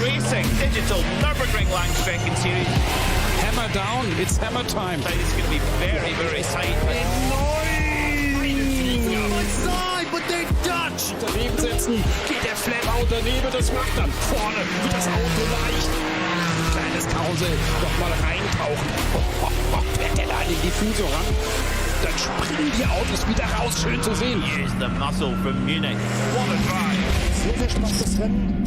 iRacing Digital Nürburgring Langstrecken-Series. Hammer down, it's hammer time. It's going to be very, very tight. Outside, but they touch. Daneben setzen, geht der Flapper daneben, das macht dann vorne, wird das Auto leicht. Kleines Kausel, nochmal reintauchen. Fährt der da in die Diffusor ran. Dann springen die Autos wieder raus, schön zu sehen. Here's the muscle from Munich. What a drive. Sehr, sehr spannendes Rennen.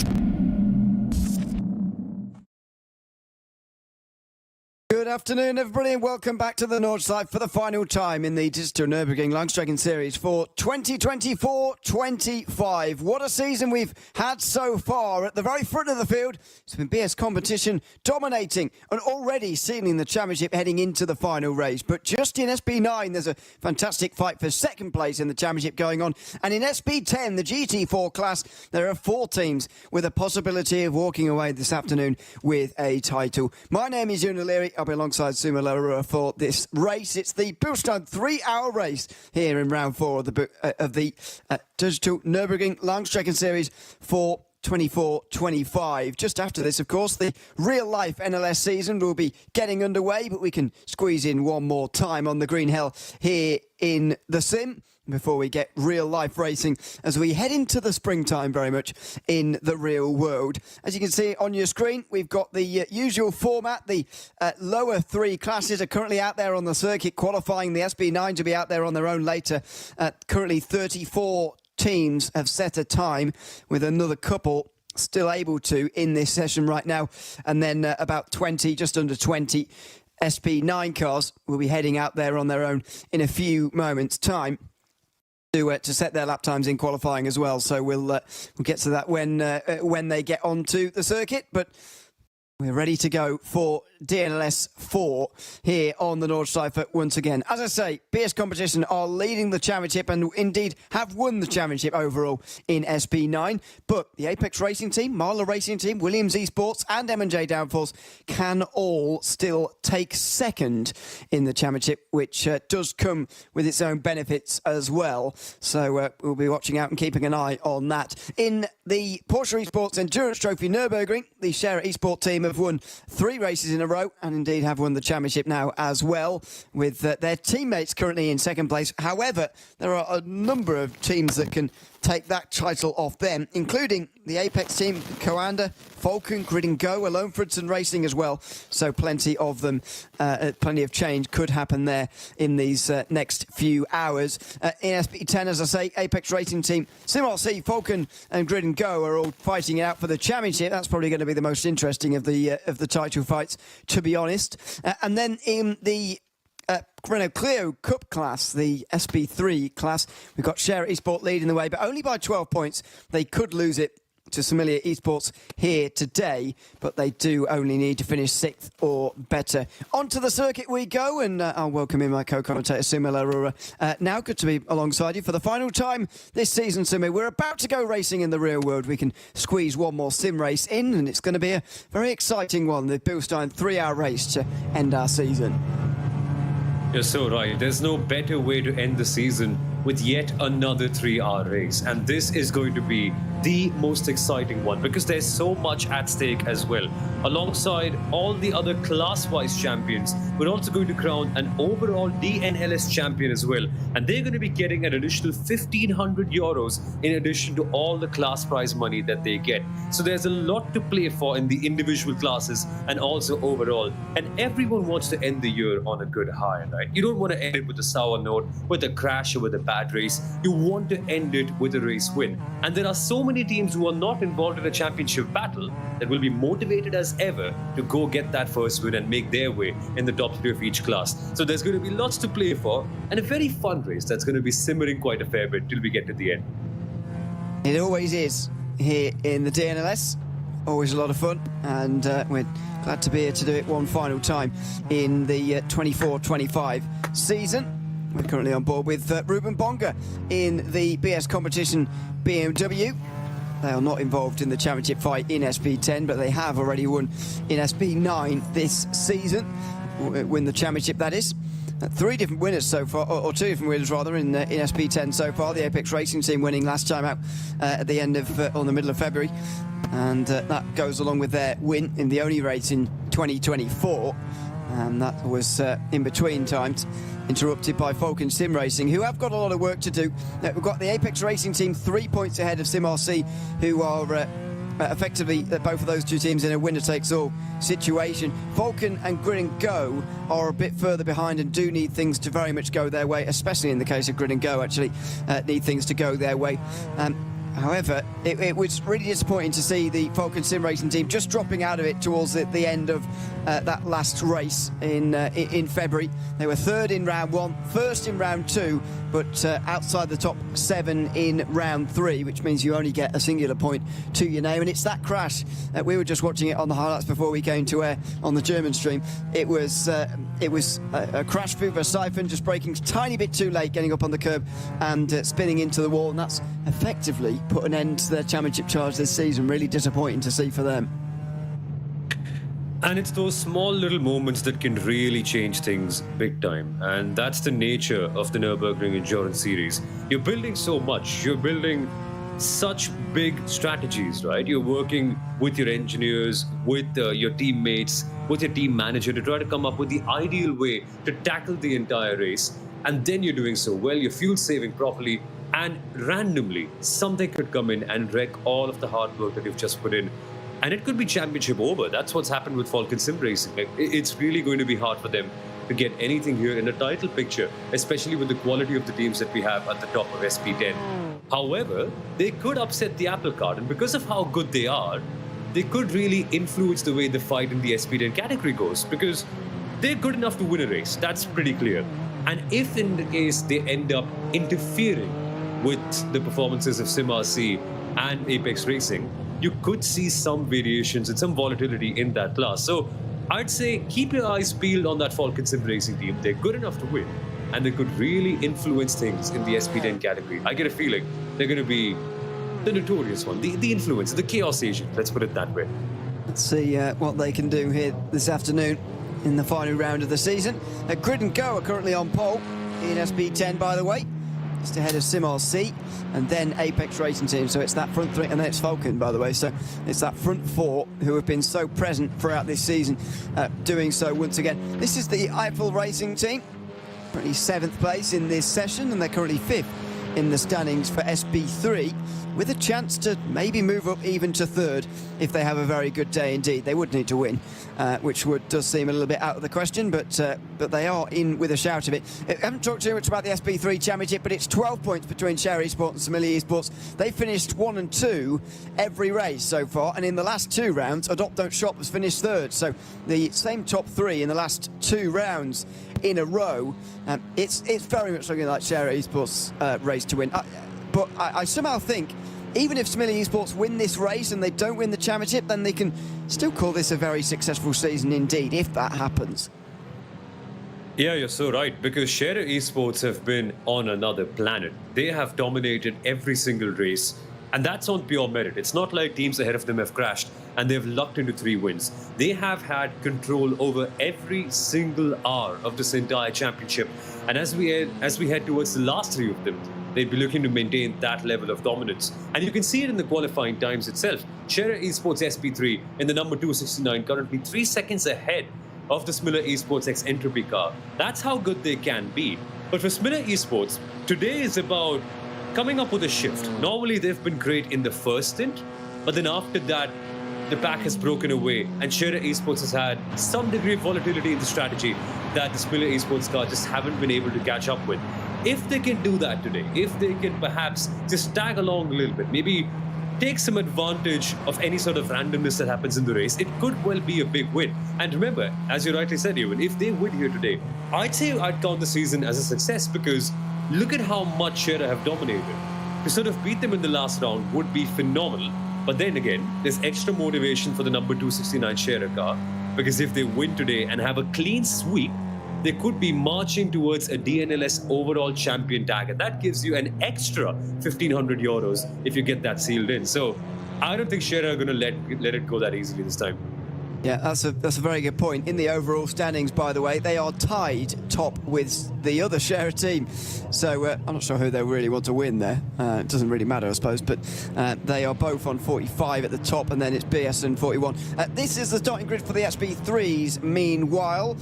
Good afternoon, everybody, and welcome back to the Nordside for the final time in the Digital Nürburgring Langstrecken-Series for 2024-25. What a season we've had so far. At the very front of the field, it's been BS competition dominating and already sealing the championship heading into the final race. But just in SB9, there's a fantastic fight for second place in the championship going on. And in SB10, the GT4 class, there are 4 teams with a possibility of walking away this afternoon with a title. My name is Ewan O'Leary. I'll be alongside Suma Larua for this race. It's the Bilstein 3-hour race here in round 4 of the Digital Nürburgring Langstrecken-Series for 24-25. Just after this, of course, the real-life NLS season will be getting underway, but we can squeeze in one more time on the green hill here in the sim before we get real-life racing as we head into the springtime very much in the real world. As you can see on your screen, we've got the usual format. The lower 3 classes are currently out there on the circuit qualifying. The SB9 to be out there on their own later. Currently 34 teams have set a time, with another couple still able to in this session right now. And then about 20, just under 20 SP9 cars will be heading out there on their own in a few moments' time to set their lap times in qualifying as well. So we'll get to that when they get onto the circuit. But we're ready to go for DNLS 4 here on the Nordside once again. As I say, BS Competition are leading the championship and indeed have won the championship overall in SB9. But the Apex Racing Team, Marla Racing Team, Williams Esports and M&J Downforce can all still take second in the championship, which does come with its own benefits as well. So we'll be watching out and keeping an eye on that. In the Porsche Esports Endurance Trophy Nürburgring, the Scherer Esport team have won 3 races in a row and indeed have won the championship now as well, with their teammates currently in second place. However, there are a number of teams that can take that title off them, including the Apex team, Coanda, Falcon, Grid and Go, Alone Fridson Racing as well. So plenty of them, plenty of change could happen there in these next few hours. In SB10, as I say, Apex Racing Team, SimRC, Falcon and Grid and Go are all fighting it out for the championship. That's probably going to be the most interesting of the title fights, to be honest. And then in the Renault Clio Cup class, the SB3 class, we've got Scherer Esport leading the way, but only by 12 points. They could lose it to Similia Esports here today, but they do only need to finish 6th or better. Onto the circuit we go, and I'll welcome in my co-commentator, Suma Larura. Now, good to be alongside you for the final time this season, Suma. We're about to go racing in the real world. We can squeeze one more sim race in, and it's going to be a very exciting one, the Bilstein 3-hour race to end our season. You're so right. There's no better way to end the season with yet another 3-hour race. And this is going to be the most exciting one because there's so much at stake as well. Alongside all the other class-wise champions, we're also going to crown an overall DNLS champion as well. And they're going to be getting an additional 1,500 euros in addition to all the class prize money that they get. So there's a lot to play for in the individual classes and also overall. And everyone wants to end the year on a good high, right? You don't want to end it with a sour note, with a crash or with a bad race. You want to end it with a race win. And there are so many teams who are not involved in a championship battle that will be motivated as ever to go get that first win and make their way in the top 3 of each class. So there's going to be lots to play for and a very fun race that's going to be simmering quite a fair bit till we get to the end. It always is here in the DNLS. Always a lot of fun, and we're glad to be here to do it one final time in the 24-25 season. We're currently on board with Ruben Bonga in the BS competition BMW. They are not involved in the championship fight in SB10, but they have already won in SB9 this season. Win the championship, that is. Three different winners so far, or two different winners rather, in SP10 so far. The Apex Racing team winning last time out at the end of, or the middle of February. And that goes along with their win in the only race in 2024. And that was in between times interrupted by Falcon Sim Racing, who have got a lot of work to do. We've got the Apex Racing team 3 points ahead of SimRC, who are effectively both of those two teams in a winner-takes-all situation. Falcon and Grid and Go are a bit further behind and do need things to very much go their way, especially in the case of Grid and Go, actually need things to go their way. However, it was really disappointing to see the Falcon Sim Racing team just dropping out of it towards the end of that last race in February. They were third in round one, first in round two, but outside the top 7 in round 3, which means you only get a singular point to your name. And it's that crash. We were just watching it on the highlights before we came to air on the German stream. It was a crash through Versiphon, just braking a tiny bit too late, getting up on the curb and spinning into the wall. And that's effectively put an end to their championship charge this season. Really disappointing to see for them. And it's those small little moments that can really change things big time. And that's the nature of the Nürburgring Endurance Series. You're building so much. You're building such big strategies, right? You're working with your engineers, with your teammates, with your team manager to try to come up with the ideal way to tackle the entire race. And then you're doing so well, you're fuel saving properly, and randomly something could come in and wreck all of the hard work that you've just put in. And it could be championship over. That's what's happened with Falcon Sim Racing. It's really going to be hard for them to get anything here in a title picture, especially with the quality of the teams that we have at the top of SP10. However, they could upset the apple cart, and because of how good they are, they could really influence the way the fight in the SP10 category goes, because they're good enough to win a race. That's pretty clear. And if in the case they end up interfering with the performances of SimRC and Apex Racing, you could see some variations and some volatility in that class. So I'd say keep your eyes peeled on that Falcon Sim Racing team. They're good enough to win, and they could really influence things in the SP10 category. I get a feeling they're going to be the notorious one, the influence, the chaos agent, let's put it that way. Let's see what they can do here this afternoon in the final round of the season. Grid and Go are currently on pole in SP10, by the way, just ahead of SimRC, and then Apex Racing team. So it's that front 3, and then it's Falcon, by the way. So it's that front 4 who have been so present throughout this season, doing so once again. This is the Eiffel Racing team, currently 7th place in this session, and they're currently 5th in the standings for SP3, with a chance to maybe move up even to 3rd if they have a very good day indeed. They would need to win, which does seem a little bit out of the question, but they are in with a shout of it. I haven't talked too much about the SP3 Championship, but it's 12 points between Share Esports and Simile Esports. They finished 1 and 2 every race so far, and in the last 2 rounds, Adopt Don't Shop has finished 3rd. So the same top 3 in the last 2 rounds in a row. It's very much looking like Share Esports' race to win. But I somehow think even if Simile Esports win this race and they don't win the championship, then they can still call this a very successful season indeed, if that happens. Yeah, you're so right, because Share Esports have been on another planet. They have dominated every single race, and that's on pure merit. It's not like teams ahead of them have crashed and they've lucked into 3 wins. They have had control over every single hour of this entire championship. And as we head towards the last 3 of them, they'd be looking to maintain that level of dominance. And you can see it in the qualifying times itself. Share Esports SP3 in the number 269, currently 3 seconds ahead of the Smiller Esports X Entropy car. That's how good they can be. But for Smiller Esports, today is about coming up with a shift. Normally they've been great in the first stint, but then after that, the pack has broken away, and Share Esports has had some degree of volatility in the strategy that the Smiller Esports car just haven't been able to catch up with. If they can do that today, if they can perhaps just tag along a little bit, maybe take some advantage of any sort of randomness that happens in the race, it could well be a big win. And remember, as you rightly said, Ewan, if they win here today, I'd say I'd count the season as a success, because look at how much Share have dominated. To sort of beat them in the last round would be phenomenal. But then again, there's extra motivation for the number 269 Share car, because if they win today and have a clean sweep, they could be marching towards a DNLS overall champion tag, and that gives you an extra 1,500 euros if you get that sealed in. So I don't think Share are going to let it go that easily this time. Yeah, that's a very good point. In the overall standings, by the way, they are tied top with the other share team. So I'm not sure who they really want to win there. It doesn't really matter, I suppose. But they are both on 45 at the top, and then it's BS and 41. This is the starting grid for the SB3s. Meanwhile,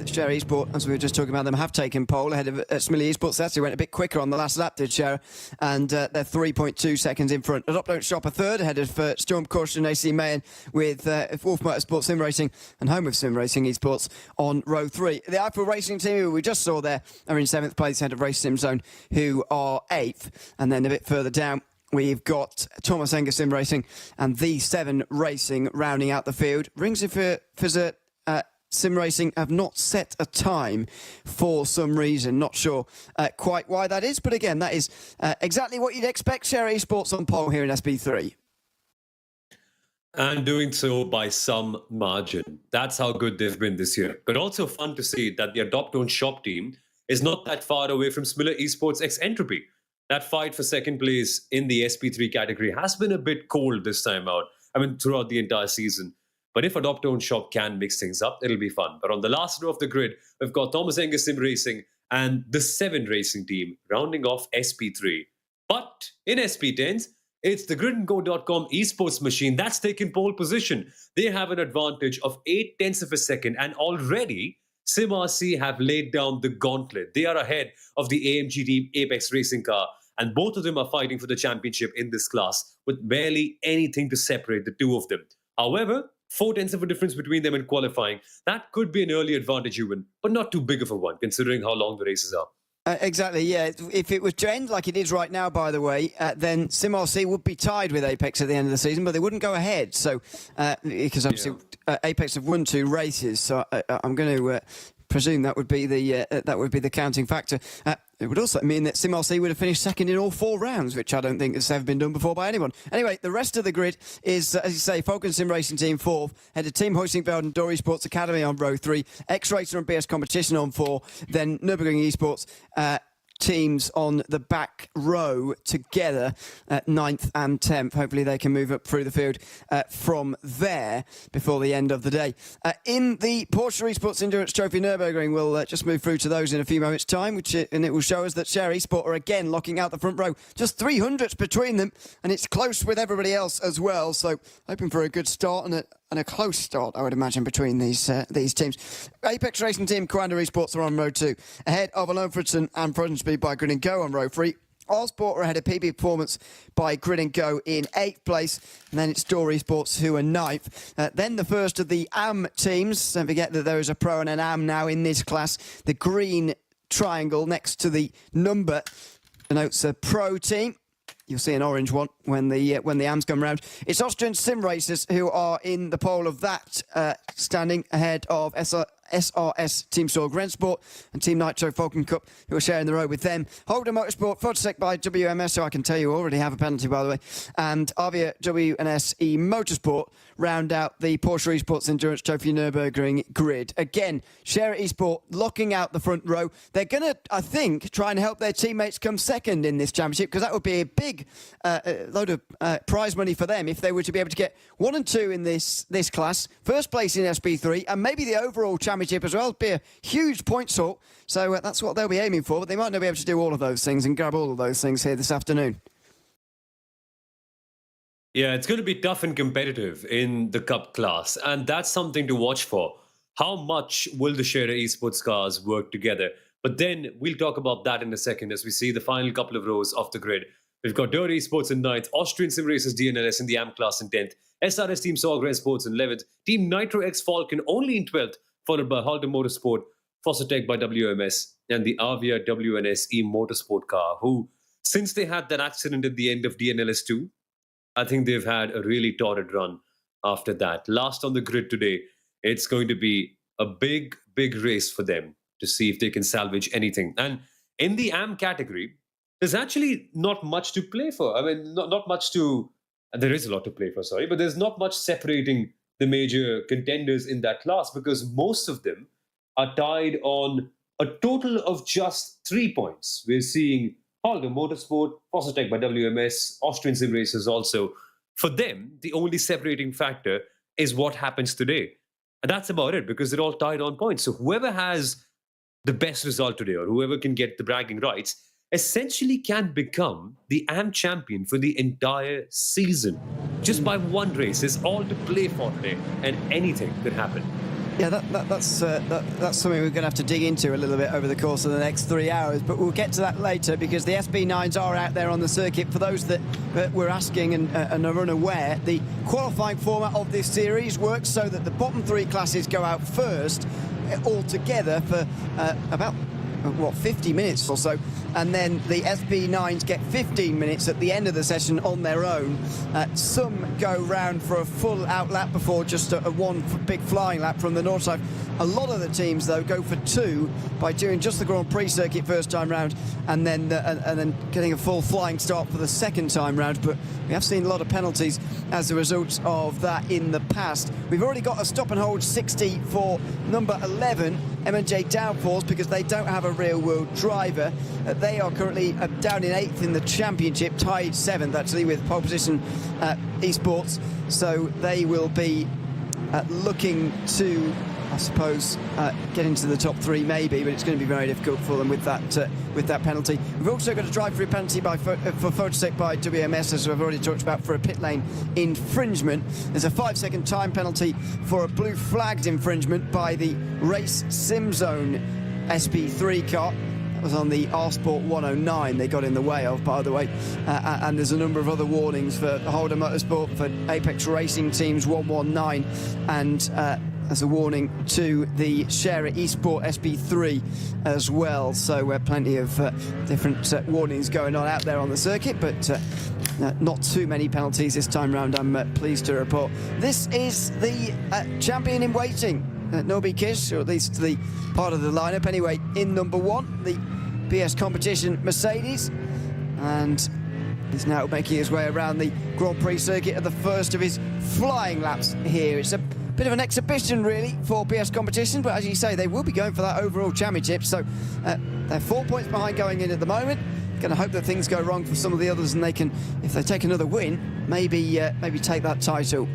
Share Esport, as we were just talking about them, have taken pole ahead of Smiley Esports. They actually went a bit quicker on the last lap, did Share, and they're 3.2 seconds in front. Adopt Don't Shop a third ahead of Storm Caution AC Mayen with Wolf Motorsport Sim Racing and home of Sim Racing Esports on row 3. The Eiffel Racing team, who we just saw there, are in 7th place ahead of Race Sim Zone, who are 8th. And then a bit further down, we've got Thomas Enger Sim Racing and the 7 Racing rounding out the field. Rings of Fizzer Sim Racing have not set a time for some reason. Not sure quite why that is, but again, that is exactly what you'd expect. Share Esports on pole here in SB3. And doing so by some margin. That's how good they've been this year. But also fun to see that the Adopt Don't Shop team is not that far away from Smiller Esports X Entropy. That fight for second place in the SP3 category has been a bit cold this time out. I mean, throughout the entire season. But if Adopt Don't Shop can mix things up, it'll be fun. But on the last row of the grid, we've got Thomas Enger Sim Racing and the 7 Racing team rounding off SP3. But in SP10s, it's the gridandgo.com esports machine that's taken pole position. They have an advantage of 0.8 of a second, and already SimRC have laid down the gauntlet. They are ahead of the AMG team Apex Racing car, and both of them are fighting for the championship in this class with barely anything to separate the two of them. However, 0.4 of a difference between them in qualifying. That could be an early advantage, even, but not too big of a one, considering how long the races are. Exactly, yeah. If it was to end like it is right now, by the way, then SimRC would be tied with Apex at the end of the season, but they wouldn't go ahead. So, because obviously Apex have won 2 races, so I'm going to presume that would be the counting factor. It would also mean that SimRC would have finished second in all 4 rounds, which I don't think has ever been done before by anyone. Anyway, the rest of the grid is, as you say, Falcon Sim Racing Team 4th, head of Team Hoisingveld and Dory Sports Academy on row 3, X-Racer and BS Competition on 4, then Nürburgring Esports teams on the back row together at 9th and 10th. Hopefully they can move up through the field from there before the end of the day. In the Porsche Esports Endurance Trophy Nürburgring, we'll just move through to those in a few moments' time, and it will show us that Share Esport are again locking out the front row. Just 300s between them, and it's close with everybody else as well. So hoping for a good start and a close start, I would imagine, between these teams. Apex Racing Team Commander Esports are on row 2, ahead of Alone Fridson and Frozen Speed by Grid and Go on row 3. Allsport are ahead of PB Performance by Grid and Go in 8th place, and then it's Dory Sports who are 9th. Then the first of the AM teams. Don't forget that there is a pro and an AM now in this class. The green triangle next to the number denotes a pro team. You'll see an orange one when the AMs come round. It's Austrian Sim Racers who are in the pole of that standing ahead of SRS Team Sorg Rensport and Team Nitro Falcon Cup, who are sharing the road with them. Holder Motorsport, Fodtech by WMS, who I can tell you already have a penalty, by the way, and Avia WNS E Motorsport round out the Porsche Esports Endurance Trophy Nürburgring grid. Again, Share Esport locking out the front row. They're going to, I think, try and help their teammates come second in this championship, because that would be a big load of prize money for them if they were to be able to get 1 and 2 in this class, first place in SB3, and maybe the overall championship as well. It'd be a huge point sort. So that's what they'll be aiming for, but they might not be able to do all of those things and grab all of those things here this afternoon. Yeah, it's going to be tough and competitive in the Cup class, and that's something to watch for. How much will the Share Esports cars work together? But then we'll talk about that in a second as we see the final couple of rows of the grid. We've got Dirty Esports in 9th, Austrian Sim Racers DNLS in the AM class in 10th, SRS Team Sorg Sports in 11th, Team Nitro X Falcon only in 12th, followed by Halter Motorsport, Fossetech by WMS, and the Avia WNS E Motorsport car, who, since they had that accident at the end of DNLS 2, I think they've had a really torrid run after that. Last on the grid today, it's going to be a big, big race for them to see if they can salvage anything. And in the AM category, there's actually not much to play for. I mean, not much to... There is a lot to play for, sorry, but there's not much separating the major contenders in that class, because most of them are tied on a total of just 3 points. We're seeing Halder Motorsport, Fossetech by WMS, Austrian Sim Racers also. For them, the only separating factor is what happens today. And that's about it, because they're all tied on points. So whoever has the best result today, or whoever can get the bragging rights, essentially can become the AM champion for the entire season. Just by one race. There's all to play for today, and anything could happen. Yeah, that's something we're going to have to dig into a little bit over the course of the next 3 hours, but we'll get to that later, because the SB9s are out there on the circuit. For those that were asking and are unaware, the qualifying format of this series works so that the bottom 3 classes go out first all together for about 50 minutes or so, and then the SB9s get 15 minutes at the end of the session on their own. Some go round for a full out lap before just a one big flying lap from the north side. A lot of the teams, though, go for 2 by doing just the Grand Prix circuit first time round, and then getting a full flying start for the second time round. But we have seen a lot of penalties as a result of that in the past. We've already got a stop and hold 60 for number 11, M&J Downforce, because they don't have a real world driver. They are currently down in 8th in the championship, tied 7th actually with pole position esports. So they will be looking to, I suppose, get into the top 3 maybe, but it's going to be very difficult for them with that penalty. We've also got a drive-through penalty for Photosec by WMS, as we've already talked about, for a pit lane infringement. There's a 5-second time penalty for a blue flagged infringement by the Race Sim Zone SP3 car. That was on the R-Sport 109 they got in the way of, by the way. And there's a number of other warnings for Holder Motorsport, for Apex Racing Teams 119, and as a warning to the Sharer Esport SP3 as well. So plenty of different warnings going on out there on the circuit, but not too many penalties this time round, I'm pleased to report. This is the champion in waiting, Nobi Kish, or at least the part of the lineup anyway, in number 1, the BS Competition Mercedes, and he's now making his way around the Grand Prix circuit at the first of his flying laps here. It's a bit of an exhibition really for BS Competition, but as you say, they will be going for that overall championship. So they're 4 points behind going in at the moment. Going to hope that things go wrong for some of the others, and they can, if they take another win, maybe take that title.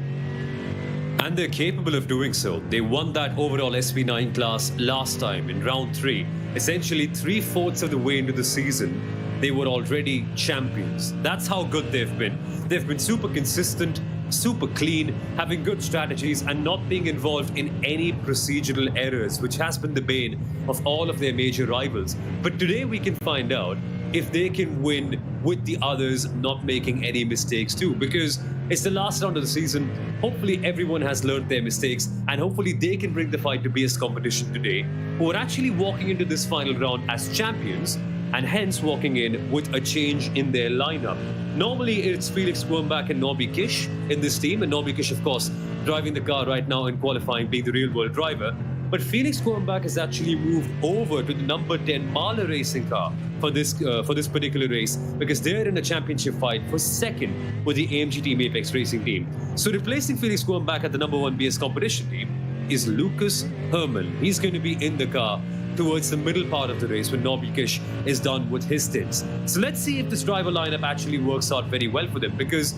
And they're capable of doing so. They won that overall SB9 class last time in round 3. Essentially 3/4 of the way into the season, they were already champions. That's how good they've been. They've been super consistent, super clean, having good strategies, and not being involved in any procedural errors, which has been the bane of all of their major rivals. But today we can find out if they can win with the others not making any mistakes too, because it's the last round of the season. Hopefully everyone has learned their mistakes, and hopefully they can bring the fight to BS Competition today, who are actually walking into this final round as champions, and hence walking in with a change in their lineup. Normally it's Felix Wormbach and Nobby Kish in this team, and Nobby Kish, of course, driving the car right now in qualifying, being the real world driver. But Felix Wormbach has actually moved over to the number 10 Mahler racing car for this particular race, because they're in a championship fight for second with the AMG Team Apex Racing team. So replacing Felix Wormbach at the number 1 BS Competition team is Lucas Herman. He's going to be in the car towards the middle part of the race when Nobby Kish is done with his stints. So let's see if this driver lineup actually works out very well for them, because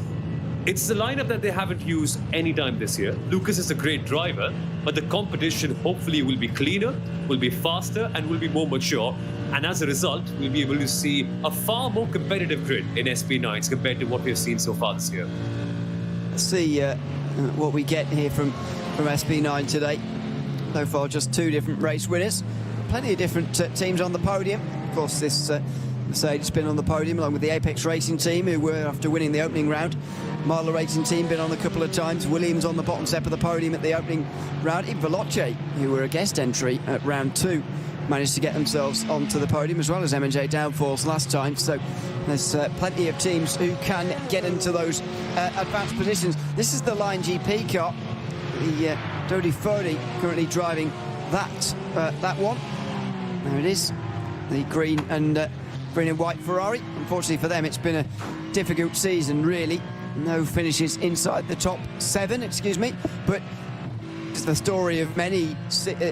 it's the lineup that they haven't used any time this year. Lucas is a great driver, but the competition hopefully will be cleaner, will be faster, and will be more mature. And as a result, we'll be able to see a far more competitive grid in SB9s compared to what we've seen so far this year. Let's see what we get here from SB9 today. So far, just 2 different race winners. Plenty of different teams on the podium. Of course, this Mercedes been on the podium along with the Apex Racing team, who were after winning the opening round. Marler Racing team been on a couple of times. Williams on the bottom step of the podium at the opening round. Even Veloce, who were a guest entry at round 2, managed to get themselves onto the podium, as well as M&J Downforce last time. So there's plenty of teams who can get into those advanced positions. This is the Line GP car, the Dodi Fodi currently driving that one. There it is, the green and white Ferrari. Unfortunately for them, it's been a difficult season, really. No finishes inside the top 7, but the story of many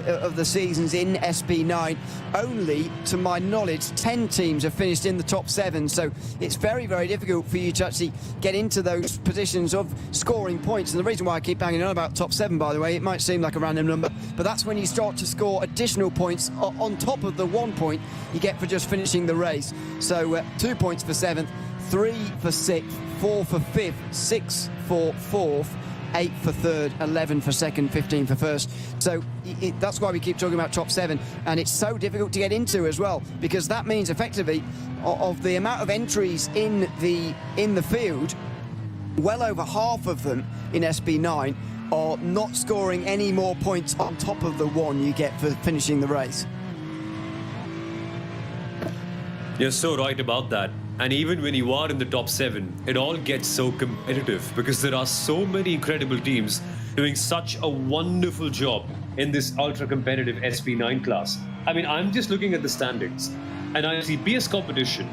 of the seasons in SB9. Only, to my knowledge, 10 teams have finished in the top 7, so it's very, very difficult for you to actually get into those positions of scoring points. And the reason why I keep banging on about top 7, by the way, it might seem like a random number, but that's when you start to score additional points on top of the 1 point you get for just finishing the race. So 2 points for 7th, 3 for 6th, 4 for 5th, 6 for 4th, 8 for 3rd, 11 for 2nd, 15 for 1st. So that's why we keep talking about top 7, and it's so difficult to get into as well, because that means effectively of the amount of entries in the field, well over half of them in SB9 are not scoring any more points on top of the 1 you get for finishing the race. You're so right about that. And even when you are in the top 7, it all gets so competitive because there are so many incredible teams doing such a wonderful job in this ultra-competitive SB9 class. I mean, I'm just looking at the standings and I see BS competition.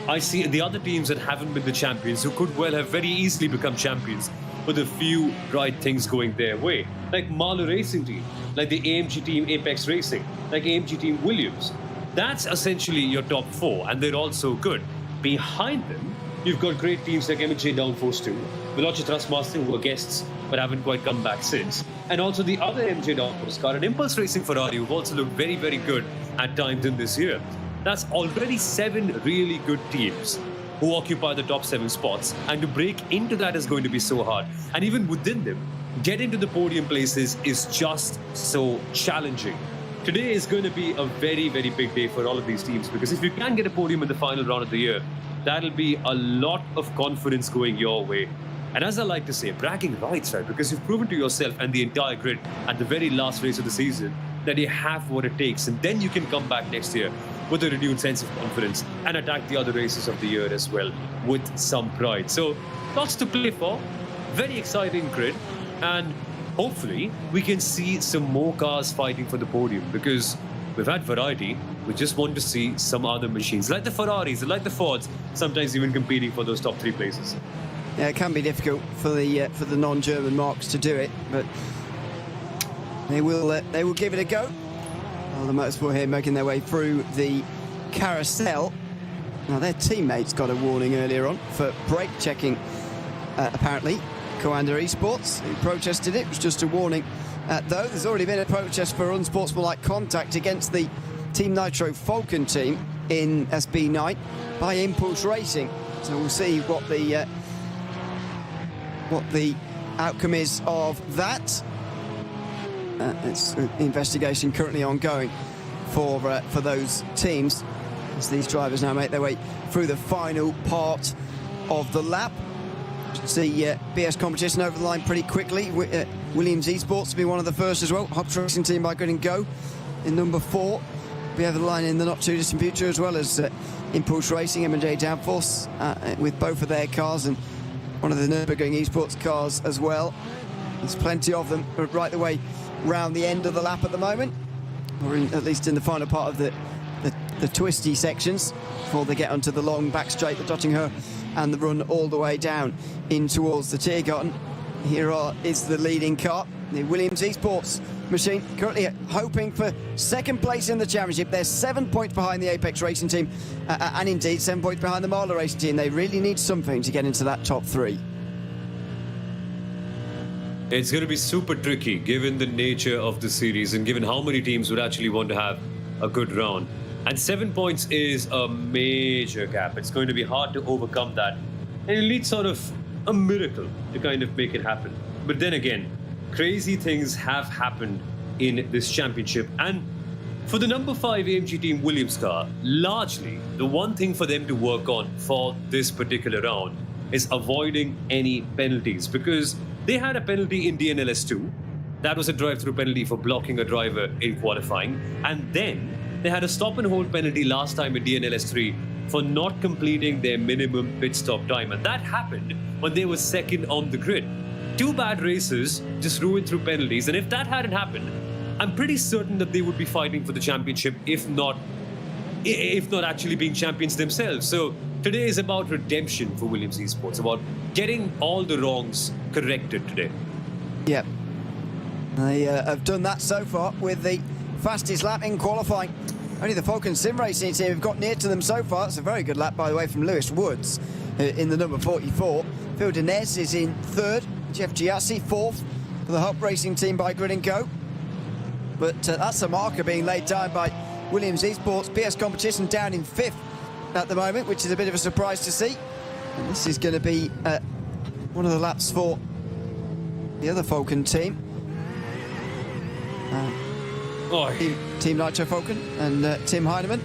I see the other teams that haven't been the champions who could well have very easily become champions with a few right things going their way. Like Marlow Racing Team, like the AMG team Apex Racing, like AMG team Williams. That's essentially your top 4, and they're all so good. Behind them, you've got great teams like MJ Downforce 2, Veloci Thrustmaster, who were guests but haven't quite come back since, and also the other MJ Downforce car and Impulse Racing Ferrari, who've also looked very, very good at times in this year. That's already 7 really good teams who occupy the top 7 spots, and to break into that is going to be so hard. And even within them, get into the podium places is just so challenging. Today is going to be a very, very big day for all of these teams, because if you can get a podium in the final round of the year, that'll be a lot of confidence going your way. And as I like to say, bragging rights, right? Because you've proven to yourself and the entire grid at the very last race of the season that you have what it takes, and then you can come back next year with a renewed sense of confidence and attack the other races of the year as well with some pride. So lots to play for, very exciting grid, and hopefully we can see some more cars fighting for the podium, because we've had variety. We just want to see some other machines like the Ferraris, like the Fords, sometimes even competing for those top 3 places. Yeah, it can be difficult for the non-German marques to do it, but they will give it a go. Well, the motorsport here making their way through the carousel. Now their teammates got a warning earlier on for brake checking, apparently. Coanda Esports, who protested it, was just a warning. Though there's already been a protest for unsportsmanlike contact against the Team Nitro Falcon team in SB9 by Impulse Racing. So we'll see what the outcome is of that. It's an investigation currently ongoing for those teams as these drivers now make their way through the final part of the lap. See BS competition over the line pretty quickly. Williams Esports will be one of the first as well. Hobbs Racing Team by Good and Go in number 4. Be over the line in the not too distant future, as well as Impulse Racing, M&J Downforce, with both of their cars, and one of the Nürburgring Esports cars as well. There's plenty of them right the way round the end of the lap at the moment, or at least in the final part of the twisty sections before they get onto the long back straight, the Dottinger, and the run all the way down in towards the Tiergarten. Here is the leading car, the Williams Esports machine, currently hoping for 2nd place in the championship. They're 7 points behind the Apex Racing Team, and indeed 7 points behind the Marlow Racing Team. They really need something to get into that top 3. It's going to be super tricky given the nature of the series and given how many teams would actually want to have a good round. And 7 points is a major gap. It's going to be hard to overcome that. And you need sort of a miracle to kind of make it happen. But then again, crazy things have happened in this championship. And for the number 5 AMG Team Williams car, largely the one thing for them to work on for this particular round is avoiding any penalties, because they had a penalty in DNLS2. That was a drive-through penalty for blocking a driver in qualifying. And then they had a stop-and-hold penalty last time in DNLS3 for not completing their minimum pit stop time. And that happened when they were 2nd on the grid. 2 bad races just ruined through penalties. And if that hadn't happened, I'm pretty certain that they would be fighting for the championship, if not actually being champions themselves. So today is about redemption for Williams Esports, about getting all the wrongs corrected today. Yeah. They have done that so far with the fastest lap in qualifying. Only the Falcon Sim Racing team have got near to them so far. It's a very good lap, by the way, from Lewis Woods in the number 44. Phil Denez is in third. Jeff Giassi fourth for the Hope Racing team by Grid & Co. But that's a marker being laid down by Williams Esports. BS Competition down in fifth at the moment, which is a bit of a surprise to see. And this is going to be one of the laps for the other Falcon team. Team Nitro Falcon and Tim Heinemann.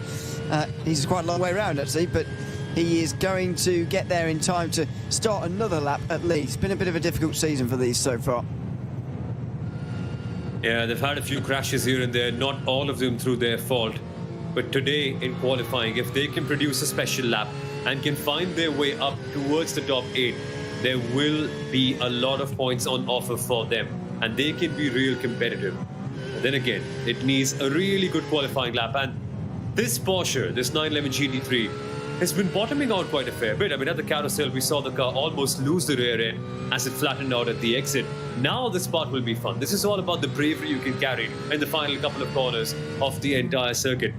He's quite a long way around actually, but he is going to get there in time to start another lap at least. It's been a bit of a difficult season for these so far. Yeah, they've had a few crashes here and there, not all of them through their fault. But today in qualifying, if they can produce a special lap and can find their way up towards the top 8, there will be a lot of points on offer for them and they can be real competitive. But then again, it needs a really good qualifying lap, and this Porsche, this 911 GT3, has been bottoming out quite a fair bit. I mean, at the carousel, we saw the car almost lose the rear end as it flattened out at the exit. Now this part will be fun. This is all about the bravery you can carry in the final couple of corners of the entire circuit.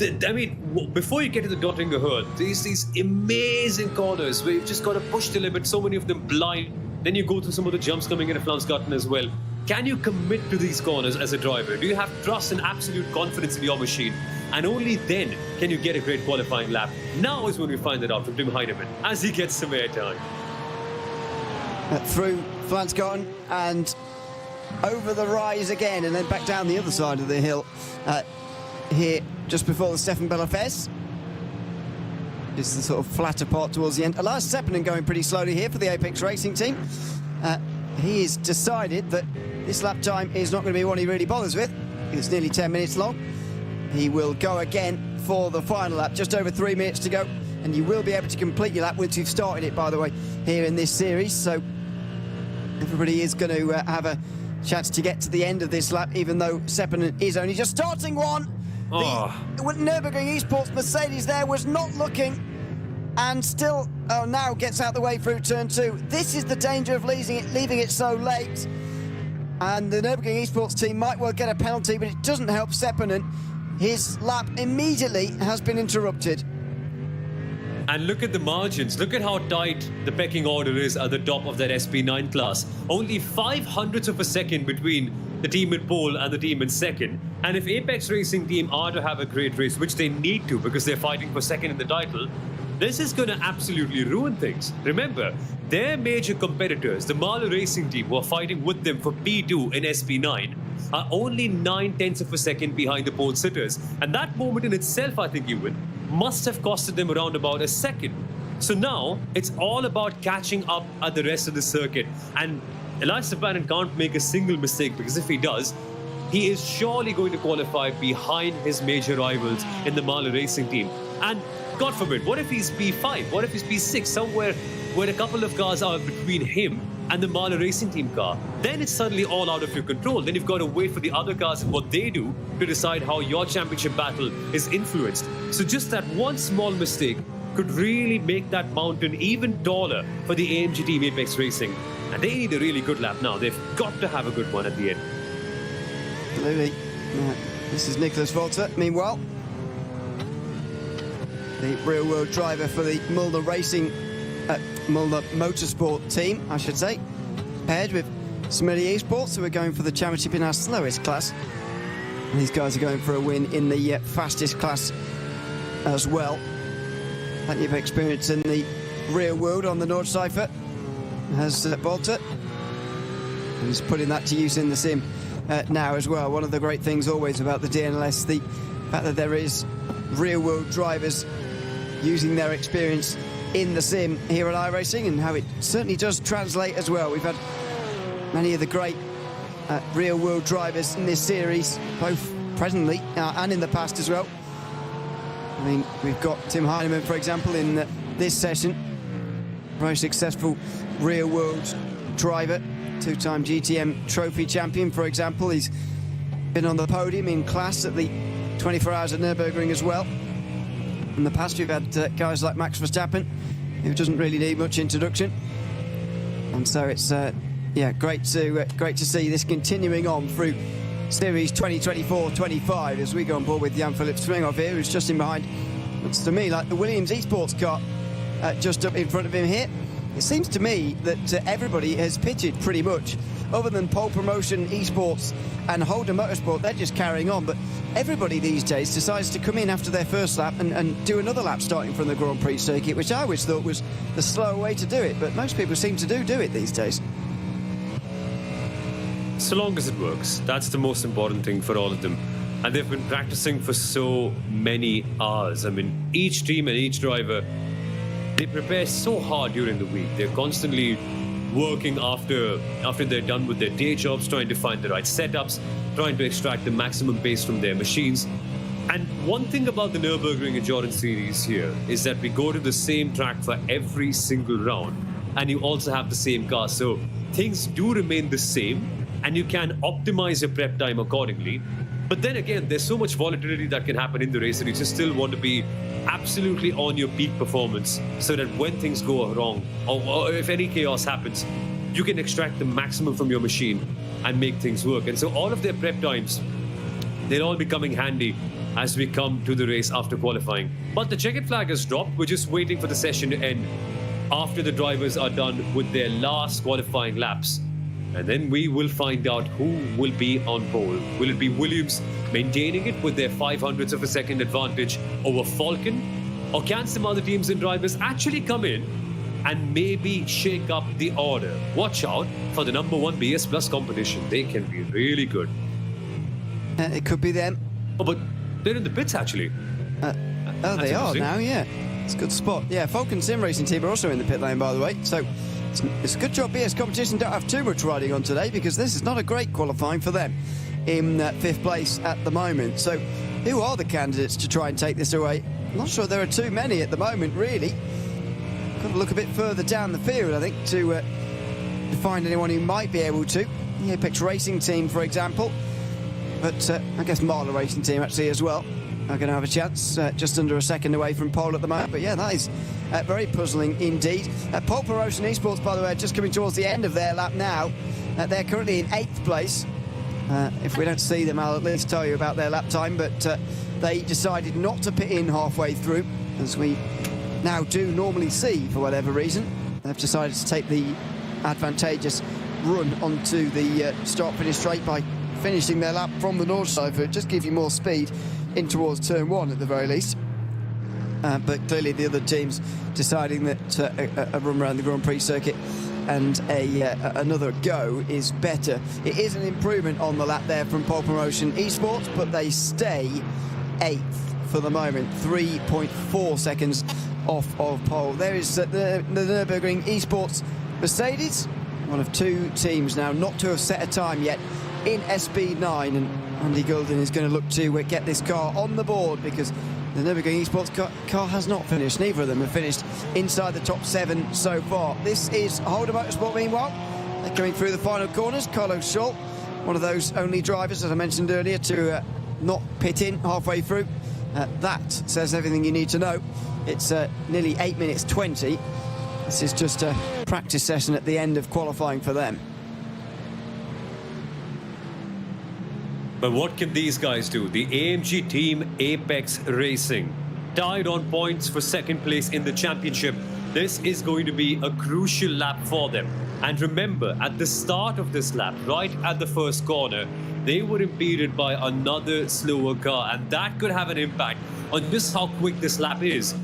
I mean, before you get to the Dottinger Herd, there's these amazing corners where you've just got to push the limit, so many of them blind. Then you go through some of the jumps coming in at Flansgarten as well. Can you commit to these corners as a driver? Do you have trust and absolute confidence in your machine? And only then can you get a great qualifying lap. Now is when we find that out from Tim Heinemann as he gets some airtime. Through Flansgarten and over the rise again, and then back down the other side of the hill here just before the Stefan Bellafez. It's the sort of flatter part towards the end. Elias Seppänen going pretty slowly here for the Apex Racing team. He has decided that this lap time is not going to be one he really bothers with. It's nearly 10 minutes long. He will go again for the final lap, just over 3 minutes to go, and you will be able to complete your lap once you've started it, by the way, here in this series. So everybody is going to have a chance to get to the end of this lap, even though Seppänen is only just starting one. The Nürburgring Esports Mercedes there was not looking, and still now gets out the way through turn 2. This is the danger of leaving it so late, and the Nürburgring Esports team might well get a penalty, but it doesn't help Seppänen. His lap immediately has been interrupted. And look at the margins. Look at how tight the pecking order is at the top of that SP9 class. Only 0.05 of a second between the team in pole and the team in second. And if Apex Racing team are to have a great race, which they need to because they're fighting for second in the title, this is going to absolutely ruin things. Remember, their major competitors, the Mahler Racing team, who are fighting with them for P2 in SP9, are only 0.9 of a second behind the pole sitters. And that moment in itself, I think, Ewan, must have costed them around about a second. So now, it's all about catching up at the rest of the circuit. And Elias Seppänen can't make a single mistake, because if he does, he is surely going to qualify behind his major rivals in the Mahler Racing team. And God forbid, what if he's P5? What if he's P6? Somewhere where a couple of cars are between him and the Mahler Racing team car. Then it's suddenly all out of your control. Then you've got to wait for the other cars and what they do to decide how your championship battle is influenced. So just that one small mistake could really make that mountain even taller for the AMG team Apex Racing. And they need a really good lap now. They've got to have a good one at the end. Absolutely. This is Nicholas Walter. Meanwhile, the real-world driver for the Mulder Motorsport team, I should say, paired with Simrigs Esports, who are going for the championship in our slowest class. And these guys are going for a win in the fastest class as well. Plenty of experience in the real world on the Nordschleife has Walter. And he's putting that to use in the sim now as well. One of the great things always about the DNLS, the fact that there is real-world drivers using their experience in the sim here at iRacing, and how it certainly does translate as well. We've had many of the great real-world drivers in this series, both presently and in the past as well. I mean, we've got Tim Heinemann, for example, in this session. Very successful real-world driver, two-time GTM trophy champion, for example. He's been on the podium in class at the 24 Hours at Nürburgring as well. In the past, we've had guys like Max Verstappen, who doesn't really need much introduction. And so it's Yeah, great to see this continuing on through Series 2024-25 as we go on board with Jan-Philipp Svinghoff here, who's just in behind. Looks to me like the Williams Esports car just up in front of him here. It seems to me that everybody has pitted pretty much, other than Pole Promotion, Esports and Holden Motorsport. They're just carrying on, but everybody these days decides to come in after their first lap and do another lap starting from the Grand Prix circuit, which I always thought was the slow way to do it, but most people seem to do it these days. So long as it works, that's the most important thing for all of them. And they've been practicing for so many hours. I mean, each team and each driver, they prepare so hard during the week. They're constantly working after they're done with their day jobs, trying to find the right setups, trying to extract the maximum pace from their machines. And one thing about the Nürburgring Endurance Series here is that we go to the same track for every single round, and you also have the same car. So things do remain the same, and you can optimize your prep time accordingly. But then again, there's so much volatility that can happen in the race, and you just still want to be absolutely on your peak performance so that when things go wrong, or if any chaos happens, you can extract the maximum from your machine and make things work. And so all of their prep times, they'll all be coming handy as we come to the race after qualifying. But the checkered flag has dropped. We're just waiting for the session to end after the drivers are done with their last qualifying laps. And then we will find out who will be on pole. Will it be Williams maintaining it with their 500ths of a second advantage over Falcon? Or can some other teams and drivers actually come in and maybe shake up the order? Watch out for the #1 BS Plus competition. They can be really good. It could be them. Oh, but they're in the pits actually. They are now, yeah. It's a good spot. Yeah, Falcon Sim Racing team are also in the pit lane, by the way. So it's a good job BS Competition don't have too much riding on today, because this is not a great qualifying for them in 5th place at the moment. So who are the candidates to try and take this away? I'm not sure there are too many at the moment, really. Got to look a bit further down the field, I think, to find anyone who might be able to. The Apex Racing team, for example. But I guess Marla Racing team actually as well are going to have a chance, just under a second away from pole at the moment. But yeah, that is very puzzling indeed. Pole Promotion Esports, by the way, just coming towards the end of their lap now. They're currently in 8th place. If we don't see them, I'll at least tell you about their lap time. But they decided not to pit in halfway through, as we now do normally see for whatever reason. They've decided to take the advantageous run onto the start-finish straight by finishing their lap from the north side, for it just gives you more speed in towards turn 1 at the very least. But clearly the other teams deciding that a run around the Grand Prix circuit and another go is better. It is an improvement on the lap there from Pole Promotion Esports, but they stay 8th for the moment, 3.4 seconds off of pole. There is the Nürburgring Esports Mercedes, one of 2 teams now not to have set a time yet in SB9, and Andy Gulden is going to look to get this car on the board, because the Nürburgring Esports car has not finished. Neither of them have finished inside the top 7 so far. This is Holden Motorsport, meanwhile. They're coming through the final corners. Carlos Scholl, one of those only drivers, as I mentioned earlier, to not pit in halfway through. That says everything you need to know. It's nearly 8 minutes 20. This is just a practice session at the end of qualifying for them. But what can these guys do? The AMG team Apex Racing, tied on points for 2nd place in the championship. This is going to be a crucial lap for them. And remember, at the start of this lap, right at the first corner, they were impeded by another slower car, and that could have an impact on just how quick this lap is.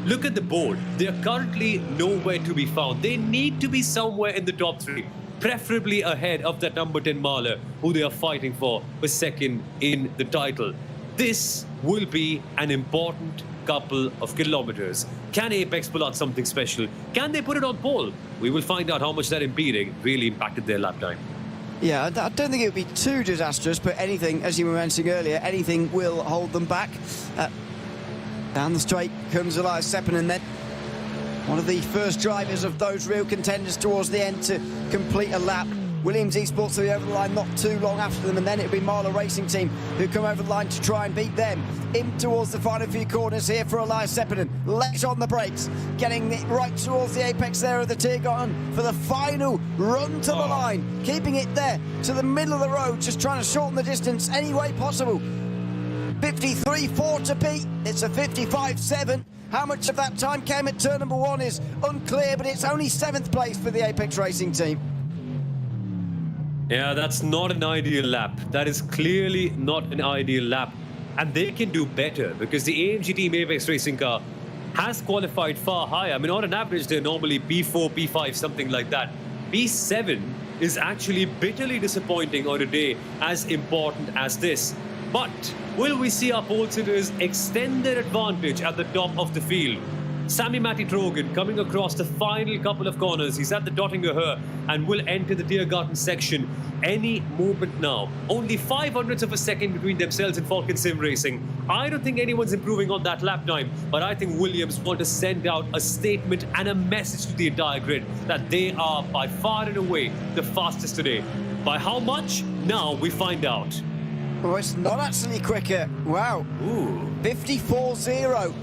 Look at the board. They are currently nowhere to be found. They need to be somewhere in the top 3. Preferably ahead of that #10 Mahler, who they are fighting for 2nd in the title. This will be an important couple of kilometers. Can Apex pull out something special? Can they put it on pole? We will find out how much that impeding really impacted their lap time. Yeah, I don't think it would be too disastrous, but anything, as you were mentioning earlier, anything will hold them back. Down the straight comes Elias Seppänen then. One of the first drivers of those real contenders towards the end to complete a lap Williams Esports will be over the line not too long after them, and then it'll be Marler Racing Team who come over the line to try and beat them. In towards the final few corners here for Elias Sepinen. Legs on the brakes, getting it right towards the apex there of the Tiergarten for the final run to the line, keeping it there to the middle of the road, just trying to shorten the distance any way possible. 53.4 to beat. It's a 55.7. How much of that time came at turn number 1 is unclear, but it's only 7th place for the Apex Racing Team. Yeah, that's not an ideal lap. That is clearly not an ideal lap. And they can do better because the AMG Team Apex Racing car has qualified far higher. I mean, on an average, they're normally P4, P5, something like that. P7 is actually bitterly disappointing on a day as important as this. But will we see our pole sitters extend their advantage at the top of the field? Sami Matti Trogen coming across the final couple of corners. He's at the Dottinger Höhe and will enter the Tiergarten section any moment now. Only 0.05 of a second between themselves and Falcon Sim Racing. I don't think anyone's improving on that lap time, but I think Williams want to send out a statement and a message to the entire grid that they are by far and away the fastest today. By how much? Now we find out. Oh, it's not actually quicker. Wow. Ooh. 54.0.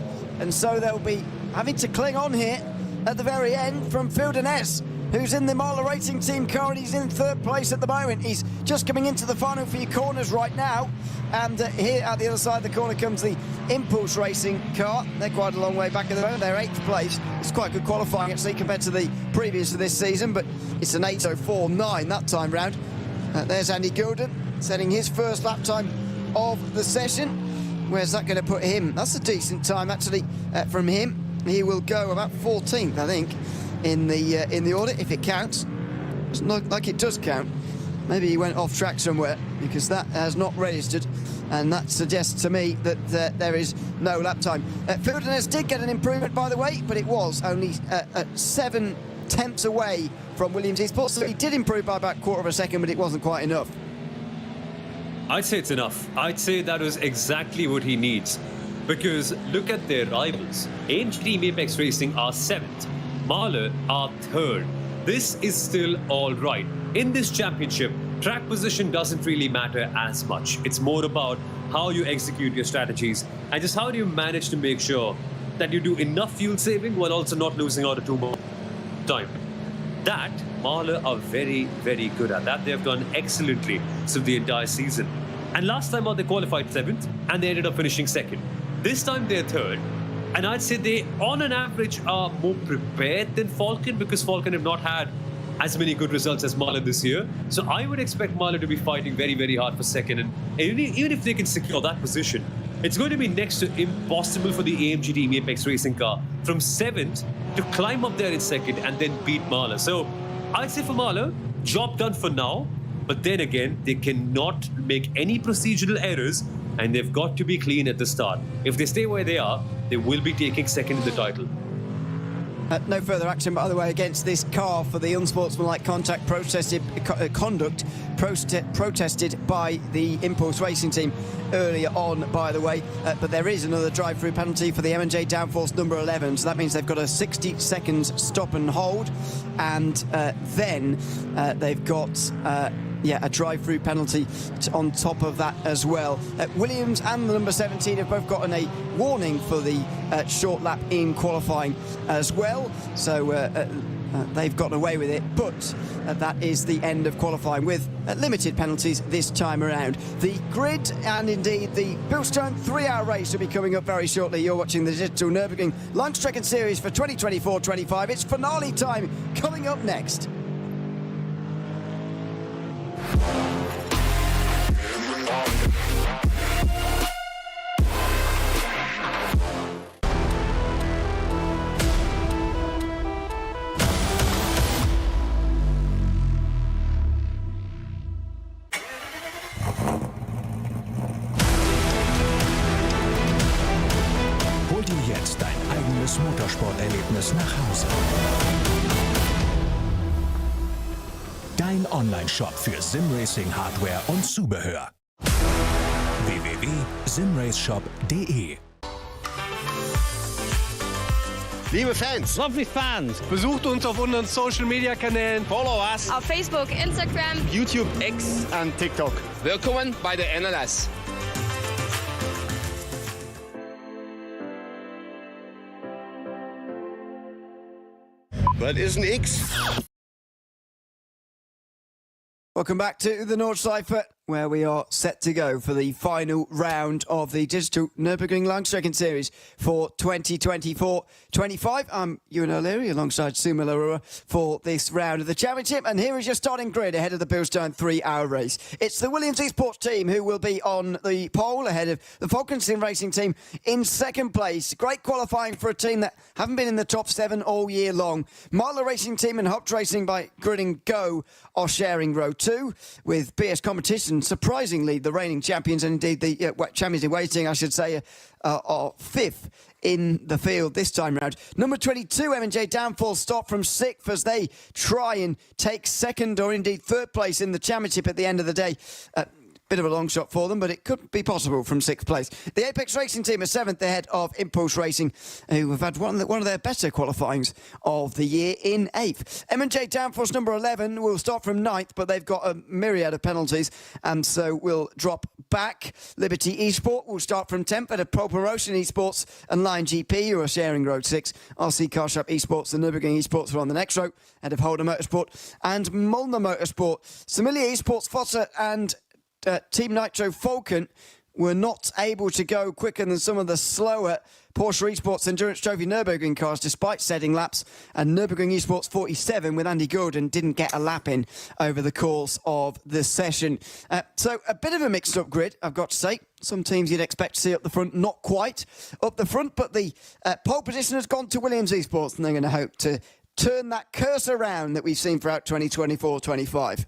And so they'll be having to cling on here at the very end from Phil Deness, who's in the Marler Racing Team car, and he's in 3rd place at the moment. He's just coming into the final few corners right now. And here at the other side of the corner comes the Impulse Racing car. They're quite a long way back at the moment. They're 8th place. It's quite good qualifying, actually, compared to the previous to this season, but it's an 8:04.9 that time round. There's Andy Gilden setting his first lap time of the session. Where's that going to put him? That's a decent time, actually, from him. He will go about 14th, I think, in the order, if it counts. It's not like it does count. Maybe he went off track somewhere, because that has not registered, and that suggests to me that there is no lap time. Phil Deness did get an improvement, by the way, but it was only 7/10 away from Williams Esports, so he did improve by about 1/4 of a second, but it wasn't quite enough. I'd say it's enough. I'd say that was exactly what he needs. Because look at their rivals. AMG Team Apex Racing are 7th. Marler are 3rd. This is still all right. In this championship, track position doesn't really matter as much. It's more about how you execute your strategies and just how do you manage to make sure that you do enough fuel saving while also not losing out too much time. That Marler are very, very good at. That they've done excellently through the entire season. And last time out they qualified 7th and they ended up finishing 2nd. This time they're 3rd. And I'd say they, on an average, are more prepared than Falcon because Falcon have not had as many good results as Marler this year. So I would expect Marler to be fighting very, very hard for 2nd. And even if they can secure that position, it's going to be next to impossible for the AMG Team Apex Racing car from 7th to climb up there in 2nd and then beat Marler. So I'd say for Marler, job done for now. But then again, they cannot make any procedural errors and they've got to be clean at the start. If they stay where they are, they will be taking 2nd in the title. No further action, by the way, against this car for the unsportsmanlike conduct protested by the Impulse Racing Team earlier on, by the way. But there is another drive-through penalty for the M&J downforce number 11, so that means they've got a 60 seconds stop and hold, and then they've got a drive-through penalty on top of that as well. Williams and the number 17 have both gotten a warning for the short lap in qualifying as well, so they've gotten away with it, but that is the end of qualifying with limited penalties this time around. The grid and indeed the Bilstone 3-hour race will be coming up very shortly. You're watching the Digital Nürburgring Langstrecken-Series for 2024-25. It's finale time coming up next. Hol dir jetzt dein eigenes Motorsporterlebnis nach Hause. Dein Online-Shop für Simracing-Hardware und Zubehör. www.simraceshop.de Liebe Fans, Lovely fans. besucht uns auf unseren Social-Media-Kanälen. Follow us. Auf Facebook, Instagram, YouTube, X und TikTok. Willkommen bei der NLS. Was ist ein X? Welcome back to the Nordschleife, where we are set to go for the final round of the Digital Nürburgring Langstrecken-Series for 2024-25. I'm Ewan O'Leary alongside Suma Larua for this round of the championship, and here is your starting grid ahead of the Bilstone 3-hour race. It's the Williams Esports team who will be on the pole ahead of the Falcon Sim Racing team in second place. Great qualifying for a team that haven't been in the top 7 all year long. Marla Racing team and Hops Racing by Grid and Go are sharing row 2 with BS Competition. Surprisingly, the reigning champions and indeed the champions in waiting, I should say, are 5th in the field this time round. Number 22, M&J Downfall stop from 6th as they try and take 2nd or indeed 3rd place in the championship at the end of the day. Bit of a long shot for them, but it could be possible from 6th place. The Apex Racing team are 7th ahead of Impulse Racing, who have had one of their better qualifyings of the year in 8th. M&J Downforce number 11 will start from 9th, but they've got a myriad of penalties, and so will drop back. Liberty Esport will start from 10th at a Pro Promotion Esports and Lion GP, who are sharing road 6. RC Car Shop Esports and Nürburgring Esports are on the next row, ahead of Holder Motorsport and Molnar Motorsport. Similia Esports, Fossa and Team Nitro Falcon were not able to go quicker than some of the slower Porsche Esports Endurance Trophy Nürburgring cars despite setting laps, and Nürburgring Esports 47 with Andy Gordon didn't get a lap in over the course of the session. So a bit of a mixed up grid, I've got to say. Some teams you'd expect to see up the front, not quite up the front, but the pole position has gone to Williams Esports, and they're going to hope to turn that curse around that we've seen throughout 2024-25.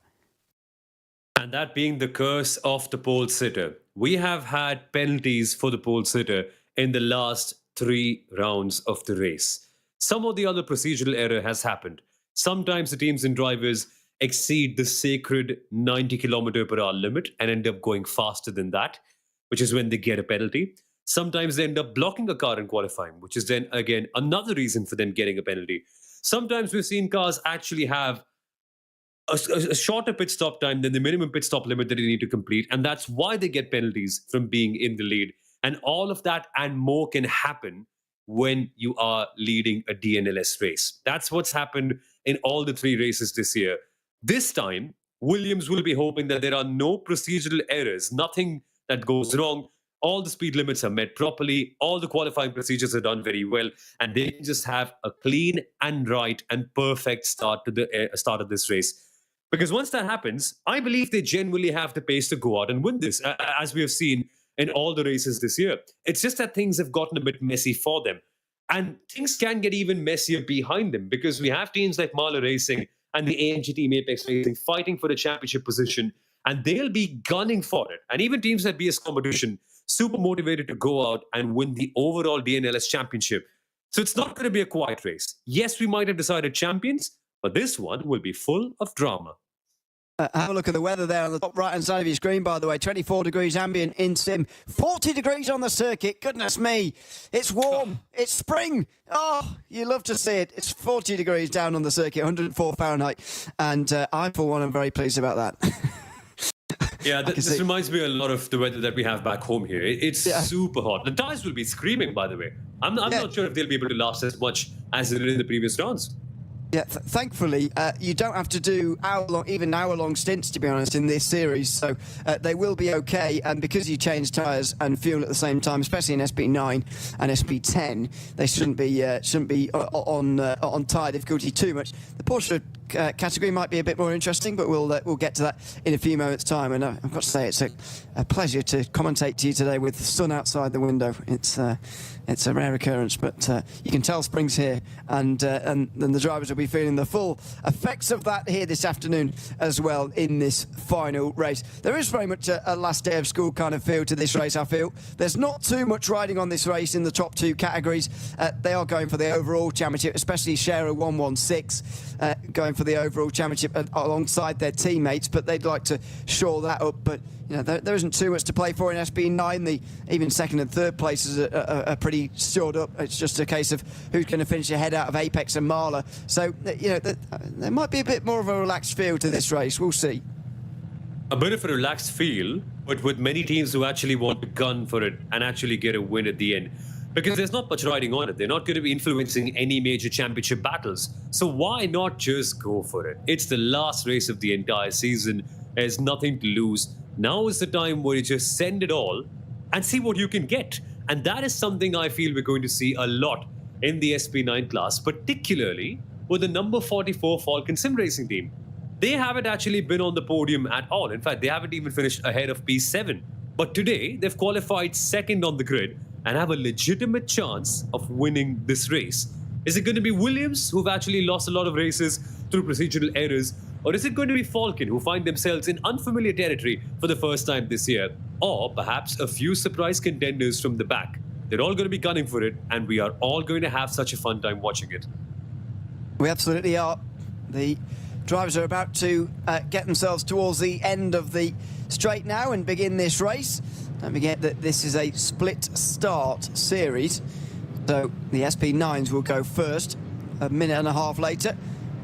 And that being the curse of the pole sitter. We have had penalties for the pole sitter in the last 3 rounds of the race. Some of the other procedural error has happened. Sometimes the teams and drivers exceed the sacred 90 km/h limit and end up going faster than that, which is when they get a penalty. Sometimes they end up blocking a car in qualifying, which is then again another reason for them getting a penalty. Sometimes we've seen cars actually have a shorter pit stop time than the minimum pit stop limit that they need to complete, and that's why they get penalties from being in the lead. And all of that and more can happen when you are leading a DNLS race. That's what's happened in all the 3 races this year. This time, Williams will be hoping that there are no procedural errors, nothing that goes wrong. All the speed limits are met properly, all the qualifying procedures are done very well, and they can just have a clean and right and perfect start to the start of this race. Because once that happens, I believe they genuinely have the pace to go out and win this, as we have seen in all the races this year. It's just that things have gotten a bit messy for them. And things can get even messier behind them, because we have teams like Marla Racing and the AMG team Apex Racing fighting for the championship position, and they'll be gunning for it. And even teams like BS Competition, super motivated to go out and win the overall DNLS championship. So it's not going to be a quiet race. Yes, we might have decided champions, but this one will be full of drama. Have a look at the weather there on the top right-hand side of your screen, by the way. 24 degrees ambient in sim. 40 degrees on the circuit. Goodness me. It's warm. It's spring. Oh, you love to see it. It's 40 degrees down on the circuit, 104 Fahrenheit. And I, for one, am very pleased about that. Yeah, this reminds me a lot of the weather that we have back home here. It's super hot. The tires will be screaming, by the way. I'm not sure if they'll be able to last as much as they did in the previous rounds. Yeah, thankfully, you don't have to do hour-long stints, to be honest, in this series. So they will be okay. And because you change tyres and fuel at the same time, especially in SB9 and SB10, they shouldn't be on tyre difficulty too much. The Porsche category might be a bit more interesting, but we'll get to that in a few moments' time. And I've got to say, it's a pleasure to commentate to you today with the sun outside the window. It's a rare occurrence, but you can tell spring's here, and the drivers will be feeling the full effects of that here this afternoon as well in this final race. There is very much a last day of school kind of feel to this race, I feel. There's not too much riding on this race in the top 2 categories. They are going for the overall championship, especially Shara 116, going for for the overall championship alongside their teammates, but they'd like to shore that up. But you know, there isn't too much to play for in SB9. Even second and third places are pretty stored up. It's just a case of who's going to finish ahead out of Apex and Marla. So you know, there might be a bit more of a relaxed feel to this race. We'll see. A bit of a relaxed feel, but with many teams who actually want to gun for it and actually get a win at the end. Because there's not much riding on it. They're not going to be influencing any major championship battles. So why not just go for it? It's the last race of the entire season. There's nothing to lose. Now is the time where you just send it all and see what you can get. And that is something I feel we're going to see a lot in the SP9 class, particularly with the number 44 Falcon Sim Racing team. They haven't actually been on the podium at all. In fact, they haven't even finished ahead of P7. But today, they've qualified second on the grid and have a legitimate chance of winning this race. Is it going to be Williams, who've actually lost a lot of races through procedural errors? Or is it going to be Falcon, who find themselves in unfamiliar territory for the first time this year? Or perhaps a few surprise contenders from the back? They're all going to be gunning for it, and we are all going to have such a fun time watching it. We absolutely are. The drivers are about to get themselves towards the end of the straight now and begin this race. Don't forget that this is a split start series, so the SP9s will go first. A minute and a half later,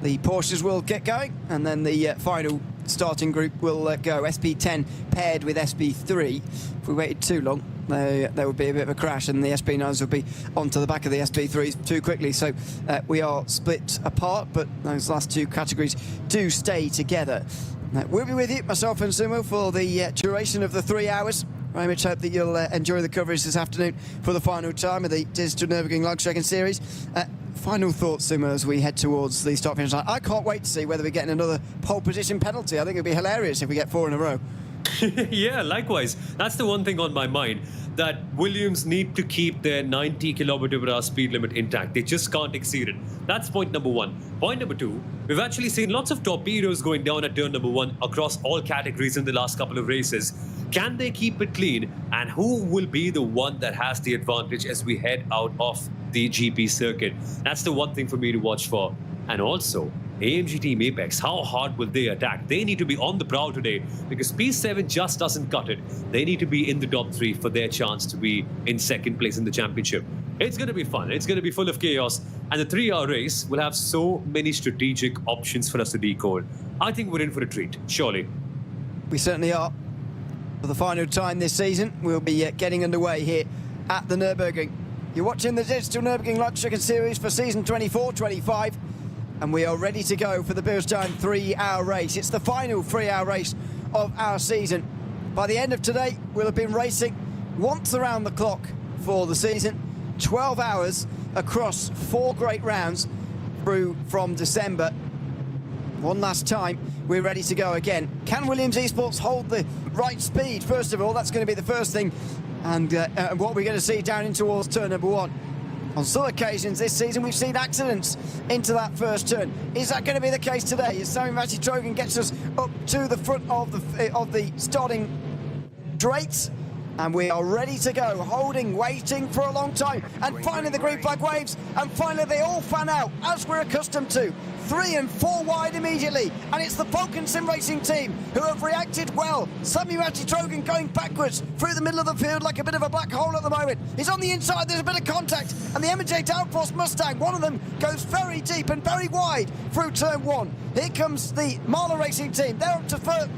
the Porsches will get going, and then the final starting group will go. SP10 paired with SP3. If we waited too long, there would be a bit of a crash, and the SP9s would be onto the back of the SP3s too quickly. So we are split apart, but those last two categories do stay together. We'll be with you, myself and Sumo, for the duration of the 3 hours. Very much hope that you'll enjoy the coverage this afternoon for the final time of the Digital Nürburgring Langstrecken-Series. Final thoughts, Sumo, as we head towards the start finish line. I can't wait to see whether we get another pole position penalty. I think it'd be hilarious if we get 4 in a row. Yeah, likewise. That's the one thing on my mind, that Williams need to keep their 90 km/h speed limit intact. They just can't exceed it. That's point number one. Point number two, we've actually seen lots of torpedoes going down at turn number 1 across all categories in the last couple of races. Can they keep it clean? And who will be the one that has the advantage as we head out of the GP circuit? That's the one thing for me to watch for. And also, AMG Team Apex, how hard will they attack? They need to be on the prowl today, because P7 just doesn't cut it. They need to be in the top 3 for their chance to be in second place in the championship. It's going to be fun. It's going to be full of chaos. And the 3-hour race will have so many strategic options for us to decode. I think we're in for a treat, surely. We certainly are. For the final time this season, we'll be getting underway here at the Nürburgring. You're watching the Digital Nürburgring Langstrecken-Series for season 24-25. And we are ready to go for the Bilstein 3-hour race. It's the final 3-hour race of our season. By the end of today, we'll have been racing once around the clock for the season. 12 hours across 4 great rounds through from December. One last time, we're ready to go again. Can Williams Esports hold the right speed? First of all, that's going to be the first thing. And what we're going to see down in towards turn number 1. On some occasions this season, we've seen accidents into that first turn. Is that going to be the case today? As Sammy Trogan gets us up to the front of the starting straight, and we are ready to go, holding, waiting for a long time, and finally the green flag waves, and finally they all fan out, as we're accustomed to. 3 and 4 wide immediately, and it's the Falcon Sim Racing team who have reacted well. Samuel Trogan going backwards through the middle of the field like a bit of a black hole at the moment. He's on the inside, there's a bit of contact, and the M&J Downforce Mustang, one of them goes very deep and very wide through turn 1. Here comes the Marla Racing team, they're up to third.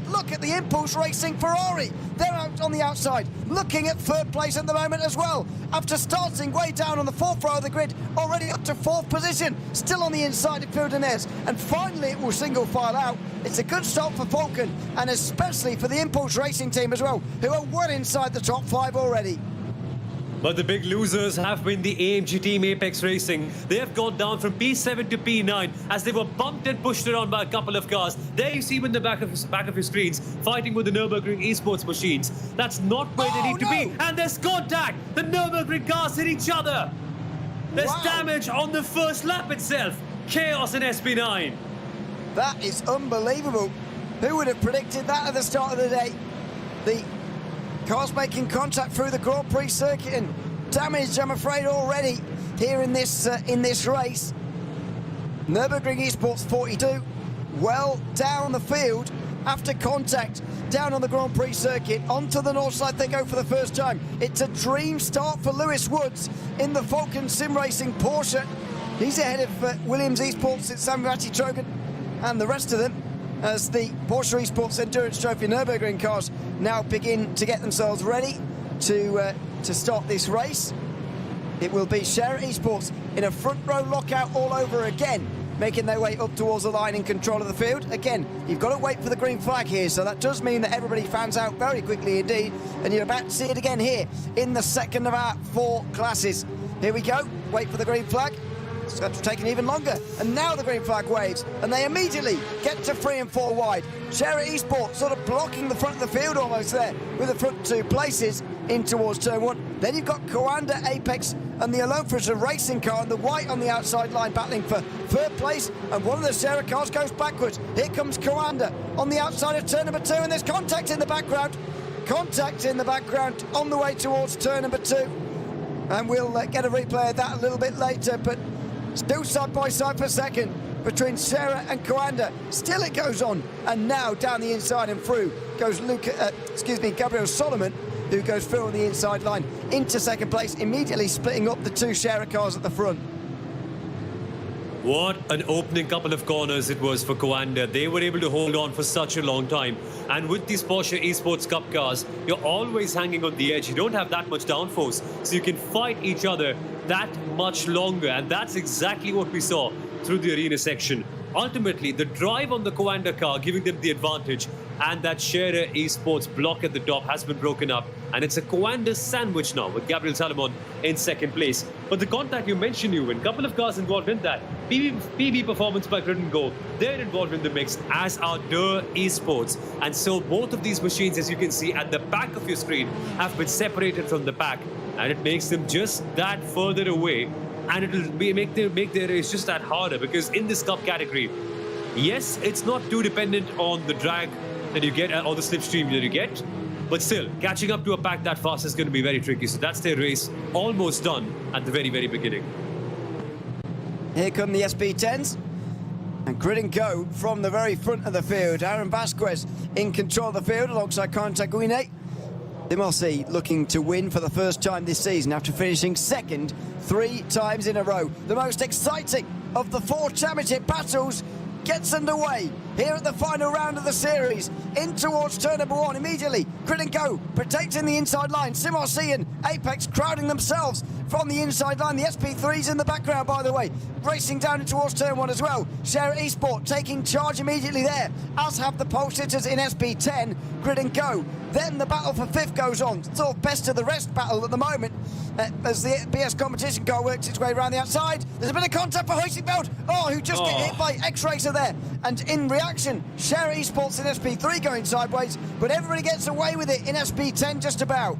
Look at the Impulse Racing Ferrari, they're out on the outside, looking at third place at the moment as well, after starting way down on the 4th row of the grid, already up to 4th position, still on the inside of Fildenez, and finally it will single file out. It's a good start for Falcon, and especially for the Impulse Racing team as well, who are well inside the top 5 already. But the big losers have been the AMG Team Apex Racing. They have gone down from P7 to P9 as they were bumped and pushed around by a couple of cars. There you see them in the back of your screens, fighting with the Nürburgring esports machines. That's not where they need to be. And there's contact. The Nürburgring cars hit each other. There's damage on the first lap itself. Chaos in SP9. That is unbelievable. Who would have predicted that at the start of the day? The cars making contact through the Grand Prix circuit, and damage, I'm afraid, already here in this race. Nürburgring Esports 42, well down the field after contact down on the Grand Prix circuit. Onto the north side they go for the first time. It's a dream start for Lewis Woods in the Falcon Sim Racing Porsche. He's ahead of Williams Esports, it's Samurai Trogan, and the rest of them as the Porsche Esports Endurance Trophy Nürburgring cars now begin to get themselves ready to start this race. It will be Scherer Esports in a front row lockout all over again, making their way up towards the line in control of the field. Again, you've got to wait for the green flag here, so that does mean that everybody fans out very quickly indeed, and you're about to see it again here in the second of our 4 classes. Here we go, wait for the green flag. It's got to take even longer, and now the green flag waves, and they immediately get to 3 and 4 wide. Scherer Esports sort of blocking the front of the field almost there with the front 2 places in towards turn 1. Then you've got Coanda, Apex, and the Alonfrisa racing car and the white on the outside line battling for third place, and one of the Scherer cars goes backwards. Here comes Coanda on the outside of turn number 2, and there's contact in the background. Contact in the background on the way towards turn number 2, and we'll get a replay of that a little bit later, but still side by side for second between Scherer and Coanda. Still it goes on, and now down the inside and through goes Gabriel Solomon, who goes through on the inside line into second place, immediately splitting up the 2 Scherer cars at the front. What an opening couple of corners it was for Coanda. They were able to hold on for such a long time. And with these Porsche Esports Cup cars, you're always hanging on the edge. You don't have that much downforce, so you can fight each other that much longer. And that's exactly what we saw through the arena section. Ultimately, the drive on the Coanda car giving them the advantage, and that Scherer Esports block at the top has been broken up, and it's a Coanda sandwich now with Gabriel Salomon in second place. But the contact you mentioned, Ewan, a couple of cars involved in that. PB Performance by Grid & Go, they're involved in the mix, as are Der Esports. And so both of these machines, as you can see at the back of your screen, have been separated from the pack, and it makes them just that further away. And it'll make their race just that harder, because in this cup category, yes, it's not too dependent on the drag that you get or the slipstream that you get, but still, catching up to a pack that fast is going to be very tricky. So that's their race almost done at the very, very beginning. Here come the SP10s. And Grid & Go from the very front of the field. Aaron Vasquez in control of the field alongside Contaguine. Dimossi looking to win for the first time this season after finishing second 3 times in a row. The most exciting of the 4 championship battles gets underway here at the final round of the series. In towards turn number 1 immediately. Grid & Go protecting the inside line. Simrgs and Apex crowding themselves from the inside line. The SP3's in the background, by the way, racing down towards turn 1 as well. Scherer Esports taking charge immediately there, as have the pole sitters in SP10. Grid & Go. Then the battle for 5th goes on. Sort of best of the rest battle at the moment as the BS competition car works its way around the outside. There's a bit of contact for Huizinga, who just get hit by X-Racer there. And in reaction, Scherer Esports in SP3 going sideways, but everybody gets away with it in SP10 just about.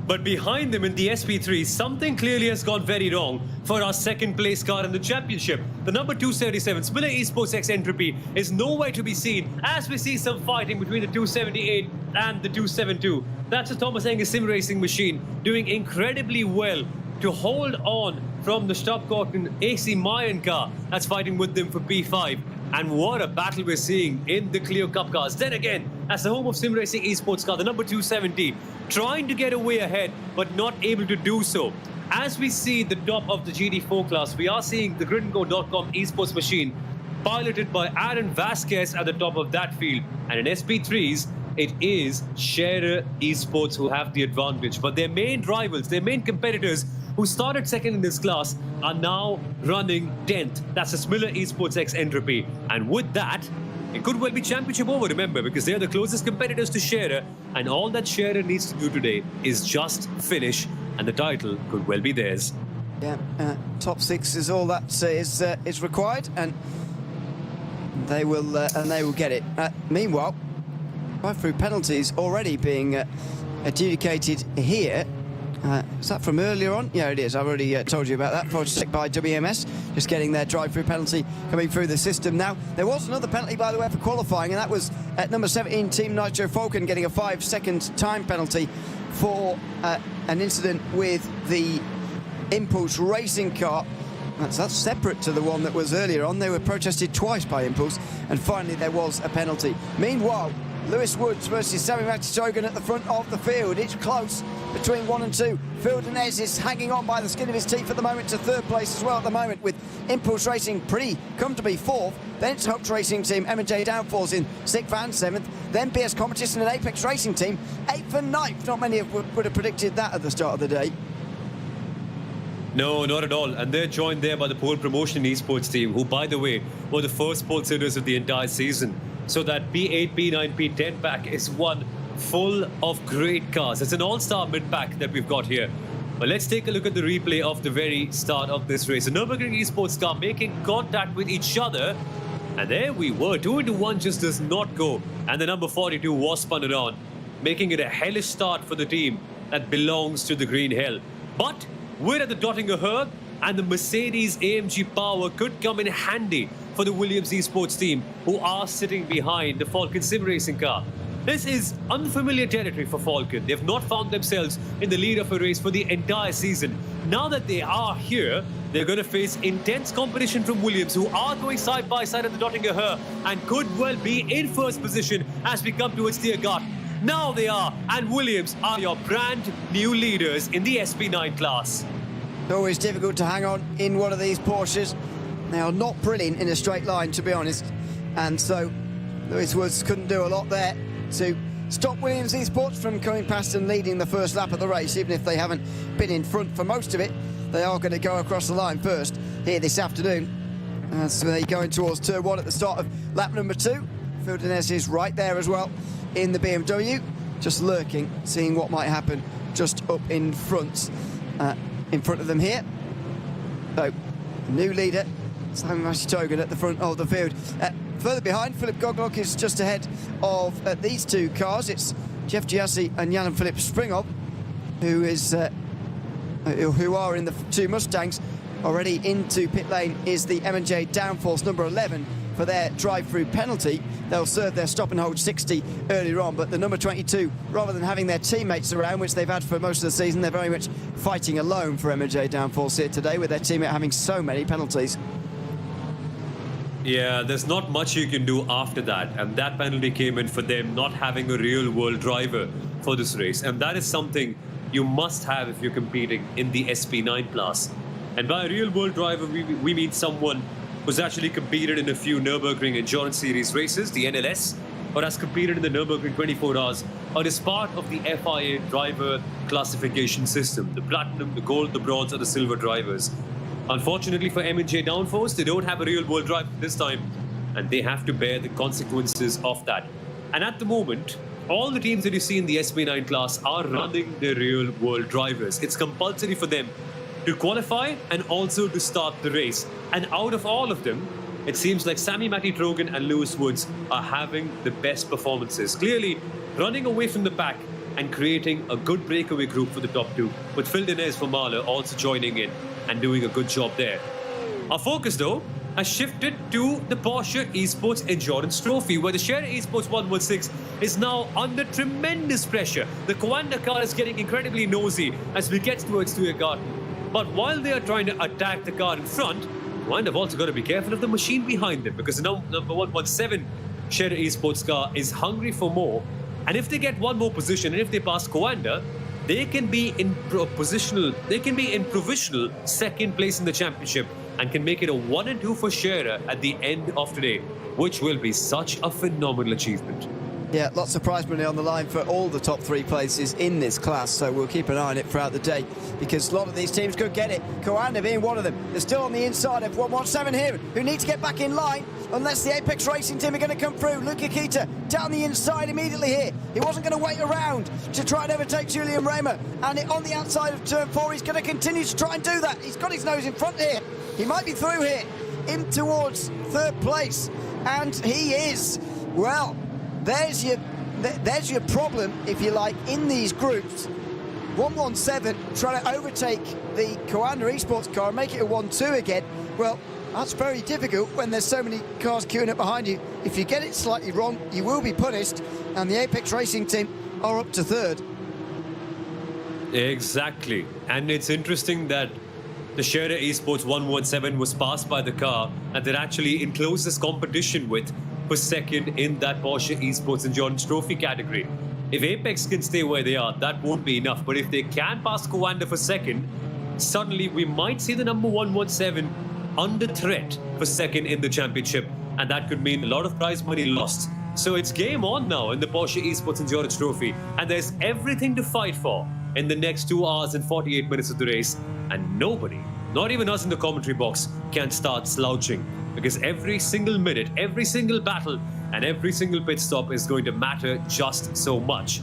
But behind them in the SP3, something clearly has gone very wrong for our second place car in the championship. The number 277, Smiller Esports X Entropy, is nowhere to be seen as we see some fighting between the 278 and the 272. That's a Thomas Engels sim racing machine doing incredibly well to hold on from the Stabkorten AC Mayan car that's fighting with them for P5. And what a battle we're seeing in the Clio Cup cars. Then again, as the home of Sim Racing Esports car, the number 270, trying to get away ahead, but not able to do so. As we see the top of the GD4 class, we are seeing the GridandGo.com esports machine piloted by Aaron Vasquez at the top of that field. And in SP3s, it is Scherer Esports who have the advantage. But their main rivals, their main competitors who started second in this class are now running 10th. That's the Smiller Esports X Entropy. And with that, it could well be championship over, remember, because they're the closest competitors to Scherer. And all that Scherer needs to do today is just finish, and the title could well be theirs. Yeah, top 6 is all that is required, and they will get it. Meanwhile, drive-through penalties already being adjudicated here. Is that from earlier on? Yeah, it is. I've already told you about that. Project by WMS, just getting their drive-through penalty coming through the system now. There was another penalty, by the way, for qualifying, and that was at number 17, Team Nitro Falcon, getting a 5-second time penalty for an incident with the Impulse racing car. That's separate to the one that was earlier on. They were protested twice by Impulse, and finally there was a penalty. Meanwhile, Lewis Woods versus Sami Matitogan at the front of the field. It's close between 1 and 2. Phil Denez is hanging on by the skin of his teeth at the moment to third place as well at the moment, with Impulse Racing pretty comfortably fourth. Then it's Hopes Racing Team, M&J Downfalls in 6th and 7th. Then BS Competition and Apex Racing Team, 8th and 9th. Not many would have predicted that at the start of the day. No, not at all. And they're joined there by the pole promotion esports team, who, by the way, were the first pole sitters of the entire season. So that P8, P9, P10 pack is one full of great cars. It's an all-star mid-pack that we've got here. But let's take a look at the replay of the very start of this race. The Nürburgring esports car making contact with each other. And there we were. 2 into 1 just does not go. And the number 42 was spun around, making it a hellish start for the team that belongs to the Green Hell. But we're at the Dottinger Herb, and the Mercedes AMG power could come in handy for the Williams esports team, who are sitting behind the Falcon sim racing car. This is unfamiliar territory for Falcon. They've not found themselves in the lead of a race for the entire season. Now that they are here, they're going to face intense competition from Williams, who are going side by side at the Dottinger Herb and could well be in first position as we come towards Tiergarten. Now they are, and Williams are your brand new leaders in the SP9 class. It's always difficult to hang on in one of these Porsches. They are not brilliant in a straight line, to be honest. And so Lewis Woods couldn't do a lot there to stop Williams esports from coming past and leading the first lap of the race. Even if they haven't been in front for most of it, they are going to go across the line first here this afternoon. As they go in towards turn 1 at the start of lap number 2. Phil Denez is right there as well in the BMW, just lurking, seeing what might happen just up in front of them here. So, new leader, Sami Matitogan at the front of the field. Further behind, Philip Goglock is just ahead of these two cars. It's Jeff Giassi and Jan-Philipp Springhoff, who are in the two Mustangs. Already into pit lane is the M&J Downfalls number 11 for their drive-through penalty. They'll serve their stop and hold 60 earlier on, but the number 22, rather than having their teammates around, which they've had for most of the season, they're very much fighting alone for M&J Downfalls here today, with their teammate having so many penalties. Yeah, there's not much you can do after that, and that penalty came in for them not having a real-world driver for this race, and that is something you must have if you're competing in the SP9 class. And by a real-world driver, we mean someone who's actually competed in a few Nürburgring Endurance Series races, the NLS, or has competed in the Nürburgring 24 Hours, or is part of the FIA driver classification system, the platinum, the gold, the bronze, or the silver drivers. Unfortunately for M&J Downforce, they don't have a real-world driver this time, and they have to bear the consequences of that. And at the moment, all the teams that you see in the SP9 class are running their real-world drivers. It's compulsory for them to qualify and also to start the race. And out of all of them, it seems like Sami Matitogan and Lewis Woods are having the best performances. Clearly, running away from the pack and creating a good breakaway group for the top two, with Phil Denez for Mahler also joining in and doing a good job there. Our focus, though, has shifted to the Porsche Esports Endurance Trophy, where the Scherer Esports 116 is now under tremendous pressure. The Coanda car is getting incredibly nosy as we get towards Tiergarten. But while they are trying to attack the car in front, Coanda have also got to be careful of the machine behind them, because the number 117 Scherer Esports car is hungry for more. And if they get one more position, and if they pass Coanda, they can be in provisional second place in the championship and can make it a 1 and 2 for Scherer at the end of today, which will be such a phenomenal achievement. Yeah, lots of prize money on the line for all the top 3 places in this class, so we'll keep an eye on it throughout the day, because a lot of these teams could get it. Coanda being one of them. They're still on the inside of 117 here, who need to get back in line unless the Apex Racing team are going to come through. Luca Kita down the inside immediately here. He wasn't going to wait around to try and overtake Julian Raymer, and on the outside of turn 4, he's going to continue to try and do that. He's got his nose in front here. He might be through here, in towards 3rd place, and he is. Well, there's your problem, if you like, in these groups. 117 trying to overtake the Coanda Esports car and make it a 1-2 again. Well, that's very difficult when there's so many cars queuing up behind you. If you get it slightly wrong, you will be punished, and the Apex Racing team are up to 3rd. Exactly. And it's interesting that the Scherer Esports 117 was passed by the car and they're actually in closest competition with for second in that Porsche Esports Endurance Trophy category. If Apex can stay where they are, that won't be enough. But if they can pass Coanda for second, suddenly we might see the number 117 under threat for second in the championship. And that could mean a lot of prize money lost. So it's game on now in the Porsche Esports Endurance Trophy. And there's everything to fight for in the next 2 hours and 48 minutes of the race. And nobody, not even us in the commentary box, can start slouching. Because every single minute, every single battle, and every single pit stop is going to matter just so much.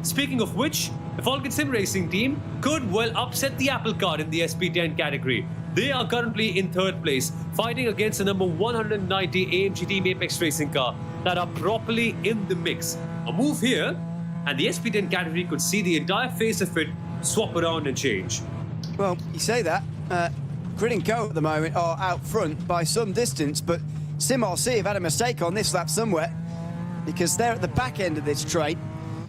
Speaking of which, the Falcon Sim Racing team could well upset the apple cart in the SP10 category. They are currently in third place, fighting against the number 190 AMG Team Apex Racing car that are properly in the mix. A move here, and the SP10 category could see the entire face of it swap around and change. Well, you say that. Grid and Go at the moment are out front by some distance, but SimRC have had a mistake on this lap somewhere because they're at the back end of this train.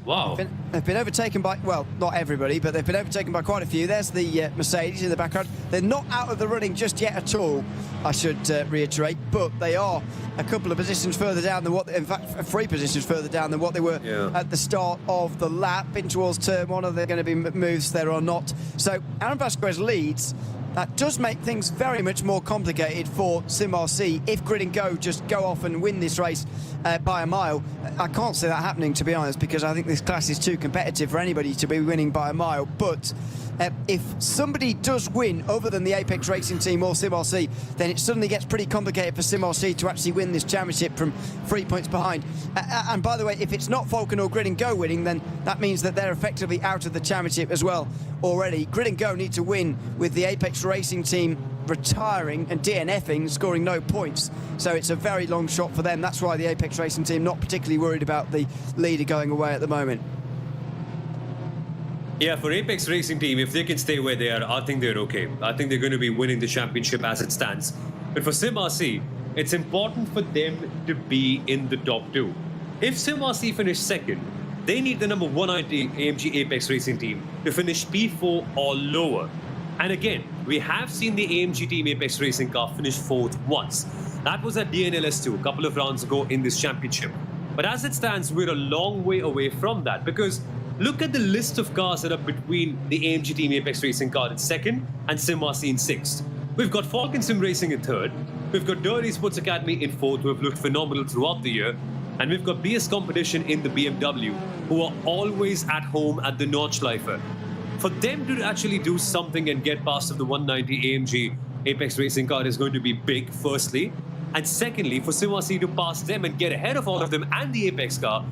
Wow. They've been overtaken by, well, not everybody, but they've been overtaken by quite a few. There's the Mercedes in the background. They're not out of the running just yet at all, I should reiterate, but they are a couple of positions further down than what, in fact, 3 positions further down than what they were at the start of the lap. In towards turn 1, are there going to be moves there or not? So Aaron Vasquez leads. That does make things very much more complicated for SimRC if Grid and Go just go off and win this race by a mile. I can't see that happening, to be honest, because I think this class is too competitive for anybody to be winning by a mile. But if somebody does win other than the Apex Racing team or SimRC, then it suddenly gets pretty complicated for SimRC to actually win this championship from 3 points behind. And by the way, if it's not Falcon or Grid and Go winning, then that means that they're effectively out of the championship as well already. Grid and Go need to win with the Apex Racing team retiring and DNFing, scoring no points. So it's a very long shot for them. That's why the Apex Racing team not particularly worried about the leader going away at the moment. Yeah, for Apex Racing team, if they can stay where they are, I think they're okay. I think they're going to be winning the championship as it stands. But for SimRC, it's important for them to be in the top 2. If SimRC finish second, they need the number 190 AMG Apex Racing team to finish P4 or lower. And again, we have seen the AMG Team Apex Racing car finish 4th once. That was at DNLS2 a couple of rounds ago in this championship. But as it stands, we're a long way away from that, because look at the list of cars that are between the AMG Team Apex Racing car in second and SimRC in 6th. We've got Falcon Sim Racing in 3rd. We've got Dirt Esports Academy in 4th, who have looked phenomenal throughout the year. And we've got BS Competition in the BMW, who are always at home at the Nordschleife. For them to actually do something and get past of the 190 AMG Apex Racing car is going to be big, firstly. And secondly, for SimRC to pass them and get ahead of all of them and the Apex car,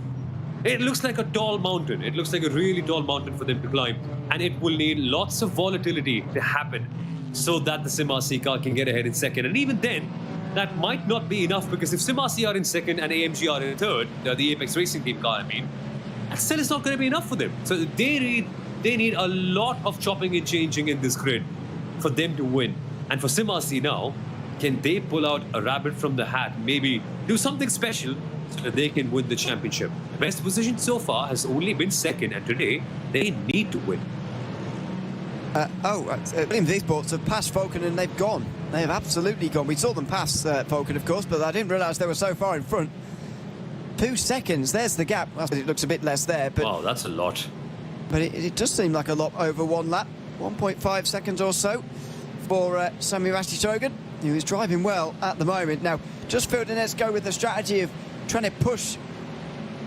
it looks like a tall mountain. It looks like a really tall mountain for them to climb. And it will need lots of volatility to happen so that the SimRC car can get ahead in second. And even then, that might not be enough, because if SimRC are in second and AMG are in 3rd, the Apex Racing team car, that still is not going to be enough for them. So they need a lot of chopping and changing in this grid for them to win. And for SimRC now, can they pull out a rabbit from the hat, maybe do something special so that they can win the championship? The best position so far has only been second, and today they need to win. Williams Esports have passed Falcon and they've gone. They have absolutely gone. We saw them pass Falcon, of course, but I didn't realise they were so far in front. 2 seconds, there's the gap. Well, it looks a bit less there, but Wow, that's a lot. But it does seem like a lot over 1 lap. 1.5 seconds or so for Sami Rastitrogan, who is driving well at the moment. Now, just Phil Dinez go with the strategy of trying to push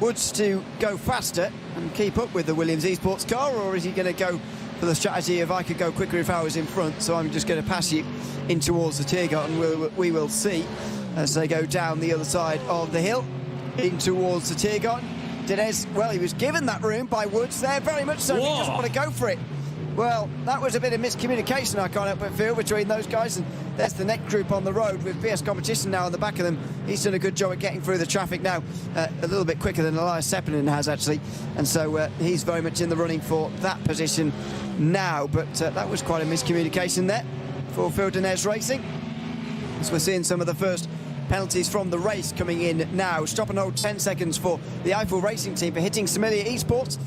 Woods to go faster and keep up with the Williams Esports car, or is he going to go for the strategy of I could go quicker if I was in front, so I'm just going to pass you in towards the Tiergarten? We will see as they go down the other side of the hill in towards the Tiergarten. Dinez, well, he was given that room by Woods there, very much so. He doesn't want to go for it. Well, that was a bit of miscommunication, I can't help but feel, between those guys. And there's the next group on the road with BS Competition now on the back of them. He's done a good job at getting through the traffic now, a little bit quicker than Elias Sepinen has, actually. And so he's very much in the running for that position now. But that was quite a miscommunication there for Phil Dinez Racing. As we're seeing some of the first penalties from the race coming in now. Stop and hold 10 seconds for the Eiffel Racing team for hitting Similia Esports.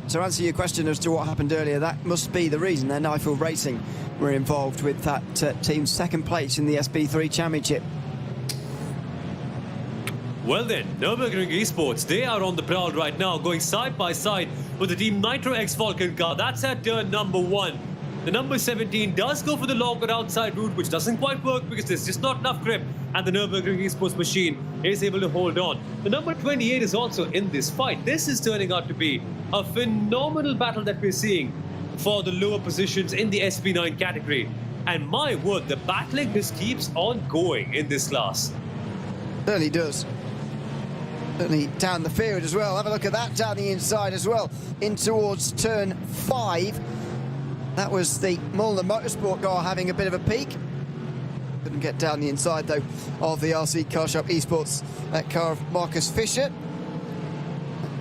to answer your question as to what happened earlier, that must be the reason. Then Nightfield Racing were involved with that team's second place in the SB3 Championship. Well then, Nürburgring Esports, they are on the prowl right now, going side by side with the Team Nitro X Falcon car. That's at turn number 1. The number 17 does go for the longer outside route, which doesn't quite work because there's just not enough grip, and the Nürburgring Esports machine is able to hold on. The number 28 is also in this fight. This is turning out to be a phenomenal battle that we're seeing for the lower positions in the SB9 category. And my word, the battling just keeps on going in this class. Certainly does. Certainly down the field as well. Have a look at that down the inside as well, in towards turn 5. That was the Mulner Motorsport car having a bit of a peek. Couldn't get down the inside though of the RC Car Shop Esports car of Marcus Fisher.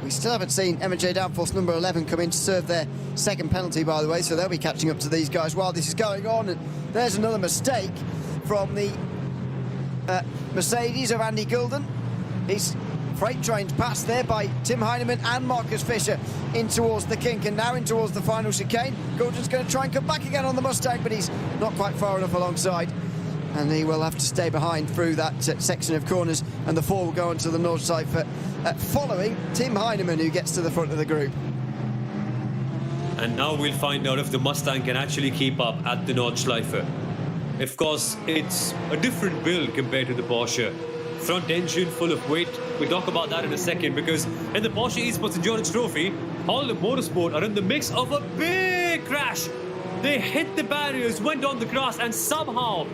We still haven't seen M&J Downforce number 11 come in to serve their second penalty, by the way, so they'll be catching up to these guys while this is going on. And there's another mistake from the Mercedes of Andy Gulden. He's freight trained past there by Tim Heinemann and Marcus Fisher in towards the kink, and now in towards the final chicane. Gulden's going to try and come back again on the Mustang, but he's not quite far enough alongside, and he will have to stay behind through that section of corners, and the 4 will go onto the north side for following Tim Heinemann, who gets to the front of the group. And now we'll find out if the Mustang can actually keep up at the Nordschleife. Of course, it's a different build compared to the Porsche. Front engine full of weight. We'll talk about that in a second, because in the Porsche Esports Endurance Trophy, Holland Motorsport are in the mix of a big crash. They hit the barriers, went on the grass, and somehow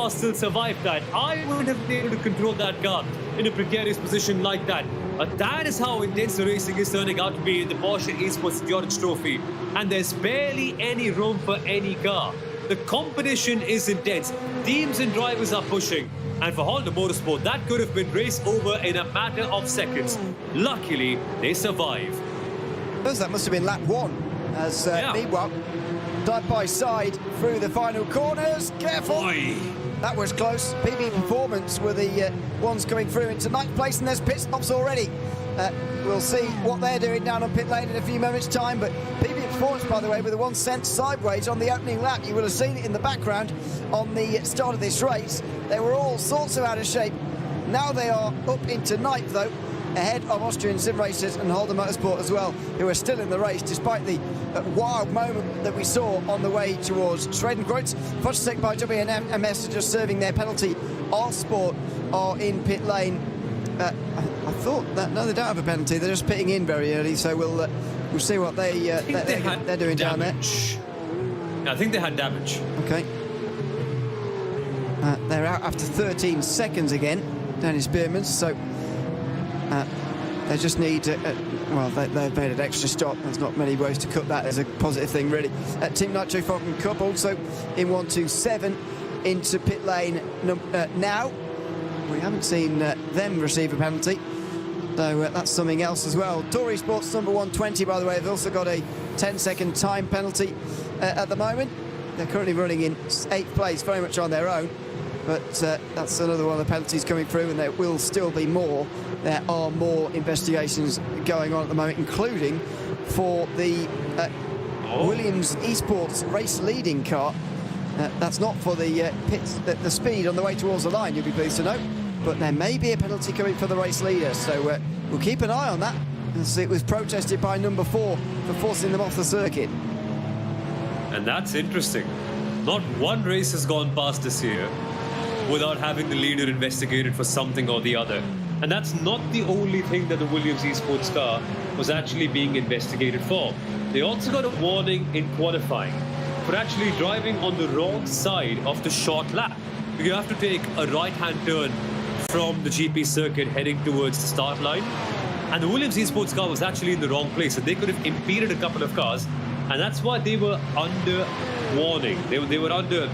still survived that. I wouldn't have been able to control that car in a precarious position like that. But that is how intense the racing is turning out to be in the Porsche Esports Endurance Trophy. And there's barely any room for any car. The competition is intense. Teams and drivers are pushing. And for Honda Motorsport, that could have been raced over in a matter of seconds. Luckily, they survive. That must have been lap 1. As meanwhile, side by side through the final corners. Careful! Oy. That was close. PB Performance were the ones coming through into 9th place, and there's pit stops already. We'll see what they're doing down on pit lane in a few moments' time. But PB Performance, by the way, with the one sent sideways on the opening lap. You will have seen it in the background on the start of this race. They were all sorts of out of shape. Now they are up into 9th, though, ahead of Austrian sim racers and Holden Motorsport as well, who are still in the race, despite the wild moment that we saw on the way towards Schwedenkreuz. Fotosec by WNMS are just serving their penalty. All Sport are in pit lane. I thought that, no, they don't have a penalty. They're just pitting in very early, so we'll see what they're doing down there. I think they had damage. Okay. They're out after 13 seconds again, Danny Spearman, so they just need well, they've made an extra stop. There's not many ways to cut that as a positive thing, really. Team Nitro Falcon Cup also in 127 into pit lane now. We haven't seen them receive a penalty, so that's something else as well. Tory Sports number 120, by the way, they've also got a 10-second time penalty at the moment. They're currently running in 8th place, very much on their own, but that's another one of the penalties coming through, and there will still be more. There are more investigations going on at the moment, including for the Williams Esports race leading car. That's not for the the speed on the way towards the line, you'll be pleased to know, but there may be a penalty coming for the race leader, so we'll keep an eye on that. As it was protested by number 4 for forcing them off the circuit. And that's interesting. Not one race has gone past this year without having the leader investigated for something or the other. And that's not the only thing that the Williams Esports car was actually being investigated for. They also got a warning in qualifying for actually driving on the wrong side of the short lap. You have to take a right-hand turn from the GP circuit heading towards the start line. And the Williams Esports car was actually in the wrong place, so they could have impeded a couple of cars. And that's why they were under warning. They were under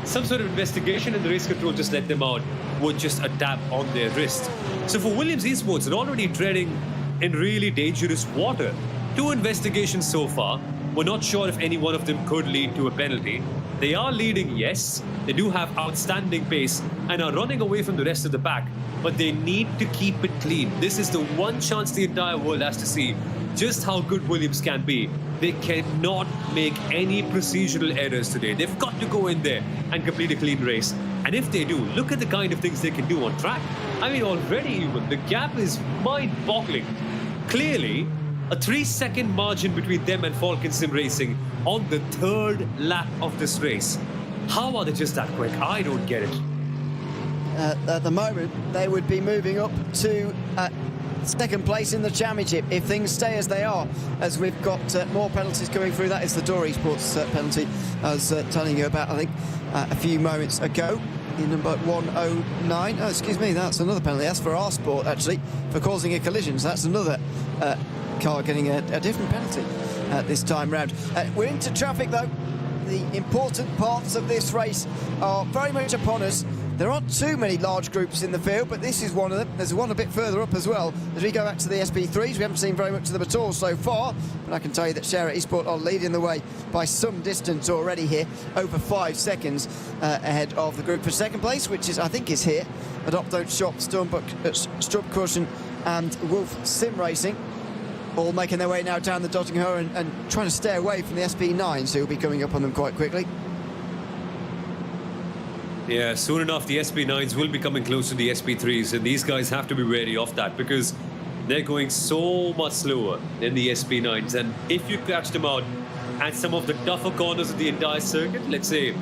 some sort of investigation, and the race control just let them out with just a tap on their wrist. So for Williams Esports, they're already treading in really dangerous water. 2 investigations so far. We're not sure if any one of them could lead to a penalty. They are leading, yes. They do have outstanding pace and are running away from the rest of the pack, but they need to keep it clean. This is the one chance the entire world has to see just how good Williams can be. They cannot make any procedural errors today. They've got to go in there and complete a clean race. And if they do, look at the kind of things they can do on track. I mean, already even, the gap is mind-boggling. Clearly, a 3-second margin between them and Falcon Sim Racing on the third lap of this race. How are they just that quick? I don't get it. At the moment, they would be moving up to second place in the championship if things stay as they are, as we've got more penalties coming through. That is the Dory Sports penalty I was telling you about, I think, a few moments ago. In number 109. Oh, excuse me, that's another penalty. That's for our sport, actually, for causing a collision. So that's another car getting a different penalty this time round. We're into traffic, though. The important parts of this race are very much upon us. There aren't too many large groups in the field, but this is one of them. There's one a bit further up as well. As we go back to the SP3s, we haven't seen very much of them at all so far, but I can tell you that Shara Esport are leading the way by some distance already here, over 5 seconds ahead of the group for second place, which is, I think, is here. Adopt Don't Shop, Strubcushion and Wolf Sim Racing, all making their way now down the dotting Her and trying to stay away from the SP9s, who will be coming up on them quite quickly. Yeah, soon enough the SP9s will be coming close to the SP3s, and these guys have to be wary of that because they're going so much slower than the SP9s. And if you catch them out at some of the tougher corners of the entire circuit, let's say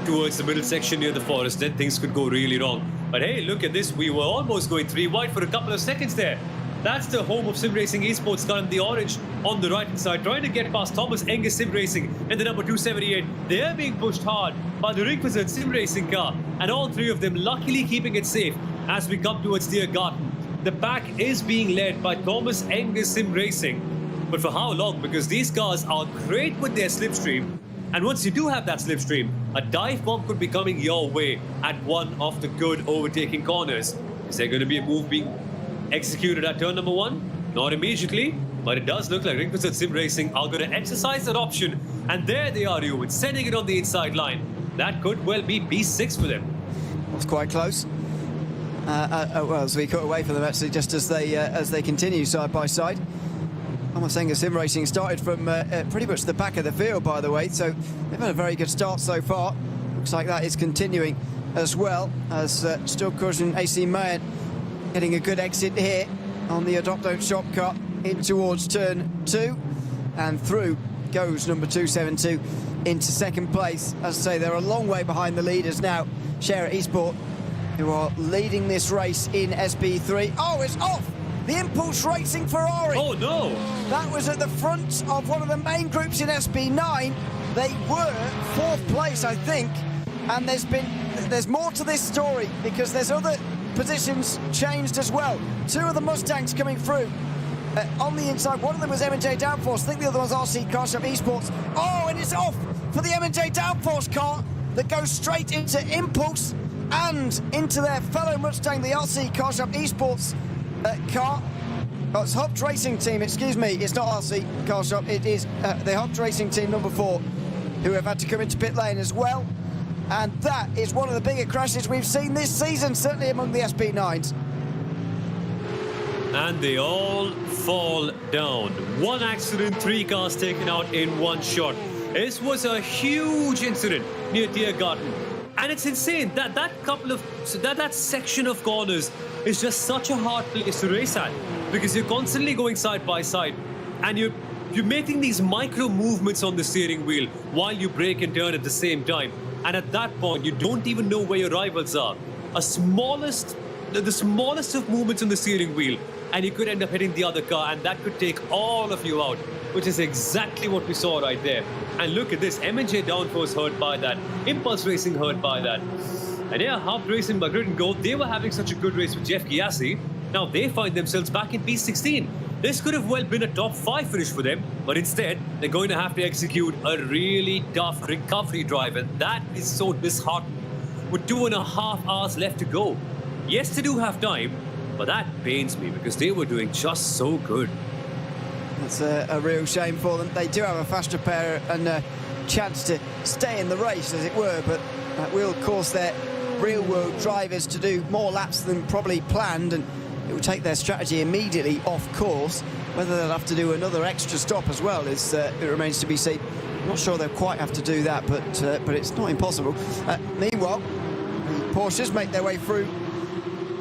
towards the middle section near the forest, then things could go really wrong. But hey, look at this, we were almost going 3 wide for a couple of seconds there. That's the home of Sim Racing Esports car in the orange on the right-hand side, trying to get past Thomas Enges Sim Racing and the number 278. They're being pushed hard by the Ringfizard Sim Racing car, and all three of them luckily keeping it safe as we come towards Tiergarten. The pack is being led by Thomas Enges Sim Racing. But for how long? Because these cars are great with their slipstream, and once you do have that slipstream, a dive bomb could be coming your way at one of the good overtaking corners. Is there going to be a move being executed at turn number 1? Not immediately, but it does look like Ringfizard Sim Racing are going to exercise that option. And there they are, Ewan, sending it on the inside line. That could well be P6 for them. That's quite close. Well, as we cut away from them, actually, just as they continue side by side. Thomas Enges Sim Racing started from pretty much the back of the field, by the way, so they've had a very good start so far. Looks like that is continuing as well, as Strubcushion AC Mayen getting a good exit here on the Adopt Don't Shop car in towards turn 2, and through goes number 272 into second place. As I say, they're a long way behind the leaders now. Shara Esport, who are leading this race in SP3. Oh, it's off! The Impulse Racing Ferrari. Oh no! That was at the front of one of the main groups in SP9. They were 4th place, I think, and there's more to this story because there's other positions changed as well. 2 of the Mustangs coming through on the inside. One of them was M&J Downforce. I think the other one's RC Car Shop Esports. Oh, and it's off for the M&J Downforce car that goes straight into Impulse and into their fellow Mustang, the RC Car Shop Esports car. Oh, it's Hubs Racing Team, excuse me. It's not RC Car Shop. It is the Hubs Racing Team number 4, who have had to come into pit lane as well. And that is one of the bigger crashes we've seen this season, certainly among the SP9s. And they all fall down. 1 accident, 3 cars taken out in 1 shot. This was a huge incident near Tiergarten. And it's insane that that section of corners is just such a hard place to race at, because you're constantly going side by side and you're making these micro movements on the steering wheel while you brake and turn at the same time. And at that point, you don't even know where your rivals are. The smallest of movements on the steering wheel, and you could end up hitting the other car, and that could take all of you out, which is exactly what we saw right there. And look at this, M&J Downforce hurt by that, Impulse Racing hurt by that. And yeah, Hub Racing by Grid and Gold, they were having such a good race with Jeff Gyasi. Now they find themselves back in P16. This could have well been a top 5 finish for them, but instead, they're going to have to execute a really tough recovery drive, and that is so disheartening. With 2.5 hours left to go. Yes, they do have time, but that pains me because they were doing just so good. That's a real shame for them. They do have a fast repair and a chance to stay in the race, as it were, but that will cause their real-world drivers to do more laps than probably planned, and it will take their strategy immediately off course Whether they'll have to do another extra stop as well is it remains to be seen. I'm not sure they'll quite have to do that, but it's not impossible. Meanwhile, the Porsches make their way through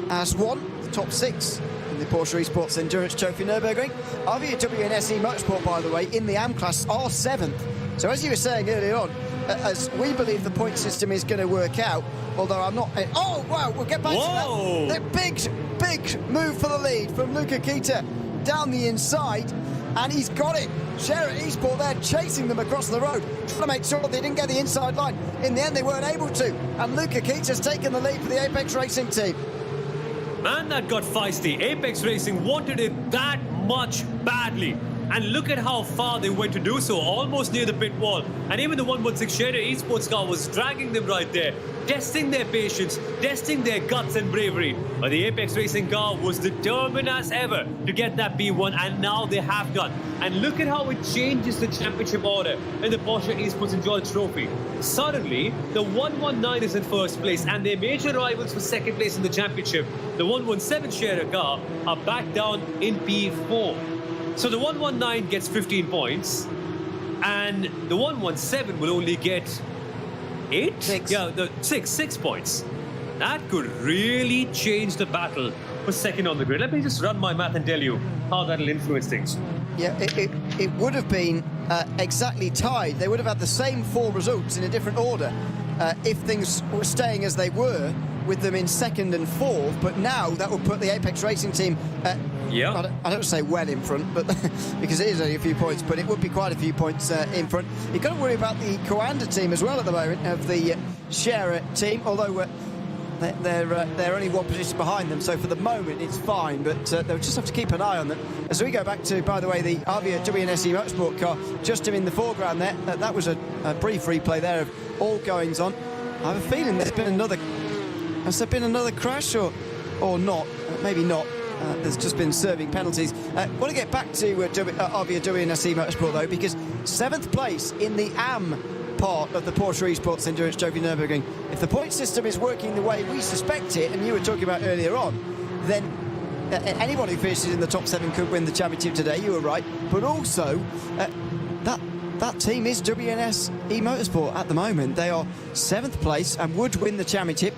as one, the top 6 in the Porsche Esports Endurance Trophy Nürburgring. RVW and SE Motorsport, by the way, in the AM class are 7th. So as you were saying earlier on, as we believe the point system is going to work out, although I'm not... Oh, wow, we'll get back to that. The big move for the lead from Luca Kita down the inside, and he's got it. Share Esport there chasing them across the road, trying to make sure they didn't get the inside line. In the end, they weren't able to, and Luca Kita's taken the lead for the Apex Racing team. Man, that got feisty. Apex Racing wanted it that much badly. And look at how far they went to do so, almost near the pit wall. And even the 116 Shader Esports car was dragging them right there, testing their patience, testing their guts and bravery. But the Apex Racing car was determined as ever to get that P1, and now they have done. And look at how it changes the championship order in the Porsche Esports Endurance Trophy. Suddenly, the 119 is in first place, and their major rivals for second place in the championship, the 117 Shader car, are back down in P4. So the 119 gets 15 points, and the 117 will only get 8? 6. Yeah, six points. That could really change the battle for second on the grid. Let me just run my math and tell you how that'll influence things. Yeah, it would have been exactly tied. They would have had the same 4 results in a different order if things were staying as they were, with them in 2nd and 4th, but now that would put the Apex Racing team I don't say well in front, but because it is only a few points, but it would be quite a few points in front. You've got to worry about the Coanda team as well at the moment, of the Scherer team, although they're only 1 position behind them, so for the moment it's fine, but they'll just have to keep an eye on them. As we go back to, by the way, the RVW and SE Motorsport car, just in the foreground there, that was a brief replay there of all goings on. I have a feeling there's been another... Has there been another crash or not? Maybe not. There's just been serving penalties. I want to get back to RVW and SE Motorsport, though, because 7th place in the AM part of the Porsche Esports Endurance Trophy Nürburgring. If the point system is working the way we suspect it, and you were talking about earlier on, then anyone who finishes in the top 7 could win the championship today. You were right. But also, that team is WNS eMotorsport at the moment. They are 7th place and would win the championship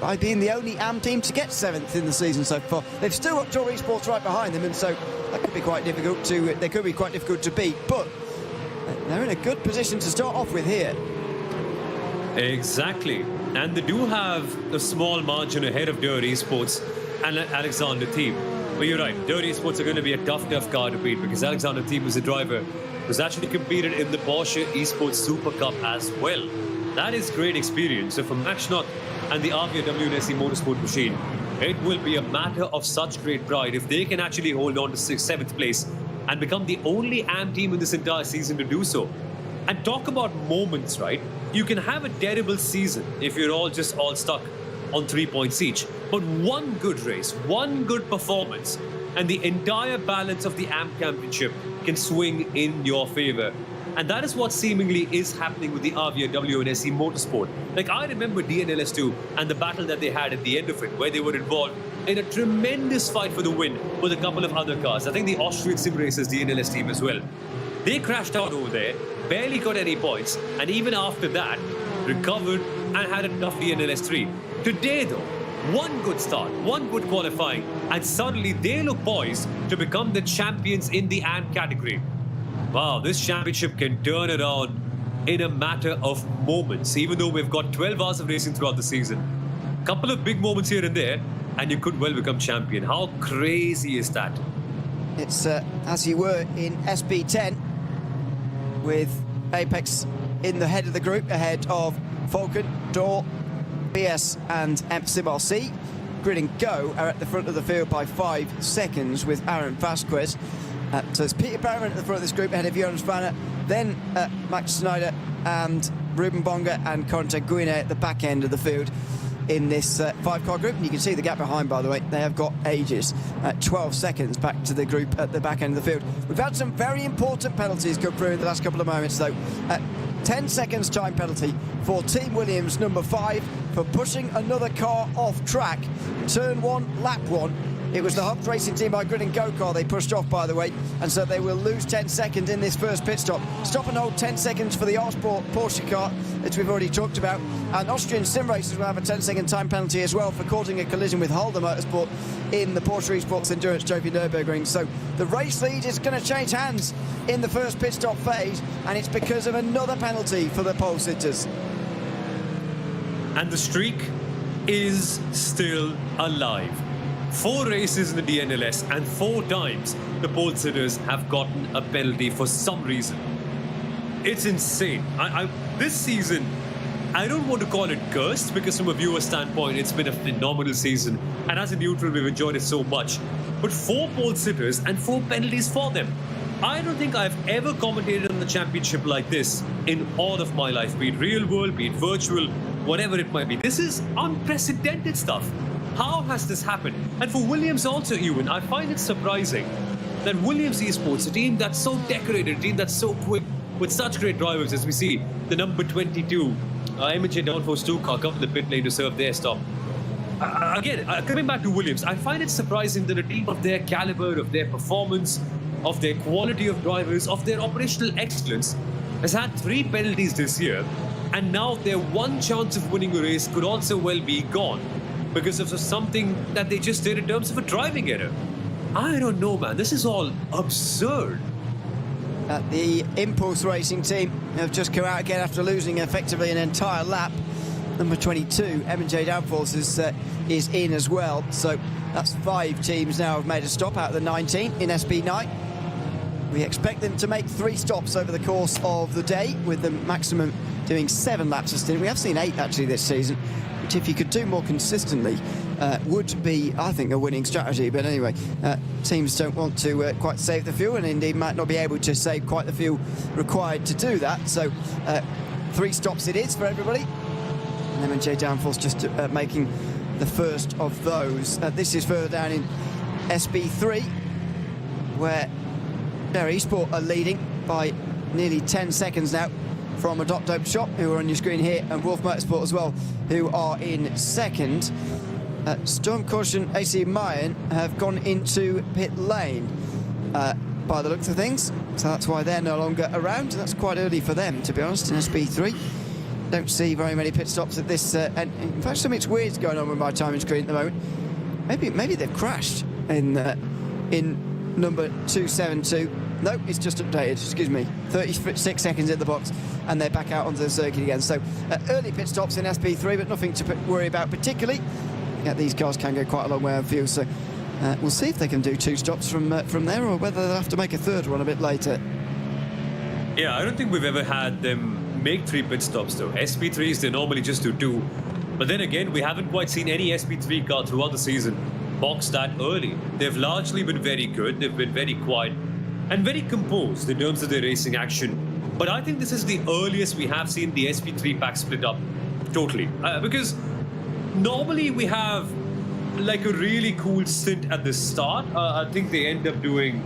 by being the only AM team to get 7th in the season so far. They've still got Tour Esports right behind them, and so that could be quite difficult to. They could be quite difficult to beat, but they're in a good position to start off with here. Exactly, and they do have a small margin ahead of Dirt Esports and Alexander Thieb. But you're right, Dirt Esports are going to be a tough car to beat, because Alexander Thieb is a driver who's actually competed in the Porsche Esports Super Cup as well. That is great experience. So for Max Schnock and the RVW and SE Motorsport machine, it will be a matter of such great pride if they can actually hold on to 7th place and become the only AM team in this entire season to do so. And talk about moments, right? You can have a terrible season if you're all stuck on 3 points each. But one good race, one good performance, and the entire balance of the AM championship can swing in your favor. And that is what seemingly is happening with the RVW and SE Motorsport. Like, I remember DNLS2 and the battle that they had at the end of it, where they were involved in a tremendous fight for the win with a couple of other cars. I think the Austrian Sim Racers DNLS team as well. They crashed out over there, barely got any points, and even after that, recovered and had a tough DNLS3. Today though, one good start, one good qualifying, and suddenly they look poised to become the champions in the AM category. Wow, this championship can turn around in a matter of moments, even though we've got 12 hours of racing throughout the season. Couple of big moments here and there, and you could well become champion. How crazy is that? It's as you were in SB10, with Apex in the head of the group, ahead of Falcon, Door, BS and MCRC. Grid and Go are at the front of the field by 5 seconds with Aaron Vasquez. So it's Peter Barron at the front of this group, ahead of Jonas Vanner, then Max Snyder and Ruben Bonga and Corentin Guine at the back end of the field in this 5-car group. And you can see the gap behind, by the way. They have got ages. 12 seconds back to the group at the back end of the field. We've had some very important penalties come through in the last couple of moments, though. 10 seconds time penalty for Team Williams, number 5, for pushing another car off track. Turn 1, lap 1. It was the Hobbs Racing team by Grid and Go car they pushed off, by the way, and so they will lose 10 seconds in this first pit stop. Stop and hold 10 seconds for the R-Sport Porsche car, that we've already talked about, and Austrian sim racers will have a 10-second time penalty as well for causing a collision with Holder Motorsport in the Porsche Esports Endurance Trophy Nürburgring. So the race lead is going to change hands in the first pit stop phase, and it's because of another penalty for the pole sitters. And the streak is still alive. 4 races in the DNLS, and 4 times the pole sitters have gotten a penalty for some reason. It's insane. This season, I don't want to call it cursed, because from a viewer standpoint, it's been a phenomenal season, and as a neutral, we've enjoyed it so much. But 4 pole sitters and 4 penalties for them. I don't think I've ever commentated on the championship like this in all of my life, be it real world, be it virtual, whatever it might be. This is unprecedented stuff. How has this happened? And for Williams also, Ewan, I find it surprising that Williams Esports, a team that's so decorated, a team that's so quick, with such great drivers as we see, the number 22, M&J Downforce 2 car come to the pit lane to serve their stop. Again, coming back to Williams, I find it surprising that a team of their caliber, of their performance, of their quality of drivers, of their operational excellence, has had 3 penalties this year, and now their one chance of winning a race could also well be gone because of something that they just did in terms of a driving error. I don't know, man. This is all absurd. The Impulse Racing team have just come out again after losing effectively an entire lap. Number 22, M&J Downforce, is in as well. So that's 5 teams now have made a stop out of the 19 in SB9. We expect them to make 3 stops over the course of the day, with the maximum doing 7 laps a stint. We have seen 8 actually this season, which if you could do more consistently would be, I think, a winning strategy. But anyway, teams don't want to quite save the fuel, and indeed might not be able to save quite the fuel required to do that. So 3 stops it is for everybody. And M&J Downforce just making the first of those. This is further down in SB3, where Dare Esport are leading by nearly 10 seconds now from a Dope Shop, who are on your screen here, and Wolf Motorsport as well, who are in second. Storm Caution AC Mayen have gone into pit lane by the looks of things, so that's why they're no longer around. That's quite early for them, to be honest, in SB3. Don't see very many pit stops at this, and in fact something's weird's going on with my timing screen at the moment. Maybe they've crashed in number 272. No, it's just updated, excuse me. 36 seconds in the box, and they're back out onto the circuit again. So early pit stops in SP3, but nothing to worry about particularly. Yeah, these cars can go quite a long way on fuel, so we'll see if they can do 2 stops from there, or whether they'll have to make a 3rd one a bit later. Yeah, I don't think we've ever had them make 3 pit stops though. SP3s, they normally just do 2. But then again, we haven't quite seen any SP3 car throughout the season box that early. They've largely been very good, they've been very quiet and very composed in terms of their racing action. But I think this is the earliest we have seen the SP3 pack split up totally. Because normally we have like a really cool stint at the start. I think they end up doing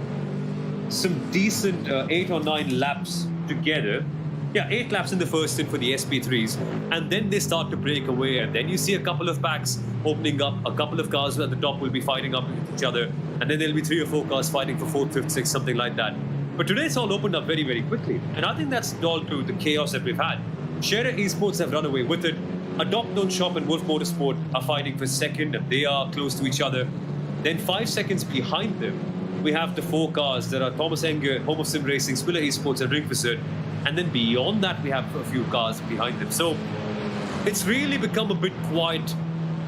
some decent 8 or 9 laps together. Yeah, 8 laps in the first stint for the SP3s, and then they start to break away, and then you see a couple of packs opening up, a couple of cars at the top will be fighting up with each other, and then there'll be 3 or 4 cars fighting for 4th, 5th, 6th, something like that. But today it's all opened up very, very quickly, and I think that's all to the chaos that we've had. Scherer Esports have run away with it. Adopt Don't Shop and Wolf Motorsport are fighting for 2nd, and they are close to each other. Then 5 seconds behind them, we have the 4 cars that are Thomas Enger, Home of Sim Racing, Spiller Esports, and Ringfisser. And then beyond that, we have a few cars behind them. So it's really become a bit quiet,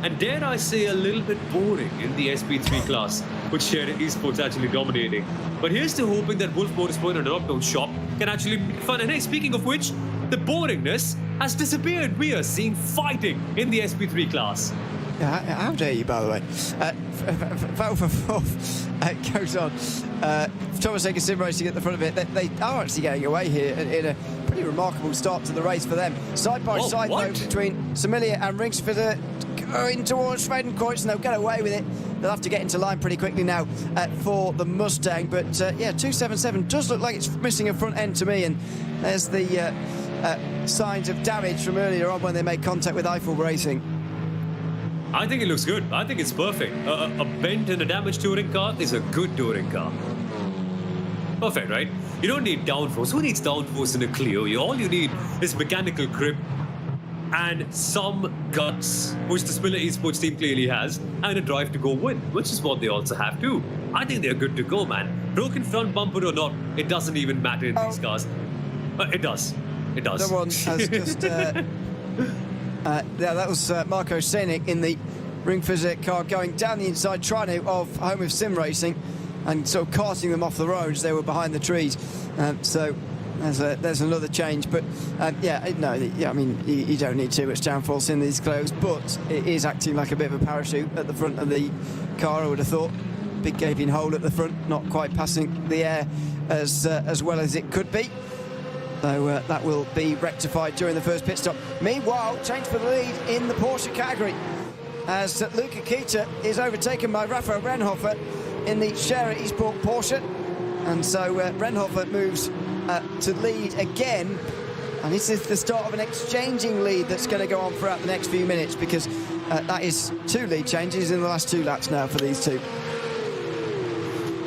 and dare I say a little bit boring in the SP3 class, with Scherer Esports actually dominating. But here's to hoping that Wolf Motorsport and Adopt Don't Shop can actually be fun. And hey, speaking of which, the boringness has disappeared. We are seeing fighting in the SP3 class. Yeah, how dare you, by the way. Battle for 4th goes on. Thomas Enger Sim Racing at the front of it. They are actually getting away here in a pretty remarkable start to the race for them. Side by side, though, between Samilia and Ringsfitter going towards Schwedenkreuz, and they'll get away with it. They'll have to get into line pretty quickly now for the Mustang. But yeah, 277 does look like it's missing a front end to me, and there's the signs of damage from earlier on when they made contact with Eiffel Racing. I think it looks good. I think it's perfect. A bent and a damaged touring car is a good touring car. Perfect, right? You don't need downforce. Who needs downforce in a Clio? All you need is mechanical grip and some guts, which the Spiller Esports team clearly has, and a drive to go win, which is what they also have too. I think they're good to go, man. Broken front bumper or not, it doesn't even matter in these cars. It does. It does. Someone has just... yeah, that was Marco Senik in the Ring Physic car going down the inside, trying to of home of sim racing and sort of carting them off the roads. They were behind the trees. So there's another change. But I mean, you don't need too much downforce in these clothes, but it is acting like a bit of a parachute at the front of the car, I would have thought. Big gaping hole at the front, not quite passing the air as well as it could be. So that will be rectified during the first pit stop. Meanwhile, change for the lead in the Porsche category as Luca Kita is overtaken by Rafael Renhofer in the Scherer Esport Porsche. And so Renhofer moves to lead again. And this is the start of an exchanging lead that's going to go on throughout the next few minutes, because that is 2 lead changes in the last 2 laps now for these two.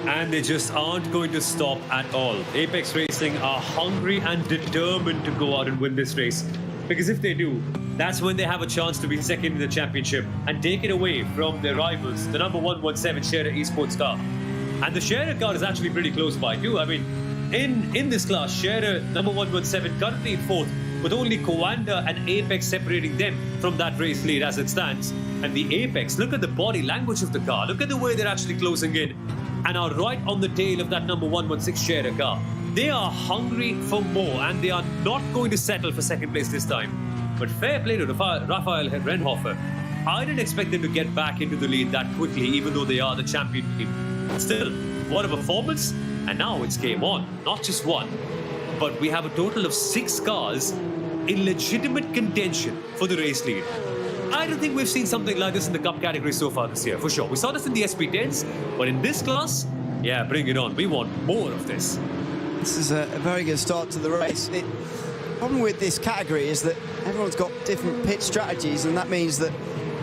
And they just aren't going to stop at all. Apex Racing are hungry and determined to go out and win this race. Because if they do, that's when they have a chance to be second in the championship and take it away from their rivals, the number 117 Scherer Esports car. And the Scherer car is actually pretty close by too. I mean, in this class, Scherer, number 117, currently in 4th, with only Coanda and Apex separating them from that race lead as it stands. And the Apex, look at the body language of the car. Look at the way they're actually closing in and are right on the tail of that number 116 Scherer car. They are hungry for more, and they are not going to settle for second place this time. But fair play to Rafael Renhofer. I didn't expect them to get back into the lead that quickly, even though they are the champion team. Still, what a performance. And now it's game on. Not just one, but we have a total of 6 cars in legitimate contention for the race lead. I don't think we've seen something like this in the Cup category so far this year, for sure. We saw this in the SP10s, but in this class, yeah, bring it on. We want more of this. This is a very good start to the race. The problem with this category is that everyone's got different pit strategies, and that means that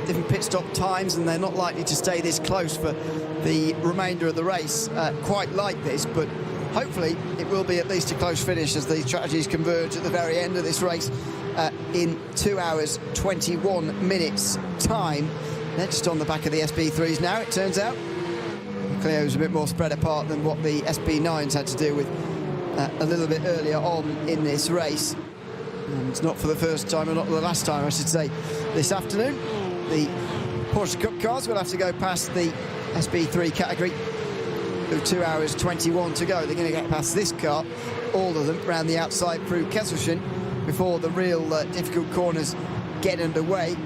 different pit stop times, and they're not likely to stay this close for the remainder of the race quite like this, but hopefully it will be at least a close finish as these strategies converge at the very end of this race in 2 hours 21 minutes time. They're just on the back of the SB3s now, it turns out. Clio's a bit more spread apart than what the SB9s had to deal with a little bit earlier on in this race. And it's not for the first time, or not the last time I should say, this afternoon. The Porsche Cup cars will have to go past the SB3 category with 2 hours 21 to go. They're going to get past this car, all of them, around the outside through Kesselchen before the real difficult corners get underway.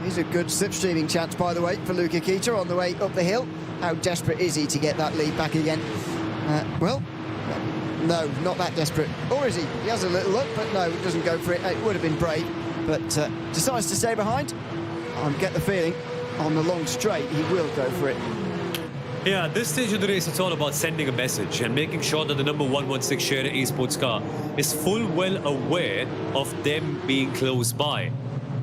Here's a good slipstreaming chance, by the way, for Luca Kita on the way up the hill. How desperate is he to get that lead back again? Well, no, not that desperate. Or is he? He has a little look, but no, he doesn't go for it. It would have been brave, but decides to stay behind. I get the feeling on the long straight he will go for it. Yeah, at this stage of the race, it's all about sending a message and making sure that the number 116 Scherer Esports car is full well aware of them being close by.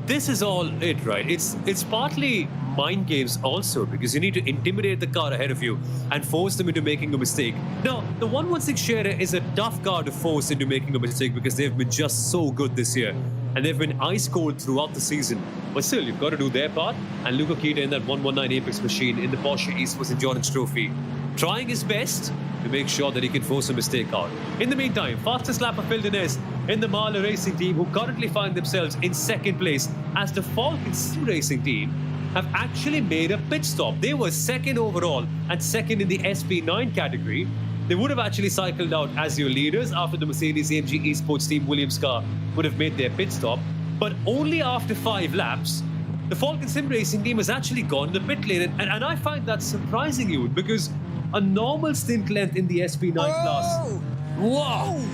This is all it, right? It's partly mind games also, because you need to intimidate the car ahead of you and force them into making a mistake. Now, the 116 Scherer is a tough car to force into making a mistake because they've been just so good this year. And they've been ice cold throughout the season. But still, you've got to do their part. And Luca Kita in that 119 Apex machine in the Porsche Esports Endurance Trophy, trying his best to make sure that he can force a mistake out. In the meantime, fastest lap of Phil Denez in the Mahler Racing team, who currently find themselves in second place, as the Falcon Sim Racing team have actually made a pit stop. They were second overall and second in the SP9 category. They would have actually cycled out as your leaders after the Mercedes-AMG Esports Team Williams car would have made their pit stop. But only after 5 laps, the Falcon Sim Racing team has actually gone to the pit lane. And I find that surprising, you, because a normal stint length in the SP9 class. Whoa!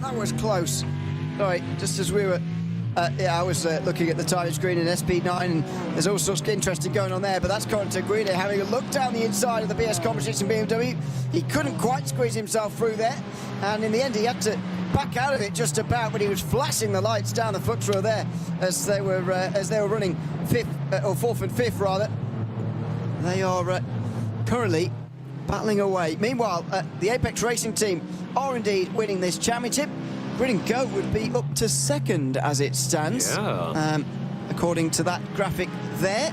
That was close. Sorry, just as we were... I was looking at the timing screen in SP9, and there's all sorts of interesting going on there, but that's Corentin Guida having a look down the inside of the BS Competition BMW. He couldn't quite squeeze himself through there, and in the end he had to back out of it just about, but he was flashing the lights down the foot row there as they were running fourth and fifth rather. They are currently battling away. Meanwhile, the Apex Racing team are indeed winning this championship. Grid and Go would be up to second as it stands, according to that graphic there.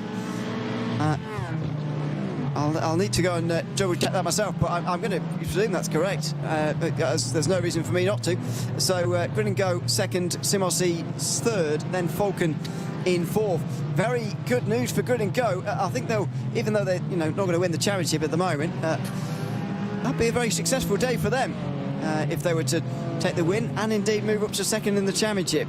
I'll need to go and double check that myself, but I'm going to presume that's correct, because there's no reason for me not to. So Grid and Go second, SimRC third, then Falcon in fourth. Very good news for Grid and Go. I think they'll, even though they're not going to win the championship at the moment, that'd be a very successful day for them if they were to take the win and indeed move up to second in the championship.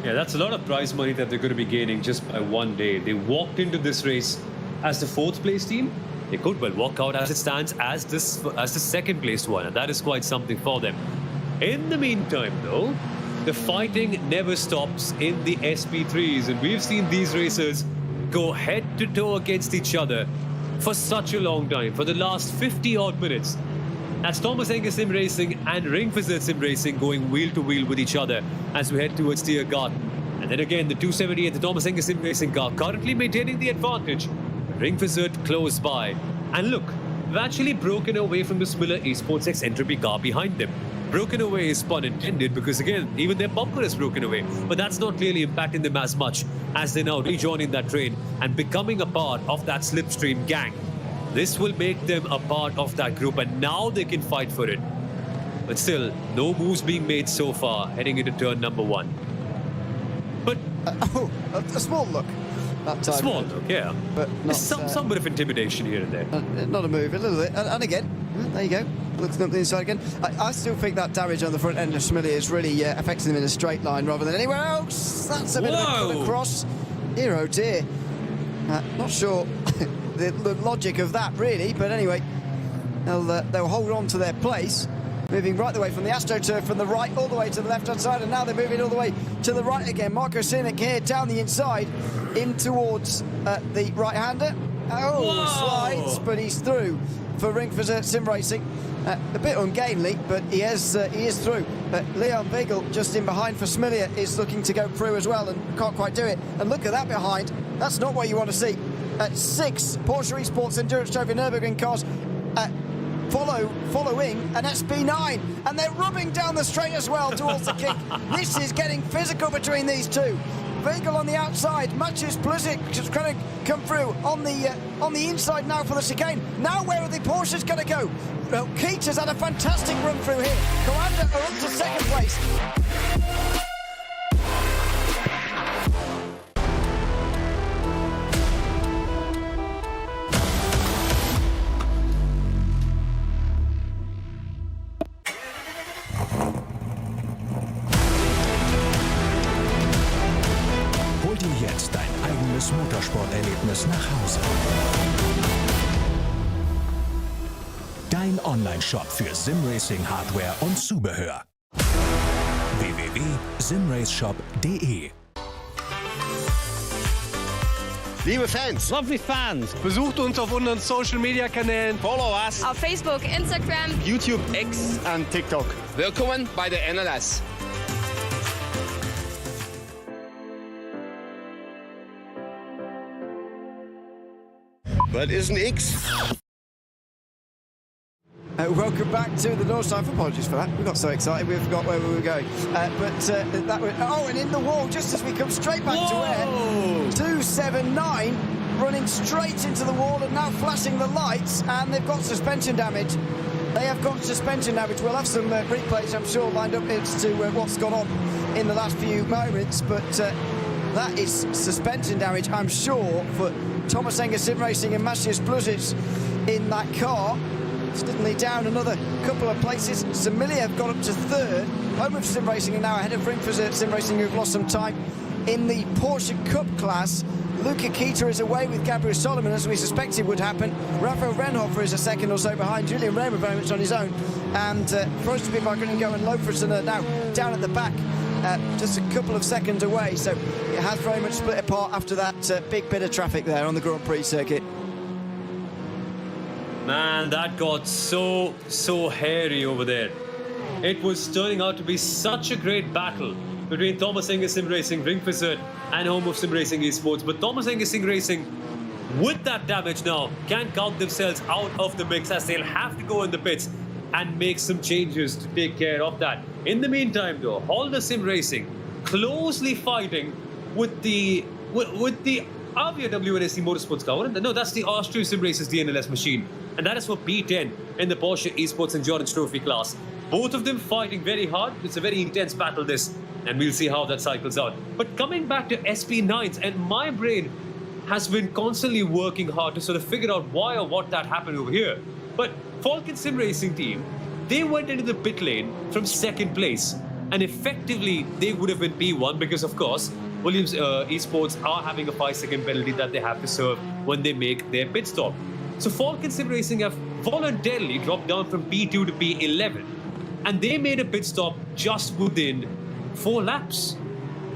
Yeah, that's a lot of prize money that they're going to be gaining just by one day. They walked into this race as the fourth place team. They could well walk out as it stands as the second placed one, and that is quite something for them. In the meantime, though, the fighting never stops in the SP3s, and we've seen these racers go head to toe against each other for such a long time, for the last 50 odd minutes. That's Thomas Enger Sim Racing and Ringfizzer Sim Racing going wheel to wheel with each other as we head towards Tiergarten. And then again, the 278, the Thomas Enger Sim Racing car currently maintaining the advantage. Ringfizzer close by. And look, they've actually broken away from the Smiller Esports X Entropy car behind them. Broken away is pun intended, because again, even their bumper is broken away. But that's not really impacting them as much as they're now rejoining that train and becoming a part of that slipstream gang. This will make them a part of that group, and now they can fight for it. But still, no moves being made so far, heading into turn number one. But a small look. That time. A small look, yeah. But there's some bit of intimidation here and there. Not a move, a little bit. And again, there you go. Looks up the inside again. I still think that damage on the front end of Schmilly is really affecting them in a straight line rather than anywhere else. That's a bit of a cut across. Dear, oh dear. Not sure the logic of that really, but anyway, they'll hold on to their place. Moving right the way from the AstroTurf from the right all the way to the left-hand side, and now they're moving all the way to the right again. Marco Simic here down the inside in towards the right-hander. Slides, but he's through for Ringfizzer Sim Racing. A bit ungainly, but he is through. Leon Weigel just in behind for Smilia is looking to go through as well and can't quite do it. And look at that behind. That's not what you want to see. 6 Porsche Esports Endurance Trophy Nürburgring cars following an SB9, and they're rubbing down the straight as well towards the kick. This is getting physical between these two. Weigel on the outside, matches Plusic just going to come through on the inside now for the chicane. Now where are the Porsches going to go? Well, Keach has had a fantastic run through here. Coanda are up to second place. Hol dir jetzt dein eigenes Motorsporterlebnis nach Hause. Dein Online-Shop für Simracing-Hardware und Zubehör. www.simraceshop.de. Liebe Fans, Lovely fans. besucht uns auf unseren Social Media Kanälen. Follow us. Auf Facebook, Instagram, YouTube, X und TikTok. Willkommen bei der NLS. Was ist ein X? Welcome back to the North Side. Apologies for that. We got so excited we forgot where we were going. That was, and in the wall, just as we come straight back to air, 279 running straight into the wall and now flashing the lights, and they've got suspension damage. They have got suspension damage. We'll have some replays, I'm sure, lined up as to what's gone on in the last few moments, but that is suspension damage, I'm sure, for Thomas Enger Sim Racing and Maciej Plusic in that car. Suddenly down another couple of places. Similia have got up to third. Home of Sim Racing are now ahead of Ringfizzer Sim Racing, who've lost some time in the Porsche Cup class. Luca Keita is away with Gabriel Solomon, as we suspected would happen. Rafael Renhofer is a second or so behind. Julian Raymer very much on his own. And Frostbit by Gringo and Loferson are now down at the back, just a couple of seconds away. So it has very much split apart after that big bit of traffic there on the Grand Prix circuit. Man, that got so hairy over there. It was turning out to be such a great battle between Thomas Enger Sim Racing, Ring Fizzard, and home of Sim Racing Esports. But Thomas Enger Sim Racing, with that damage now, can count themselves out of the mix as they'll have to go in the pits and make some changes to take care of that. In the meantime, though, Holder Sim Racing closely fighting with the Avia WNSC Motorsports car. No, that's the Austria Sim Racers DNLS machine, and that is for P10 in the Porsche Esports Endurance Trophy class. Both of them fighting very hard. It's a very intense battle, this, and we'll see how that cycles out. But coming back to SP9s, and my brain has been constantly working hard to sort of figure out why or what that happened over here. But Falcon Sim Racing team, they went into the pit lane from second place, and effectively they would have been P1 because, of course, Williams Esports are having a 5-second penalty that they have to serve when they make their pit stop. So Falcon Sim Racing have voluntarily dropped down from P2 to P11, and they made a pit stop just within 4 laps.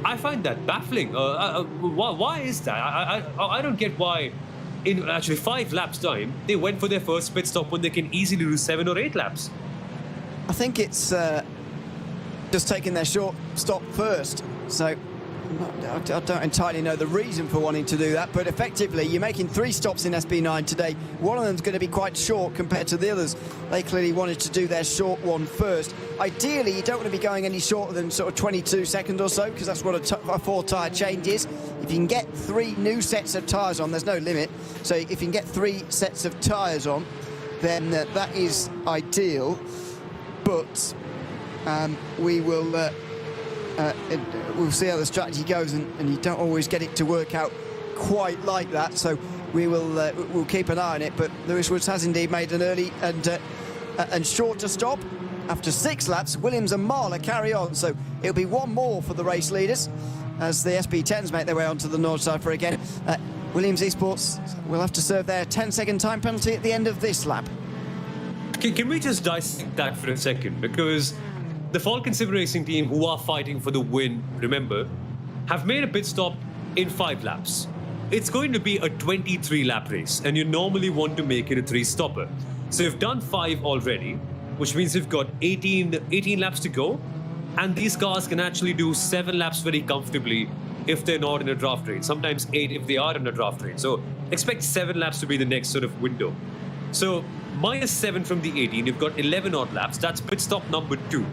I find that baffling. Why is that? I don't get why in actually 5 laps time they went for their first pit stop when they can easily do 7 or 8 laps. I think it's just taking their short stop first. So I don't entirely know the reason for wanting to do that, but effectively you're making 3 stops in SB9 today. One of them's going to be quite short compared to the others. They clearly wanted to do their short one first. Ideally, you don't want to be going any shorter than sort of 22 seconds or so, because that's what a 4-tyre change is. If you can get 3 new sets of tyres on, there's no limit. So if you can get 3 sets of tyres on, then that is ideal. But we will... we'll see how the strategy goes, and you don't always get it to work out quite like that. So we'll keep an eye on it. But Lewis Woods has indeed made an early and shorter stop. After 6 laps, Williams and Marler carry on. So it'll be 1 more for the race leaders as the SB10s make their way onto the north side for again. Williams Esports will have to serve their 10-second time penalty at the end of this lap. Can we just dissect that for a second? Because the Falcon Sim Racing team, who are fighting for the win, remember, have made a pit stop in 5 laps. It's going to be a 23-lap race, and you normally want to make it a 3-stopper. So you've done 5 already, which means you've got 18 laps to go, and these cars can actually do 7 laps very comfortably if they're not in a draft race. Sometimes 8 if they are in a draft race. So expect 7 laps to be the next sort of window. So minus 7 from the 18, you've got 11 odd laps. That's pit stop number 2.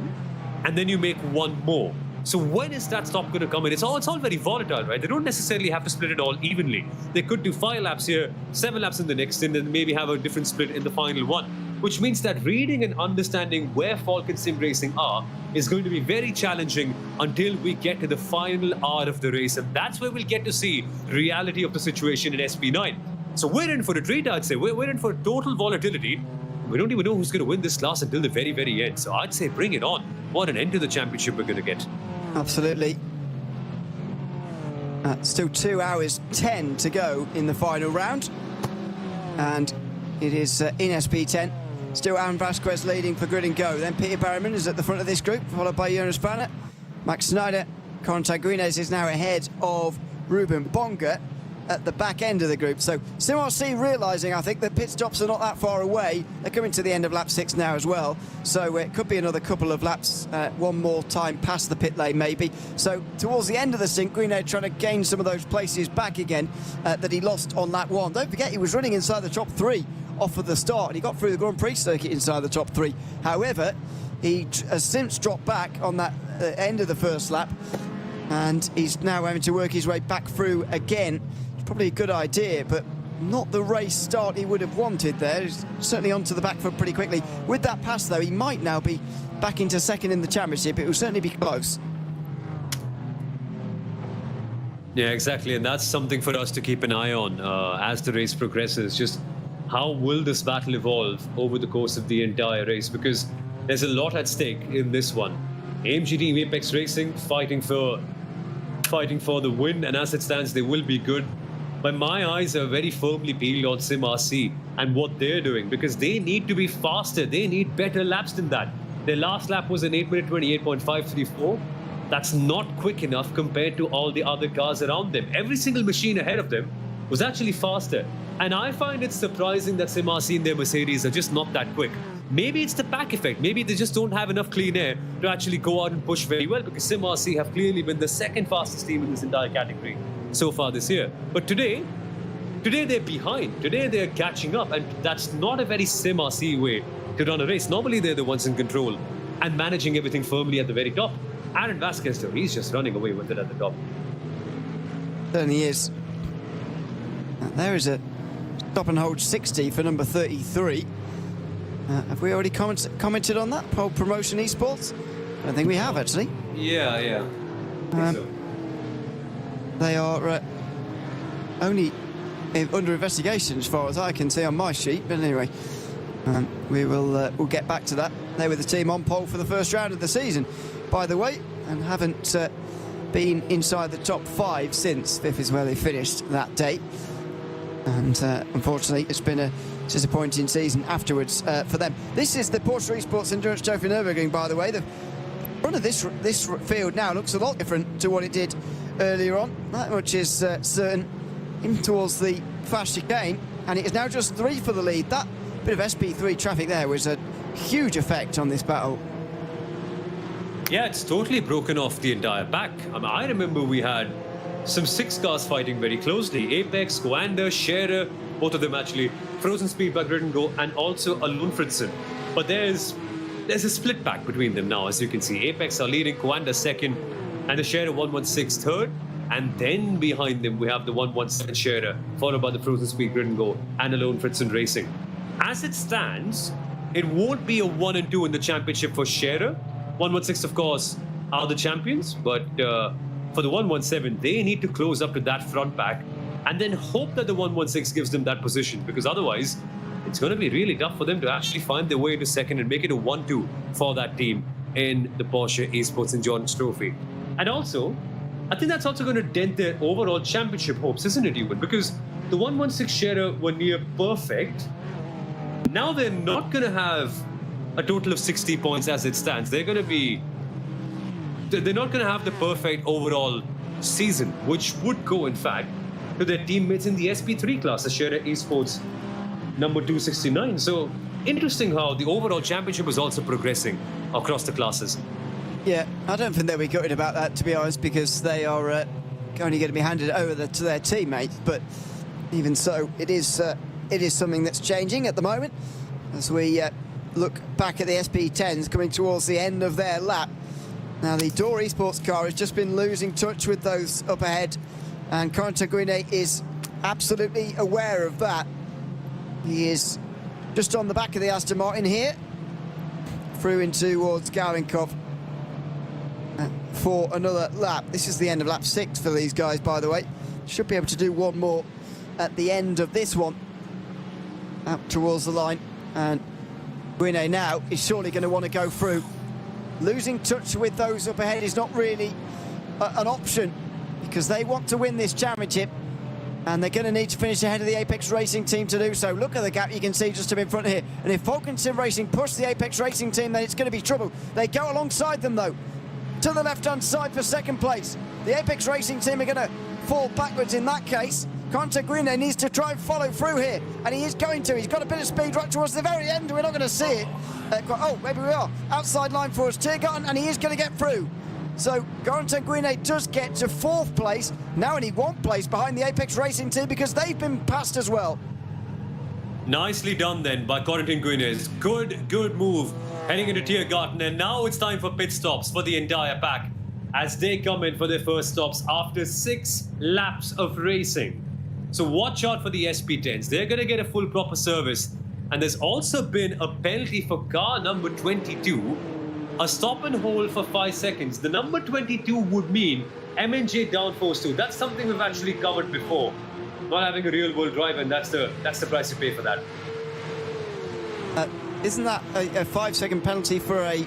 And then you make 1 more. So when is that stop going to come in? It's all very volatile, right? They don't necessarily have to split it all evenly. They could do 5 laps here, 7 laps in the next, and then maybe have a different split in the final one. Which means that reading and understanding where Falcon Sim Racing are is going to be very challenging until we get to the final hour of the race. And that's where we'll get to see the reality of the situation in SP9. So we're in for a treat, I'd say. We're in for total volatility. We don't even know who's going to win this class until the very, very end. So I'd say bring it on. What an end to the championship we're going to get. Absolutely. Still 2 hours 10 to go in the final round. And it is in SP10. Still Aaron Vasquez leading for Grid and Go. Then Peter Barryman is at the front of this group, followed by Jonas Banner. Max Snyder, Corin Taguines is now ahead of Ruben Bonga at the back end of the group. So SimRC realising, I think, that pit stops are not that far away. They're coming to the end of lap 6 now as well. So it could be another couple of laps, 1 more time past the pit lane maybe. So towards the end of the stint, Greenhead trying to gain some of those places back again that he lost on lap 1. Don't forget, he was running inside the top 3 off of the start, and he got through the Grand Prix circuit inside the top 3. However, he has since dropped back on that end of the first lap, and he's now having to work his way back through again. Probably a good idea, but not the race start he would have wanted there. He's certainly onto the back foot pretty quickly. With that pass, though, he might now be back into second in the championship. It will certainly be close. Yeah, exactly, and that's something for us to keep an eye on as the race progresses. Just how will this battle evolve over the course of the entire race? Because there's a lot at stake in this one. AMG Team Apex Racing fighting for the win, and as it stands, they will be good. But my eyes are very firmly peeled on SimRC and what they're doing, because they need to be faster. They need better laps than that. Their last lap was an 8-minute 28.534. That's not quick enough compared to all the other cars around them. Every single machine ahead of them was actually faster. And I find it surprising that SimRC and their Mercedes are just not that quick. maybe it's the back effect. Maybe they just don't have enough clean air to actually go out and push very well, because SimRC have clearly been the second fastest team in this entire category so far this year. But today they're behind. Today they're catching up, and that's not a very SimRC way to run a race. Normally they're the ones in control and managing everything firmly at the very top. Aaron Vasquez, though, he's just running away with it at the top. Certainly is. There is a stop and hold 60 for number 33. Have we already commented on that? Pole Promotion Esports? I don't think we have, actually. Yeah. I think so. They are only under investigation as far as I can see on my sheet, but anyway, we'll get back to that. They were the team on pole for the first round of the season, by the way, and haven't been inside the top 5 since. 5th is where they finished that day, and unfortunately it's been a disappointing season afterwards for them. This is the Porsche Esports Endurance Trophy Nürburgring, by the way. The front of this field now looks a lot different to what it did earlier on. That much is certain. In towards the fast chicane, and it is now just 3 for the lead. That bit of SP3 traffic there was a huge effect on this battle. Yeah, it's totally broken off the entire pack. I remember we had some 6 cars fighting very closely. Apex, Coanda, Scherer, both of them actually. Frozen Speed by Grid and Go, and also Alon Fritzen. But there's a split pack between them now, as you can see. Apex are leading, Coanda second, and the Scherer 116 third. And then behind them, we have the 117 Scherer, followed by the Frozen Speed Grid and Go and Alon Fritzen Racing. As it stands, it won't be a 1 and 2 in the championship for Scherer. 116, of course, are the champions, but for the 117, they need to close up to that front pack and then hope that the 116 gives them that position, because otherwise, it's going to be really tough for them to actually find their way into second and make it a 1-2 for that team in the Porsche Esports Endurance Trophy. And also, I think that's also going to dent their overall championship hopes, isn't it, Ewan? Because the 116 Scherer were near perfect. Now they're not going to have a total of 60 points as it stands. They're not going to have the perfect overall season, which would go, in fact, to their teammates in the SP3 class, the Scherer Esports number 269. So interesting how the overall championship is also progressing across the classes. Yeah, I don't think they'll be gutted about that, to be honest, because they are only going to be handed over to their teammates. But even so, it is something that's changing at the moment as we look back at the SP10s coming towards the end of their lap. Now, the Door Esports car has just been losing touch with those up ahead, and Corentin Guinet is absolutely aware of that. He is just on the back of the Aston Martin here, through in towards Gaulinkov for another lap. This is the end of lap 6 for these guys, by the way. Should be able to do one more at the end of this one, out towards the line, and Guinet now is surely going to want to go through. Losing touch with those up ahead is not really an option, because they want to win this championship and they're going to need to finish ahead of the Apex Racing team to do so. Look at the gap you can see just up in front here, and if Falcon Sim Racing push the Apex Racing team, then it's going to be trouble. They go alongside them though, to the left-hand side for second place. The Apex Racing team are going to fall backwards in that case. Corentin Guinet needs to try and follow through here, and he is going to. He's got a bit of speed right towards the very end. We're not going to see it. Oh, maybe we are. Outside line for us, Tiergarten, and he is going to get through. So Corentin Guinet does get to 4th place, now only 1 place behind the Apex Racing team because they've been passed as well. Nicely done then by Corentin Guinet. Good move heading into Tiergarten, and now it's time for pit stops for the entire pack as they come in for their first stops after 6 laps of racing. So watch out for the SP10s. They're going to get a full proper service. And there's also been a penalty for car number 22, a stop and hold for 5 seconds. The number 22 would mean MNJ downforce 2. That's something we've actually covered before. Not having a real world driver, and that's the price you pay for that. Isn't that a 5-second penalty for a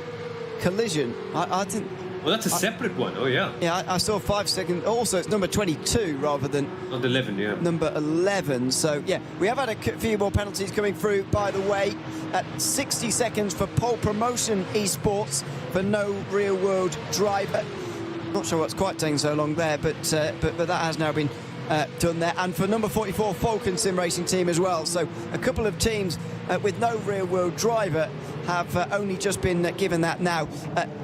collision? I think. Well, that's a separate one. Oh, yeah. Yeah, I saw 5 seconds. Also, it's number 22 rather than... Not 11, yeah. Number 11. So, yeah, we have had a few more penalties coming through, by the way. At 60 seconds for Pole Promotion Esports for no real-world driver. Not sure what's quite taking so long there, but that has now been done there. And for number 44, Falcon Sim Racing team as well. So, a couple of teams with no real-world driver have only just been given that now.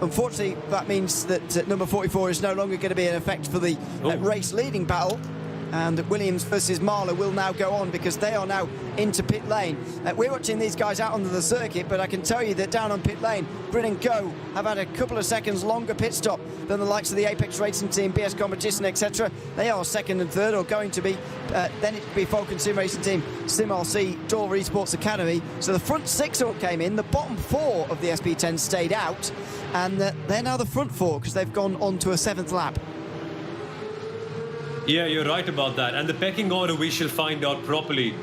Unfortunately, that means that number 44 is no longer going to be in effect for the race leading battle. And Williams versus Marler will now go on because they are now into pit lane. We're watching these guys out onto the circuit, but I can tell you that down on pit lane, Brin and Go have had a couple of seconds longer pit stop than the likes of the Apex Racing Team, BS Competition, etc. They are second and third, or going to be. Then it would be Falcon Sim Racing Team, Sim RC, Dover Esports Academy. So the front six all came in. The bottom four of the SP10 stayed out, and they're now the front four because they've gone on to a seventh lap. Yeah, you're right about that. And the pecking order we shall find out properly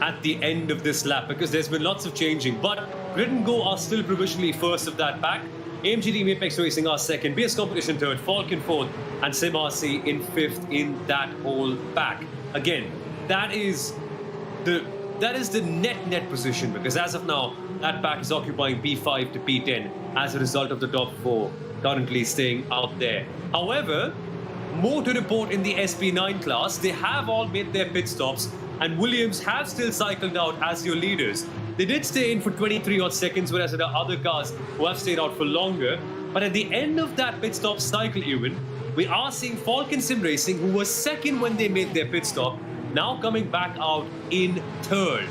at the end of this lap, because there's been lots of changing. But Grid and Go are still provisionally first of that pack. AMG Team Apex Racing are second, BS Competition third, Falcon fourth, and Sim RC in fifth in that whole pack. Again, that is the net position, because as of now, that pack is occupying P5 to P10 as a result of the top four currently staying out there. However, more to report in the SP9 class. They have all made their pit stops, and Williams have still cycled out as your leaders. They did stay in for 23 odd seconds, whereas there are other cars who have stayed out for longer. But at the end of that pit stop cycle, even, we are seeing Falcon Sim Racing, who was second when they made their pit stop, now coming back out in third.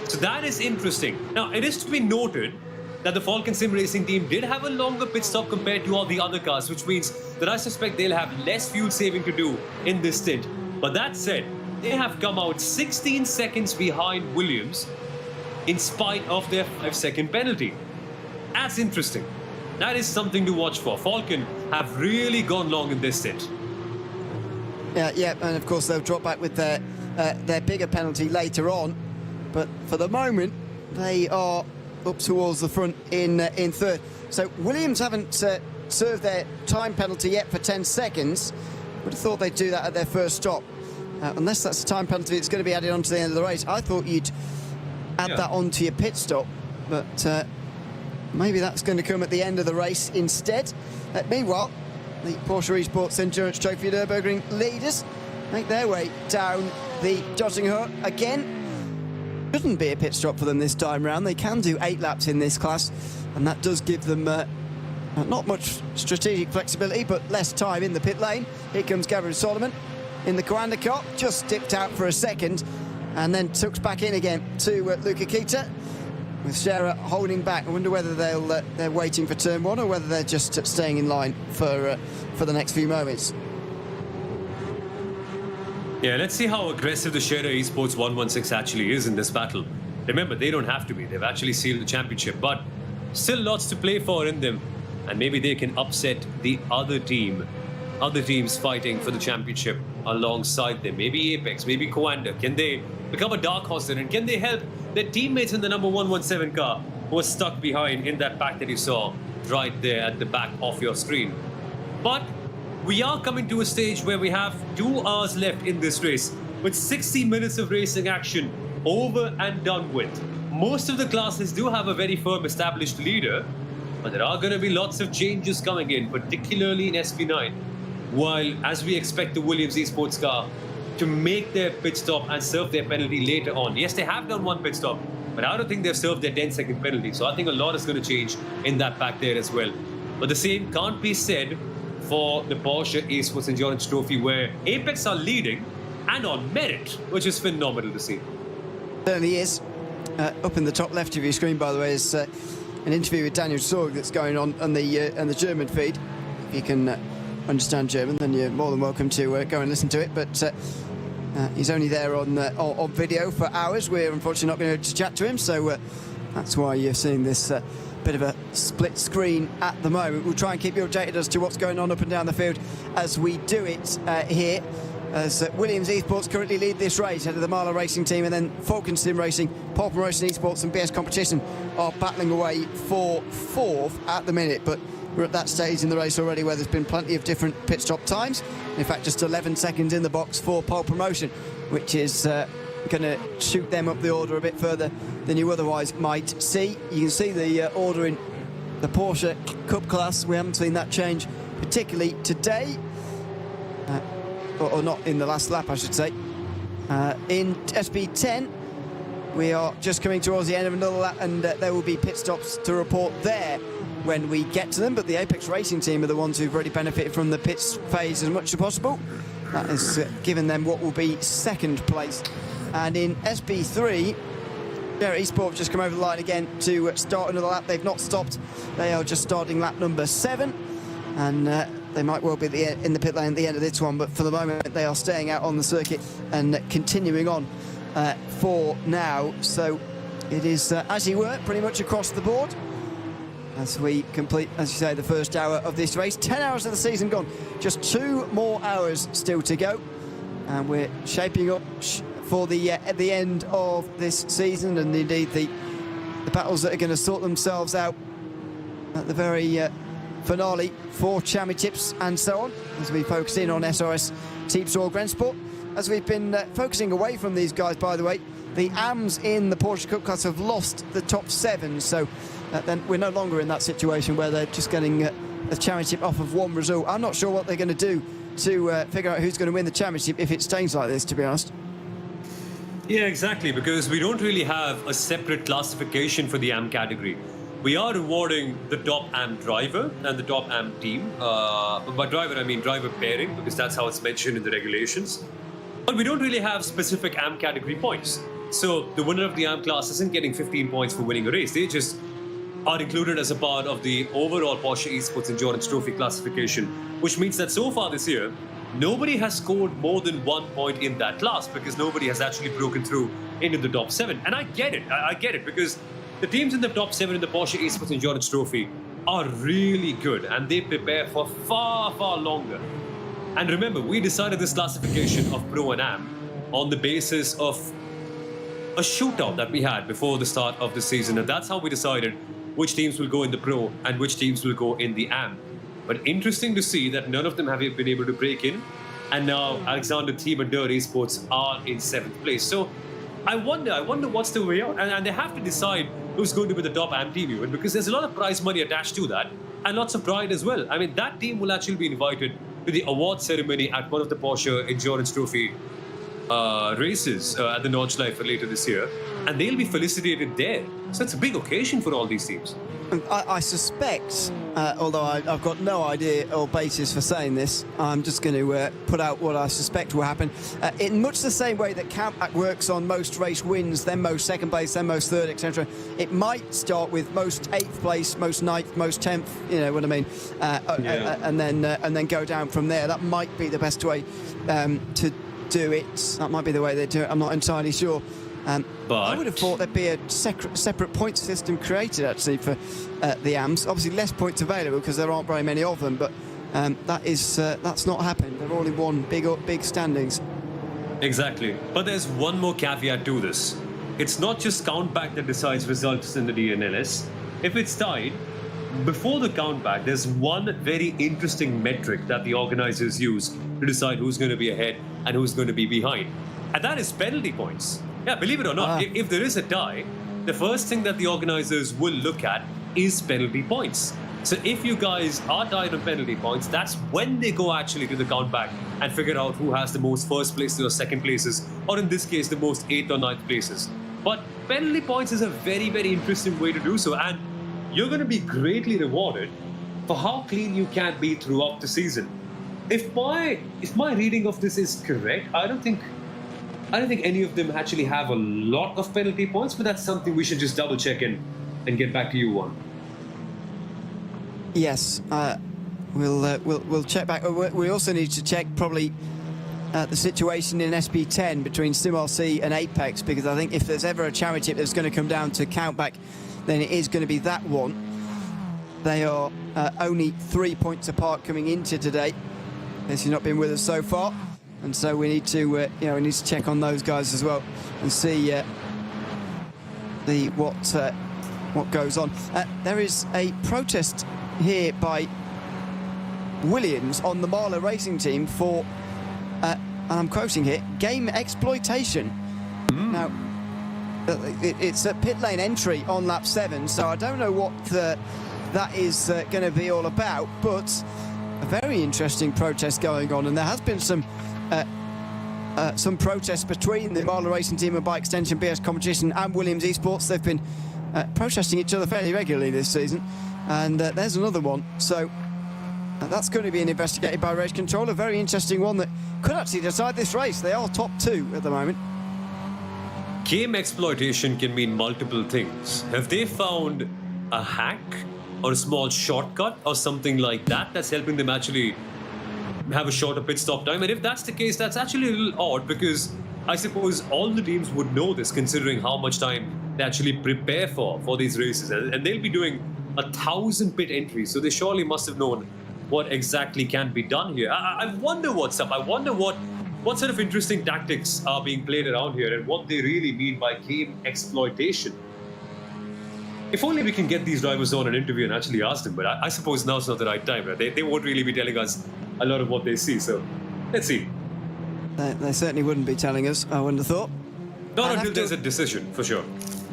So that is interesting. Now, it is to be noted that the Falcon Sim Racing Team did have a longer pit stop compared to all the other cars, which means that I suspect they'll have less fuel saving to do in this stint. But that said, they have come out 16 seconds behind Williams in spite of their 5-second penalty. That's interesting. That is something to watch for. Falcon have really gone long in this stint. Yeah, and of course they'll drop back with their bigger penalty later on. But for the moment, they are up towards the front in third. So Williams haven't served their time penalty yet for 10 seconds. Would have thought they'd do that at their first stop. Unless that's a time penalty that's going to be added on to the end of the race. I thought you'd add that on to your pit stop, but maybe that's going to come at the end of the race instead. Meanwhile, the Porsche Esports Endurance Trophy Nürburgring leaders make their way down the Dottinghoe again. Shouldn't be a pit stop for them this time round. They can do 8 laps in this class, and that does give them not much strategic flexibility, but less time in the pit lane. Here comes Gabriel Solomon in the Coanda car, just dipped out for a second, and then tucks back in again to Luca Kita, with Scherer holding back. I wonder whether they're waiting for turn one, or whether they're just staying in line for the next few moments. Yeah, let's see how aggressive the Scherer Esports 116 actually is in this battle. Remember, they don't have to be. They've actually sealed the championship, but still lots to play for in them. And maybe they can upset the other teams fighting for the championship alongside them. Maybe Apex, maybe Coanda. Can they become a dark horse then? And can they help their teammates in the number 117 car who are stuck behind in that pack that you saw right there at the back of your screen? But we are coming to a stage where we have 2 hours left in this race, with 60 minutes of racing action over and done with. Most of the classes do have a very firm established leader, but there are going to be lots of changes coming in, particularly in SP9. While, as we expect the Williams Esports car to make their pit stop and serve their penalty later on. Yes, they have done 1 pit stop, but I don't think they've served their 10-second penalty. So I think a lot is going to change in that pack there as well. But the same can't be said for the Porsche Esports Endurance Trophy, where Apex are leading and on merit, which is phenomenal to see. Certainly is. Up in the top left of your screen, by the way, is an interview with Daniel Sorg that's going on the German feed. If you can understand German, then you're more than welcome to go and listen to it. But he's only there on video for hours. We're unfortunately not going to chat to him, so that's why you're seeing this bit of a split screen at the moment. We'll try and keep you updated as to what's going on up and down the field as we do it here. As Williams Esports currently lead this race ahead of the Marler Racing Team, and then Falcon Sim Racing, Paul Promotion Esports and BS Competition are battling away for 4th at the minute. But we're at that stage in the race already where there's been plenty of different pit stop times. In fact, just 11 seconds in the box for Pole Promotion, which is going to shoot them up the order a bit further than you otherwise might see. You can see the order in the Porsche Cup class. We haven't seen that change particularly today, or not in the last lap, I should say. In SP10, we are just coming towards the end of another lap, and there will be pit stops to report there when we get to them. But the Apex Racing team are the ones who've really benefited from the pits phase as much as possible. That has given them what will be second place. And in SB3, Esport have just come over the line again to start another lap. They've not stopped. They are just starting lap number 7, and they might well be in the pit lane at the end of this one, but for the moment they are staying out on the circuit and continuing on for now. So it is, as you were, pretty much across the board as we complete, as you say, the first hour of this race. 10 hours of the season gone, just 2 more hours still to go, and we're shaping up for the at the end of this season, and indeed the battles that are going to sort themselves out at the very finale for championships and so on, as we focus in on SRS Team Soil Grandsport. As we've been focusing away from these guys, by the way, the AMs in the Porsche Cup class have lost the top 7, so then we're no longer in that situation where they're just getting a championship off of one result. I'm not sure what they're going to do to figure out who's going to win the championship if it stays like this, to be honest. Yeah, exactly, because we don't really have a separate classification for the AM category. We are rewarding the top AM driver and the top AM team. By driver, I mean driver pairing, because that's how it's mentioned in the regulations. But we don't really have specific AM category points. So the winner of the AM class isn't getting 15 points for winning a race. They just are included as a part of the overall Porsche Esports Endurance Trophy classification, which means that so far this year, nobody has scored more than 1 point in that class, because nobody has actually broken through into the top 7. And I get it. I get it, because the teams in the top 7 in the Porsche Esports Endurance Trophy are really good, and they prepare for far, far longer. And remember, we decided this classification of Pro and Am on the basis of a shootout that we had before the start of the season, and that's how we decided which teams will go in the Pro and which teams will go in the Am. But interesting to see that none of them have been able to break in, and now Alexander Team and Dirt Esports are in 7th place. So I wonder what's the way out, and they have to decide who's going to be the top AM team even, because there's a lot of prize money attached to that, and lots of pride as well. I mean, that team will actually be invited to the award ceremony at one of the Porsche Endurance Trophy races at the Nordschleife later this year, and they'll be felicitated there. So it's a big occasion for all these teams. I suspect, although I've got no idea or basis for saying this, I'm just going to put out what I suspect will happen. In much the same way that countback works on most race wins, then most second place, then most third, etc. It might start with most 8th place, most 9th, most 10th, you know what I mean, and then go down from there. That might be the best way to do it. That might be the way they do it. I'm not entirely sure. But I would have thought there'd be a separate point system created actually for the AMs. Obviously less points available because there aren't very many of them, but that's not happened. They're all in one big standings. Exactly. But there's one more caveat to this. It's not just countback that decides results in the DNLS. If it's tied, before the countback, there's one very interesting metric that the organizers use to decide who's going to be ahead and who's going to be behind. And that is penalty points. Yeah, believe it or not, if there is a tie, the first thing that the organizers will look at is penalty points. So if you guys are tied on penalty points, that's when they go actually to the countback and figure out who has the most first places or second places, or in this case, the most 8th or 9th places. But penalty points is a very, very interesting way to do so, and you're going to be greatly rewarded for how clean you can be throughout the season. If my reading of this is correct, I don't think any of them actually have a lot of penalty points, but that's something we should just double check and get back to you on. Yes, we'll check back. We also need to check probably the situation in SB10 between SimRC and Apex, because I think if there's ever a championship that's going to come down to countback, then it is going to be that one. They are only 3 points apart coming into today. This has not been with us so far. And so we need to, we need to check on those guys as well and see what goes on. There is a protest here by Williams on the Marlow Racing team for, and I'm quoting here, game exploitation. Now, it's a pit lane entry on lap 7, so I don't know what that is going to be all about, but a very interesting protest going on, and there has been some some protests between the Marlon Racing Team and by extension BS Competition and Williams Esports. They've been protesting each other fairly regularly this season, and there's another one. So that's going to be investigated by Race Control, a very interesting one that could actually decide this race. They are top 2 at the moment. Game exploitation can mean multiple things. Have they found a hack or a small shortcut or something like that that's helping them actually have a shorter pit stop time? And if that's the case, that's actually a little odd, because I suppose all the teams would know this, considering how much time they actually prepare for these races, and they'll be doing 1,000 pit entries, so they surely must have known what exactly can be done here. I wonder what's up. I wonder what sort of interesting tactics are being played around here and what they really mean by game exploitation. If only we can get these drivers on an interview and actually ask them, but I suppose now's not the right time. Right? They won't really be telling us a lot of what they see, so let's see. They certainly wouldn't be telling us, I wouldn't have thought. Not until there's a decision, for sure.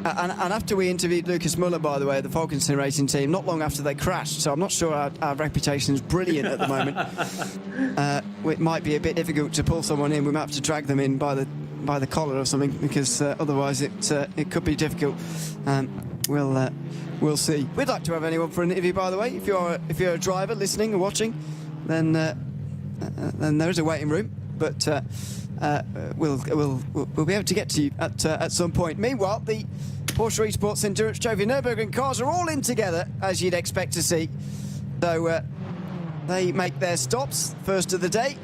And after we interviewed Lucas Muller, by the way, the Falkenstein Racing team, not long after they crashed, so I'm not sure our reputation is brilliant at the moment. It might be a bit difficult to pull someone in. We might have to drag them in by the collar or something, because otherwise it could be difficult. We'll see. We'd like to have anyone for an interview, by the way. If you're a driver listening or watching, then there is a waiting room. But we'll be able to get to you at some point. Meanwhile, the Porsche Esports Endurance Trophy Nürburgring cars are all in together, as you'd expect to see. So they make their stops first of the day.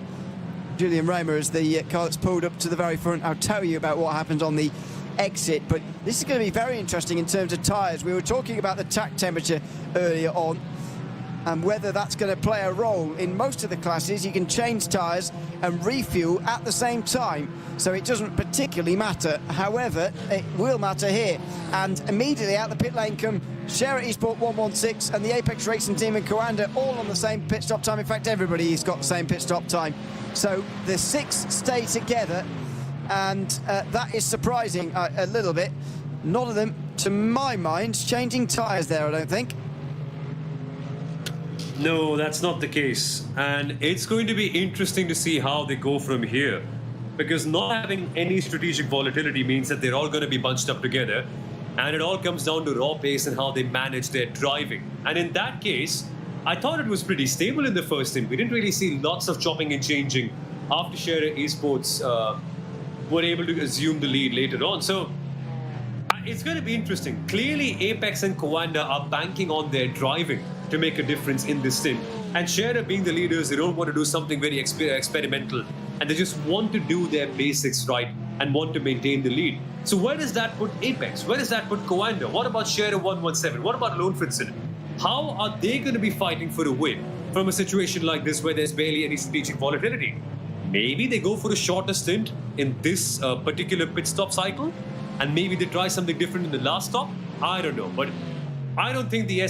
Julian Raymer is the car that's pulled up to the very front. I'll tell you about what happens on the exit, but this is going to be very interesting in terms of tyres. We were talking about the track temperature earlier on, and whether that's going to play a role. In most of the classes, you can change tyres and refuel at the same time, so it doesn't particularly matter. However, it will matter here. And immediately out the pit lane come Share Esport 116 and the Apex Racing Team and Coanda, all on the same pit stop time. In fact, everybody's got the same pit stop time. So the 6 stay together, and that is surprising a little bit. None of them, to my mind, changing tyres there, I don't think. No, that's not the case. And it's going to be interesting to see how they go from here. Because not having any strategic volatility means that they're all going to be bunched up together. And it all comes down to raw pace and how they manage their driving. And in that case, I thought it was pretty stable in the first stint. We didn't really see lots of chopping and changing after Share Esports were able to assume the lead later on. So it's going to be interesting. Clearly, Apex and Coanda are banking on their driving to make a difference in this stint. And Share being the leaders, they don't want to do something very experimental, and they just want to do their basics right and want to maintain the lead. So where does that put Apex? Where does that put Coanda? What about Share 117? What about Lone Fritson? How are they going to be fighting for a win from a situation like this where there's barely any strategic volatility? Maybe they go for a shorter stint in this particular pit stop cycle, and maybe they try something different in the last stop. I don't know, but I don't think the the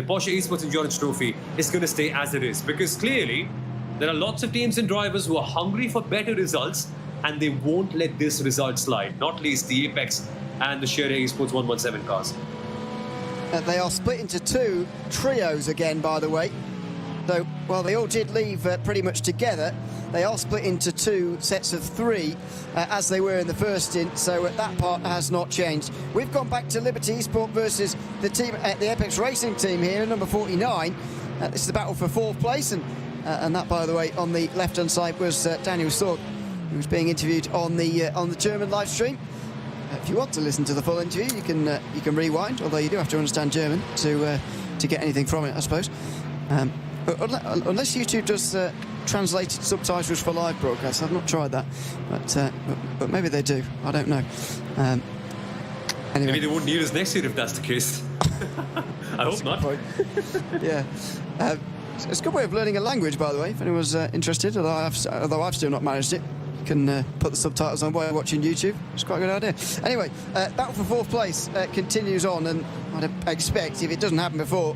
Porsche Esports Endurance Trophy is going to stay as it is, because clearly there are lots of teams and drivers who are hungry for better results, and they won't let this result slide, not least the Apex and the Share Esports 117 cars. They are split into 2 trios again, by the way. So, while they all did leave pretty much together, they are split into 2 sets of 3, as they were in the first stint, so that part has not changed. We've gone back to Liberty Esport versus the team at the Apex Racing Team here, number 49. This is the battle for 4th place, and that, by the way, on the left-hand side was Daniel Sorg, who was being interviewed on the German live stream. If you want to listen to the full interview, you can rewind, although you do have to understand German to get anything from it, I suppose. Unless YouTube does translated subtitles for live broadcasts. I've not tried that, but maybe they do. I don't know. Anyway. Maybe they won't need us next year if that's the case. I hope not. Yeah. It's a good way of learning a language, by the way, if anyone's interested, although I've still not managed it. You can put the subtitles on while you're watching YouTube. It's quite a good idea. Anyway, battle for 4th place continues on, and I'd expect, if it doesn't happen before,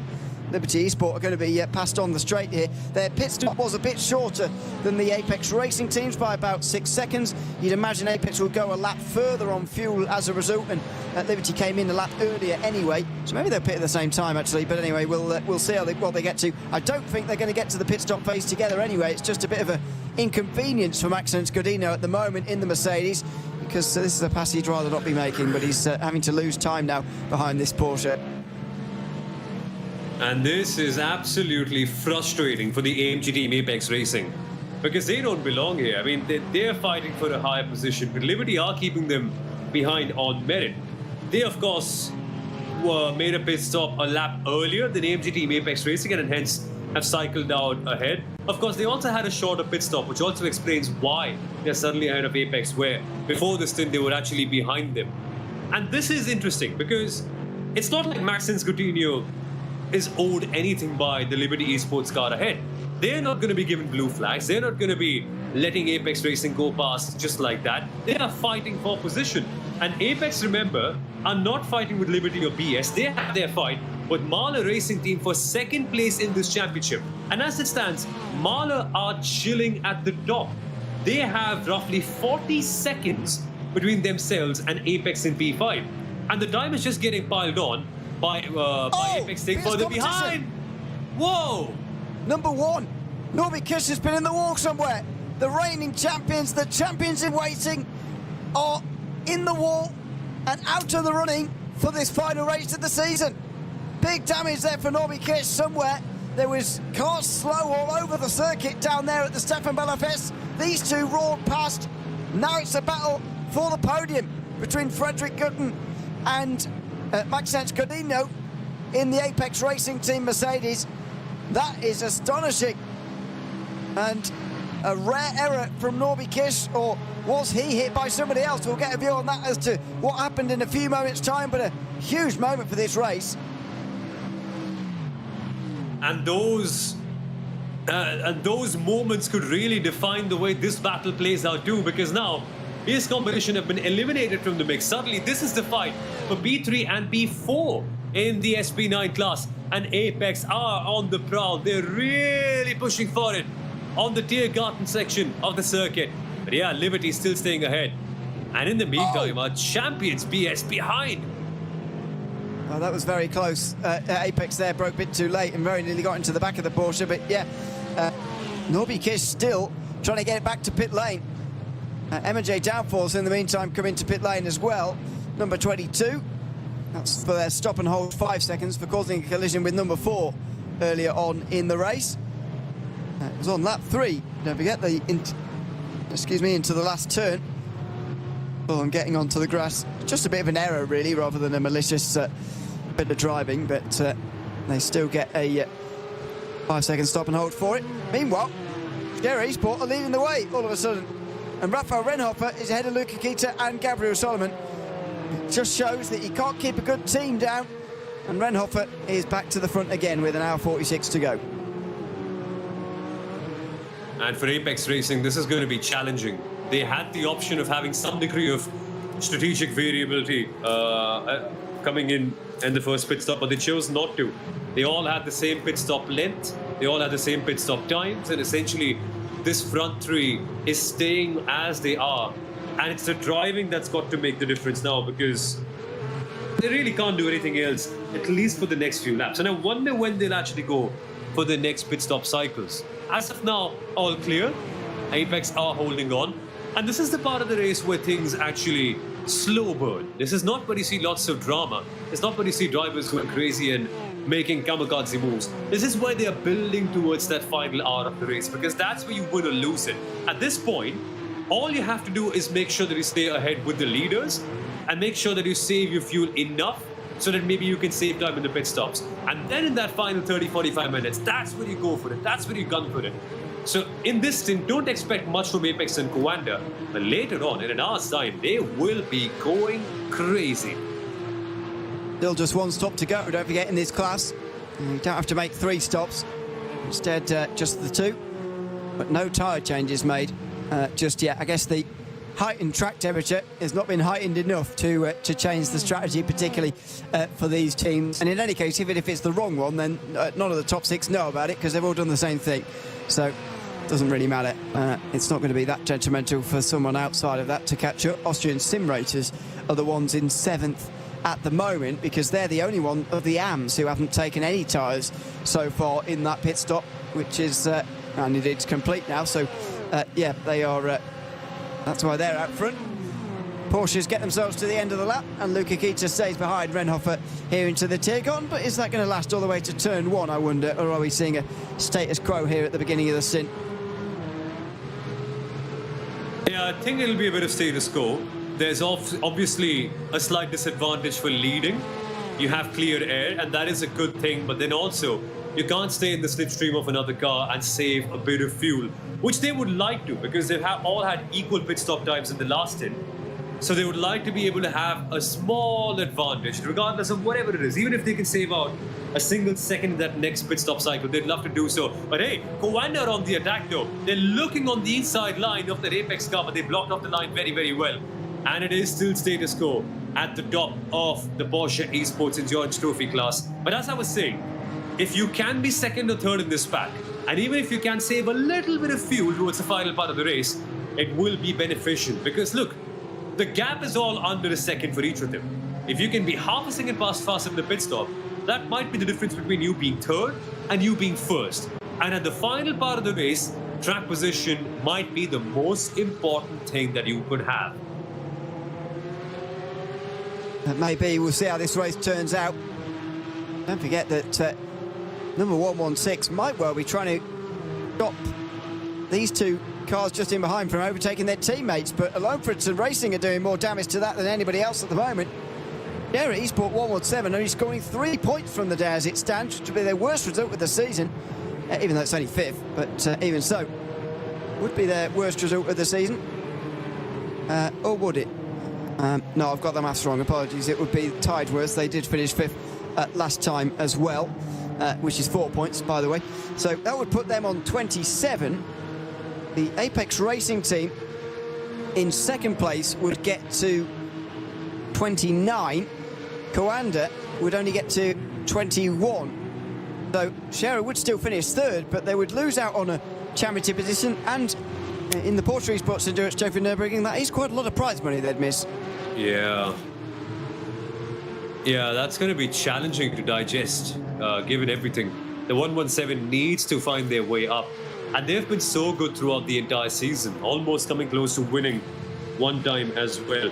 Liberty Esport are going to be passed on the straight here. Their pit stop was a bit shorter than the Apex Racing teams by about 6 seconds. You'd imagine Apex will go a lap further on fuel as a result, and Liberty came in a lap earlier anyway, so maybe they'll pit at the same time actually. But anyway, we'll see what they get to. I don't think they're going to get to the pit stop phase together anyway. It's just a bit of an inconvenience for Max Godinho at the moment in the Mercedes, because this is a pass he'd rather not be making, but he's having to lose time now behind this Porsche. And this is absolutely frustrating for the AMG team Apex Racing, because they don't belong here. I mean, they're fighting for a higher position, but Liberty are keeping them behind on merit. They, of course, made a pit stop a lap earlier than AMG team Apex Racing, and hence have cycled out ahead. Of course, they also had a shorter pit stop, which also explains why they're suddenly ahead of Apex, where before this stint they were actually behind them. And this is interesting because it's not like Max Coutinho is owed anything by the Liberty Esports car ahead. They're not going to be given blue flags. They're not going to be letting Apex Racing go past just like that. They are fighting for position. And Apex, remember, are not fighting with Liberty or BS. They have their fight with Mahler Racing Team for second place in this championship. And as it stands, Mahler are chilling at the top. They have roughly 40 seconds between themselves and Apex in P5. And the time is just getting piled on by Apex staying further behind. Whoa! Number 1, Norby Kish has been in the wall somewhere. The reigning champions, the champions in waiting, are in the wall and out of the running for this final race of the season. Big damage there for Norby Kish somewhere. There was cars slow all over the circuit down there at the Stefan Bellafest. These two roared past. Now it's a battle for the podium between Frederick Gutten and Maxence Godinho in the Apex Racing Team Mercedes. That is astonishing. And a rare error from Norby Kish, or was he hit by somebody else? We'll get a view on that as to what happened in a few moments' time, but a huge moment for this race. And those moments could really define the way this battle plays out too, because now BS Competition have been eliminated from the mix. Suddenly, this is the fight for B3 and B4 in the SP9 class, and Apex are on the prowl. They're really pushing for it on the Tiergarten section of the circuit. But yeah, Liberty still staying ahead. And in the meantime, our champions BS behind. Oh, that was very close. Apex there broke a bit too late and very nearly got into the back of the Porsche. But yeah, Norby Kish still trying to get it back to pit lane. M&J Downforce in the meantime coming to pit lane as well. Number 22. That's for their stop and hold 5 seconds for causing a collision with number 4 earlier on in the race. It was on lap 3. Don't forget into the last turn. Well, I'm getting onto the grass. Just a bit of an error, really, rather than a malicious bit of driving, but they still get a 5-second stop and hold for it. Meanwhile, Gary Esport are leading the way all of a sudden. And Rafael Renhofer is ahead of Luca Kita and Gabriel Solomon. It just shows that you can't keep a good team down. And Renhofer is back to the front again with an hour 46 to go. And for Apex Racing, this is going to be challenging. They had the option of having some degree of strategic variability coming in the first pit stop, but they chose not to. They all had the same pit stop length, they all had the same pit stop times, and essentially this front three is staying as they are. And it's the driving that's got to make the difference now, because they really can't do anything else, at least for the next few laps. And I wonder when they'll actually go for the next pit stop cycles. As of now, all clear. Apex are holding on. And this is the part of the race where things actually slow burn. This is not where you see lots of drama. It's not where you see drivers going crazy and making kamikaze moves. This is where they are building towards that final hour of the race, because that's where you win or lose it. At this point, all you have to do is make sure that you stay ahead with the leaders and make sure that you save your fuel enough so that maybe you can save time in the pit stops. And then in that final 30-45 minutes, that's where you go for it. That's where you gun for it. So in this stint, don't expect much from Apex and Coanda, but later on, in an hour's time, they will be going crazy. Still just one stop to go, don't forget, in this class. You don't have to make 3 stops. Instead, just the 2. But no tyre changes made just yet. I guess the heightened track temperature has not been heightened enough to change the strategy, particularly for these teams. And in any case, even if it's the wrong one, then none of the top 6 know about it because they've all done the same thing. So it doesn't really matter. It's not going to be that detrimental for someone outside of that to catch up. Austrian sim racers are the ones in 7th at the moment because they're the only one of the AMs who haven't taken any tyres so far in that pit stop, which is and it's complete now. So yeah, they are. That's why they're out front. Porsches get themselves to the end of the lap, and Luca Kita stays behind Renhofer here into the Tirgon. But is that going to last all the way to turn 1, I wonder, or are we seeing a status quo here at the beginning of the stint? Yeah, I think it'll be a bit of status quo. There's obviously a slight disadvantage for leading. You have clear air, and that is a good thing, but then also you can't stay in the slipstream of another car and save a bit of fuel, which they would like to, because they have all had equal pit stop times in the last stint. So they would like to be able to have a small advantage, regardless of whatever it is. Even if they can save out a single second in that next pit stop cycle, they'd love to do so. But hey, Coanda are on the attack though. They're looking on the inside line of that Apex car, but they blocked off the line very, very well. And it is still status quo at the top of the Porsche Esports Endurance Trophy class. But as I was saying, if you can be second or third in this pack, and even if you can save a little bit of fuel towards the final part of the race, it will be beneficial. Because look, the gap is all under a second for each of them. If you can be half a second faster in the pit stop, that might be the difference between you being third and you being first. And at the final part of the race, track position might be the most important thing that you could have. Maybe we'll see how this race turns out. Don't forget that number 116 might well be trying to stop these two cars just in behind from overtaking their teammates, but Langstrecken Racing are doing more damage to that than anybody else at the moment. Yeah, at Esport 117 only scoring 3 points from the day as it stands, which would be their worst result of the season, even though it's only 5th, but even so, would be their worst result of the season. Or would it? No, I've got the maths wrong, apologies. It would be tied worst. They did finish 5th last time as well, which is 4 points, by the way. So that would put them on 27. The Apex Racing team in 2nd place would get to 29. Coanda would only get to 21. So Scherer would still finish 3rd, but they would lose out on a championship position, and in the Porsche Esports Endurance Trophy Nürburgring, that is quite a lot of prize money they'd miss. Yeah, that's going to be challenging to digest, given everything. The 117 needs to find their way up. And they've been so good throughout the entire season, almost coming close to winning one time as well.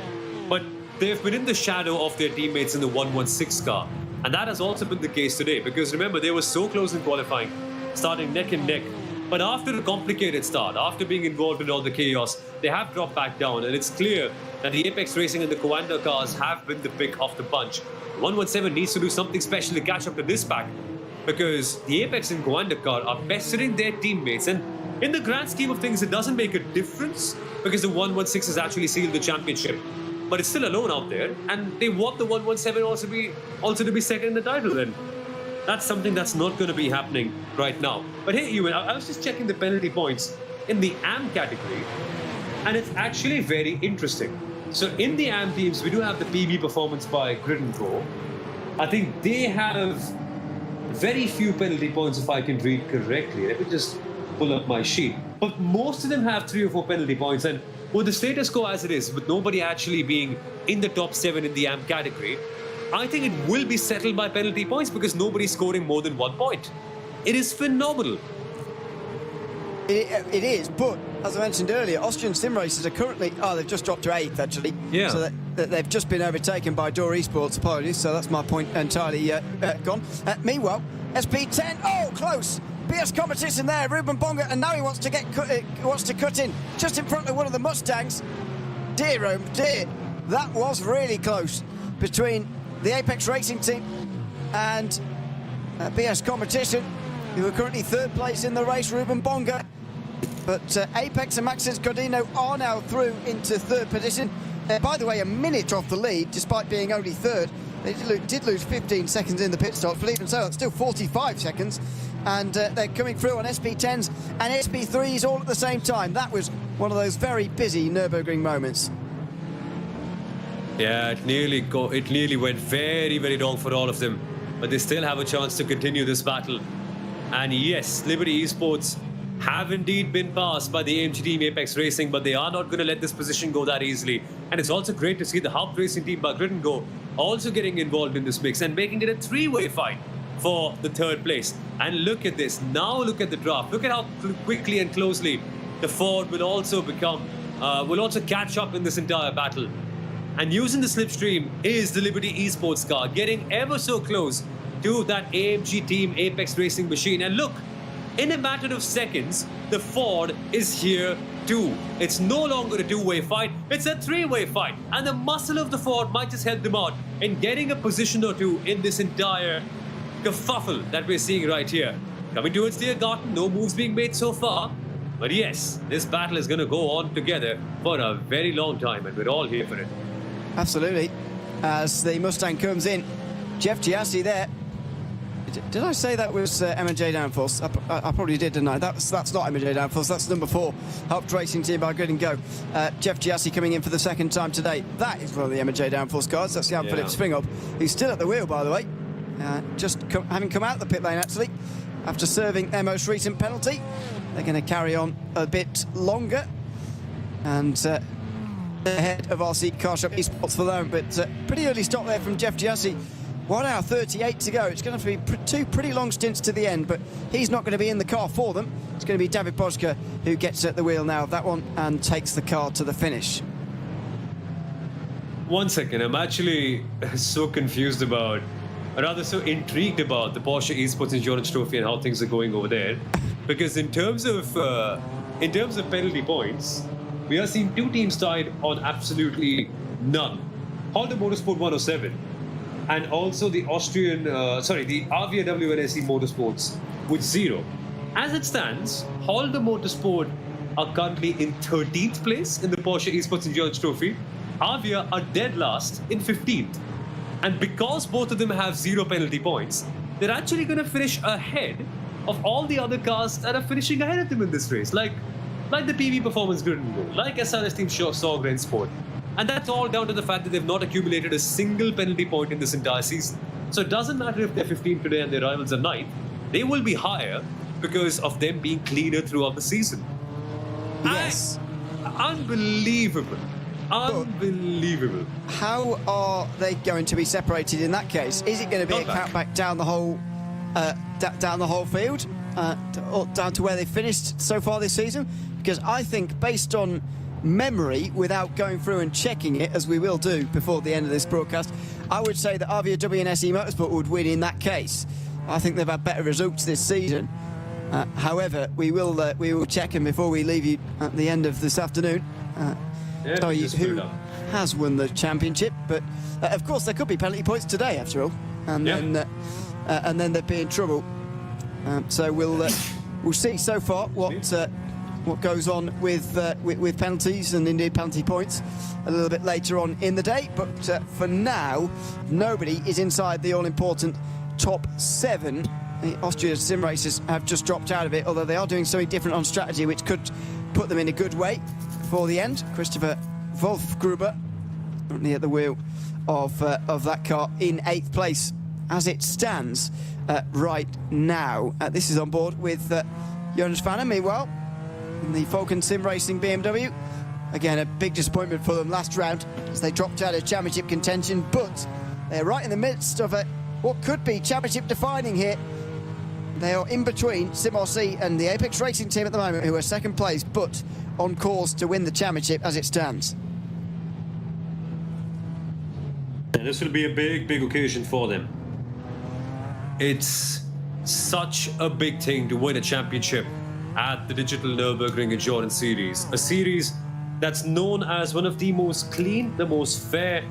But they've been in the shadow of their teammates in the 116 car. And that has also been the case today, because remember, they were so close in qualifying, starting neck and neck. But after a complicated start, after being involved in all the chaos, they have dropped back down. And it's clear that the Apex Racing and the Coanda cars have been the pick of the bunch. 117 needs to do something special to catch up to this pack, because the Apex and Coanda car are pestering their teammates. And in the grand scheme of things, it doesn't make a difference, because the 116 has actually sealed the championship. But it's still alone out there, and they want the 117 also to be second in the title then. That's something that's not going to be happening right now. But hey, Ewan, I was just checking the penalty points in the AM category, and it's actually very interesting. So in the AM teams, we do have the PB performance by Grid & Go. I think they have very few penalty points, if I can read correctly. Let me just pull up my sheet. But most of them have 3 or 4 penalty points, and with the status quo as it is, with nobody actually being in the top 7 in the AM category, I think it will be settled by penalty points, because nobody's scoring more than 1 point. It is phenomenal. It is, but as I mentioned earlier, Austrian sim racers are currently... Oh, they've just dropped to 8th, actually. Yeah. So that they've just been overtaken by Door Esports, apologies, so that's my point entirely gone. Meanwhile, SP10, oh, close! BS competition there, Ruben Bonga, and now he wants to cut in just in front of one of the Mustangs. Dear, oh dear, that was really close between the Apex Racing team and BS competition, who are currently 3rd place in the race, Ruben Bonga. But Apex and Maxis Godino are now through into 3rd position. By the way, a minute off the lead, despite being only 3rd. They did lose 15 seconds in the pit stop, but even so, it's still 45 seconds and they're coming through on SP10s and SP3s all at the same time. That was one of those very busy Nürburgring moments. Yeah, it nearly went very, very wrong for all of them. But they still have a chance to continue this battle. And yes, Liberty Esports have indeed been passed by the AMG team Apex Racing, but they are not going to let this position go that easily. And it's also great to see the Hub Racing team by Grid & Go also getting involved in this mix and making it a three-way fight for the third place. And look at this. Now look at the draft. Look at how quickly and closely the Ford will also catch up in this entire battle. And using the slipstream is the Liberty Esports car, getting ever so close to that AMG team Apex Racing machine. And look, in a matter of seconds, the Ford is here too. It's no longer a two-way fight, it's a three-way fight. And the muscle of the Ford might just help them out in getting a position or two in this entire kerfuffle that we're seeing right here. Coming towards the Garten, no moves being made so far. But yes, this battle is going to go on together for a very long time, and we're all here for it. Absolutely. As the Mustang comes in, Jeff Giassi there. Did I say that was M&J Downforce? I probably did, didn't I? That's not M&J Downforce. That's number 4, Helped Racing team by Grid & Go. Jeff Giassi coming in for the second time today. That is one of the M&J Downforce cars. That's Jan Philip Springhob, who's still at the wheel, by the way. Having come out of the pit lane, actually, after serving their most recent penalty. They're going to carry on a bit longer. And ahead of RC Car Shop Esports for them, but pretty early stop there from Jeff Giassi. 1 hour 38 to go. It's going to be two pretty long stints to the end, but he's not going to be in the car for them. It's going to be David Boschke who gets at the wheel now of that one and takes the car to the finish. 1 second, I'm actually so confused about, or rather so intrigued about the Porsche Esports Endurance Trophy and how things are going over there. Because in terms of penalty points, we are seeing 2 teams tied on absolutely none. Honda Motorsport 107 and also the the Avia WNSE Motorsports with 0. As it stands, Honda Motorsport are currently in 13th place in the Porsche Esports Endurance Trophy. Avia are dead last in 15th. And because both of them have 0 penalty points, they're actually going to finish ahead of all the other cars that are finishing ahead of them in this race. Like the PV Performance Grid & Go, like SRS Team Saw Grand Sport. And that's all down to the fact that they've not accumulated a single penalty point in this entire season. So it doesn't matter if they're 15th today and their rivals are 9th. They will be higher because of them being cleaner throughout the season. Yes. Unbelievable. Unbelievable. How are they going to be separated in that case? Is it going to be a countback down the whole field, down to where they finished so far this season? Because I think, based on memory, without going through and checking it, as we will do before the end of this broadcast, I would say that Avia WNSE Motorsport would win in that case. I think they've had better results this season. However, we will check them before we leave you at the end of this afternoon. Tell you who has won the championship, but of course there could be penalty points today after all, and then they'd be in trouble. So we'll see so far what goes on with penalties and indeed penalty points a little bit later on in the day. But for now, nobody is inside the all-important top 7. The Austria sim racers have just dropped out of it, although they are doing something different on strategy, which could put them in a good way for the end. Christopher Wolfgruber currently at the wheel of that car in 8th place as it stands right now. This is on board with Jonas Vanna, meanwhile, in the Falcon Sim Racing BMW. Again, a big disappointment for them last round as they dropped out of championship contention, but they're right in the midst of what could be championship defining here. They are in between SimRC and the Apex Racing team at the moment, who are 2nd place, but on course to win the championship as it stands. And this will be a big, big occasion for them. It's such a big thing to win a championship at the Digital Nürburgring Endurance Series, a series that's known as one of the most clean, the most fair,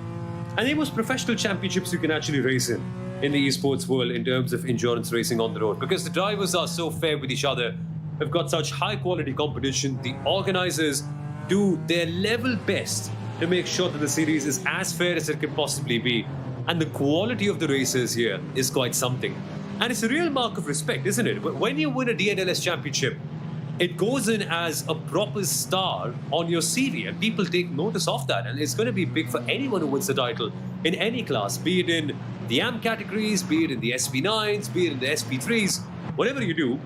and the most professional championships you can actually race in the esports world in terms of endurance racing on the road, because the drivers are so fair with each other. We've got such high quality competition. The organizers do their level best to make sure that the series is as fair as it can possibly be. And the quality of the racers here is quite something. And it's a real mark of respect, isn't it? But when you win a DNLS championship, it goes in as a proper star on your CV, and people take notice of that. And it's going to be big for anyone who wins the title in any class, be it in the AM categories, be it in the SP9s, be it in the SP3s, whatever you do.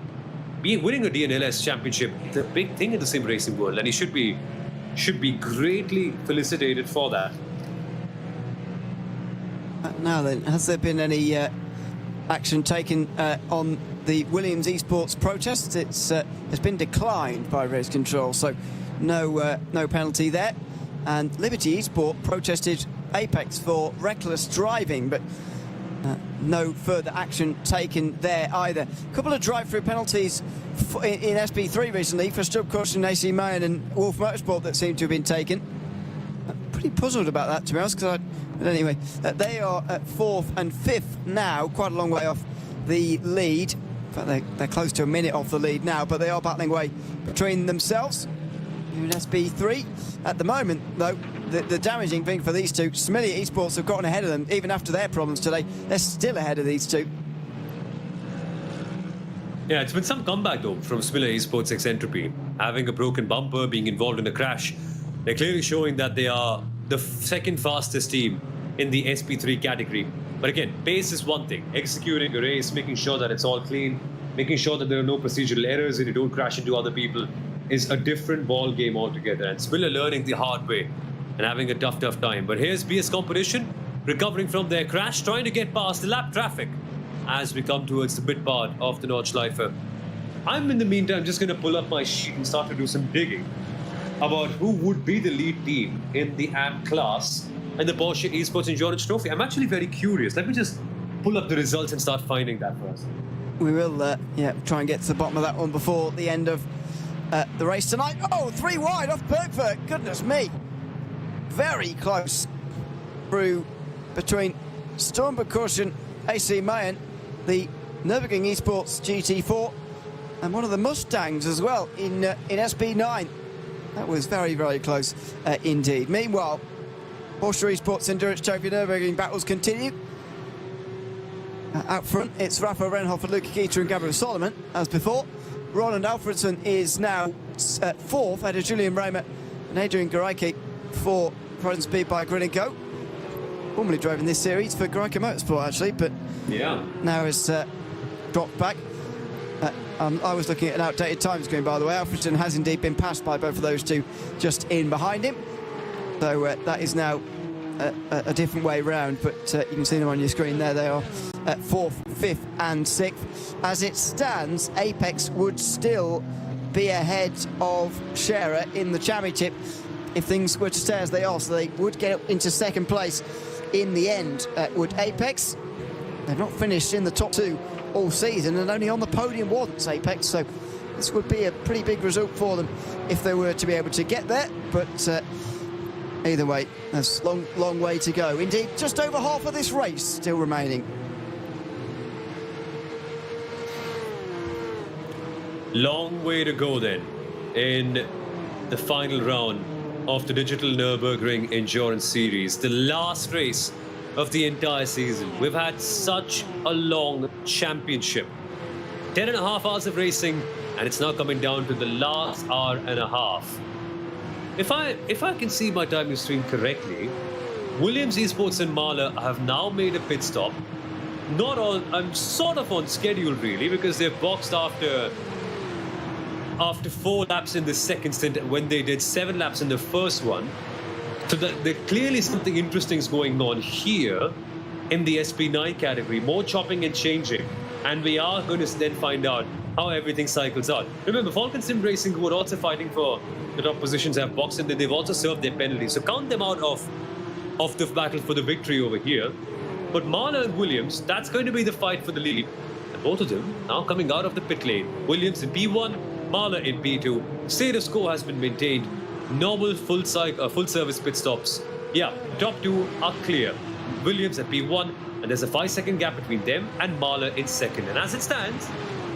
Winning a DNLS championship is a big thing in the sim racing world, and he should be greatly felicitated for that. Now then, has there been any action taken on the Williams Esports protest? It's been declined by race control, so no penalty there. And Liberty Esport protested Apex for reckless driving, but no further action taken there either. A couple of drive-through penalties in SP3 recently for Stub Caution, AC Mayan and Wolf Motorsport that seem to have been taken. Pretty puzzled about that, to be honest, but anyway, they are at 4th and 5th now, quite a long way off the lead. In fact, they're close to a minute off the lead now, but they are battling away between themselves in SP3. At the moment, though, the damaging thing for these two, Smilia Esports have gotten ahead of them, even after their problems today. They're still ahead of these two. Yeah, it's been some comeback, though, from Smilia Esports Ecentropy. Having a broken bumper, being involved in a crash, they're clearly showing that they are the second fastest team in the SP3 category. But again, pace is one thing. Executing a race, making sure that it's all clean, making sure that there are no procedural errors and you don't crash into other people is a different ball game altogether. And Smilia learning the hard way and having a tough time. But here's BS Competition recovering from their crash, trying to get past the lap traffic as we come towards the mid part of the Nordschleife. I'm in the meantime just going to pull up my sheet and start to do some digging about who would be the lead team in the AM class in the Porsche Esports Endurance Trophy. I'm actually very curious. Let me just pull up the results and start finding that first. We will try and get to the bottom of that one before the end of the race tonight. Oh, 3 wide off Bergfurt. Goodness me. Very close through between Sturmberg-Kurschen, AC Mayen, the Nürburgring Esports GT4, and one of the Mustangs as well in SP9. That was very, very close indeed. Meanwhile, Porsche Esports Endurance Trophy Nürburgring battles continue. Out front, it's Rafa Renhoff, Luca Keita and Gabriel Solomon, as before. Roland Alfredson is now 4th, ahead of Julian Raymer and Adrian Gareike for Frozen Speed by Grinnico. Formerly driving this series for Gareike Motorsport, actually, but now has dropped back. I was looking at an outdated time screen, by the way. Alfredson has indeed been passed by both of those two just in behind him. So that is now a different way round, but you can see them on your screen there. They are at 4th, 5th and 6th. As it stands, Apex would still be ahead of Scherer in the championship if things were to stay as they are, so they would get up into 2nd place in the end. Would Apex? They've not finished in the top 2 all season and only on the podium once, Apex, so this would be a pretty big result for them if they were to be able to get there, but either way, there's a long way to go. Indeed, just over half of this race still remaining. Long way to go then in the final round of the Digital Nürburgring Endurance Series, the last race of the entire season. We've had such a long championship. 10.5 hours of racing, and it's now coming down to the last hour and a half. If I can see my timing screen correctly, Williams Esports and Mahler have now made a pit stop. I'm sort of on schedule really, because they've boxed after 4 laps in the second stint when they did 7 laps in the first one. So clearly something interesting is going on here in the SP9 category. More chopping and changing. And we are going to then find out how everything cycles out. Remember, Falcon Sim Racing, who are also fighting for the top positions, have boxed and they've also served their penalties. So count them out of the battle for the victory over here. But Mahler and Williams, that's going to be the fight for the lead. And both of them now coming out of the pit lane. Williams in P1, Mahler in P2. Status quo has been maintained. Normal full service pit stops. Yeah, top 2 are clear. Williams at P1, and there's a 5-second gap between them and Mahler in 2nd. And as it stands,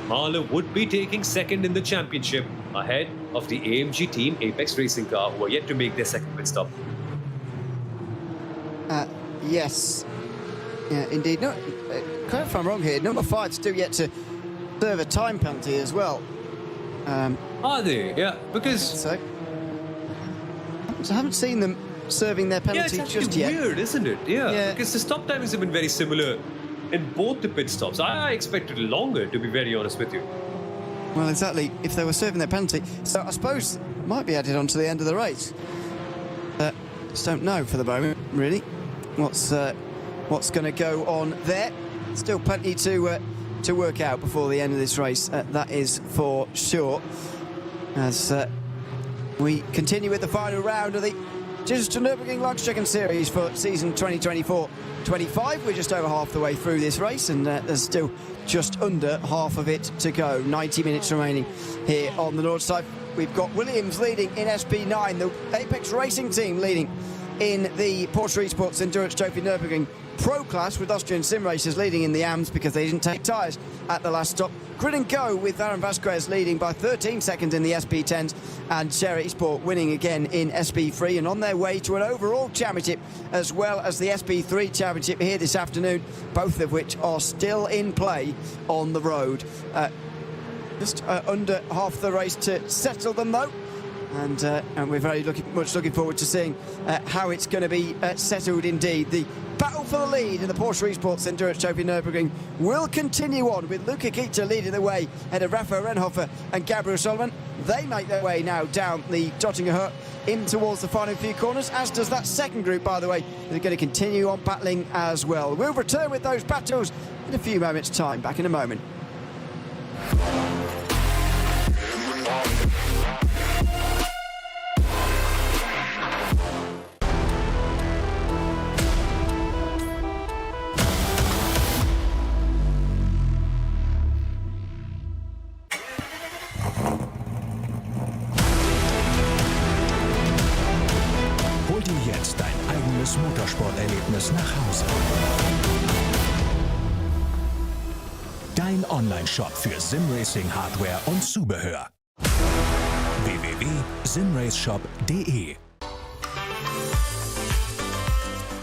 Mahler would be taking 2nd in the championship ahead of the AMG team Apex Racing car, who are yet to make their 2nd pit stop. Yes. Yeah, indeed. No, correct if I'm wrong here. Number 5 still yet to serve a time penalty as well. Are they? Yeah, because... So I haven't seen them serving their penalty yeah, it's just actually yet. weird, isn't it? Yeah. Because the stop timings have been very similar in both the pit stops. I expected longer, to be very honest with you. Well, exactly. If they were serving their penalty, so I suppose it might be added on to the end of the race. Just don't know for the moment, really. What's going to go on there? Still plenty to work out before the end of this race. That is for sure. As we continue with the final round of the Digital Nürburgring Langstrecken-Series for season 2024-25. We're just over half the way through this race, and there's still just under half of it to go. 90 minutes remaining here on the north side. We've got Williams leading in SP9, the Apex Racing team leading in the Porsche Esports Endurance Trophy Nürburgring Pro Class, with Austrian sim racers leading in the AMS because they didn't take tyres at the last stop. Grid and Go with Aaron Vasquez leading by 13 seconds in the SP10s, and Sierra Esport winning again in SP3 and on their way to an overall championship as well as the SP3 championship here this afternoon, both of which are still in play on the road. Just under half the race to settle them though, and we're very much looking forward to seeing how it's going to be settled indeed. The battle for the lead in the Porsche Esports Endurance Trophy Nürburgring will continue on, with Luca Kita leading the way ahead of Rafa Renhofer and Gabriel Solomon. They make their way now down the Dottinger Hut in towards the final few corners, as does that second group, by the way. They're going to continue on battling as well. We'll return with those battles in a few moments' time. Back in a moment. Hol dir jetzt dein eigenes Motorsporterlebnis nach Hause. Dein Online-Shop für Simracing-Hardware und Zubehör. www.simraceshop.de.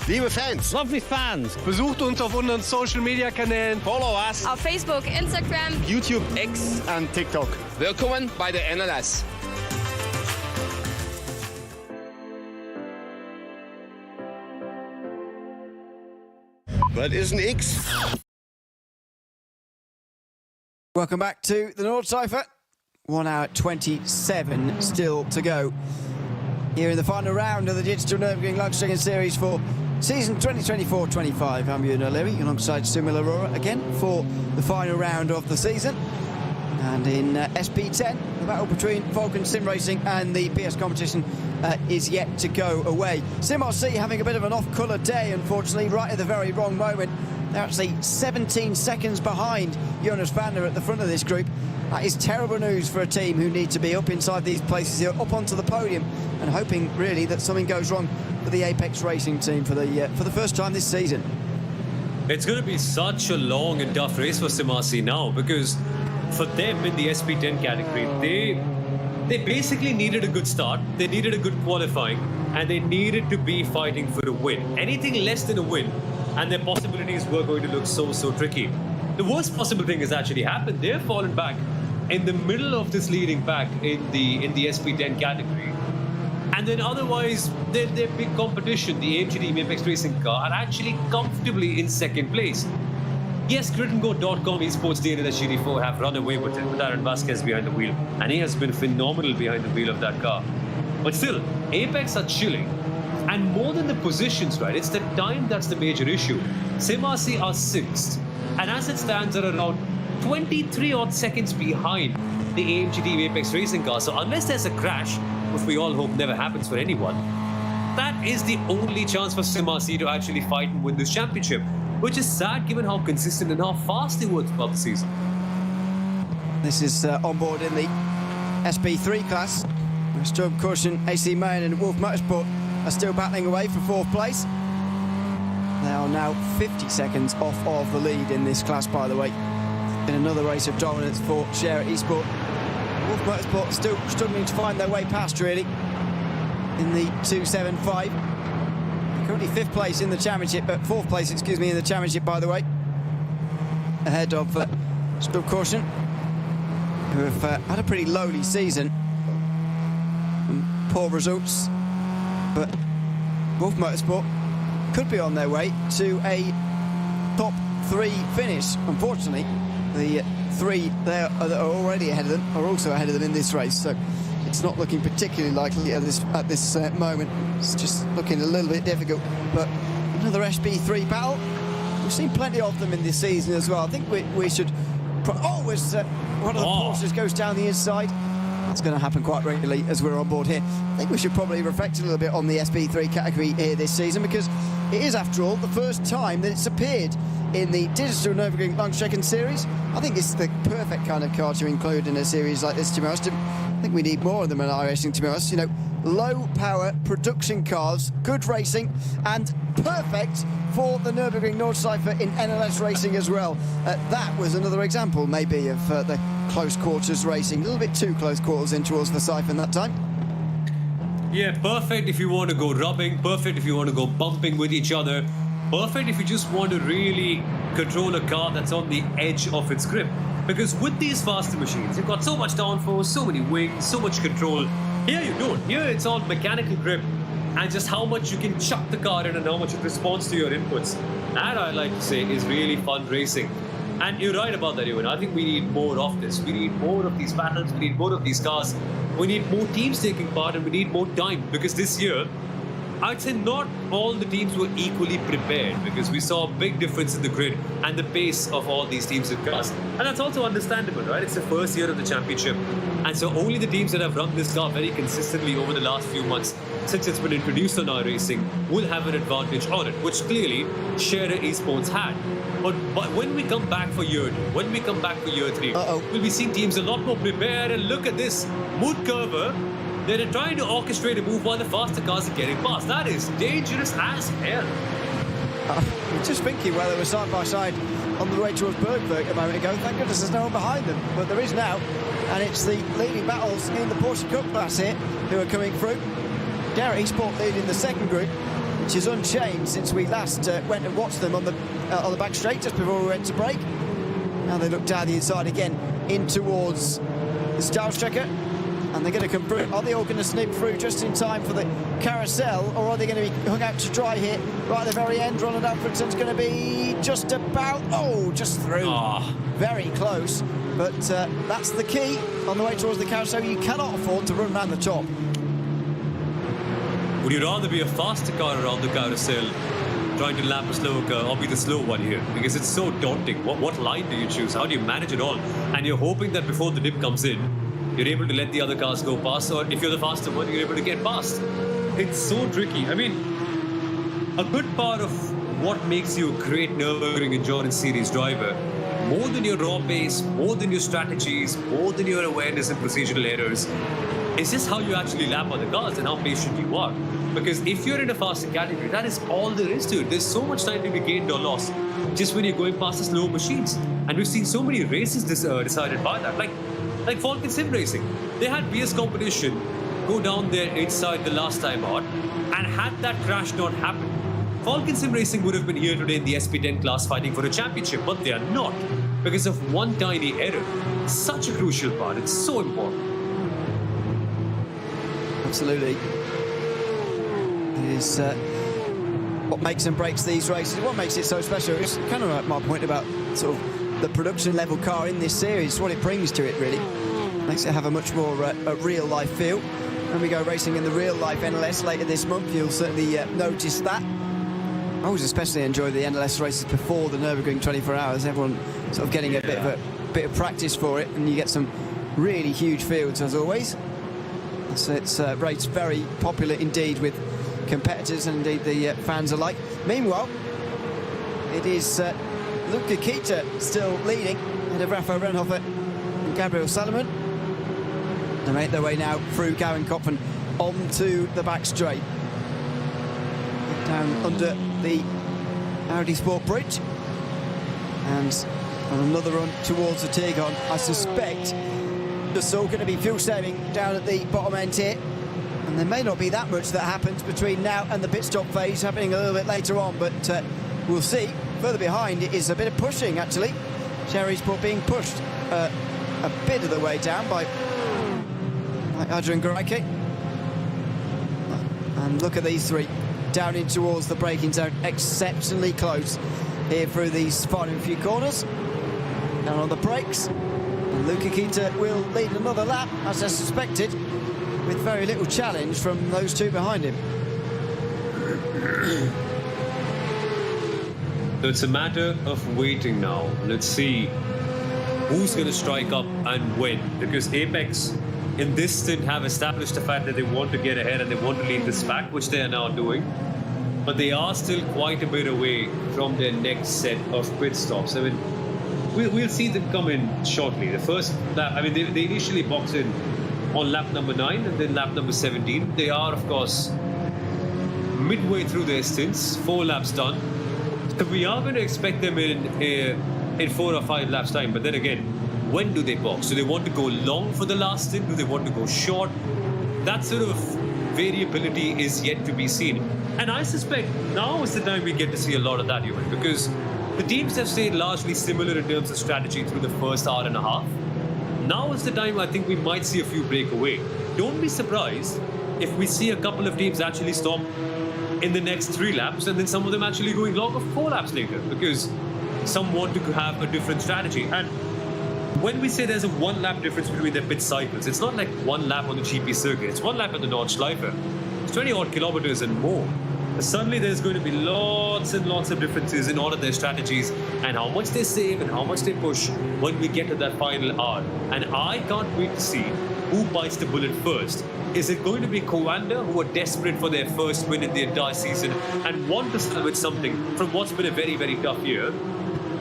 Liebe Fans, Lovely fans. besucht uns auf unseren Social Media Kanälen. Follow us. Auf Facebook, Instagram, YouTube, X und TikTok. Willkommen bei der NLS. Was ist ein X? Welcome back to the Nordschleife. 1 hour 27 still to go here in the final round of the Digital Nürburgring Langstrecken-Series for season 2024-25. I'm Ewan O'Leary alongside Simula Aurora again for the final round of the season. And in SP10, the battle between Vulcan Sim Racing and the PS competition is yet to go away. Sim RC having a bit of an off-colour day, unfortunately, right at the very wrong moment. They're actually 17 seconds behind Jonas Vander at the front of this group. That is terrible news for a team who need to be up inside these places here, up onto the podium, and hoping really that something goes wrong for the Apex Racing team for the first time this season. It's going to be such a long and tough race for SimRC now, because for them in the SP10 category, they basically needed a good start, they needed a good qualifying, and they needed to be fighting for a win. Anything less than a win, and their possibilities were going to look so tricky. The worst possible thing has actually happened. They've fallen back in the middle of this leading pack in the SP10 category. And then otherwise, their big competition, the AMG Team Apex Racing car, are actually comfortably in second place. Yes, GridandGo.com Esports DNS GT4 have run away with it, with Aaron Vasquez behind the wheel, and he has been phenomenal behind the wheel of that car. But still, Apex are chilling. And more than the positions, right, it's the time that's the major issue. SimRC are 6th, and as it stands, are around 23 odd seconds behind the AMG Team Apex Racing car. So unless there's a crash, which we all hope never happens for anyone, that is the only chance for SimRC to actually fight and win this championship, which is sad given how consistent and how fast they were throughout the season. This is on board in the SP3 class. Sturm Caution, AC Mayen and Wolf Motorsport are still battling away for 4th place. They are now 50 seconds off of the lead in this class, by the way. In another race of dominance for Sierra Esport. Wolf Motorsport still struggling to find their way past, really, in the 275. Currently 5th place in the championship, 4th place, excuse me, in the championship, by the way. Ahead of Stub Caution, who have had a pretty lowly season. Poor results, but Wolf Motorsport could be on their way to a top 3 finish. Unfortunately, the 3 there that are already ahead of them are also ahead of them in this race, so it's not looking particularly likely at this moment. It's just looking a little bit difficult, but another SB3 battle. We've seen plenty of them in this season as well. I think we should... one of the Porsches goes down the inside. That's going to happen quite regularly as we're on board here. I think we should probably reflect a little bit on the SB3 category here this season, because it is, after all, the first time that it's appeared in the Digital Nürburgring Langstrecken-Series. I think it's the perfect kind of car to include in a series like this, to be honest. I think we need more of them in iRacing, to be honest. You know, low-power production cars, good racing, and perfect for the Nürburgring Nordschleife in NLS racing as well. That was another example, maybe, of the close quarters racing. A little bit too close quarters in towards the siphon that time. Yeah, perfect if you want to go rubbing, perfect if you want to go bumping with each other, perfect if you just want to really control a car that's on the edge of its grip. Because with these faster machines, you've got so much downforce, so many wings, so much control. Here you don't. Here it's all mechanical grip and just how much you can chuck the car in and how much it responds to your inputs. That, I like to say, is really fun racing. And you're right about that, Ewan. I think we need more of this. We need more of these battles. We need more of these cars. We need more teams taking part, and we need more time. Because this year, I'd say not all the teams were equally prepared, because we saw a big difference in the grid and the pace of all these teams in cars. And that's also understandable, right? It's the first year of the championship. And so only the teams that have run this car very consistently over the last few months, since it's been introduced on iRacing, will have an advantage on it, which clearly Scherer Esports had. But when we come back for year 2, when we come back for year 3, we'll be seeing teams a lot more prepared. And look at this, Mood Curver. They're trying to orchestrate a move while the faster cars are getting past. That is dangerous as hell. I'm just thinking where they were side by side on the way towards Bergberg a moment ago. Thank goodness there's no one behind them, but there is now. And it's the leading battles in the Porsche Cup class here who are coming through. Garrett Esport leading the second group, which is unchanged since we last went and watched them on the back straight just before we went to break. Now they look down the inside again in towards the Stahlstrecke. And they're going to come through. Are they all going to snip through just in time for the carousel, or are they going to be hung out to dry here right at the very end? Ronald Alfredson's going to be just about, just through. Very close, but that's the key on the way towards the carousel. You cannot afford to run around the top. Would you rather be a faster car around the carousel, trying to lap a slower car, or be the slow one here? Because it's so daunting. What line do you choose? How do you manage it all? And you're hoping that before the dip comes in, you're able to let the other cars go past, or if you're the faster one, you're able to get past. It's so tricky. I mean, a good part of what makes you a great Nürburgring Endurance Series driver, more than your raw pace, more than your strategies, more than your awareness and procedural errors, is just how you actually lap other cars and how patient you are. Because if you're in a faster category, that is all there is to it. There's so much time to be gained or lost just when you're going past the slow machines. And we've seen so many races decided by that. Like Falcon Sim Racing, they had BS competition go down there inside the last time out, and had that crash not happened, Falcon Sim Racing would have been here today in the SP10 class fighting for a championship, but they are not because of one tiny error. Such a crucial part, it's so important. Absolutely. It is what makes and breaks these races, what makes it so special. It's kind of like my point about sort of the production level car in this series, what it brings to it really. Makes it have a much more a real life feel. When we go racing in the real life NLS later this month, you'll certainly notice that. I always especially enjoy the NLS races before the Nürburgring 24 hours. Everyone sort of getting a bit of practice for it, and you get some really huge fields as always. So it's rates very popular indeed with competitors and indeed the fans alike. Meanwhile, it is Luca Kita still leading ahead of Rafa Renhofer and Gabriel Salomon. They make their way now through Gouwenkopf onto the back straight. Down under the Audi Sport Bridge. And on another run towards the Tirgon. I suspect there's still going to be fuel saving down at the bottom end here. And And there may not be that much that happens between now and the pit stop phase happening a little bit later on, but we'll see. Further behind, it is a bit of pushing, actually. Sherrysport being pushed a bit of the way down by Adrian Goraike. And look at these three down in towards the braking zone, exceptionally close here through these final few corners. Down on the brakes, and Luca Kita will lead another lap, as I suspected, with very little challenge from those two behind him. So it's a matter of waiting now. Let's see who's going to strike up and when, because Apex in this stint have established the fact that they want to get ahead and they want to lead this pack, which they are now doing. But they are still quite a bit away from their next set of pit stops. I mean, we'll see them come in shortly. The first lap, I mean, they initially boxed in on lap number 9 and then lap number 17. They are, of course, midway through their stints, 4 laps done. So we are going to expect them in 4 or 5 laps time. But then again, when do they box? Do they want to go long for the last stint? Do they want to go short? That sort of variability is yet to be seen. And I suspect now is the time we get to see a lot of that, even, because the teams have stayed largely similar in terms of strategy through the first hour and a half. Now is the time I think we might see a few break away. Don't be surprised if we see a couple of teams actually stop in the next 3 laps and then some of them actually going long of 4 laps later, because some want to have a different strategy. And when we say there's a 1 lap difference between their pit cycles, it's not like 1 lap on the GP circuit, it's 1 lap on the Nordschleife. It's 20 odd kilometers and more. Suddenly there's going to be lots and lots of differences in all of their strategies and how much they save and how much they push when we get to that final hour. And I can't wait to see who bites the bullet first. Is it going to be Coanda, who are desperate for their first win in the entire season and want to salvage something from what's been a very, very tough year?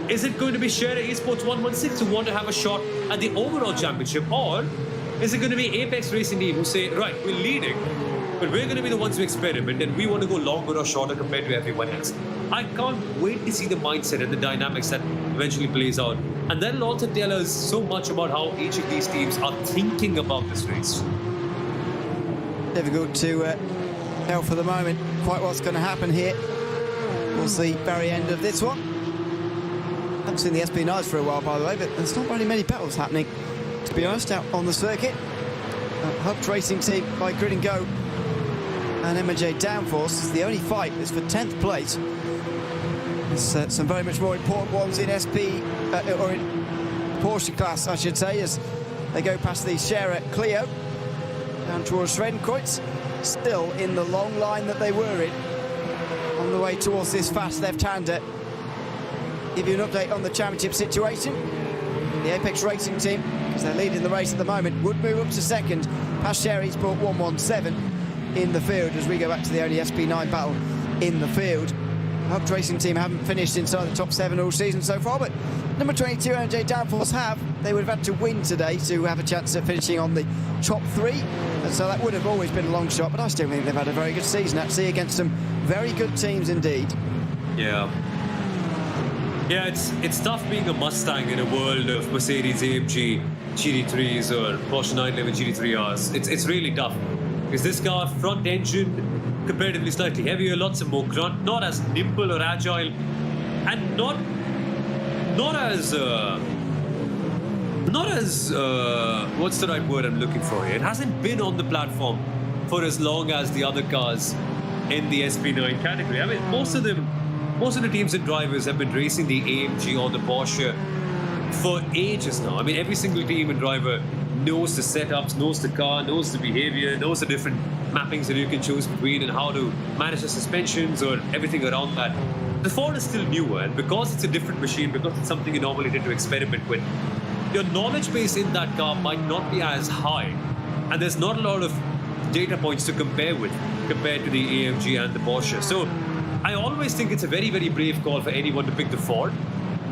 Is it going to be Share Esports 116 who want to have a shot at the overall championship? Or is it going to be Apex Racing Team who say, right, we're leading, but we're going to be the ones who experiment and we want to go longer or shorter compared to everyone else? I can't wait to see the mindset and the dynamics that eventually plays out. And that'll also tell us so much about how each of these teams are thinking about this race. Difficult to tell for the moment quite what's going to happen here. We'll see very end of this one. Haven't seen the SP9s for a while, by the way, but there's not really many battles happening, to be honest, out on the circuit. Hub's Racing Team by Grid and Go and M&J Downforce is the only fight is for 10th place. There's some very much more important ones in SP, or in Porsche class, I should say, as they go past the Scherer Clio down towards Schwedenkreuz, still in the long line that they were in on the way towards this fast left-hander. Give you an update on the championship situation. The Apex Racing Team, because they're leading the race at the moment, would move up to second past Sherry Sport 117 in the field as we go back to the only SP9 battle in the field. Hub Racing Team haven't finished inside the top 7 all season so far, but number 22 MJ Downforce have. They would have had to win today to have a chance at finishing on the top 3, and so that would have always been a long shot, but I still think they've had a very good season actually against some very good teams indeed. Yeah, it's tough being a Mustang in a world of Mercedes AMG GT3s or Porsche 911 GT3Rs. It's really tough because this car, front engine, comparatively slightly heavier, lots of more grunt, not as nimble or agile, and not as what's the right word I'm looking for here? It hasn't been on the platform for as long as the other cars in the SP9 category. I mean, most of the teams and drivers have been racing the AMG or the Porsche for ages now. I mean, every single team and driver knows the setups, knows the car, knows the behavior, knows the different mappings that you can choose between and how to manage the suspensions or everything around that. The Ford is still newer, and because it's a different machine, because it's something you normally tend to experiment with, your knowledge base in that car might not be as high, and there's not a lot of data points to compare with compared to the AMG and the Porsche. So I always think it's a very, very brave call for anyone to pick the Ford,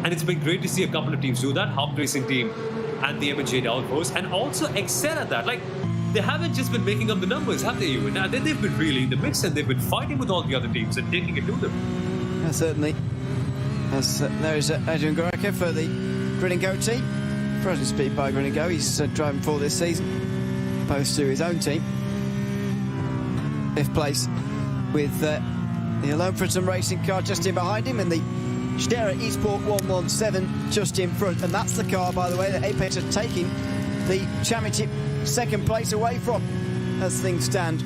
and it's been great to see a couple of teams do that, Hub Racing Team and the M&J Downforce, and also excel at that. Like, they haven't just been making up the numbers, have they, even? Now, they've been really in the mix, and they've been fighting with all the other teams and taking it to them. Yeah, certainly. As there's Adrian Goraike for the Grid and Go team. Frozen speed by Grid and Go. He's driving for this season, opposed to his own team. fifth place, with the Alone for Some Racing car just in behind him, and the Steyr Esport 117 just in front. And that's the car, by the way, that Apex are taking the championship second place away from, as things stand.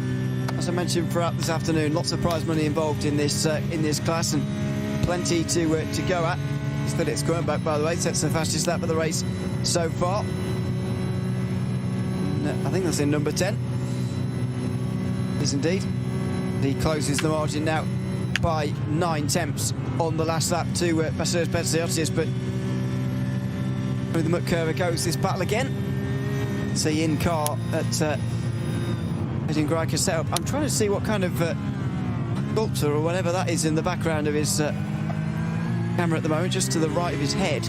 As I mentioned throughout this afternoon, lots of prize money involved in this class, and plenty to go at. Felix Quernbach, by the way, sets the fastest lap of the race so far. I think that's in number 10. Is indeed. He closes the margin now by 9 tenths on the last lap to Mercedes Petziotis, but with the McCurva goes this battle again. It's a in-car at Edin Greiker setup. I'm trying to see what kind of sculpture or whatever that is in the background of his camera at the moment, just to the right of his head.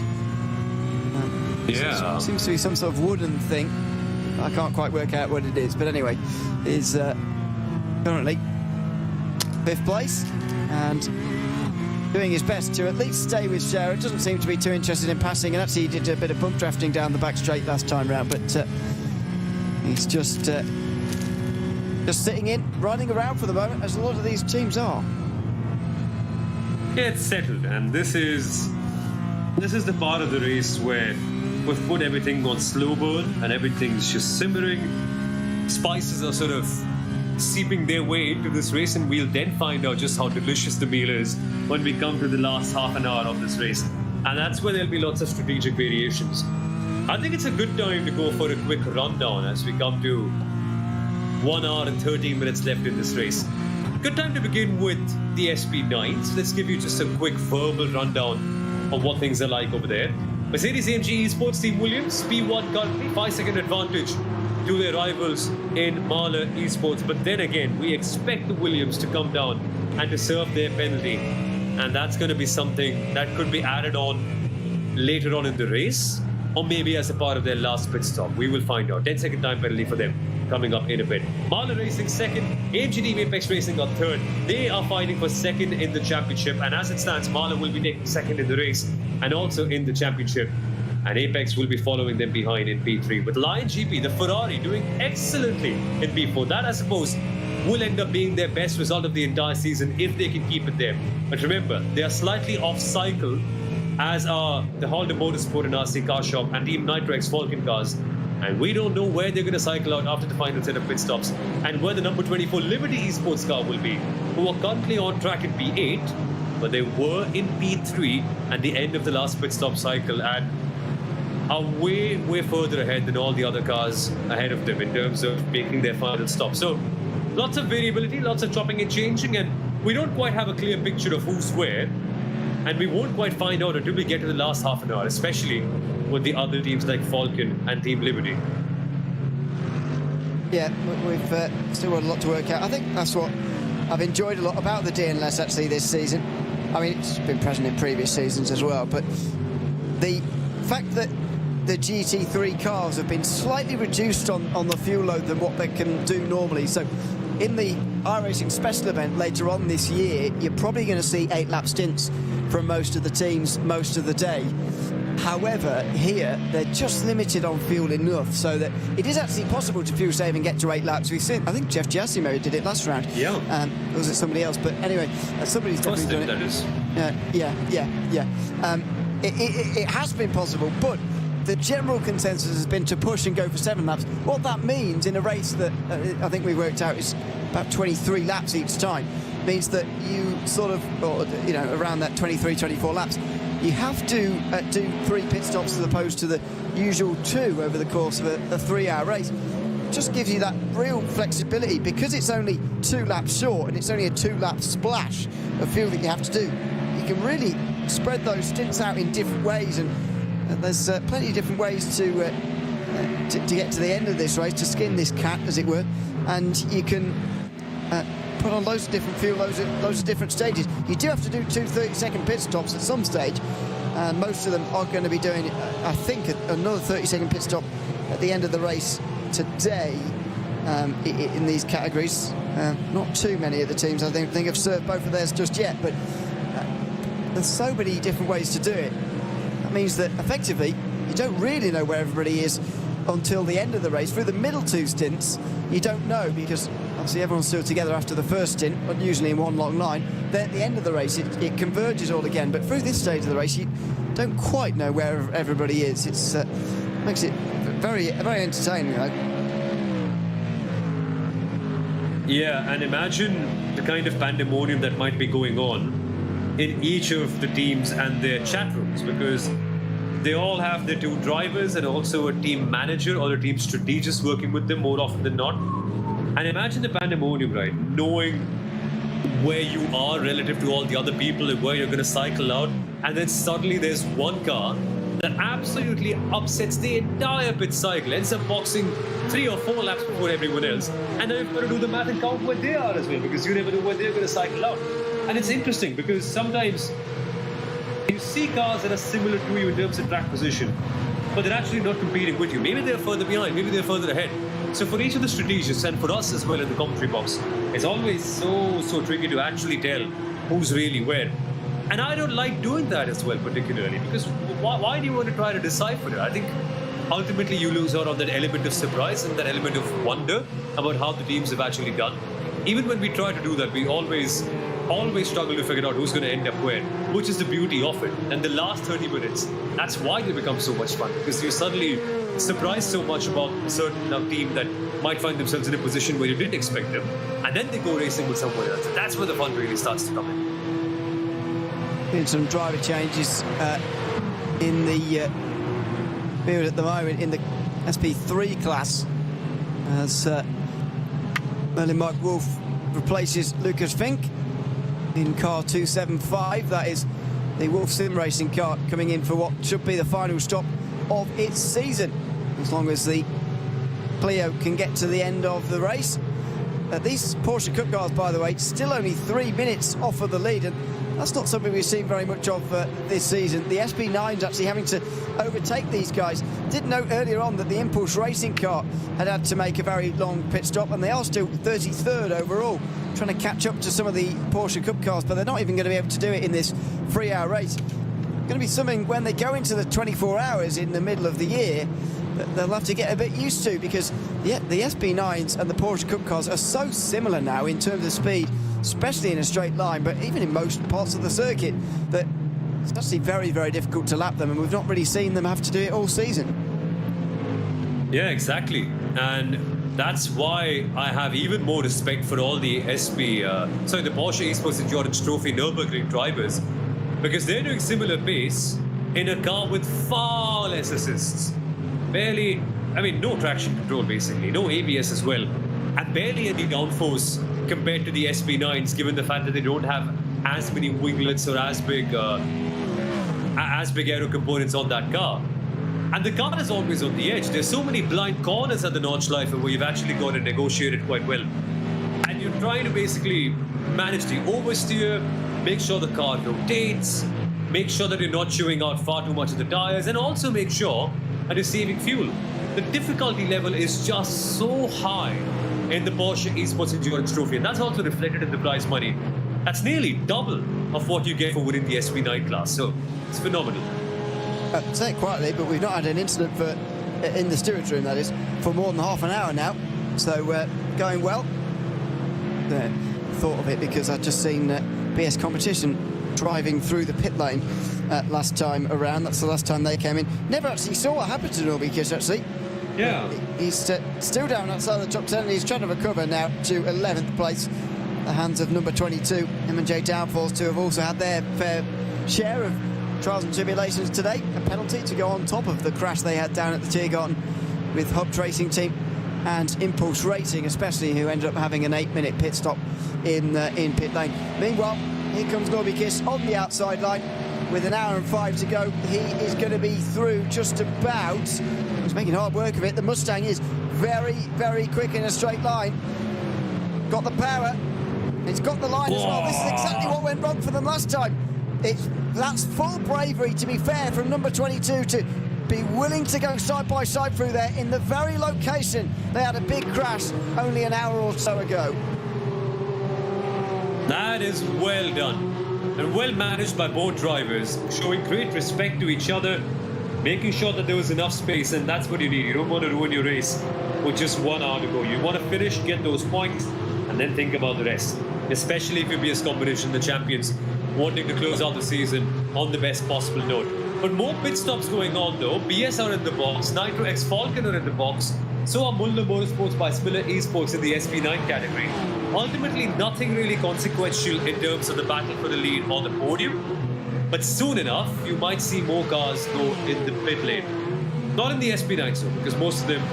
Yeah. Seems to be some sort of wooden thing. I can't quite work out what it is, but anyway, is currently 5th place and doing his best to at least stay with Steyr. Doesn't seem to be too interested in passing, and actually he did a bit of bump drafting down the back straight last time round, but he's just sitting in, riding around for the moment, as a lot of these teams are. Yeah, it's settled, and this is the part of the race where we've put everything on slow burn and everything's just simmering. Spices are sort of seeping their way into this race, and we'll then find out just how delicious the meal is when we come to the last half an hour of this race. And that's where there'll be lots of strategic variations. I think it's a good time to go for a quick rundown as we come to 1 hour and 13 minutes left in this race. Good time to begin with the SP9s. Let's give you just a quick verbal rundown of what things are like over there. Mercedes-AMG Esports Team Williams, P1 currently 5-second advantage to their rivals in Mahler Esports. But then again, we expect the Williams to come down and to serve their penalty. And that's going to be something that could be added on later on in the race, or maybe as a part of their last pit stop. We will find out. 10-second time penalty for them coming up in a bit. Mahler Racing second, AMG Team Apex Racing on third. They are fighting for second in the championship, and as it stands, Mahler will be taking second in the race and also in the championship, and Apex will be following them behind in P3, with Lion GP, the Ferrari, doing excellently in P4. That, I suppose, will end up being their best result of the entire season if they can keep it there. But remember, they are slightly off cycle, as are the Honda Motorsport and RC Car Shop and Team Nitrox Falcon cars. And we don't know where they're going to cycle out after the final set of pit stops, and where the number 24 Liberty Esports car will be, who are currently on track in P8, but they were in P3 at the end of the last pit stop cycle and are way further ahead than all the other cars ahead of them in terms of making their final stop. So lots of variability, lots of chopping and changing, and we don't quite have a clear picture of who's where, and we won't quite find out until we get to the last half an hour, especially with the other teams like Falcon and Team Liberty. Yeah, we've still got a lot to work out. I think that's what I've enjoyed a lot about the DNLS actually this season. I mean, it's been present in previous seasons as well, but the fact that the GT3 cars have been slightly reduced on the fuel load than what they can do normally. So in the iRacing special event later on this year, you're probably going to see 8-lap stints from most of the teams most of the day. However, here, they're just limited on fuel enough so that it is actually possible to fuel save and get to 8 laps. We've seen, I think Jeff Giassimo did it last round. Yeah. Or was it somebody else? But anyway, somebody's definitely done it. That is. It has been possible, but the general consensus has been to push and go for 7 laps. What that means in a race that I think we worked out is about 23 laps each time, means that you sort of, or, you know, around that 23, 24 laps, you have to do 3 pit stops as opposed to the usual 2 over the course of a 3-hour race. It just gives you that real flexibility, because it's only 2 laps short and it's only a 2-lap splash of fuel that you have to do. You can really spread those stints out in different ways, and there's plenty of different ways to get to the end of this race, to skin this cat, as it were, and you can put on loads of different fuel, loads of different stages. You do have to do 2 30-second pit stops at some stage, and most of them are going to be doing, I think, another 30-second pit stop at the end of the race today in these categories. Not too many of the teams, I think have served both of theirs just yet, but there's so many different ways to do it. That means that effectively you don't really know where everybody is until the end of the race. Through the middle two stints, you don't know, because obviously everyone's still together after the first stint, but usually in one long line. Then at the end of the race, it converges all again. But through this stage of the race, you don't quite know where everybody is. It's makes it very entertaining, though. Yeah, and imagine the kind of pandemonium that might be going on in each of the teams and their chat rooms, because they all have their two drivers and also a team manager or a team strategist working with them more often than not. And imagine the pandemonium, right? Knowing where you are relative to all the other people and where you're going to cycle out, and then suddenly there's one car that absolutely upsets the entire pit cycle, ends up boxing 3 or 4 laps before everyone else, and then you've got to do the math and count where they are as well, because you never know where they're going to cycle out. And it's interesting because sometimes you see cars that are similar to you in terms of track position, but they're actually not competing with you. Maybe they're further behind, maybe they're further ahead. So for each of the strategists, and for us as well in the commentary box, it's always so tricky to actually tell who's really where. And I don't like doing that as well, particularly, because why do you want to try to decipher it? I think ultimately you lose out on that element of surprise and that element of wonder about how the teams have actually done. Even when we try to do that, we always struggle to figure out who's going to end up where, which is the beauty of it. And the last 30 minutes, that's why they become so much fun, because you're suddenly surprised so much about a certain team that might find themselves in a position where you didn't expect them, and then they go racing with someone else. And that's where the fun really starts to come in. Some driver changes in the field at the moment in the SP3 class, as Merlin Mike Wolf replaces Lucas Fink in car 275. That is the Wolf Sim Racing car coming in for what should be the final stop of its season, as long as the Clio can get to the end of the race. These Porsche Cup cars, by the way, still only 3 minutes off of the lead, and that's not something we've seen very much of this season. The SP9's actually having to overtake these guys. Did note earlier on that the Impulse Racing car had to make a very long pit stop, and they are still 33rd overall, trying to catch up to some of the Porsche Cup cars, but they're not even going to be able to do it in this 3-hour race. Going to be something when they go into the 24 hours in the middle of the year that they'll have to get a bit used to, because the SP9s and the Porsche Cup cars are so similar now in terms of speed, especially in a straight line, but even in most parts of the circuit, that it's actually very difficult to lap them, and we've not really seen them have to do it all season. Yeah, exactly. And that's why I have even more respect for all the the Porsche Esports Endurance Trophy Nürburgring drivers, because they're doing similar pace in a car with far less assists. Barely, no traction control basically, no ABS as well, and barely any downforce compared to the SP9s, given the fact that they don't have as many winglets or as big aero components on that car. And the car is always on the edge. There's so many blind corners at the Nordschleife where you've actually got to negotiate it quite well. And you're trying to basically manage the oversteer, make sure the car rotates, make sure that you're not chewing out far too much of the tires, and also make sure that you're saving fuel. The difficulty level is just so high in the Porsche Esports Endurance Trophy, and that's also reflected in the prize money. That's nearly double of what you get for winning the SP9 class, so it's phenomenal. Say it quietly, but we've not had an incident in the steerage room, that is, for more than half an hour now, so going well. Thought of it because I'd just seen BS Competition driving through the pit lane last time around. That's the last time they came in. Never actually saw what happened to Norbikic, actually. Yeah. He's still down outside the top 10, and he's trying to recover now to 11th place. The hands of number 22, M&J Downfalls, too, have also had their fair share of trials and tribulations today. A penalty to go on top of the crash they had down at the Tiergarten with Hub Racing Team and Impulse Racing, especially, who ended up having an 8-minute pit stop in pit lane. Meanwhile, here comes Norbikic on the outside line with an hour and 5 to go. He is going to be through just about. He's making hard work of it. The Mustang is very quick in a straight line. Got the power. It's got the line as well. This is exactly what went wrong for them last time. That's full bravery, to be fair, from number 22 to be willing to go side by side through there in the very location they had a big crash only an hour or so ago. That is well done and well managed by both drivers, showing great respect to each other making sure that there was enough space, and that's what you need. You don't want to ruin your race with just 1 hour to go. You want to finish, get those points, and then think about the rest. Especially if you're BS Competition, the champions, wanting to close out the season on the best possible note. But more pit stops going on though. BS are in the box, Nitro X Falcon are in the box, so are Mulder Motorsports by Spiller Esports in the SP9 category. Ultimately, nothing really consequential in terms of the battle for the lead or the podium. But soon enough, you might see more cars go in the pit lane. Not in the SP9 zone, because most of them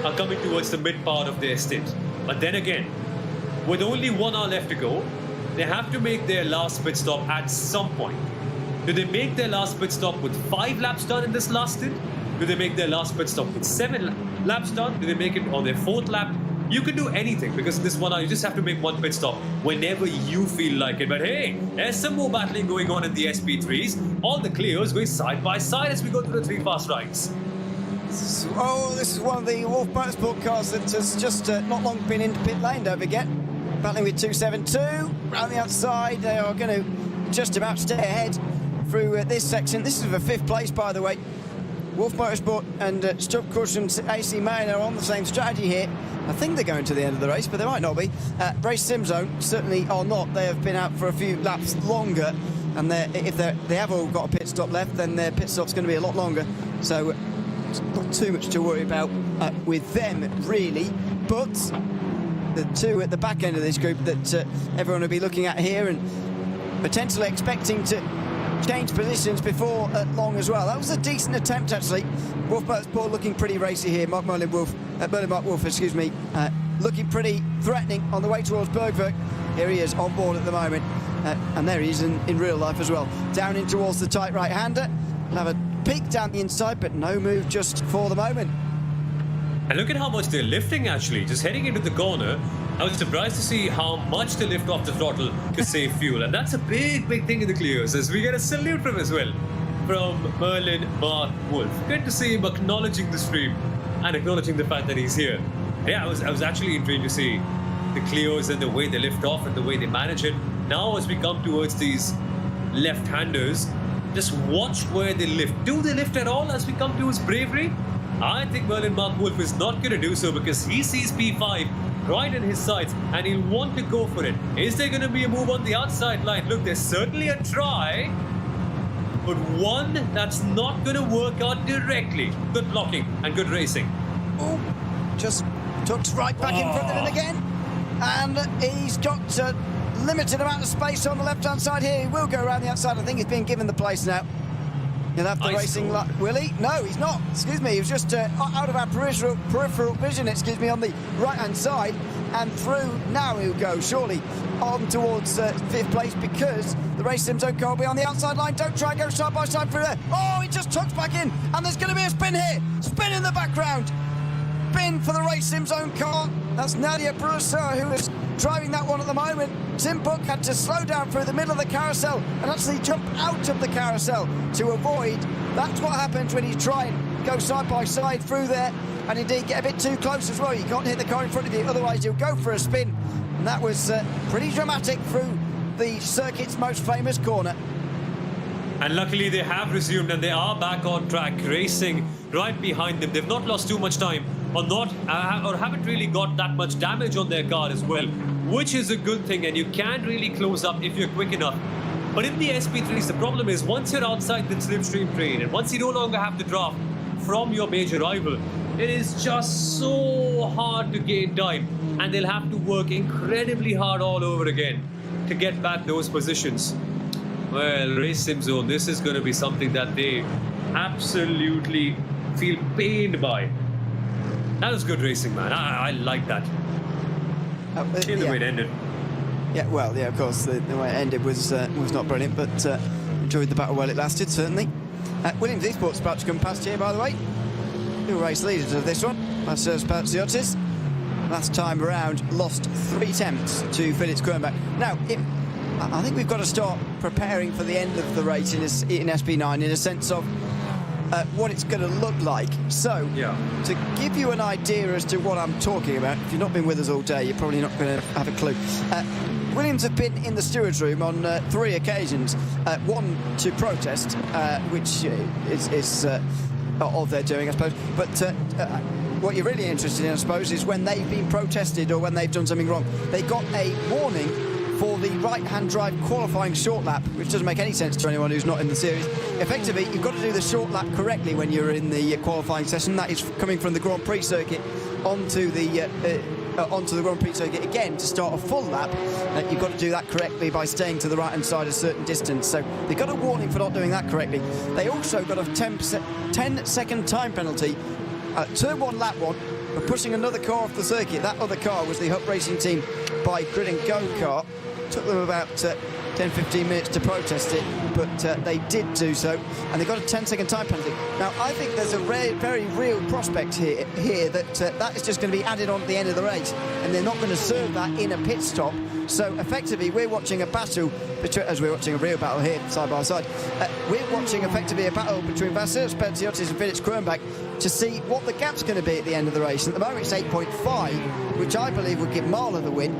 are coming towards the mid part of their stint. But then again, with only 1 hour left to go, they have to make their last pit stop at some point. Do they make their last pit stop with 5 laps done in this last stint? Do they make their last pit stop with 7 laps done? Do they make it on their 4th lap? You can do anything, because in this 1 hour you just have to make 1 pit stop whenever you feel like it. But hey, there's some more battling going on in the SP3s. All the Clios going side by side as we go through the 3 fast rides. Oh, this is one of the Wolf Motorsport cars that has just not long been into pit lane, don't forget. Battling with 272 around the outside. They are going to just about stay ahead through this section. This is for 5th place, by the way. Wolf Motorsport and Stubb Cushions AC Main are on the same strategy here. I think they're going to the end of the race, but they might not be. Race Sim Zone certainly are not. They have been out for a few laps longer, and if they have all got a pit stop left, then their pit stop's going to be a lot longer. So not too much to worry about with them, really. But the two at the back end of this group that everyone will be looking at here and potentially expecting to change positions before long as well. That was a decent attempt, actually. Wolf Motorsport looking pretty racy here. Merlin Mark Wolf, looking pretty threatening on the way towards Bergwerk. Here he is on board at the moment. And there he is in real life as well. Down in towards the tight right-hander. We'll have a peek down the inside, but no move just for the moment. And look at how much they're lifting, actually. Just heading into the corner, I was surprised to see how much they lift off the throttle to save fuel. And that's a big, big thing in the Clios, as we get a salute from as well, from Merlin Mark Wolf. Good to see him acknowledging the stream and acknowledging the fact that he's here. Yeah, I was actually intrigued to see the Clios and the way they lift off and the way they manage it. Now, as we come towards these left-handers, just watch where they lift. Do they lift at all as we come towards Bravery? I think Merlin Mark Wolf is not going to do so, because he sees P5 right in his sights and he'll want to go for it. Is there going to be a move on the outside line? Look, there's certainly a try, but one that's not going to work out directly. Good blocking and good racing. Oh, just tucks right back in front of him again. And he's got a limited amount of space on the left-hand side here. He will go around the outside. I think he's been given the place now. He'll have the racing luck. Will he? No, he's not. Excuse me. He was just out of our peripheral vision, on the right-hand side. And through now he'll go, surely, on towards 5th place, because the Race Sim Zone car will be on the outside line. Don't try and go side by side through there. Oh, he just tucks back in. And there's going to be a spin here. Spin in the background. Spin for the Race Sim Zone car. That's Nadia Broussard, who is driving that one at the moment. Tim Buck had to slow down through the middle of the carousel and actually jump out of the carousel to avoid. That's what happens when you try and go side by side through there, and indeed get a bit too close as well. You can't hit the car in front of you, otherwise you'll go for a spin. And that was pretty dramatic through the circuit's most famous corner. And luckily they have resumed and they are back on track, racing right behind them. They've not lost too much time, or haven't really got that much damage on their car as well, which is a good thing, and you can really close up if you're quick enough. But in the SP3s, the problem is once you're outside the slipstream train and once you no longer have the draft from your major rival, it is just so hard to gain time, and they'll have to work incredibly hard all over again to get back those positions. Well, Race Sim Zone, this is going to be something that they absolutely feel pained by. That was good racing, man. I like that. In the way it ended. Yeah, well, yeah, of course, the way it ended was not brilliant, but enjoyed the battle while it lasted, certainly. Williams Esports about to come past here, by the way. New race leaders of this one, Marcel Spaziotis. Last time around, lost 3 attempts to Felix Quernbach. Now, I think we've got to start preparing for the end of the race in SP9 in a sense of what it's going to look like. So, to give you an idea as to what I'm talking about, if you've not been with us all day, you're probably not going to have a clue. Williams have been in the stewards' room on 3 occasions. One to protest, which is of their doing, I suppose. But what you're really interested in, I suppose, is when they've been protested or when they've done something wrong. They got a warning for the right-hand drive qualifying short lap, which doesn't make any sense to anyone who's not in the series. Effectively, you've got to do the short lap correctly when you're in the qualifying session. That is coming from the Grand Prix circuit onto the Grand Prix circuit again to start a full lap. You've got to do that correctly by staying to the right-hand side a certain distance. So they got a warning for not doing that correctly. They also got a 10-second time penalty, turn one, lap one, for pushing another car off the circuit. That other car was the Hub Racing Team by Grid and Go car. Took them about 10-15 minutes to protest it, but they did do so, and they got a 10-second time penalty. Now, I think there's a very real prospect here that that is just going to be added on at the end of the race, and they're not going to serve that in a pit stop. So effectively, we're watching a battle, as we're watching a real battle here, side by side. We're watching effectively a battle between Vasser Speziotis and Felix Kronbach to see what the gap's going to be at the end of the race. At the moment, it's 8.5, which I believe would give Marler the win.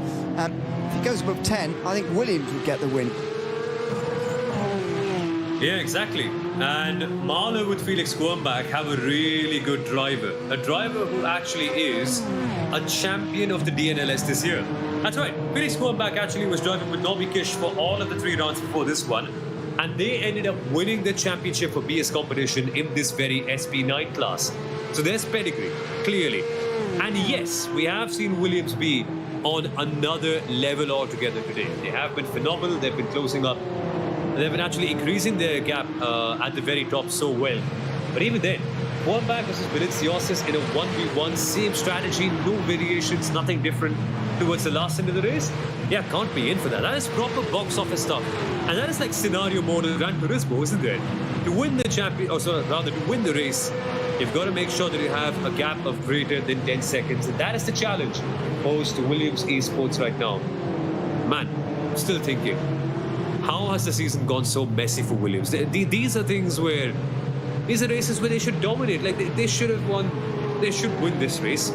If it goes above 10, I think Williams would get the win. Yeah, exactly. And Marler with Felix Kronbach have a really good driver. A driver who actually is a champion of the DNLS this year. That's right. Felix Kronbach actually was driving with Nobby Kish for all of the 3 rounds before this one. And they ended up winning the championship for BS competition in this very SP9 class. So there's pedigree, clearly. And yes, we have seen Williams be on another level altogether today. They have been phenomenal. They've been closing up. They've been actually increasing their gap at the very top so well. But even then, Kronbach versus Valenciosas in a 1v1, same strategy, no variations, nothing different towards the last end of the race. Yeah, can't be in for that. That is proper box office stuff. And that is like scenario mode of Gran Turismo, isn't it? To win the to win the race, you've got to make sure that you have a gap of greater than 10 seconds. And that is the challenge posed to Williams Esports right now. Man, I'm still thinking, how has the season gone so messy for Williams? These are things where, these are races where they should dominate. Like they should have won, they should win this race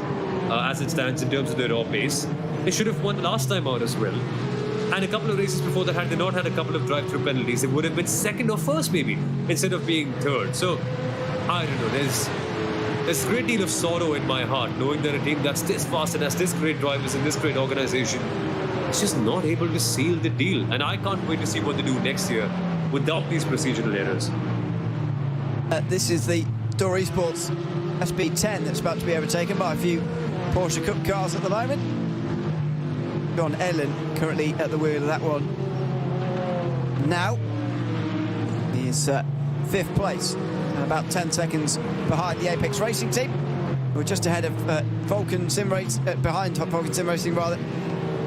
as it stands in terms of their raw pace. They should have won last time out as well. And a couple of races before that, had they not had a couple of drive-through penalties, it would have been second or first maybe, instead of being third. So, I don't know, there's a great deal of sorrow in my heart, knowing that a team that's this fast and has this great drivers and this great organization is just not able to seal the deal. And I can't wait to see what they do next year without these procedural errors. This is the Door Esports SB10 that's about to be overtaken by a few Porsche Cup cars at the moment. John Ellen currently at the wheel of that one. Now, he is 5th place and about 10 seconds behind the Apex Racing team. We're just ahead of Vulcan Sim Racing, behind Vulcan Sim Racing rather,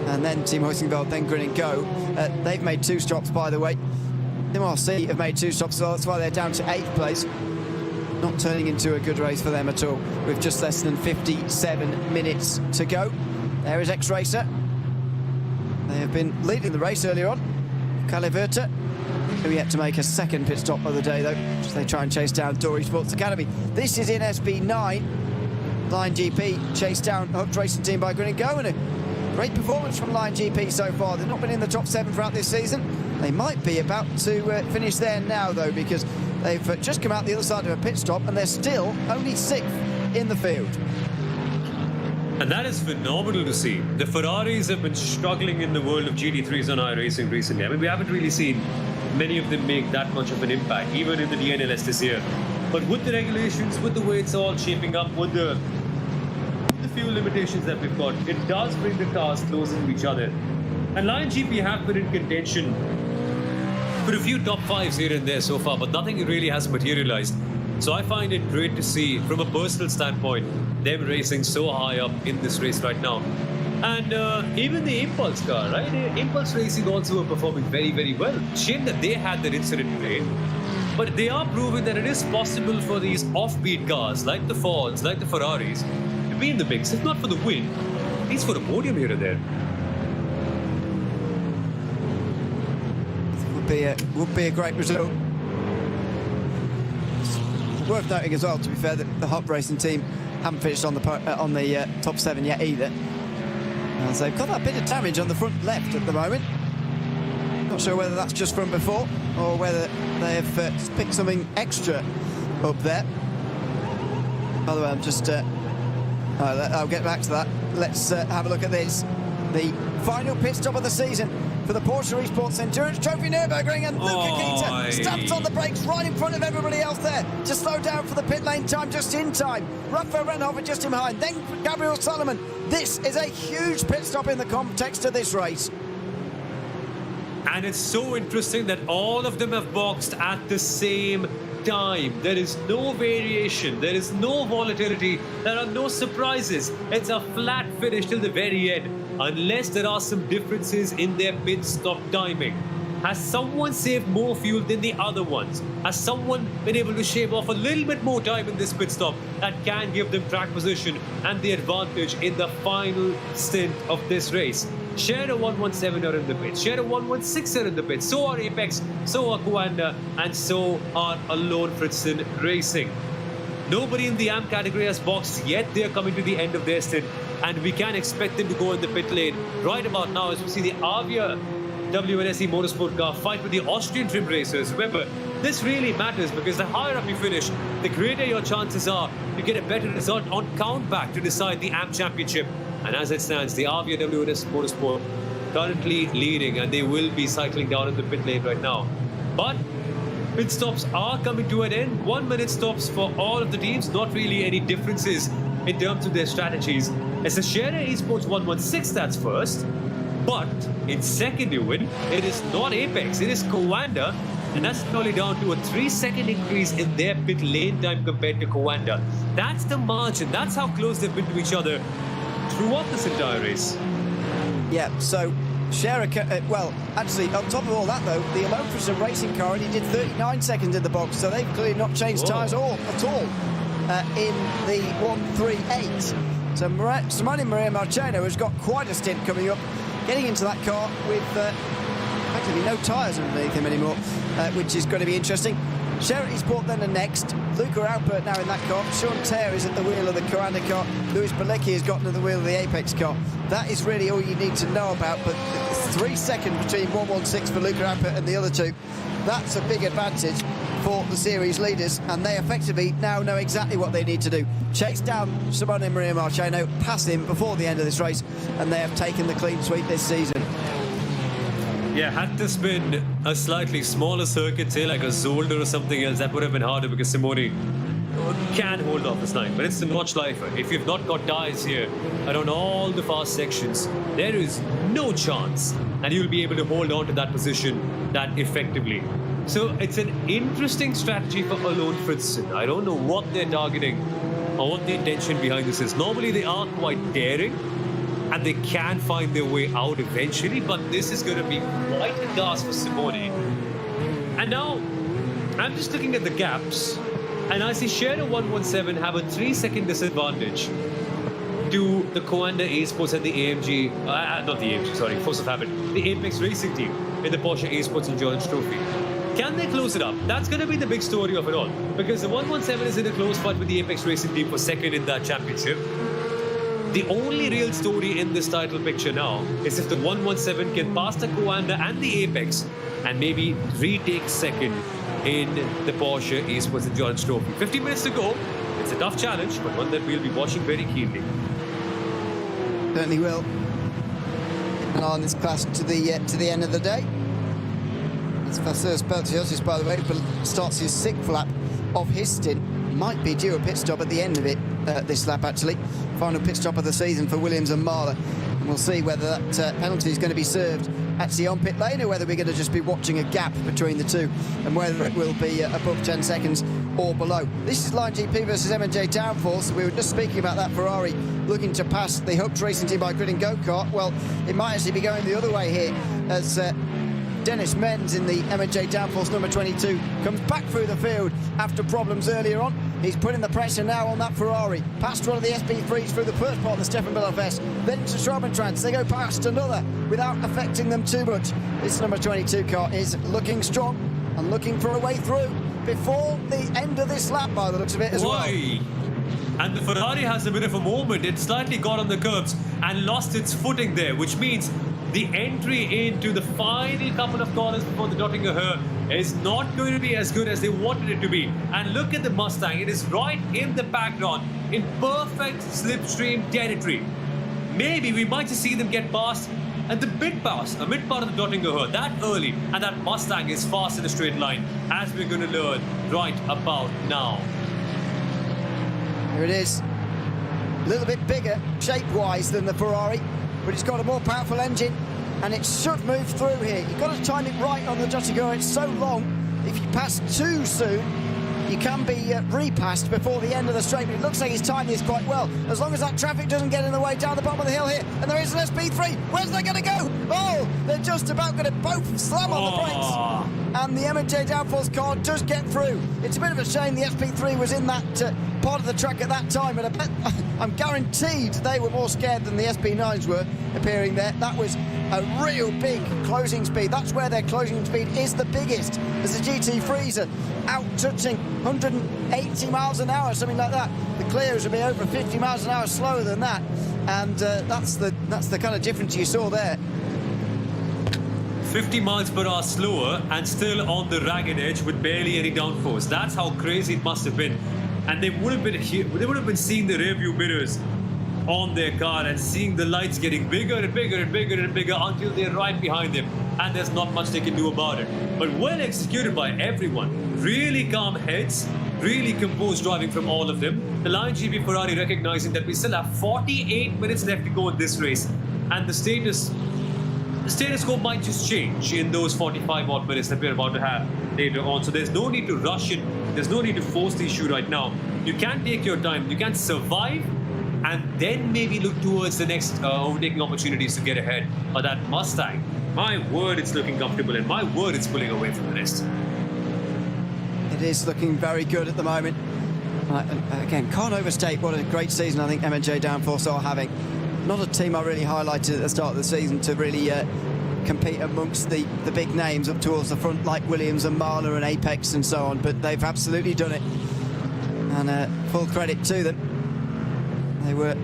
and then Team Hoisingveld, then Grin and Go. They've made 2 stops, by the way. MRC have made 2 stops as well, that's why they're down to 8th place. Not turning into a good race for them at all, with just less than 57 minutes to go. There is X-Racer. They have been leading the race earlier on. Caliverta, who yet to make a 2nd pit stop of the day, though, as they try and chase down Door Esports Academy. This is in SB9. Line GP chased down Hub Racing Team by Grin and Go, and a great performance from Line GP so far. They've not been in the top 7 throughout this season. They might be about to finish there now, though, because they've just come out the other side of a pit stop, and they're still only 6th in the field. And that is phenomenal to see. The Ferraris have been struggling in the world of GT3s on iRacing recently. I mean, we haven't really seen many of them make that much of an impact, even in the DNLS this year. But with the regulations, with the way it's all shaping up, with the fuel limitations that we've got, it does bring the cars closer to each other. And Lion GP have been in contention for a few top 5s here and there so far, but nothing really has materialized. So I find it great to see, from a personal standpoint, them racing so high up in this race right now. And even the Impulse car, right? Impulse Racing also are performing very, very well. Shame that they had that incident today. But they are proving that it is possible for these offbeat cars, like the Fords, like the Ferraris, to be in the mix, if not for the win, at least for a podium here and there. Would be a great result. It's worth noting as well, to be fair, that the Hub Racing team haven't finished on the top 7 yet either. As they've got that bit of damage on the front left at the moment. Not sure whether that's just from before or whether they have picked something extra up there. By the way, I'm just... I'll get back to that. Let's have a look at this. The final pit stop of the season for the Porsche Esports Endurance Trophy Nürburgring, and Luca Kita stamps on the brakes right in front of everybody else there to slow down for the pit lane time just in time. Rafael Renhofer just in behind, then Gabriel Solomon. This is a huge pit stop in the context of this race. And it's so interesting that all of them have boxed at the same time. There is no variation, there is no volatility, there are no surprises. It's a flat finish till the very end, unless there are some differences in their pit stop timing. Has someone saved more fuel than the other ones? Has someone been able to shave off a little bit more time in this pit stop that can give them track position and the advantage in the final stint of this race? Scherer 117 are in the pit, Scherer 116 are in the pit, so are Apex, so are Coanda, and so are Alone Fritzen Racing. Nobody in the AM category has boxed yet. They are coming to the end of their stint, and we can expect them to go in the pit lane right about now as we see the Avia WNSE Motorsport car fight with the Austrian trim racers. Remember, this really matters because the higher up you finish, the greater your chances are to get a better result on countback to decide the AM Championship. And as it stands, the Avia WNSE Motorsport currently leading, and they will be cycling down in the pit lane right now. But pit stops are coming to an end. 1 minute stops for all of the teams. Not really any differences in terms of their strategies. As the Scherer Esports 116 that's first. But in second, you win. It is not Apex, it is Coanda. And that's only down to a 3-second increase in their pit lane time compared to Coanda. That's the margin. That's how close they've been to each other throughout this entire race. Yeah, so Scherer, well, actually, on top of all that, though, the Alone Fritzen Racing car only did 39 seconds in the box, so they've clearly not changed tyres at all in the 138. So Simone Maria Marcheno has got quite a stint coming up, getting into that car with effectively no tyres underneath him anymore, which is going to be interesting. Scherer Esports then the next. Luca Alpert now in that car. Sean Taylor is at the wheel of the Coanda car. Luis Balecki has gotten to the wheel of the Apex car. That is really all you need to know about, but it's 3 seconds between 116 for Luca Alpert and the other two. That's a big advantage for the series leaders, and they effectively now know exactly what they need to do. Chase down Simone Maria Marcheno, pass him before the end of this race, and they have taken the clean sweep this season. Yeah, had this been a slightly smaller circuit, say like a Zolder or something else, that would have been harder because Simone can hold off this line. But it's the Notchleifer. If you've not got tyres here around all the fast sections, there is no chance that you'll be able to hold on to that position that effectively. So it's an interesting strategy for Alone Fritzen. I don't know what they're targeting or what the intention behind this is. Normally they are quite daring, and they can find their way out eventually, but this is going to be quite a task for Simone. And now, I'm just looking at the gaps, and I see Scherer 117 have a 3-second disadvantage to the Coanda Esports and the AMG, not the AMG, sorry, force of habit, the Apex Racing team in the Porsche Esports Endurance Trophy. Can they close it up? That's going to be the big story of it all, because the 117 is in a close fight with the Apex Racing team for second in that championship. The only real story in this title picture now is if the 117 can pass the Coanda and the Apex and maybe retake second in the Porsche Esports Endurance Trophy. 15 minutes to go. It's a tough challenge, but one that we'll be watching very keenly. Certainly will. And on this class to the end of the day. It's Vasseurs Peltiotis, by the way, starts his 6th lap of his stint. Might be due a pit stop at the end of it, this lap actually. Final pit stop of the season for Williams and Mahler. And we'll see whether that penalty is going to be served actually on pit lane, or whether we're going to just be watching a gap between the two, and whether it will be above 10 seconds or below. This is Line GP versus M&J Downforce. We were just speaking about that Ferrari looking to pass the Hooks Racing team by grid and go-kart. Well, it might actually be going the other way here, as Dennis Menz in the M&J Downforce number 22 comes back through the field after problems earlier on. He's putting the pressure now on that Ferrari. Past one of the SP3s through the first part of the Stefan Billofest. Then to Schrabentrans. They go past another without affecting them too much. This number 22 car is looking strong and looking for a way through before the end of this lap, by the looks of it as well. And the Ferrari has a bit of a moment. It slightly got on the curbs and lost its footing there, which means the entry into the final couple of corners before the Nottingham is not going to be as good as they wanted it to be. And look at the Mustang, it is right in the background in perfect slipstream territory. Maybe we might just see them get past at the mid part of the Nottingham that early, and that Mustang is fast in a straight line, as we're going to learn right about now. Here it is. A little bit bigger shape-wise than the Ferrari, but it's got a more powerful engine, and it should move through here. You've got to time it right on the Nottingham. It's so long, if you pass too soon, you can be repassed before the end of the straight, but it looks like he's timed this quite well. As long as that traffic doesn't get in the way down the bottom of the hill here, and there is an SP3. Where's they going to go? Oh, they're just about going to both slam on the brakes. And the M&J Downforce car does get through. It's a bit of a shame the SP3 was in that part of the track at that time, and I'm guaranteed they were more scared than the SP9s were appearing there. That was a real big closing speed. That's where their closing speed is the biggest, as the GT3s are out touching 180 miles an hour, something like that. The Clios will be over 50 miles an hour slower than that, and that's the kind of difference you saw there. 50 miles per hour slower and still on the ragged edge with barely any downforce. That's how crazy it must have been. And they would have been seeing the rearview mirrors on their car and seeing the lights getting bigger and bigger and bigger and bigger until they're right behind them, and there's not much they can do about it. But well executed by everyone. Really calm heads, really composed driving from all of them. The Lion GP Ferrari recognizing that we still have 48 minutes left to go in this race, and the status quo might just change in those 45 odd minutes that we're about to have later on. So there's no need to rush it. There's no need to force the issue right now. You can take your time. You can survive and then maybe look towards the next overtaking opportunities to get ahead. But that Mustang, my word, it's looking comfortable, and my word, it's pulling away from the rest. It is looking very good at the moment. Again, can't overstate what a great season I think M&J Downforce are having. Not a team I really highlighted at the start of the season to really compete amongst the big names up towards the front, like Williams and Marler and Apex and so on, but they've absolutely done it, and full credit to them. They were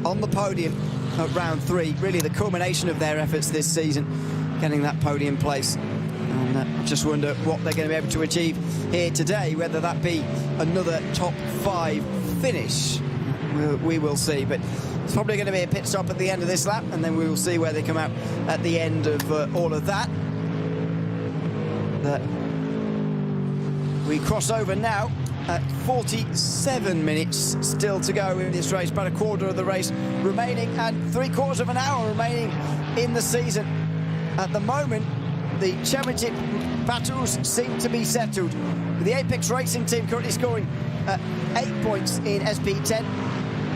on the podium at round 3, really the culmination of their efforts this season, getting that podium place. And just wonder what they're going to be able to achieve here today, whether that be another top 5 finish. We will see, but it's probably going to be a pit stop at the end of this lap, and then we will see where they come out at the end of all of that. We cross over now at 47 minutes still to go in this race, about a quarter of the race remaining and 3/4 of an hour remaining in the season. At the moment, the championship battles seem to be settled, with the Apex Racing team currently scoring 8 points in SP10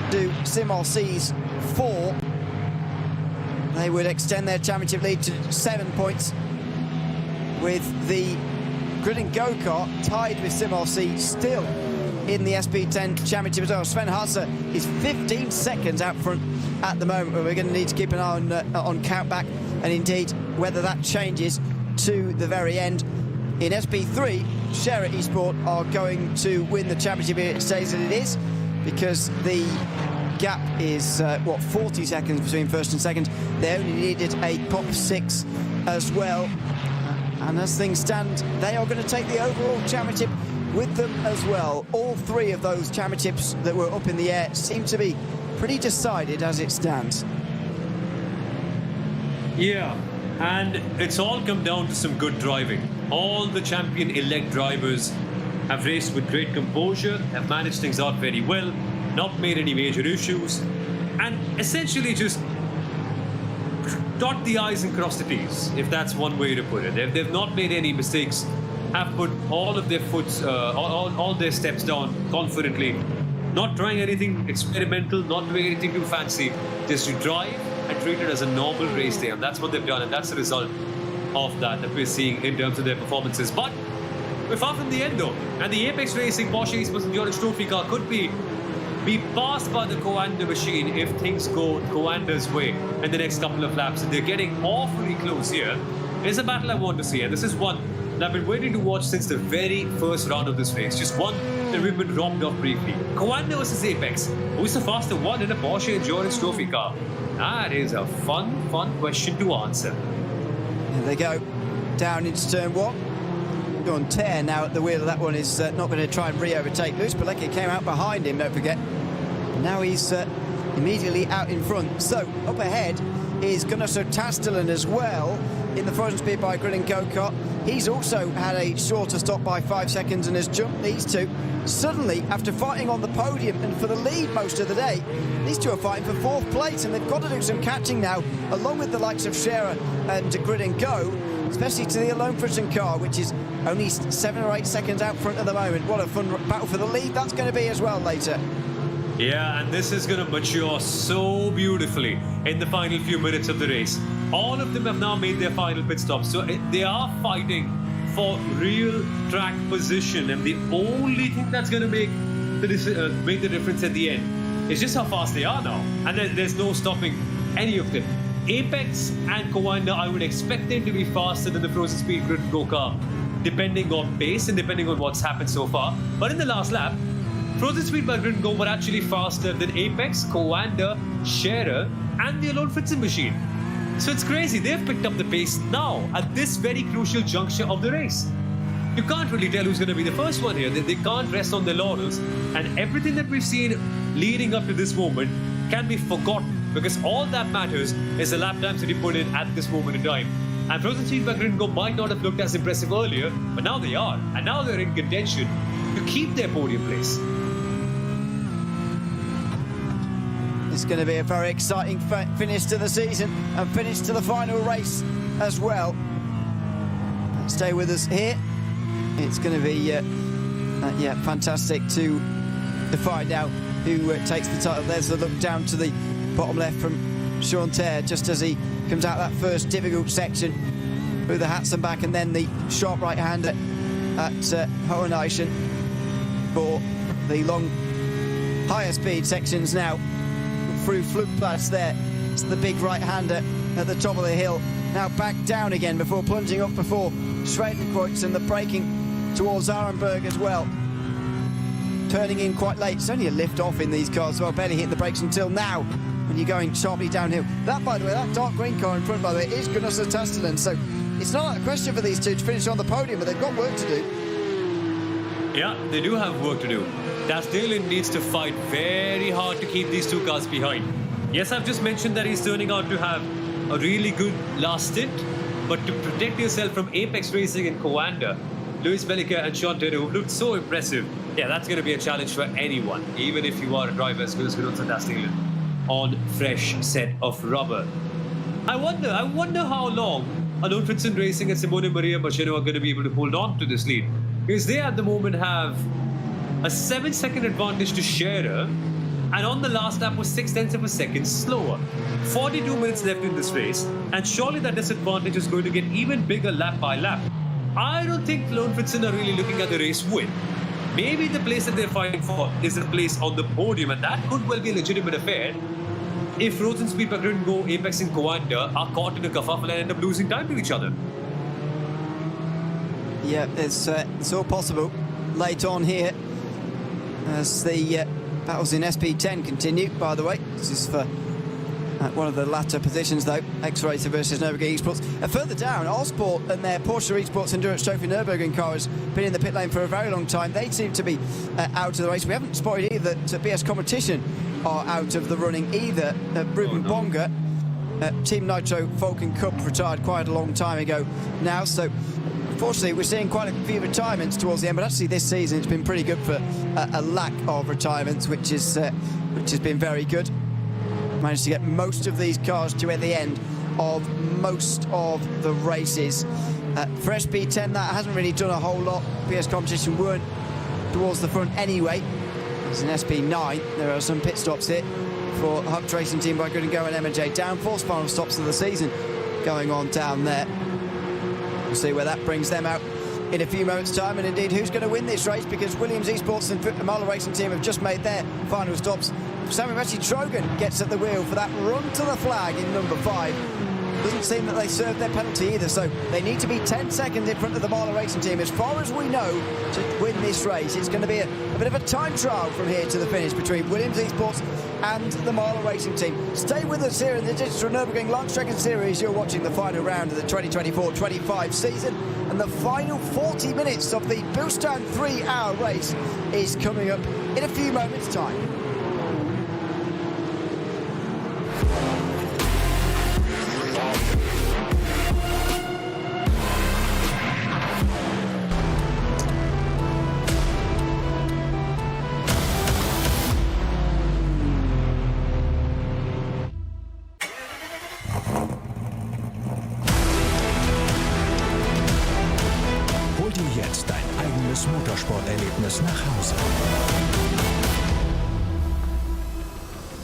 to SimRC's 4. They would extend their championship lead to 7 points, with the Grid and Go-Kart tied with SimRC still in the SP10 championship as well. Sven Haase is 15 seconds out front at the moment, but we're going to need to keep an eye on countback, and indeed whether that changes to the very end. In SP3, Share Esport are going to win the championship if it stays as it is, because the gap is 40 seconds between first and second. They only needed a top 6 as well, and as things stand, they are going to take the overall championship with them as well. All 3 of those championships that were up in the air seem to be pretty decided as it stands. Yeah, and it's all come down to some good driving. All the champion-elect drivers have raced with great composure, have managed things out very well, not made any major issues, and essentially just dot the I's and cross the T's, if that's one way to put it. They've not made any mistakes, have put all of their all their steps down confidently, not trying anything experimental, not doing anything too fancy, just to drive and treat it as a normal race day, and that's what they've done, and that's the result of that we're seeing in terms of their performances. But we're far from the end though, and the Apex Racing Porsche Esports Endurance Trophy car could be passed by the Coanda machine if things go Coanda's way in the next couple of laps. They're getting awfully close here. It's a battle I want to see, and this is one that I've been waiting to watch since the very first round of this race. Just one that we've been robbed of briefly. Coanda versus Apex. Who's the faster one in a Porsche Endurance Trophy car? That is a fun question to answer. Here they go, down into turn one. Gone tear now at the wheel. That one is not going to try and re-overtake Lewis. Pilecki came out behind him, don't forget. Now he's immediately out in front. So up ahead is Gunnar Tastelen as well in the Frozen Speed by Grid and Go-Kart. He's also had a shorter stop by 5 seconds and has jumped these two. Suddenly, after fighting on the podium and for the lead most of the day, these two are fighting for fourth place, and they've got to do some catching now, along with the likes of Scherer and Grid and Go, especially to the Langstrecken car, which is only 7 or 8 seconds out front at the moment. What a fun battle for the lead that's going to be as well later. Yeah, and this is going to mature so beautifully in the final few minutes of the race. All of them have now made their final pit stops, so they are fighting for real track position, and the only thing that's going to make the difference at the end is just how fast they are now, and there's no stopping any of them. Apex and Coanda, I would expect them to be faster than the Frozen Speed Grid Go-Kart, depending on pace and depending on what's happened so far. But in the last lap, Frozen Speed by Grid Go were actually faster than Apex, Coanda, Scherer, and the Alone Fritzen machine. So it's crazy, they've picked up the pace now at this very crucial juncture of the race. You can't really tell who's going to be the first one here. They can't rest on their laurels, and everything that we've seen leading up to this moment can be forgotten, because all that matters is the lap times that you put in at this moment in time. And Frozen Speed by Grid Go might not have looked as impressive earlier, but now they are, and now they're in contention to keep their podium place. It's going to be a very exciting finish to the season and finish to the final race as well. Stay with us here. It's going to be fantastic to find out who takes the title. There's a look down to the bottom left from Sean Terre just as he comes out that first difficult section through the Hatson back, and then the sharp right-hander at Hoheneichen for the long higher speed sections now. Through Flugplatz there, it's the big right-hander at the top of the hill. Now back down again before plunging up before Schwedenkreuz, and the braking towards Arenberg as well. Turning in quite late. It's only a lift off in these cars, so I'll barely hit the brakes until now when you're going sharply downhill. That, by the way, that dark green car in front, by the way, is Gunnar Tastelen. So it's not a question for these two to finish on the podium, but they've got work to do. Yeah, they do have work to do. Tastelen needs to fight very hard to keep these two cars behind. Yes, I've just mentioned that he's turning out to have a really good last stint, but to protect yourself from Apex Racing and Coanda, Luis Bellica and Sean Terre, who've looked so impressive, yeah, that's going to be a challenge for anyone, even if you are a driver as good as Gunnar Tastelen on fresh set of rubber. I wonder how long Alone Fritzen Racing and Simone Maria Machino are going to be able to hold on to this lead, because they at the moment have a 7-second advantage to Scherer, and on the last lap was 0.6 of a second slower. 42 minutes left in this race, and surely that disadvantage is going to get even bigger lap by lap. I don't think Alone Fritzen are really looking at the race win. Maybe the place that they're fighting for is a place on the podium, and that could well be a legitimate affair if Frozen Speed by Grid Go, Apex and Coanda are caught in a kerfuffle and end up losing time to each other. Yeah, it's all possible late on here as the battles in SP10 continue, by the way. This is for one of the latter positions, though. X-Racer versus Nürburgring Esports. Further down, Allsport and their Porsche Esports Endurance Trophy Nürburgring car has been in the pit lane for a very long time. They seem to be out of the race. We haven't spotted either that BS Competition are out of the running either. Ruben Bonga, Team Nitro Falcon Cup, retired quite a long time ago now, so unfortunately we're seeing quite a few retirements towards the end, but actually this season it's been pretty good for a lack of retirements, which has been very good. Managed to get most of these cars to at the end of most of the races. For SP10 that hasn't really done a whole lot. BS Competition weren't towards the front anyway. It's an SP9. There are some pit stops here for Huck Racing Team by Grid and Go and M&J Downforce. Final stops of the season going on down there. We'll see where that brings them out in a few moments' time, and indeed who's going to win this race, because Williams Esports and Amala Racing Team have just made their final stops. Sammy Trogan gets at the wheel for that run to the flag in number 5. Doesn't seem that they served their penalty either, so they need to be 10 seconds in front of the Marler Racing team. As far as we know, to win this race, it's going to be a bit of a time trial from here to the finish between Williams Esports and the Marler Racing team. Stay with us here in the Digital Nürburgring Langstrecken-Series. You're watching the final round of the 2024-25 season, and the final 40 minutes of the Busan 3-hour race is coming up in a few moments' time. Hol dir jetzt dein eigenes Motorsporterlebnis nach Hause.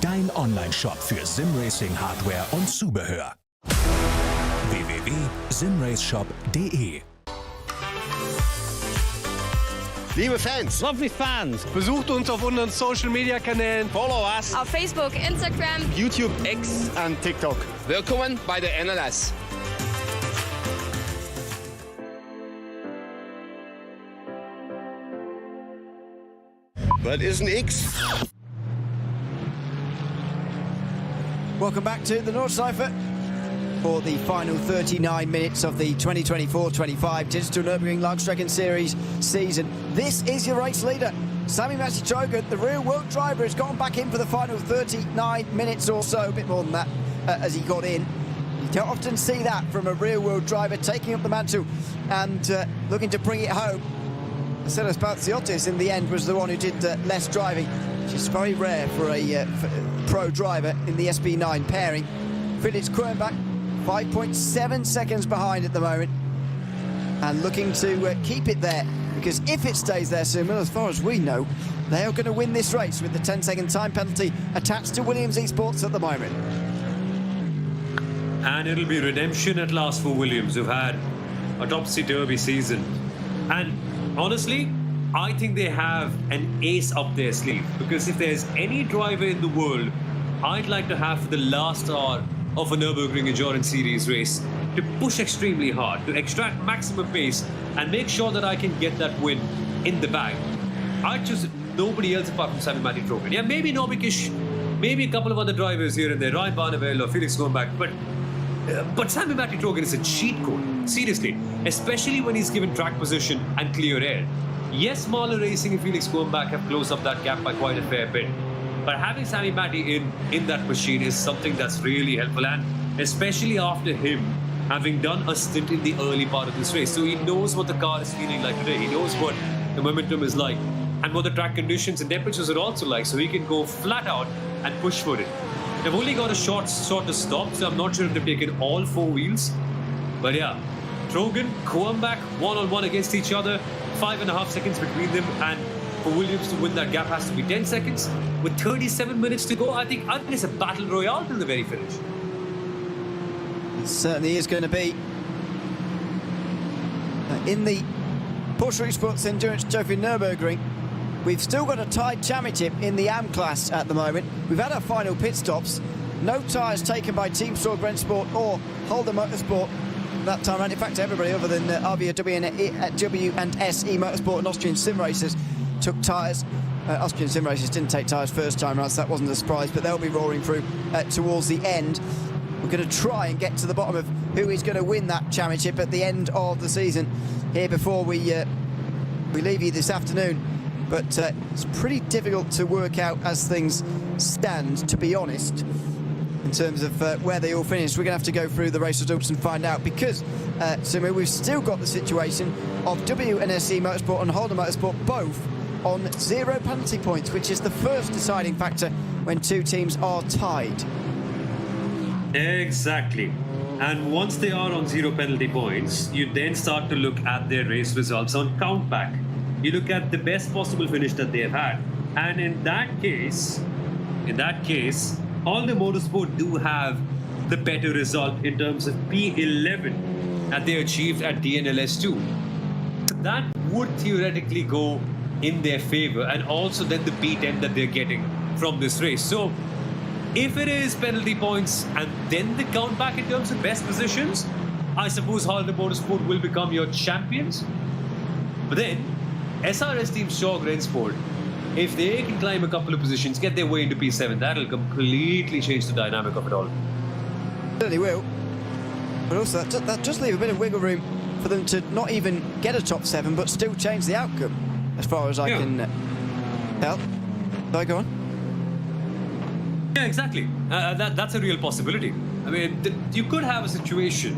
Dein Online-Shop für Simracing-Hardware und Zubehör. www.simraceshop.de. Liebe Fans, Lovely fans. besucht uns auf unseren Social Media Kanälen. Follow us. Auf Facebook, Instagram. YouTube, X und TikTok. Willkommen bei der NLS. Was ist ein X? Welcome back to the North Cypher for the final 39 minutes of the 2024-25 Digital Nürburgring Langstrecken-Series season. This is your race leader, Sami-Matti Trogan, the real-world driver, has gone back in for the final 39 minutes or so, a bit more than that, as he got in. You don't often see that from a real-world driver taking up the mantle and looking to bring it home. Marcellus Baltziotis in the end was the one who did less driving, which is very rare for a pro driver in the SB9 pairing. Felix Kronbach 5.7 seconds behind at the moment and looking to keep it there, because if it stays there, Sumil, as far as we know, they are going to win this race with the 10-second time penalty attached to Williams Esports at the moment. And it'll be redemption at last for Williams, who've had a topsy-turvy season. And honestly, I think they have an ace up their sleeve, because if there's any driver in the world I'd like to have for the last hour of a Nürburgring Endurance Series race to push extremely hard, to extract maximum pace and make sure that I can get that win in the bag, I'd choose nobody else apart from Sami-Matti Trogan. Yeah, maybe Nobikish, maybe a couple of other drivers here and there, Ryan Barneveld or Felix Kronbach, but Sami-Matti Trogan is a cheat code, seriously, especially when he's given track position and clear air. Yes, Marler Racing and Felix Kronbach have closed up that gap by quite a fair bit, but having Sami-Matti in that machine is something that's really helpful, and especially after him having done a stint in the early part of this race. So he knows what the car is feeling like today, he knows what the momentum is like and what the track conditions and temperatures are also like, so he can go flat out and push for it. They've only got a shorter stop, so I'm not sure if they've taken all four wheels. But yeah, Trogan, Kronbach, one-on-one against each other, 5.5 seconds between them, and for Williams to win that gap has to be 10 seconds. With 37 minutes to go, I think it's a battle royale till the very finish. It certainly is going to be. In the Porsche Sports Endurance Trophy Nürburgring, we've still got a tied championship in the AM class at the moment. We've had our final pit stops. No tyres taken by Team Sorg Rennsport or Holder Motorsport that time around. In fact, everybody other than RBW and SE Motorsport and Austrian Sim Racers took tyres. Austrian Sim Racers didn't take tyres first time around, so that wasn't a surprise, but they'll be roaring through towards the end. We're going to try and get to the bottom of who is going to win that championship at the end of the season here before we leave you this afternoon. But it's pretty difficult to work out as things stand, to be honest, in terms of where they all finished. We're going to have to go through the race results and find out, because Sumo, we've still got the situation of WNSC Motorsport and Holder Motorsport both on 0 penalty points, which is the first deciding factor when two teams are tied. Exactly. And once they are on 0 penalty points, you then start to look at their race results on countback. You look at the best possible finish that they have had. And in that case, Holder Motorsport do have the better result in terms of P11 that they achieved at DNLS2. That would theoretically go in their favor, and also then the P10 that they're getting from this race. So If it is penalty points and then they count back in terms of best positions, I suppose Halder Motorsport will become your champions. But then, SRS Team Shaw Rensport, if they can climb a couple of positions, get their way into P7, that'll completely change the dynamic of it all. Certainly will. But also, that does leave a bit of wiggle room for them to not even get a top 7, but still change the outcome, as far as I can tell. Do I go on? Yeah, exactly. That's a real possibility. I mean, you could have a situation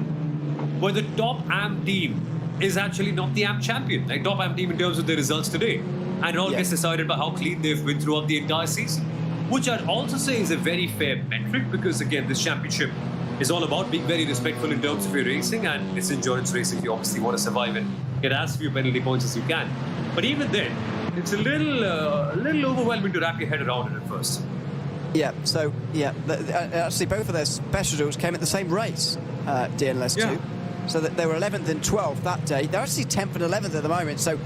where the top AM team is actually not the AM champion, like top AM team in terms of their results today. And it all gets decided by how clean they've been throughout the entire season. Which I'd also say is a very fair metric because, again, this championship is all about being very respectful in terms of your racing, and it's endurance racing. You obviously want to survive and get as few penalty points as you can. But even then, it's a little overwhelming to wrap your head around it at first. Yeah, so, actually both of their special results came at the same race, DNLS2. Yeah. So that they were 11th and 12th that day. They're actually 10th and 11th at the moment, so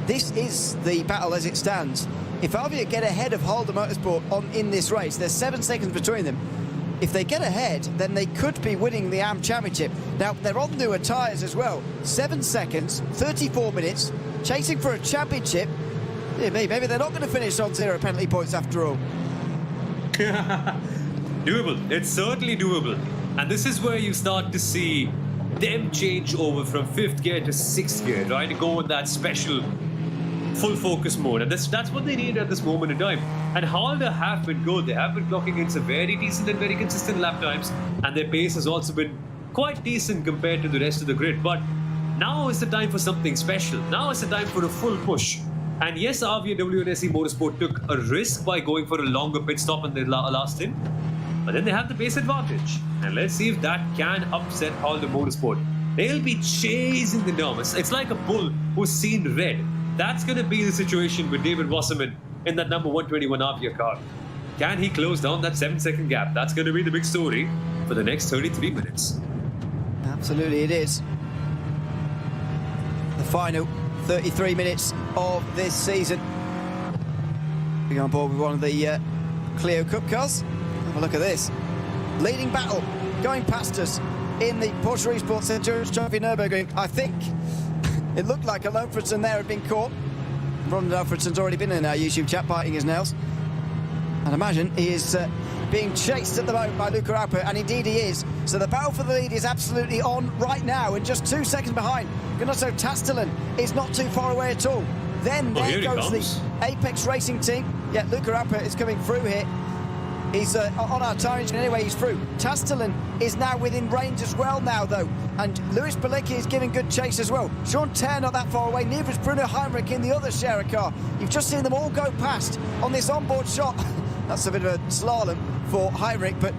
this is the battle as it stands. If Avia get ahead of Halder Motorsport in this race, there's 7 seconds between them. If they get ahead, then they could be winning the AM Championship. Now, they're on newer tyres as well. 7 seconds, 34 minutes, chasing for a championship. Yeah, maybe they're not going to finish on 0 penalty points after all. Doable. It's certainly doable. And this is where you start to see them change over from 5th gear to 6th gear, right? To go in that special full focus mode. And that's what they need at this moment in time. And Halder have been good. They have been clocking in some very decent and very consistent lap times. And their pace has also been quite decent compared to the rest of the grid. But now is the time for something special. Now is the time for a full push. And yes, Avia WNSE Motorsport took a risk by going for a longer pit stop in their last stint. But then they have the pace advantage. And let's see if that can upset Halder Motorsport. They'll be chasing the numbers. It's like a bull who's seen red. That's going to be the situation with David Wasserman in that number 121 Avia car. Can he close down that 7-second gap? That's going to be the big story for the next 33 minutes. Absolutely it is. The final 33 minutes of this season. Being on board with one of the Clio Cup cars. Have a look at this. Leading battle going past us in the Porsche Esports Endurance Trophy Nürburgring. I think it looked like Alon Fredson there had been caught. Ronald Alfredson's already been in our YouTube chat biting his nails. And imagine he is being chased at the moment by Luca Alper, and indeed he is. So the battle for the lead is absolutely on right now, and just 2 seconds behind. Ganoso Tastelen is not too far away at all. Then there goes the Apex Racing team. Yeah, Luca Alper is coming through here. He's on our tyre engine anyway, he's through. Tastelen is now within range as well now, though. And Lewis Balicki is giving good chase as well. Sean Terr not that far away, neither is Bruno Heinrich in the other Scherer car. You've just seen them all go past on this onboard shot. That's a bit of a slalom for Heinrich, but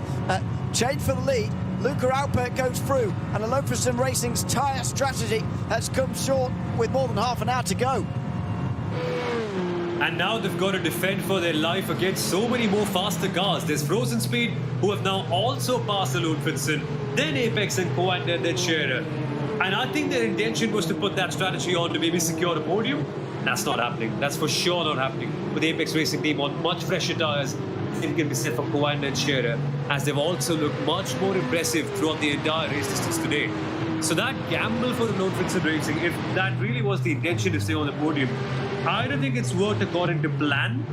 change for the lead. Luca Alpert goes through, and Alon Fredson Racing's tyre strategy has come short with more than half an hour to go. And now they've got to defend for their life against so many more faster cars. There's Frozen Speed, who have now also passed Alon Fredson, then Apex and Coanda, then Scherer. And I think their intention was to put that strategy on to maybe secure a podium. That's not happening. That's for sure not happening. With the Apex Racing team on much fresher tyres, it can be said for Coanda and Scherer, as they've also looked much more impressive throughout the entire race distance today. So that gamble for the Alon Fredson Racing, if that really was the intention to stay on the podium, I don't think it's worked according to plan.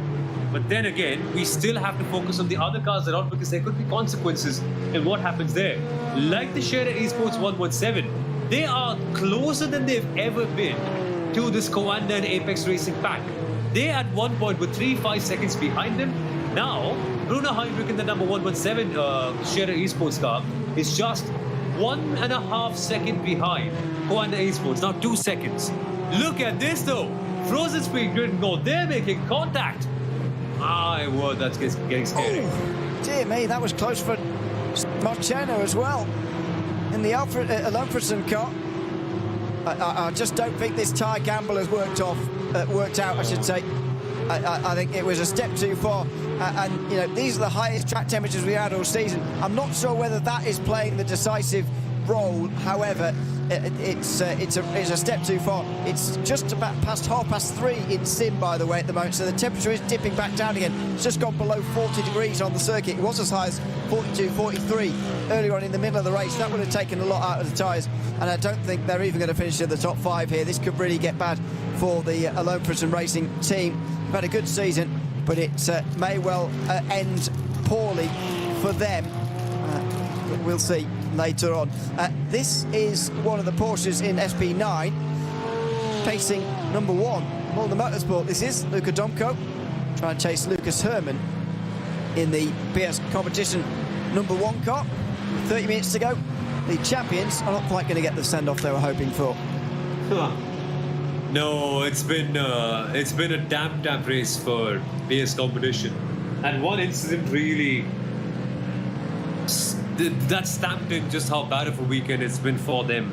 But then again, we still have to focus on the other cars around, because there could be consequences in what happens there. Like the Scherer Esports 117, they are closer than they've ever been to this Coanda and Apex Racing pack. They at one point were 3-5 seconds behind them. Now, Bruno Heinrich in the number 117 Scherer Esports car is just 1.5 seconds behind Coanda Esports. Now 2 seconds. Look at this though. Frozen Speed didn't go. They're making contact. My word, that's getting scary. Oh, dear me, that was close for Marciano as well. In the Alon Fredson car. I just don't think this tyre gamble has worked out, I should say. I think it was a step too far. And, you know, these are the highest track temperatures we had all season. I'm not sure whether that is playing the decisive roll. However, it's a step too far. It's just about past 3:30 in sim, by the way, at the moment, so the temperature is dipping back down again. It's just gone below 40 degrees on the circuit. It was as high as 42, 43 earlier on in the middle of the race. That would have taken a lot out of the tyres, and I don't think they're even going to finish in the top 5 here. This could really get bad for the Alone for Some Racing team. They've had a good season, but it may well end poorly for them. But we'll see later on. This is one of the Porsches in SP9 facing number 1 Molde Motorsport. This is Luca Domko trying to chase Lucas Herman in the BS competition number 1 car. 30 minutes to go. The champions are not quite going to get the send-off they were hoping for. No, it's been a damp race for BS competition, and one incident really that stamped in just how bad of a weekend it's been for them.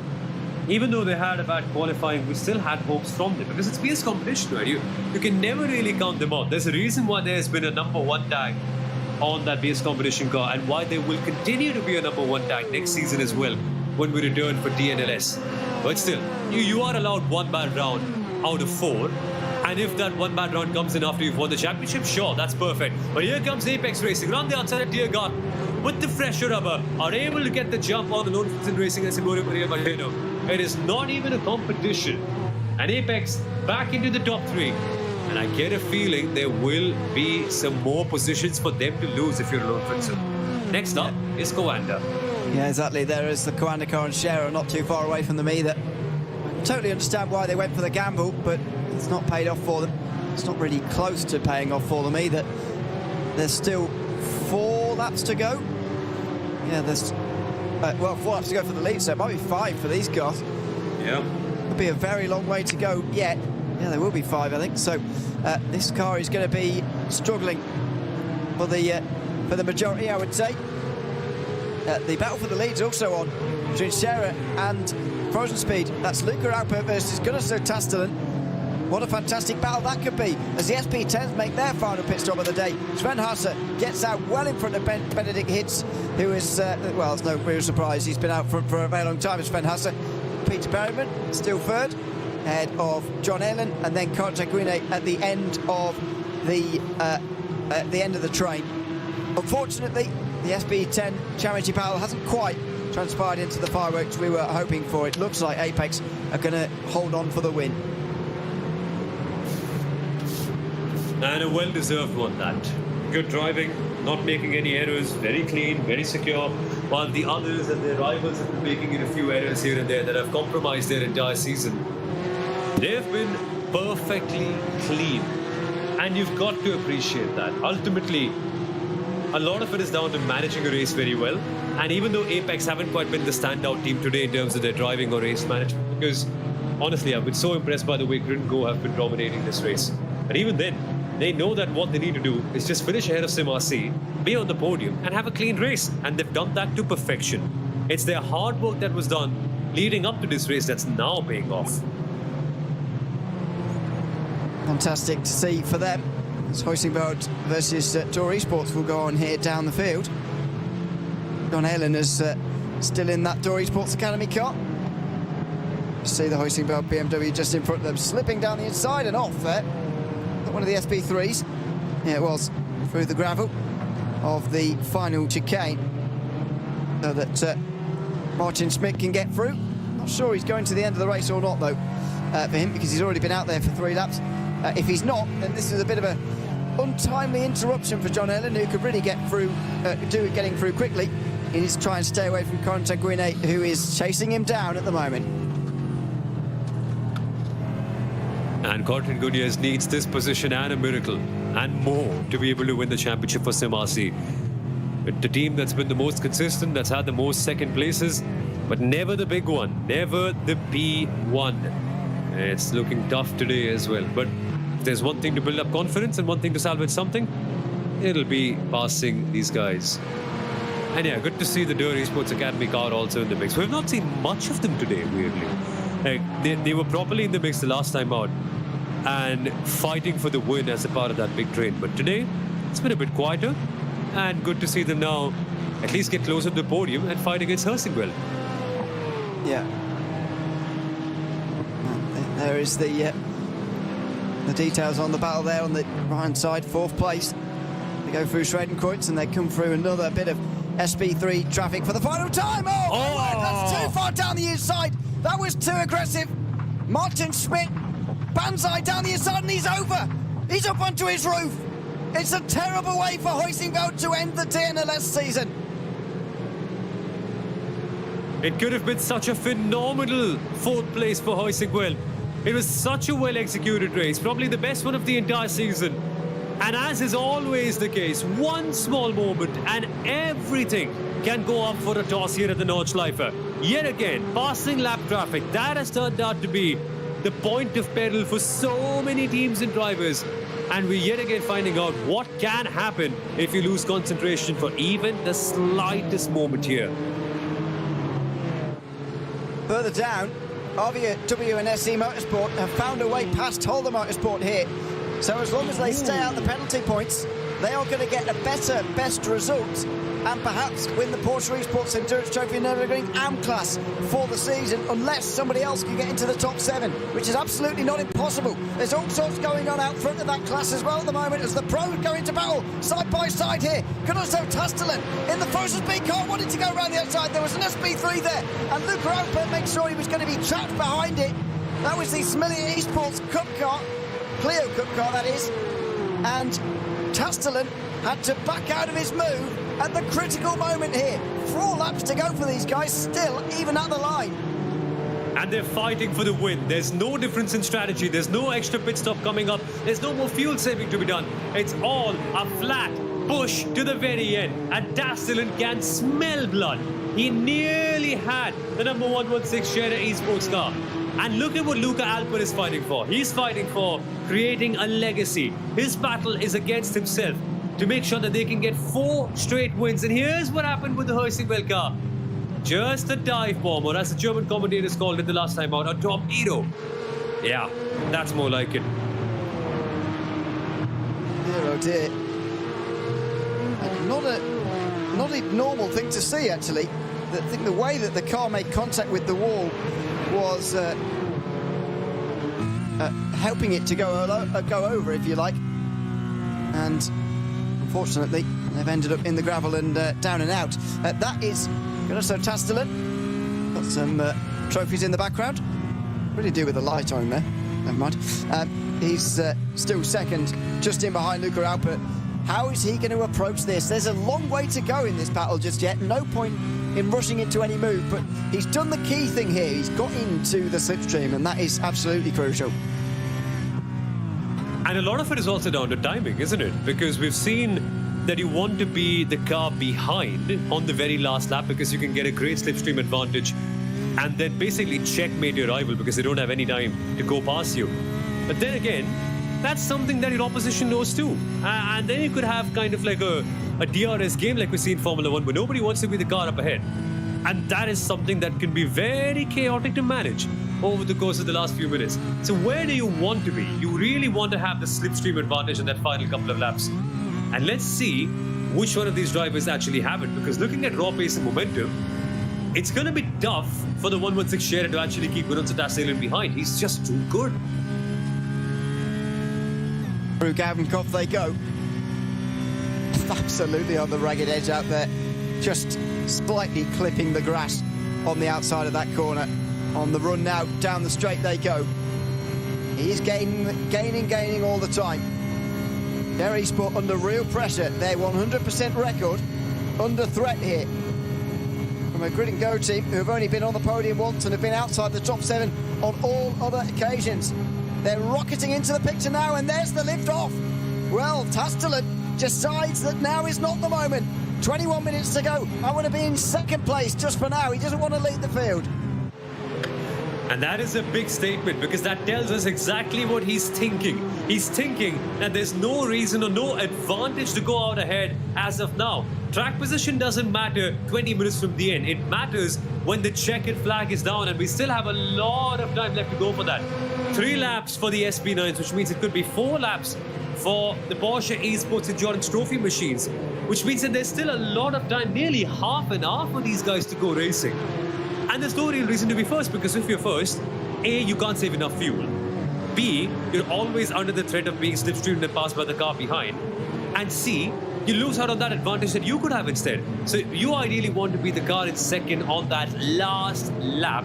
Even though they had a bad qualifying, we still had hopes from them because it's BS competition, right? You can never really count them out. There's a reason why there's been a number 1 tag on that BS competition car, and why there will continue to be a number 1 tag next season as well when we return for DNLS. But still, you are allowed 1 bad round out of 4. And if that 1 bad round comes in after you've won the championship, sure, that's perfect. But here comes Apex Racing, around the outside of Tiergarten, with the fresher rubber, are able to get the jump on the Alone for Some Racing and Simone Maria Martino. It is not even a competition. And Apex back into the top 3. And I get a feeling there will be some more positions for them to lose if you're Alone for Some. Next up is Coanda. Yeah, exactly. There is the Coanda car and Scherer not too far away from them either. I totally understand why they went for the gamble, but it's not paid off for them. It's not really close to paying off for them either. There's still 4 laps to go. Yeah, there's 4 laps to go for the lead, so it might be 5 for these cars. Yeah. It'll be a very long way to go yet. Yeah, there will be 5, I think. So this car is going to be struggling for the majority, I would say. The battle for the lead's also on between Scherer and Frozen Speed. That's Luca Alper versus Gunnar Tastelen. What a fantastic battle that could be as the SP10s make their final pit stop of the day. Sven Hasse gets out well in front of Benedict Hitz, who is, well, it's no real surprise. He's been out front for a very long time, Sven Hasse. Peter Bergman still third, ahead of John Ellen, and then Carter Guinet at the end of the train. Unfortunately, the SP10 Championship battle hasn't quite transpired into the fireworks we were hoping for. It looks like Apex are going to hold on for the win. And a well-deserved one, that. Good driving, not making any errors, very clean, very secure, while the others and their rivals have been making a few errors here and there that have compromised their entire season. They've been perfectly clean, and you've got to appreciate that. Ultimately, a lot of it is down to managing a race very well, and even though Apex haven't quite been the standout team today in terms of their driving or race management, because honestly, I've been so impressed by the way Grid & Go have been dominating this race. But even then, they know that what they need to do is just finish ahead of SimRC, be on the podium, and have a clean race. And they've done that to perfection. It's their hard work that was done leading up to this race that's now paying off. Fantastic to see for them. As Huizenberg versus Tour Esports will go on here down the field. John Helen is still in that Tour Esports Academy car. See the Huizenberg BMW just in front of them, slipping down the inside and off there. One of the SP3s. Yeah, it was through the gravel of the final chicane, so that Martin Schmidt can get through. Not sure he's going to the end of the race or not, though, for him, because he's already been out there for 3 laps. If he's not, then this is a bit of a untimely interruption for John Ellen, who could really get through, getting through quickly. He needs to try and stay away from Corentin Guinet, who is chasing him down at the moment. And Corentin Guinet needs this position and a miracle and more to be able to win the championship for SimRC. The team that's been the most consistent, that's had the most second places, but never the big one, never the P1. It's looking tough today as well. But if there's one thing to build up confidence and one thing to salvage something, it'll be passing these guys. And yeah, good to see the Tour Esports Academy car also in the mix. We've not seen much of them today, weirdly. They were properly in the mix the last time out and fighting for the win as a part of that big train. But today, it's been a bit quieter, and good to see them now at least get closer to the podium and fight against Huizenberg. Yeah. There is the details on the battle there on the right-hand side, 4th place. They go through Schredenkreuz and they come through another bit of SP3 traffic for the final time. Oh! That's too far down the inside. That was too aggressive. Martin Schmidt, Banzai down the inside, and he's over. He's up onto his roof. It's a terrible way for Huizenveld to end the TNLS season. It could have been such a phenomenal 4th place for Huizenveld. It was such a well-executed race, probably the best one of the entire season. And as is always the case, one small moment and everything can go up for a toss here at the Nordschleife. Yet again, passing lap traffic, that has turned out to be the point of peril for so many teams and drivers. And we're yet again finding out what can happen if you lose concentration for even the slightest moment here. Further down, RVW and SE Motorsport have found a way past Holder Motorsport here. So as long as they stay out the penalty points, they are going to get a better best result and perhaps win the Porsche Esports Endurance Trophy Nürburgring AM class for the season, unless somebody else can get into the top 7, which is absolutely not impossible. There's all sorts going on out front of that class as well at the moment as the pros go into battle side by side here. Kunoso Tastelen in the Frozen Speed car wanted to go around the outside. There was an SP3 there, and Luca Alpert made sure he was going to be trapped behind it. That was the Smilia Esports Cup car, Clio Cup car that is, and Tastelen had to back out of his move at the critical moment here. 4 laps to go for these guys, still even at the line. And they're fighting for the win. There's no difference in strategy. There's no extra pit stop coming up. There's no more fuel saving to be done. It's all a flat push to the very end. And Tastelen can smell blood. He nearly had the number 116 Scherer Esports car. And look at what Luca Alpert is fighting for. He's fighting for creating a legacy. His battle is against himself to make sure that they can get 4 straight wins. And here's what happened with the Huizenveld car. Just a dive bomb, or as the German commentators called it the last time out, a torpedo. Yeah, that's more like it. Dear, oh dear. Not a normal thing to see, actually. I think the way that the car made contact with the wall was helping it to go over, if you like. And unfortunately, they've ended up in the gravel and down and out. That is Kunoso Tastelen. Got some trophies in the background. What did he do with the light on there? Never mind. He's still second, just in behind Luca Alpert. How is he going to approach this? There's a long way to go in this battle just yet. No point in rushing into any move, but he's done the key thing here. He's got into the slipstream, and that is absolutely crucial. And a lot of it is also down to timing, isn't it? Because we've seen that you want to be the car behind on the very last lap because you can get a great slipstream advantage and then basically checkmate your rival because they don't have any time to go past you. But then again, that's something that your opposition knows too. And then you could have kind of like a DRS game like we see in Formula 1 where nobody wants to be the car up ahead. And that is something that can be very chaotic to manage over the course of the last few minutes. So where do you want to be? You really want to have the slipstream advantage in that final couple of laps. And let's see which one of these drivers actually have it, because looking at raw pace and momentum, it's going to be tough for the 116 Scherer to actually keep Kunoso Tastelen behind. He's just too good. Through Gavenkopf they go. Absolutely on the ragged edge out there. Just slightly clipping the grass on the outside of that corner. On the run now, down the straight they go. He's gaining all the time. Scherer Esports under real pressure. Their 100% record under threat here. From a grid and go team who have only been on the podium once and have been outside the top 7 on all other occasions. They're rocketing into the picture now, and there's the lift off. Well, Tastelen decides that now is not the moment. 21 minutes to go. I want to be in second place just for now. He doesn't want to lead the field. And that is a big statement because that tells us exactly what he's thinking. He's thinking that there's no reason or no advantage to go out ahead as of now. Track position doesn't matter 20 minutes from the end. It matters when the checkered flag is down, and we still have a lot of time left to go for that. 3 laps for the SP9s, which means it could be 4 laps for the Porsche Esports Endurance Trophy machines, which means that there's still a lot of time, nearly half an hour for these guys to go racing. And there's no real reason to be first, because if you're first, A, you can't save enough fuel. B, you're always under the threat of being slipstreamed and passed by the car behind. And C, you lose out on that advantage that you could have instead. So you ideally want to be the car in second on that last lap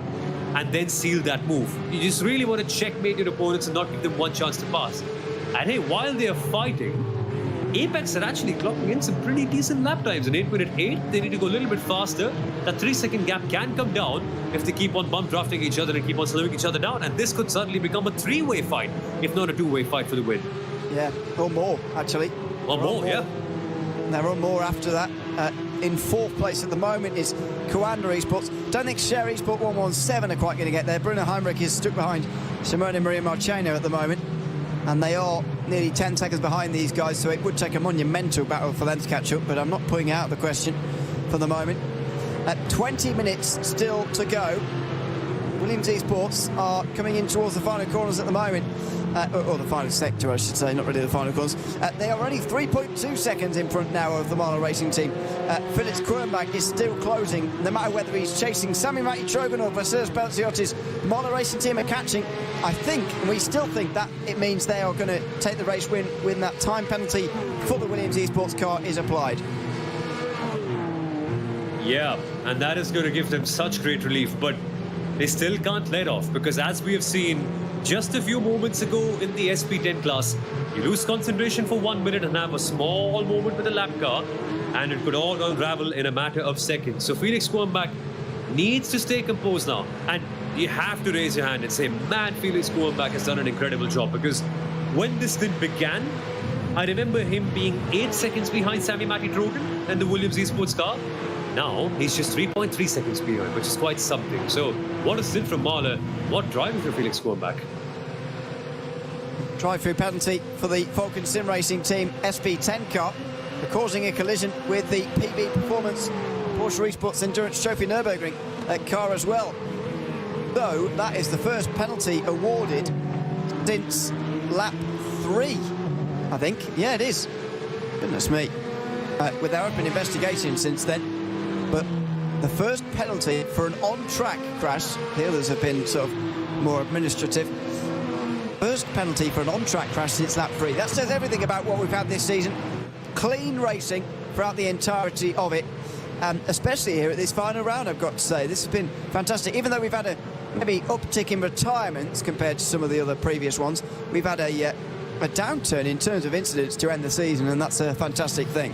and then seal that move. You just really want to checkmate your opponents and not give them one chance to pass. And hey, while they are fighting, Apex are actually clocking in some pretty decent lap times. In 8:08, they need to go a little bit faster. That 3-second gap can come down if they keep on bump drafting each other and keep on slowing each other down. And this could suddenly become a 3-way fight, if not a 2-way fight for the win. Yeah, or more, actually. Or more, yeah. They're on more after that. In fourth place at the moment is Coanda Esports. Don't think Share Esport 117 are quite going to get there. Bruno Heinrich is stuck behind Simone Maria Marcheno at the moment. And they are nearly 10 seconds behind these guys, so it would take a monumental battle for them to catch up, but I'm not putting it out of the question for the moment. At 20 minutes still to go, Williams Esports are coming in towards the final corners at the moment. Or the final sector, I should say, not really the final corners. They are only 3.2 seconds in front now of the Marlon Racing team. Felix Kruenbach is still closing, no matter whether he's chasing Sami Matti-Trogan or Vassilis Belziottis. Marlon Racing team are catching. I think, and we still think, that it means they are going to take the race win when that time penalty for the Williams Esports car is applied. Yeah, and that is going to give them such great relief, but they still can't let off, because as we have seen just a few moments ago in the SP10 class, you lose concentration for 1 minute and have a small moment with a lap car, and it could all unravel in a matter of seconds. So Felix Kruenbach needs to stay composed now, and you have to raise your hand and say, man, Felix Kruenbach has done an incredible job, because when this thing began, I remember him being 8 seconds behind Sami Matti-Trogan and the Williams Esports car. Now, he's just 3.3 seconds behind, which is quite something. So, what a stint from Mahler. What driving for Felix Kruenbach. Drive-through penalty for the Falcon Sim Racing Team SP10 car for causing a collision with the PB Performance Porsche Esports Endurance Trophy Nürburgring car as well. Though, that is the first penalty awarded since lap 3, I think. Yeah, it is. Goodness me. With there have been investigations since then. But the first penalty for an on-track crash, the others have been sort of more administrative. First penalty for an on-track crash since lap 3. That says everything about what we've had this season. Clean racing throughout the entirety of it, especially here at this final round, I've got to say. This has been fantastic. Even though we've had a maybe uptick in retirements compared to some of the other previous ones, we've had a downturn in terms of incidents to end the season, and that's a fantastic thing.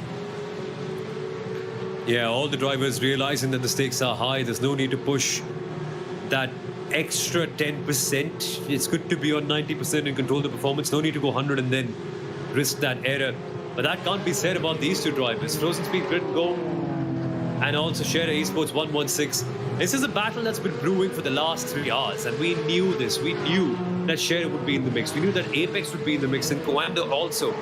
Yeah, all the drivers realizing that the stakes are high. There's no need to push that extra 10%. It's good to be on 90% and control the performance. No need to go 100 and then risk that error. But that can't be said about these two drivers. Frozen Speed Grid Go and also Share Esports 116. This is a battle that's been brewing for the last 3 hours, and we knew this. We knew that Share would be in the mix. We knew that Apex would be in the mix, and Coanda also.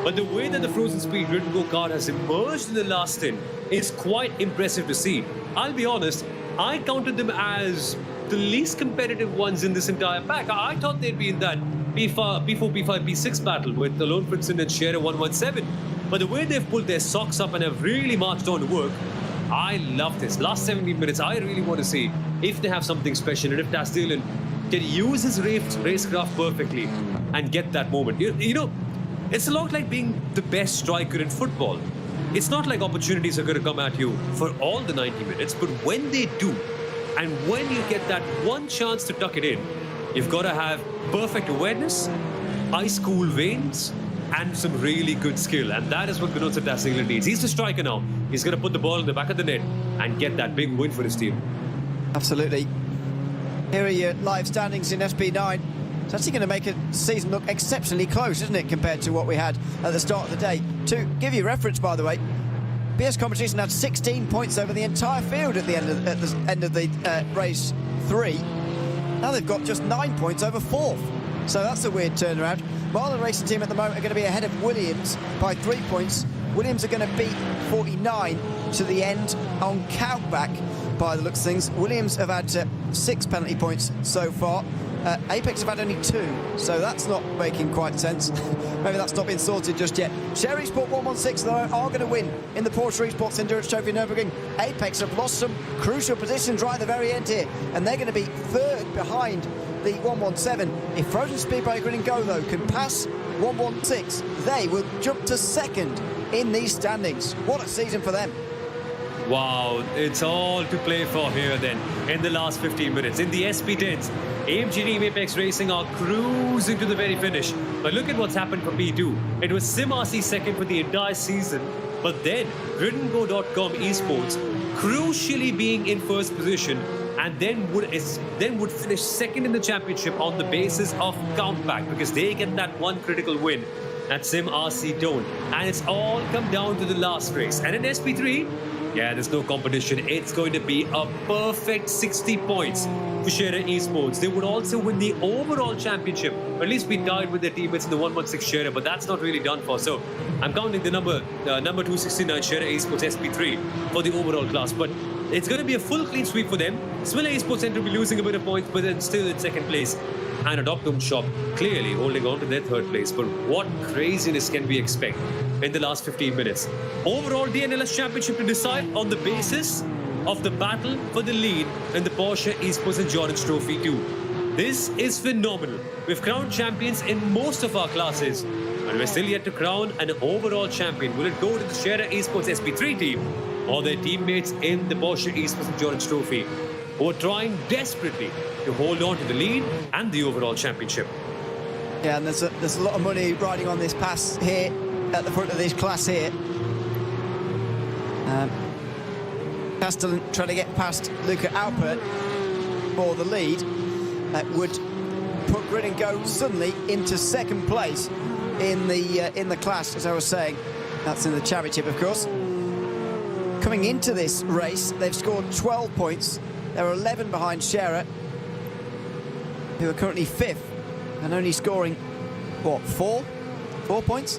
But the way that the Frozen Speed Grid Go car has emerged in the last stint is quite impressive to see. I'll be honest, I counted them as the least competitive ones in this entire pack. I thought they'd be in that P4, P5, P6 battle with Alone Princeton and Share 117. But the way they've pulled their socks up and have really marched on to work, I love this. Last 17 minutes, I really want to see if they have something special and if Das Dillon can use his racecraft perfectly and get that moment. You know, it's a lot like being the best striker in football. It's not like opportunities are going to come at you for all the 90 minutes, but when they do, and when you get that one chance to tuck it in, you've got to have perfect awareness, ice-cool veins, and some really good skill. And that is what Gunnar Das Dillon needs. He's the striker now. He's going to put the ball in the back of the net and get that big win for his team. Absolutely. Here are your live standings in SP9. It's actually going to make a season look exceptionally close, isn't it, compared to what we had at the start of the day. To give you reference, by the way, BS Competition had 16 points over the entire field at the end of the race 3. Now they've got just 9 points over 4th. So that's a weird turnaround. Marlon Racing Team at the moment are going to be ahead of Williams by 3 points. Williams are going to beat 49 to the end on countback by the looks of things. Williams have had 6 penalty points so far. Apex have had only 2, so that's not making quite sense. Maybe that's not been sorted just yet. Sherry Sport 116 though are going to win in the Porsche Esports Endurance Trophy Nürburgring. Apex have lost some crucial positions right at the very end here, and they're going to be 3rd behind the 117. If Frozen Speedway Grid and Go though can pass 116, they will jump to 2nd in these standings. What a season for them. Wow, it's all to play for here then in the last 15 minutes. In the SP10s, AMG Team Apex Racing are cruising to the very finish. But look at what's happened for P2. It was SimRC second for the entire season, but then GridandGo.com Esports crucially being in 1st position, and then would finish 2nd in the championship on the basis of countback, because they get that one critical win at SimRC Don't. And it's all come down to the last race. And in SP3, yeah, there's no competition. It's going to be a perfect 60 points for Scherer Esports. They would also win the overall championship, or at least be tied with their teammates in the 116 Scherer, but that's not really done for. So I'm counting the number 269 Scherer Esports SP3 for the overall class. But it's going to be a full clean sweep for them. Swiller Esports tend to be losing a bit of points, but then still in 2nd place. And Adoptum Shop clearly holding on to their 3rd place. But what craziness can we expect in the last 15 minutes? Overall DNLS Championship to decide on the basis of the battle for the lead in the Porsche Esports Endurance Trophy 2. This is phenomenal. We've crowned champions in most of our classes, and we're still yet to crown an overall champion. Will it go to the Scherer Esports SP3 team or their teammates in the Porsche Esports Endurance Trophy, who are trying desperately to hold on to the lead and the overall championship? Yeah, and there's a lot of money riding on this pass here at the front of this class here. Castellan trying to get past Luca Alpert for the lead. That would put Grid and Go suddenly into 2nd place in the class, as I was saying. That's in the championship, of course. Coming into this race, they've scored 12 points. They're 11 behind Scherer, who are currently 5th, and only scoring, what, 4 points?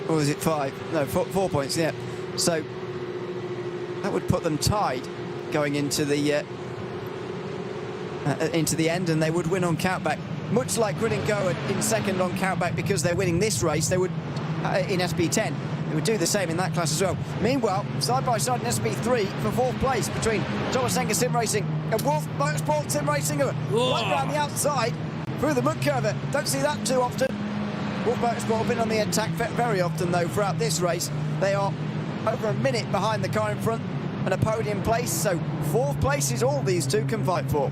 Or is it 5? No, 4 points, yeah. So that would put them tied going into the end, and they would win on countback. Much like Grid and Go are in 2nd on countback because they're winning this race, they would, in SP10, they would do the same in that class as well. Meanwhile, side by side in SP3 for 4th place between Thomas Enger Sim Racing and Wolf Motorsport Sim Racing, right around the outside through the mud curve. Don't see that too often. Wolf Motorsport have been on the attack very often though throughout this race. They are over a minute behind the car in front and a podium place, so 4th place is all these two can fight for.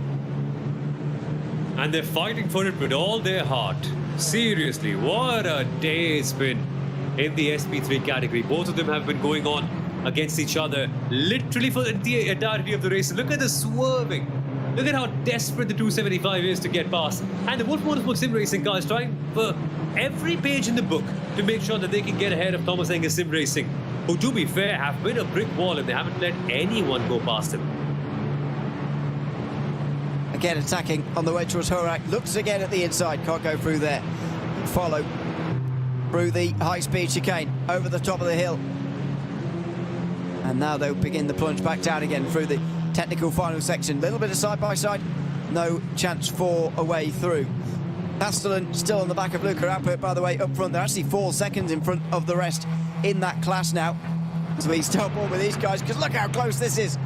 And they're fighting for it with all their heart. Seriously, what a day it's been in the SP3 category. Both of them have been going on against each other literally for the entirety of the race. Look at the swerving. Look at how desperate the 275 is to get past. And the Wolf Motorsport Sim Racing car is trying for every page in the book to make sure that they can get ahead of Thomas Enger Sim Racing, who, to be fair, have been a brick wall and they haven't let anyone go past them. Again attacking on the way towards Horak. Looks again at the inside. Can't go through there. Follow through the high-speed chicane over the top of the hill. And now they'll begin the plunge back down again through the technical final section. Little bit of side-by-side. No chance for a way through. Castellan still on the back of Luca Alpert, by the way, up front. They're actually 4 seconds in front of the rest in that class now. As we start on with these guys, because look how close this is.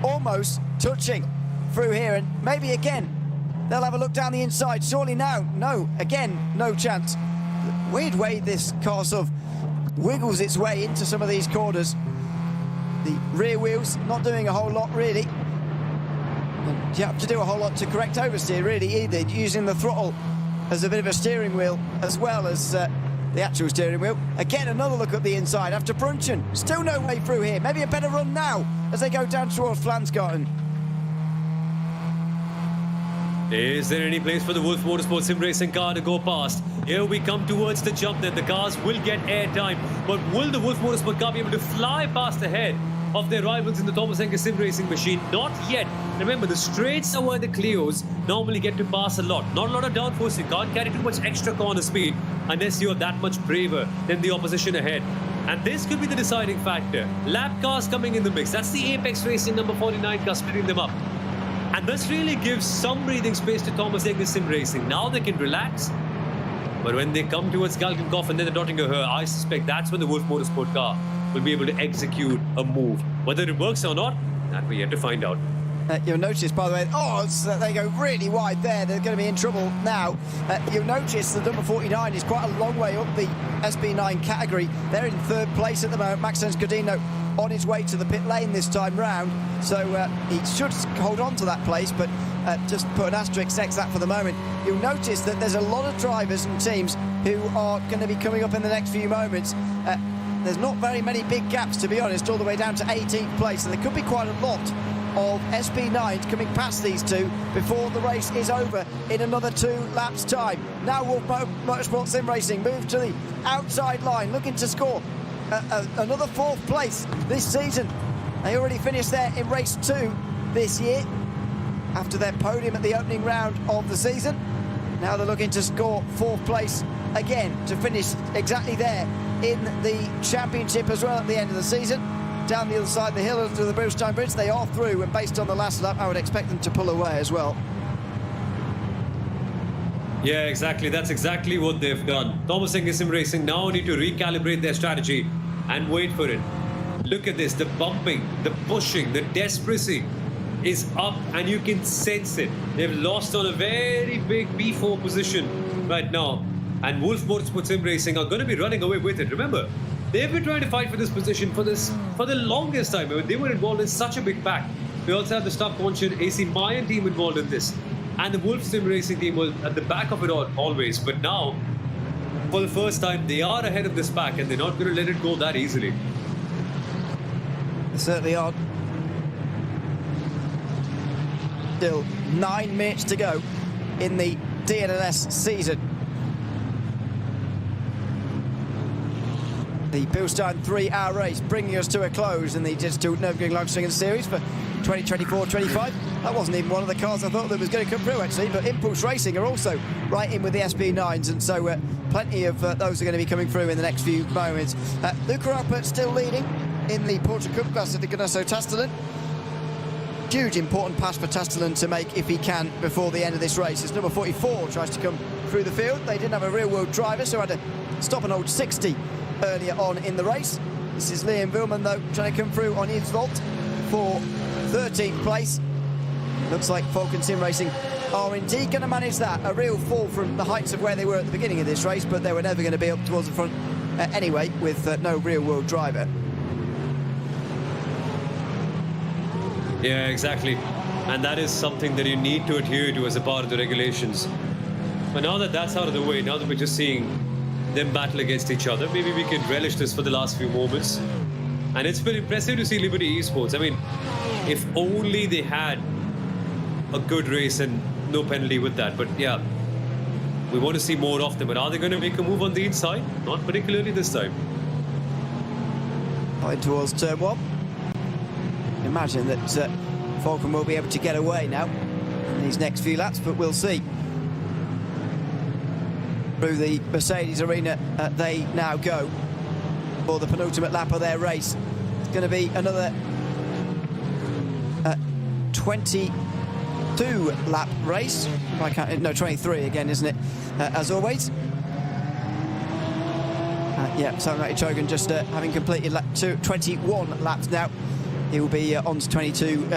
Almost touching through here, and maybe again they'll have a look down the inside. Surely now, no, again, no chance. Weird way this car sort of wiggles its way into some of these corners. The rear wheels not doing a whole lot really. And you have to do a whole lot to correct oversteer really either, using the throttle as a bit of a steering wheel as well as the actual steering wheel. Again, another look at the inside after Brunchen. Still no way through here. Maybe a better run now as they go down towards Flansgarten. Is there any place for the Wolf Motorsport Sim Racing car to go past? Here we come towards the jump then. The cars will get airtime, but will the Wolf Motorsport car be able to fly past ahead of their rivals in the Thomas Enger Sim Racing machine? Not yet. Remember, the straights are where the Clios normally get to pass a lot. Not a lot of downforce. You can't carry too much extra corner speed unless you're that much braver than the opposition ahead. And this could be the deciding factor. Lap cars coming in the mix. That's the Apex Racing number 49 car splitting them up. And this really gives some breathing space to Thomas Engel's Sim Racing. Now they can relax. But when they come towards Galgenkopf and then the Nottingham, I suspect that's when the Wolf Motorsport car will be able to execute a move. Whether it works or not, that we're yet to find out. You'll notice, by the way, they go really wide there. They're going to be in trouble now. You'll notice the number 49 is quite a long way up the SB9 category. They're in third place at the moment. Maxence Godino on his way to the pit lane this time round. So he should hold on to that place, but just put an asterisk X that for the moment. You'll notice that there's a lot of drivers and teams who are going to be coming up in the next few moments. There's not very many big gaps, to be honest, all the way down to 18th place, and there could be quite a lot of SB9s coming past these two before the race is over in another 2 laps time. Now Wolf Motorsport Sim Racing move to the outside line, looking to score another 4th place this season. They already finished there in race 2 this year after their podium at the opening round of the season. Now they're looking to score 4th place again to finish exactly there in the championship as well at the end of the season. Down the other side of the hill to the Bilstein Bridge, they are through, and based on the last lap, I would expect them to pull away as well. Yeah, exactly. That's exactly what they've done. Thomas Engel Sim Racing now need to recalibrate their strategy and wait for it. Look at this, the bumping, the pushing, the desperacy is up, and you can sense it. They've lost on a very big P4 position right now, and Wolf Motorsport Sim Racing are going to be running away with it. Remember, they've been trying to fight for this position for the longest time. I mean, they were involved in such a big pack. We also have the Stock-Conscious AC Mayan team involved in this. And the Wolf Sim Racing team was at the back of it all, always. But now, for the first time, they are ahead of this pack, and they're not going to let it go that easily. They certainly are. Still 9 minutes to go in the DNLS season. The Bilstein 3-hour race bringing us to a close in the Digital Nürburgring Langstrecken-Series for 2024-25. That wasn't even one of the cars I thought that was going to come through, actually, but Impulse Racing are also right in with the SB9s, and so plenty of those are going to be coming through in the next few moments. Luca Alpert still leading in the Porsche Cup class at the Ganasso Tastelen. Huge important pass for Tastelen to make if he can before the end of this race, as number 44 tries to come through the field. They didn't have a real-world driver, so had to stop and hold 60 earlier on in the race. This is Liam Vilman, though, trying to come through on his vault for 13th place. Looks like Falcon Sim Racing are indeed going to manage that. A real fall from the heights of where they were at the beginning of this race, but they were never going to be up towards the front anyway, with no real-world driver. Yeah, exactly. And that is something that you need to adhere to as a part of the regulations. But now that that's out of the way, now that we're just seeing them battle against each other, maybe we can relish this for the last few moments. And it's been impressive to see Liberty Esports. I mean, if only they had a good race and no penalty with that. But yeah, we want to see more of them. But are they going to make a move on the inside? Not particularly this time. Going towards turn 1. Imagine that Falcon will be able to get away now in these next few laps, but we'll see. Through the Mercedes arena they now go for the penultimate lap of their race. It's going to be another 22 lap race. I can't, no, 23 again, isn't it? As always. Yeah, Samuel Chogan just having completed 21 laps now. He will be on to 22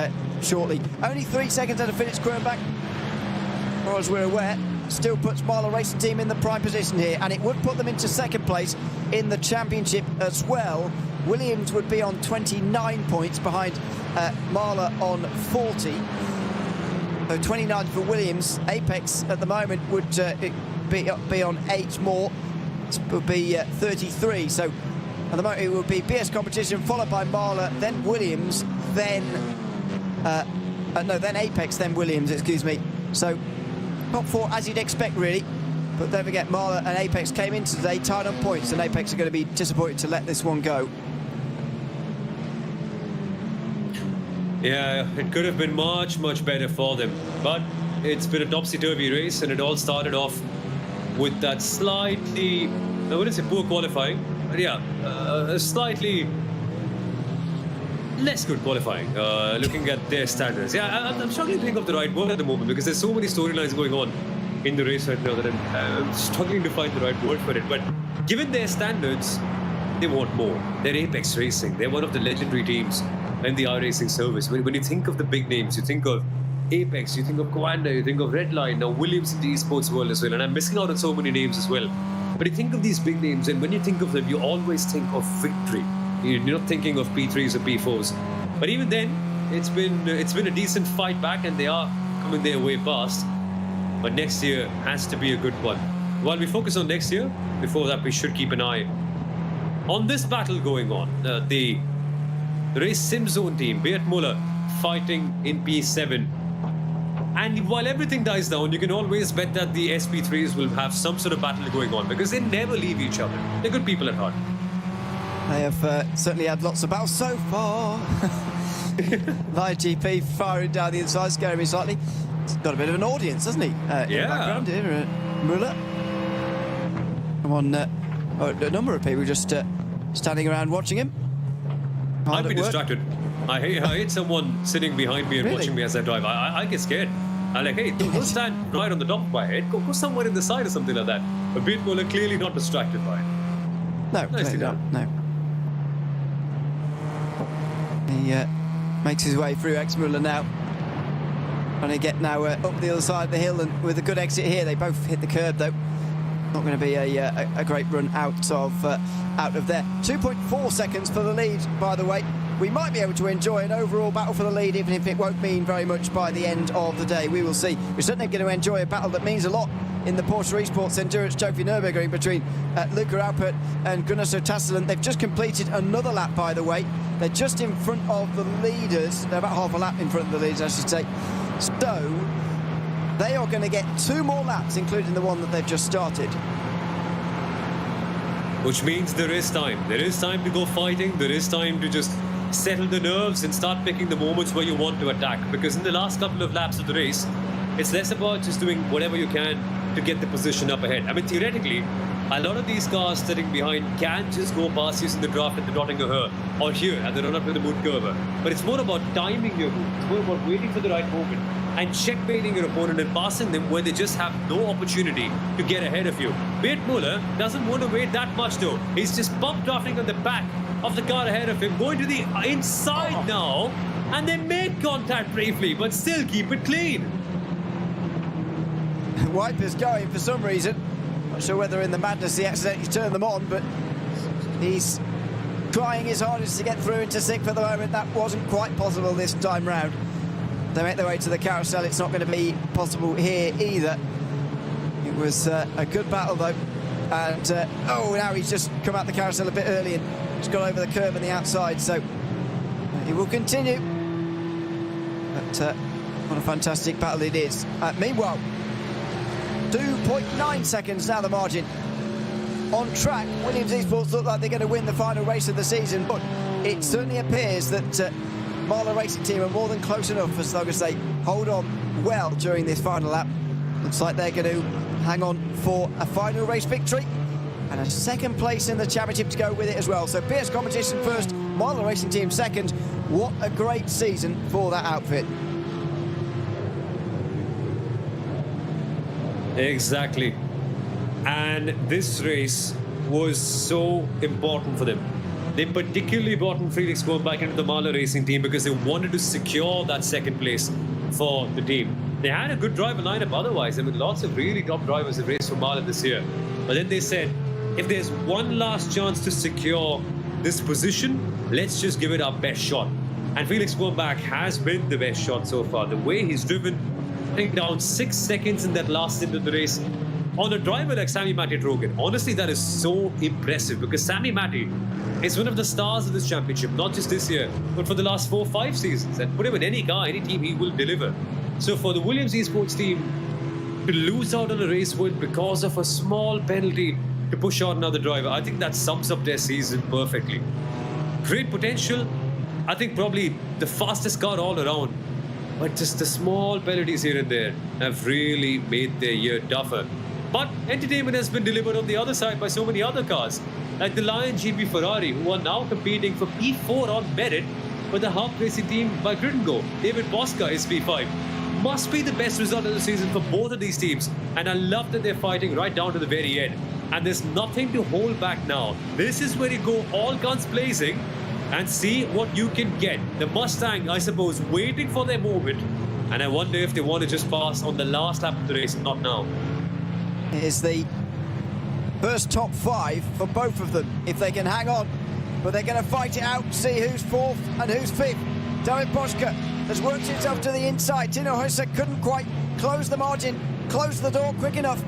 shortly. Only 3 seconds out of Felix Kronbach, as far as we're aware. Still puts Marler Racing Team in the prime position here, and it would put them into 2nd place in the championship as well. Williams would be on 29 points behind Marler on 40. So 29 for Williams. Apex at the moment would be on 8 more. It would be 33. So at the moment it would be BS Competition followed by Marler, then Williams, then then Apex, then Williams, excuse me. So top 4 as you'd expect, really. But don't forget, Marler and Apex came into today tied on points, and Apex are going to be disappointed to let this one go. Yeah, it could have been much, much better for them. But it's been a topsy-turvy race, and it all started off with that slightly, I wouldn't say poor qualifying, but yeah, a slightly less good qualifying, looking at their standards. Yeah, I'm struggling to think of the right word at the moment because there's so many storylines going on in the race right now that I'm struggling to find the right word for it. But given their standards, they want more. They're Apex Racing. They're one of the legendary teams in the iRacing service. When you think of the big names, you think of Apex, you think of Coanda, you think of Redline, now Williams in the esports world as well. And I'm missing out on so many names as well. But you think of these big names, and when you think of them, you always think of victory. You're not thinking of P3s or P4s. But even then, it's been a decent fight back, and they are coming their way past. But next year has to be a good one. While we focus on next year, before that we should keep an eye on this battle going on. The race sim zone team, Beat Muller, fighting in P7. And while everything dies down, you can always bet that the SP3s will have some sort of battle going on because they never leave each other. They're good people at heart. They have certainly had lots of battles so far. Live GP firing down the inside, scaring me slightly. He's got a bit of an audience, hasn't he? In the background here, Muller. Come on, a number of people just standing around watching him. I'd be distracted. I hate someone sitting behind me and Really? watching me as I drive. I get scared. I'm like, hey, don't stand right on the top of my head. Go somewhere in the side or something like that. But Beat Muller clearly not distracted by it. No, Nicely clearly done. not. No. He makes his way through Muller now. Trying to get now up the other side of the hill, and with a good exit here, they both hit the curb though. Not going to be a great run out of there. 2.4 seconds for the lead, by the way. We might be able to enjoy an overall battle for the lead, even if it won't mean very much by the end of the day. We will see. We're certainly going to enjoy a battle that means a lot in the Porsche Esports Endurance Trophy Nürburgring between Luca Alpert and Gunnar Sotassalen. They've just completed another lap, by the way. They're just in front of the leaders. They're about half a lap in front of the leaders, I should say. So they are going to get 2 more laps, including the one that they've just started. Which means there is time. There is time to go fighting. There is time to just settle the nerves and start picking the moments where you want to attack. Because in the last couple of laps of the race, it's less about just doing whatever you can to get the position up ahead. I mean, theoretically, a lot of these cars sitting behind can just go past you in the draft at the Nottingham or here at the run-up to the Moon Curve. But it's more about timing your move. It's more about waiting for the right moment and checkmating your opponent and passing them where they just have no opportunity to get ahead of you. Beat Muller doesn't want to wait that much though. He's just bump drafting on the back of the car ahead of him, going to the inside now, and they make contact briefly, but still keep it clean. Wipers going for some reason. Not sure whether in the madness he accidentally turned them on, but he's trying his hardest to get through into 6th at the moment. That wasn't quite possible this time round. They make their way to the carousel. It's not going to be possible here either. It was a good battle though. And now he's just come out the carousel a bit early and just got over the curb on the outside, so he will continue. But what a fantastic battle it is. Meanwhile, 2.9 seconds now the margin. On track, Williams Esports look like they're going to win the final race of the season, but it certainly appears that Marlow Racing Team are more than close enough as long as they hold on well during this final lap. Looks like they're going to hang on for a final race victory and a 2nd place in the championship to go with it as well. So PS competition first, Marlow Racing Team 2nd. What a great season for that outfit. Exactly. And this race was so important for them. They particularly brought in Felix going back into the Marlow Racing Team because they wanted to secure that 2nd place for the team. They had a good driver lineup otherwise. I mean, lots of really top drivers have raced for Marlow this year. But then they said, if there's one last chance to secure this position, let's just give it our best shot. And Felix Wurmbach has been the best shot so far. The way he's driven, I think down 6 seconds in that last stint of the race on a driver like Sami Matti-Drogen. Honestly, that is so impressive because Sami Matti is one of the stars of this championship, not just this year, but for the last 4 or 5 seasons. And put him in any car, any team, he will deliver. So for the Williams Esports team to lose out on a race win because of a small penalty to push out another driver, I think that sums up their season perfectly. Great potential. I think probably the fastest car all around. But just the small penalties here and there have really made their year tougher. But entertainment has been delivered on the other side by so many other cars, like the Lion GP Ferrari, who are now competing for P4 on merit but the Hub Racing team by Grid and Go, David Bosca is P5. Must be the best result of the season for both of these teams, and I love that they're fighting right down to the very end. And there's nothing to hold back now. This is where you go all guns blazing and see what you can get. The Mustang, I suppose, waiting for their moment, and I wonder if they want to just pass on the last lap of the race, not now. It is the first top 5 for both of them, if they can hang on. But they're going to fight it out, see who's 4th and who's 5th. David Bosca has worked himself to the inside. Tino Husa couldn't quite close the margin, close the door quick enough.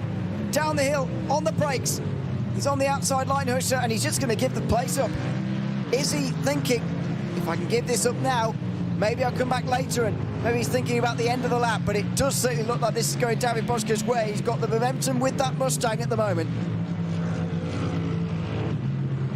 Down the hill, on the brakes. He's on the outside line, Husa, and he's just going to give the place up. Is he thinking, if I can give this up now, maybe I'll come back later, and maybe he's thinking about the end of the lap, but it does certainly look like this is going David Bosca's way. He's got the momentum with that Mustang at the moment.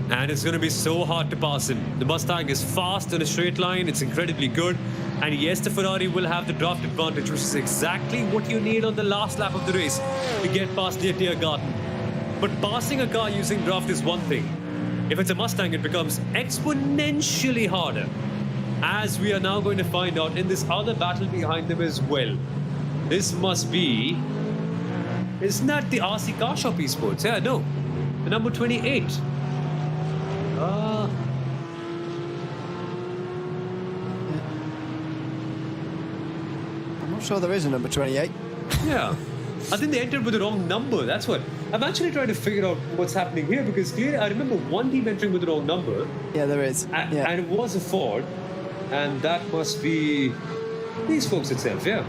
And it's going to be so hard to pass him. The Mustang is fast in a straight line. It's incredibly good. And yes, the Ferrari will have the draft advantage, which is exactly what you need on the last lap of the race to get past the Tiergarten. But passing a car using draft is one thing. If it's a Mustang, it becomes exponentially harder, as we are now going to find out in this other battle behind them as well. This must be... Isn't that the RC Car Shop Esports? Yeah, no. The number 28. I'm not sure there is a number 28. Yeah. I think they entered with the wrong number. That's what. I'm actually trying to figure out what's happening here, because clearly I remember one team entering with the wrong number. Yeah, there is. And Yeah. it was a Ford. And that must be these folks itself, yeah.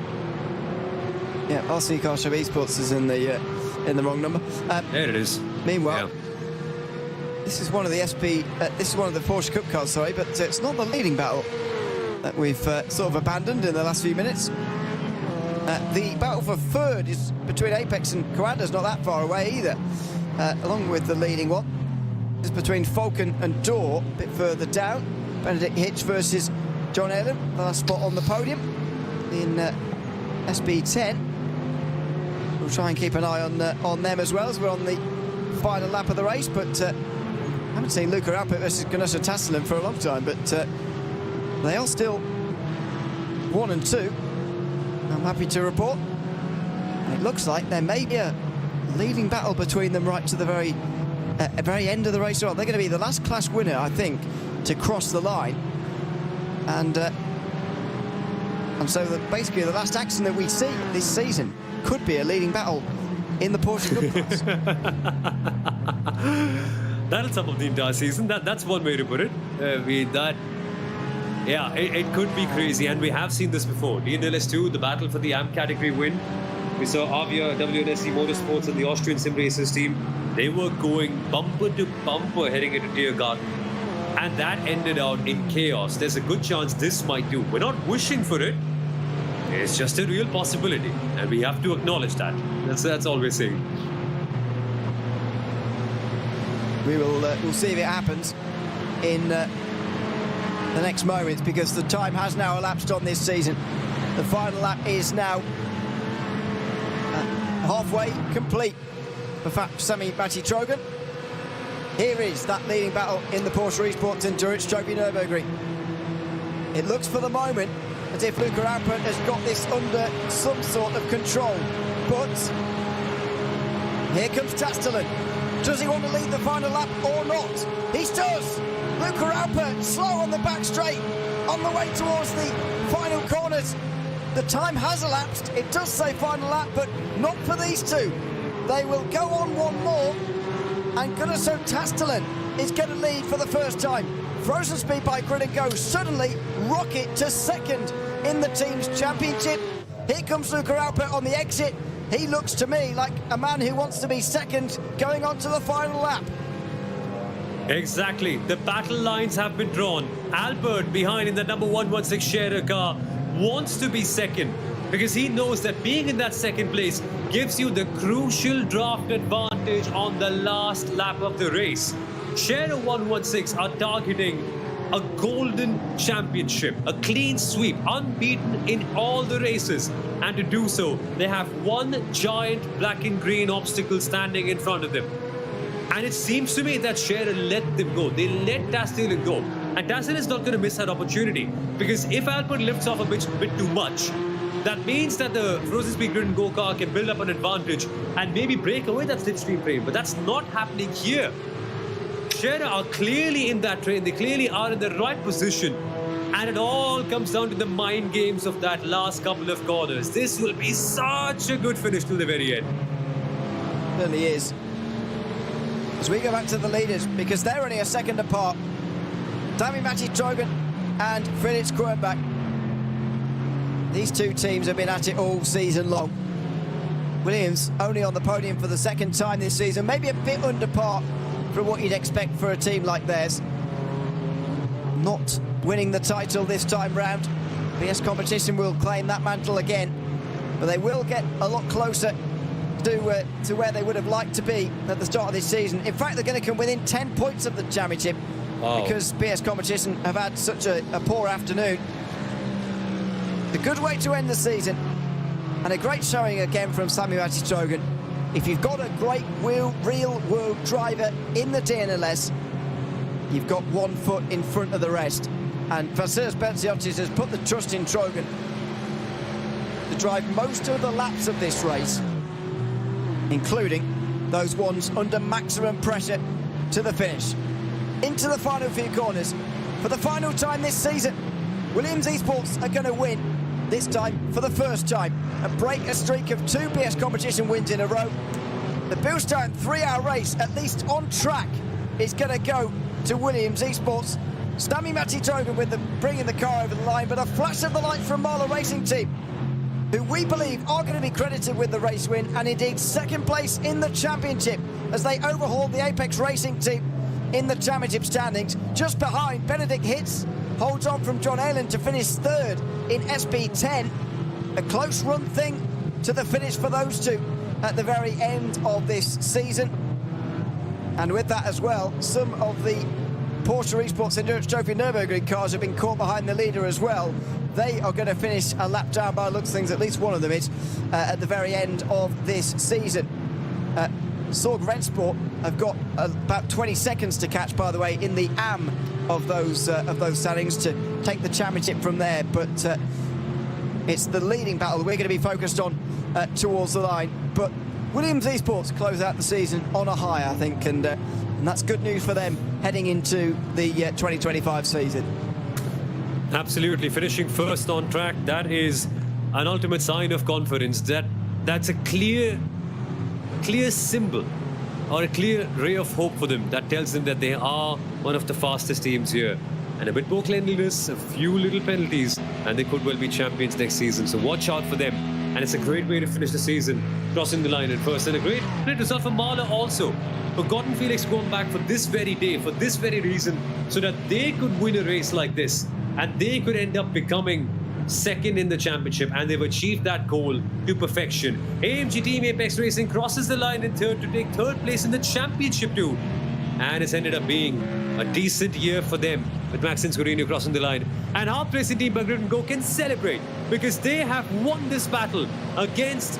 Yeah, RC Car Shop Esports is in the wrong number. There it is. Meanwhile, Yeah. this is one of the this is one of the Porsche Cup cars, sorry, but it's not the leading battle that we've sort of abandoned in the last few minutes. The battle for third is between Apex and Coanda's not that far away either, along with the leading one. It's between Falcon and Dor, a bit further down. Benedict Hitch versus John Allen, the last spot on the podium in SB10. We'll try and keep an eye on them as well, as we're on the final lap of the race, but I haven't seen Luca Alpert versus Ganasha Tassinen for a long time, but they are still 1 and 2. I'm happy to report. And it looks like there may be a leading battle between them right to the very end of the race. They're going to be the last class winner, I think, to cross the line. And so basically the last action that we see this season could be a leading battle in the Porsche Cup class. That'll sum up the entire season. That's one way to put it. It could be crazy, and we have seen this before. DNLS2, the battle for the AMP category win. We saw Avia, WNSC Motorsports, and the Austrian Sim Racers team. They were going bumper to bumper heading into Tiergarten, and that ended out in chaos. There's a good chance this might do. We're not wishing for it. It's just a real possibility, and we have to acknowledge that. That's all we're saying. We'll see if it happens in the next moments, because the time has now elapsed on this season. The final lap is now halfway complete for Sami Matti-Trogan. Here is that leading battle in the Porsche Esports Endurance Trophy Nürburgring. It looks for the moment as if Luca Alpert has got this under some sort of control, but here comes Tastelen. Does he want to lead the final lap or not? He does! Luca Alpert slow on the back straight, on the way towards the final corners. The time has elapsed. It does say final lap, but not for these two. They will go on one more, and Gunnarsson Tastelen is going to lead for the first time. Frozen Speed by Grid and Go suddenly rocket to second in the team's championship. Here comes Luca Alpert on the exit. He looks to me like a man who wants to be second going on to the final lap. Exactly. The battle lines have been drawn. Albert, behind in the number 116 Scherer car, wants to be second because he knows that being in that second place gives you the crucial draft advantage on the last lap of the race. Scherer 116 are targeting a golden championship, a clean sweep, unbeaten in all the races. And to do so, they have one giant black and green obstacle standing in front of them. And it seems to me that Scherer let them go. They let Tastelen go. And Tassin is not going to miss that opportunity, because if Albert lifts off a bit too much, that means that the Frozen Speed Grid and Go-Car can build up an advantage and maybe break away that slipstream train. But that's not happening here. Scherer are clearly in that train. They clearly are in the right position. And it all comes down to the mind games of that last couple of corners. This will be such a good finish till the very end. It really is. As we go back to the leaders, because they're only a second apart. Matti Trogan and Felix Kruenbach. These two teams have been at it all season long. Williams only on the podium for the second time this season, maybe a bit under par for what you'd expect for a team like theirs. Not winning the title this time round. BS Competition will claim that mantle again, but they will get a lot closer to where they would have liked to be at the start of this season. In fact, they're going to come within 10 points of the championship because BS Competition have had such a poor afternoon. A good way to end the season, and a great showing again from Matti Trogan. If you've got a great real-world driver in the DNLS, you've got one foot in front of the rest. And Vasilis Benziotis has put the trust in Trogan to drive most of the laps of this race, including those ones under maximum pressure to the finish. Into the final few corners. For the final time this season, Williams Esports are going to win, this time for the first time, and break a streak of 2 BS Competition wins in a row. The Bilstein 3-hour race, at least on track, is going to go to Williams Esports. Matti Trogan with bringing the car over the line, but a flash of the light from Marla Racing Team, who we believe are going to be credited with the race win, and indeed second place in the championship as they overhaul the Apex Racing Team in the championship standings. Just behind, Benedict Hitz holds on from John Aylan to finish third in SB10. A close run thing to the finish for those two at the very end of this season. And with that as well, some of the Porsche Esports Endurance Trophy Nürburgring cars have been caught behind the leader as well. They are going to finish a lap down by the looks of things, at least one of them is, at the very end of this season. Sorg Rennsport have got about 20 seconds to catch, by the way, in the AM of those standings to take the championship from there. But it's the leading battle we're going to be focused on towards the line. But Williams Esports close out the season on a high, I think, and that's good news for them heading into the 2025 season. Absolutely, finishing first on track, that is an ultimate sign of confidence. That's a clear symbol or a clear ray of hope for them that tells them that they are one of the fastest teams here. And a bit more cleanliness, a few little penalties, and they could well be champions next season. So watch out for them. And it's a great way to finish the season, crossing the line at first. And a great result for Marla also, for Gordon Felix going back for this very day, for this very reason, so that they could win a race like this. And they could end up becoming second in the championship, and they've achieved that goal to perfection. AMG Team Apex Racing crosses the line in third to take third place in the championship too. And it's ended up being a decent year for them, with Maxence Corino crossing the line. And Harp Racing Team by Grid and Go can celebrate, because they have won this battle against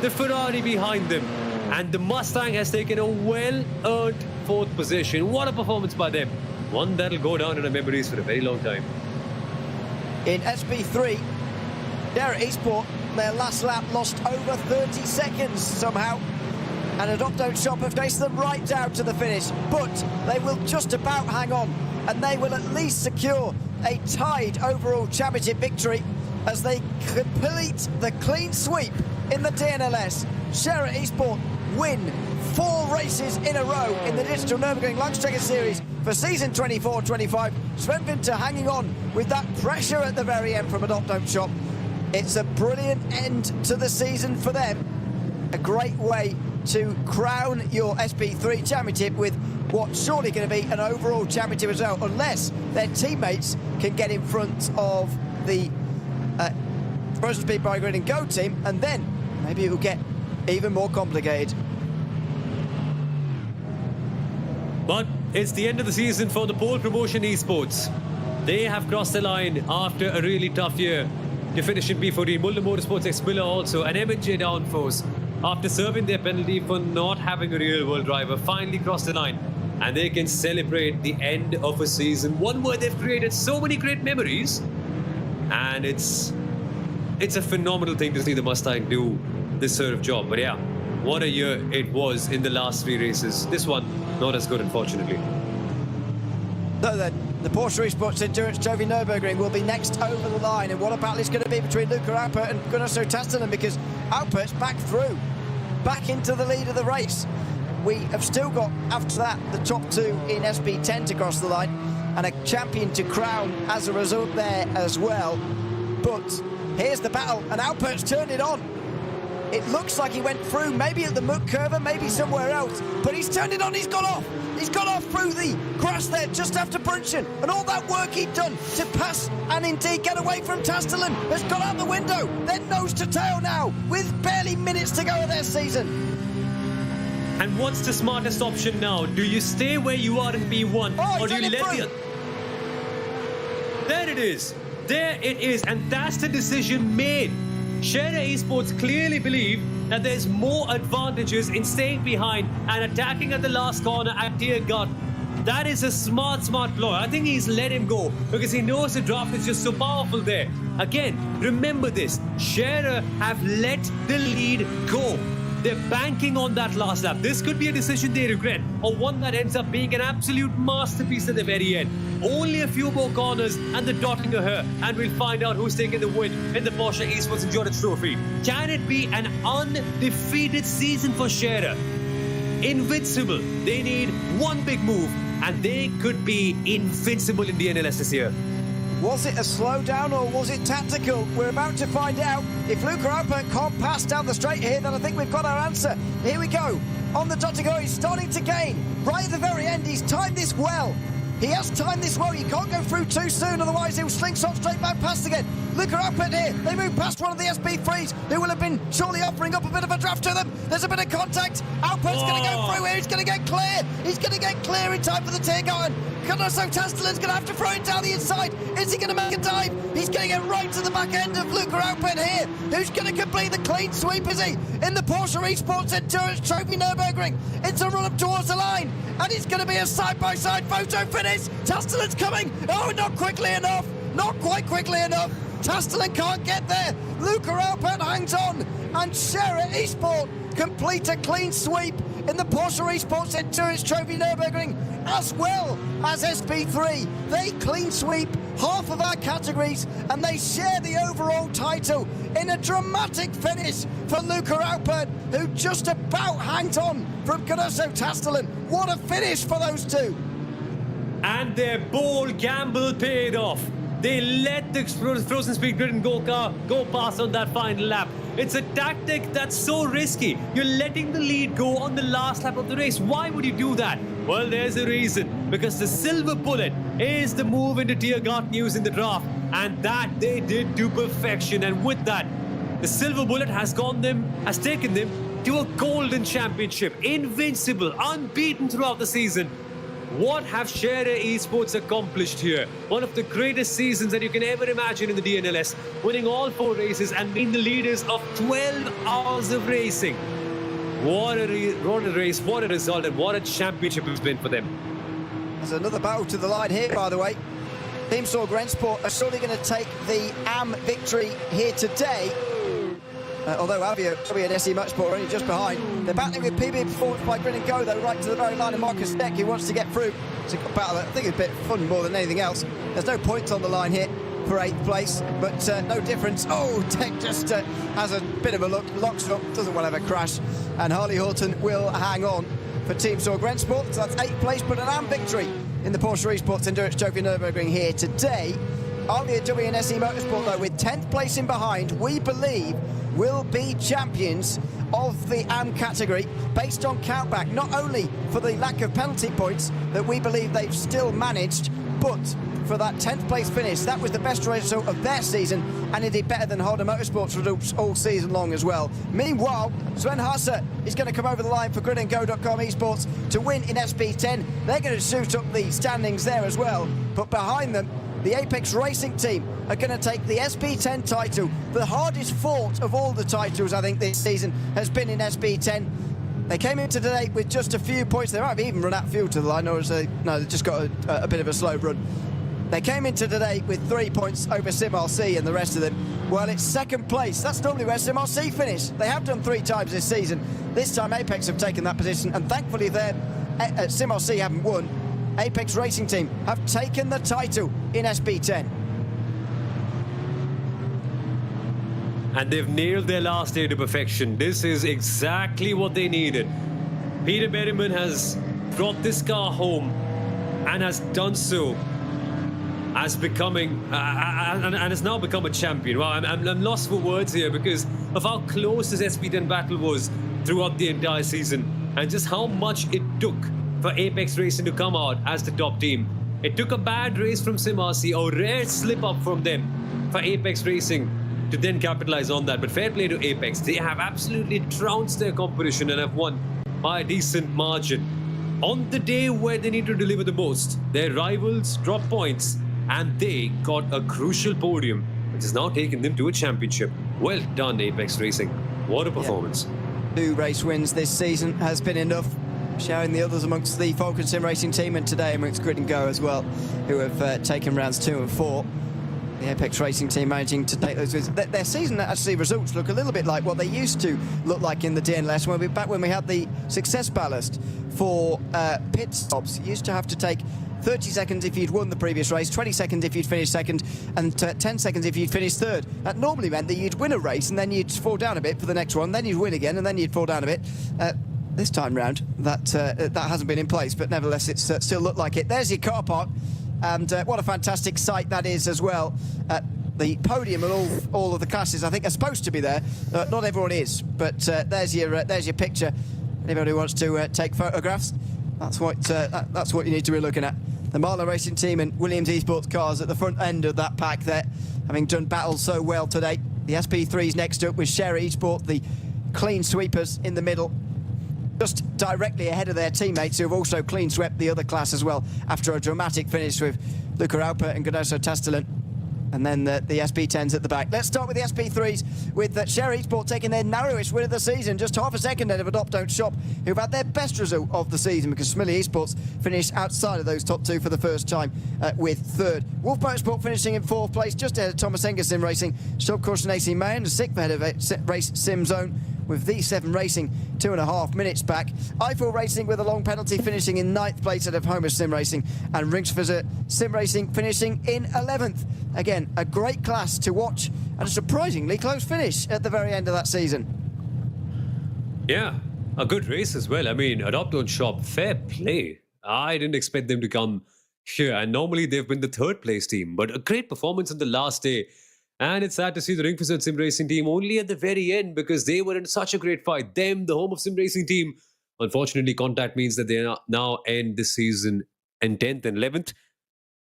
the Ferrari behind them. And the Mustang has taken a well-earned fourth position. What a performance by them. One that'll go down in our memories for a very long time. In SB3, Derek Eastport, their last lap, lost over 30 seconds somehow. And Adopt Shop have chased them right down to the finish. But they will just about hang on, and they will at least secure a tied overall championship victory as they complete the clean sweep in the DNLS. Scherer Eastport win 4 races in a row in the Digital Nürburgring Langstrecken-Series for season 24-25. Sven Winter hanging on with that pressure at the very end from Adopt Shop. It's a brilliant end to the season for them. A great way to crown your SB3 championship with what's surely going to be an overall championship as well, unless their teammates can get in front of the Frozen Speed by Grid and Go team, and then maybe it will get even more complicated. But it's the end of the season for the pole promotion esports. They have crossed the line after a really tough year to finish in B14. Mulder Motorsports ex-Miller also, and M&J Downforce, after serving their penalty for not having a real-world driver, finally crossed the line. and they can celebrate the end of a season, one where they've created so many great memories. And it's a phenomenal thing to see the Mustang do this sort of job. But yeah, what a year it was in the last 3 races. This one, not as good, unfortunately. So then, the Porsche Esports Endurance Trophy Nürburgring will be next over the line. And what a battle it's going to be between Luca Alpert and Gunnar Sotastanen, because Alpert's back through, back into the lead of the race. We have still got, after that, the top 2 in SB10 to cross the line, and a champion to crown as a result there as well. But here's the battle, and Alpert's turned it on. It looks like he went through, maybe at the muck curve, maybe somewhere else, but he's turned it on, he's gone off. He's gone off through the grass there just after Brunchen, and all that work he'd done to pass and indeed get away from Tastelen has gone out the window. They're nose to tail now, with barely minutes to go of their season. And what's the smartest option now? Do you stay where you are in P1, or do you let the... There it is. There it is. And that's the decision made. Scherer Esports clearly believe that there's more advantages in staying behind and attacking at the last corner at Tiergarten. That is a smart ploy. I think he's let him go because he knows the draft is just so powerful there. Again, remember this. Scherer have let the lead go. They're banking on that last lap. This could be a decision they regret, or one that ends up being an absolute masterpiece at the very end. Only a few more corners and the dotting of her, and we'll find out who's taking the win in the Porsche Esports Endurance Trophy. Can it be an undefeated season for Scherer? Invincible. They need one big move, and they could be invincible in the NLS this year. Was it a slowdown or was it tactical? We're about to find out. If Luca Alpert can't pass down the straight here, then I think we've got our answer. Here we go. On the dot to go, he's starting to gain. Right at the very end, he's timed this well. He has timed this well. You can't go through too soon, otherwise he'll slingshot straight back past again. Luca Alpert here. They move past one of the SB3s, who will have been surely offering up a bit of a draft to them. There's a bit of contact. Alpert's going to go through here. He's going to get clear. He's going to get clear in time for the Tiergarten. Gunnar Sotastalen's going to have to throw it down the inside. Is he going to make a dive? He's going to get right to the back end of Luca Alpert here. Who's going to complete the clean sweep, is he? In the Porsche Esports Endurance Trophy Nürburgring. It's a run up towards the line. And it's going to be a side-by-side photo finish. Tastalen's coming. Oh, not quickly enough. Not quite quickly enough. Tastelen can't get there. Luca Alpert hangs on. And Scherer Esports complete a clean sweep in the Porsche Esports Endurance Trophy Nürburgring, as well as SB3. They clean sweep half of our categories, and they share the overall title in a dramatic finish for Luca Alpert, who just about hangs on from Gunnar Sotastanen. What a finish for those two. And their bold gamble paid off. They let the Frozen Speed Grid and go past on that final lap. It's a tactic that's so risky. You're letting the lead go on the last lap of the race. Why would you do that? Well, there's a reason. Because the silver bullet is the move into Tiergarten using the draft. And that they did to perfection. And with that, the silver bullet has taken them to a golden championship. Invincible, unbeaten throughout the season. What have Scherer Esports accomplished here? One of the greatest seasons that you can ever imagine in the DNLS, winning all 4 races and being the leaders of 12 hours of racing. What a race, what a result, and what a championship it's been for them. There's another battle to the line here, by the way. Team Sorgrensport are surely going to take the AM victory here today. Although Avio and SE Motorsport are only just behind. They're battling with PB Performance by Grin and Go, though, right to the very line of Marcus Deck, who wants to get through. It's a battle that I think is a bit fun more than anything else. There's no points on the line here for 8th place, but no difference. Oh, Deck just has a bit of a look, locks up, doesn't want to have a crash. And Harley Horton will hang on for Team Sorgrensport. So that's 8th place, but an AM victory in the Porsche Esports Endurance Trophy Nürburgring here today. RBW and SE Motorsport, though, with 10th place in behind, we believe will be champions of the AM category based on countback, not only for the lack of penalty points that we believe they've still managed, but for that 10th place finish. That was the best result of their season, and it did better than Honda Motorsports results all season long as well. Meanwhile, Sven Hasse is going to come over the line for gridandgo.com esports to win in SB10. They're going to shoot up the standings there as well, but behind them, the Apex Racing team are going to take the SB10 title. The hardest fought of all the titles, I think, this season has been in SB10. They came into today with just a few points. They might have even run out fuel to the line, or they just got a bit of a slow run. They came into today with 3 points over SimRC and the rest of them. Well, it's second place. That's normally where SimRC finish. They have done 3 times this season. This time Apex have taken that position, and thankfully SimRC haven't won. Apex Racing Team have taken the title in SB10. And they've nailed their last day to perfection. This is exactly what they needed. Peter Berryman has brought this car home and has done so as becoming and has now become a champion. Wow, I'm lost for words here because of how close this SB10 battle was throughout the entire season and just how much it took for Apex Racing to come out as the top team. It took a bad race from SimRC, a rare slip up from them for Apex Racing to then capitalize on that. But fair play to Apex. They have absolutely trounced their competition and have won by a decent margin. On the day where they need to deliver the most, their rivals dropped points and they got a crucial podium, which has now taken them to a championship. Well done, Apex Racing. What a performance. 2 race wins this season has been enough, showing the others amongst the Falcon Sim Racing team and today amongst Grid and Go as well, who have taken rounds 2 and 4. The Apex Racing team managing to take those wins. Their season actually results look a little bit like what they used to look like in the DNLS back when we had the success ballast for pit stops. You used to have to take 30 seconds if you'd won the previous race, 20 seconds if you'd finished second, and 10 seconds if you'd finished third. That normally meant that you'd win a race and then you'd fall down a bit for the next one, then you'd win again and then you'd fall down a bit. This time round, that hasn't been in place, but nevertheless, it's still looked like it. There's your car park, and what a fantastic sight that is as well. The podium and all of the classes, I think, are supposed to be there. Not everyone is, but there's your picture. Anybody who wants to take photographs, that's what you need to be looking at. The Marlon Racing Team and Williams Esports cars at the front end of that pack there, having done battle so well today. The SP3's next up with Share Esports, the clean sweepers in the middle, just directly ahead of their teammates who have also clean swept the other class as well after a dramatic finish with Luca Alper and Ganoso Tastelen. And then the SP10s at the back. Let's start with the SP3s with Share Esports taking their narrowest win of the season, just half a second ahead of Adopt Don't Shop, who've had their best result of the season because Smiley Esports finished outside of those top 2 for the first time with 3rd. Wolf Motorsport finishing in 4th place, just ahead of Thomas Enger Sim Racing, Shop Caution AC Mayan, and 6th ahead of Race Sim Zone, with V7 Racing 2.5 minutes back. Eiffel Racing with a long penalty finishing in 9th place out of Homer Sim Racing, and Ringsfizzer Sim Racing finishing in 11th. Again, a great class to watch and a surprisingly close finish at the very end of that season. Yeah, a good race as well. I mean, Adopt Don't Shop, fair play. I didn't expect them to come here, and normally they've been the 3rd place team, but a great performance on the last day. And it's sad to see the Ringfizzer Sim Racing team only at the very end because they were in such a great fight. Them, the home of Sim Racing team, unfortunately, contact means that they now end this season in 10th and 11th.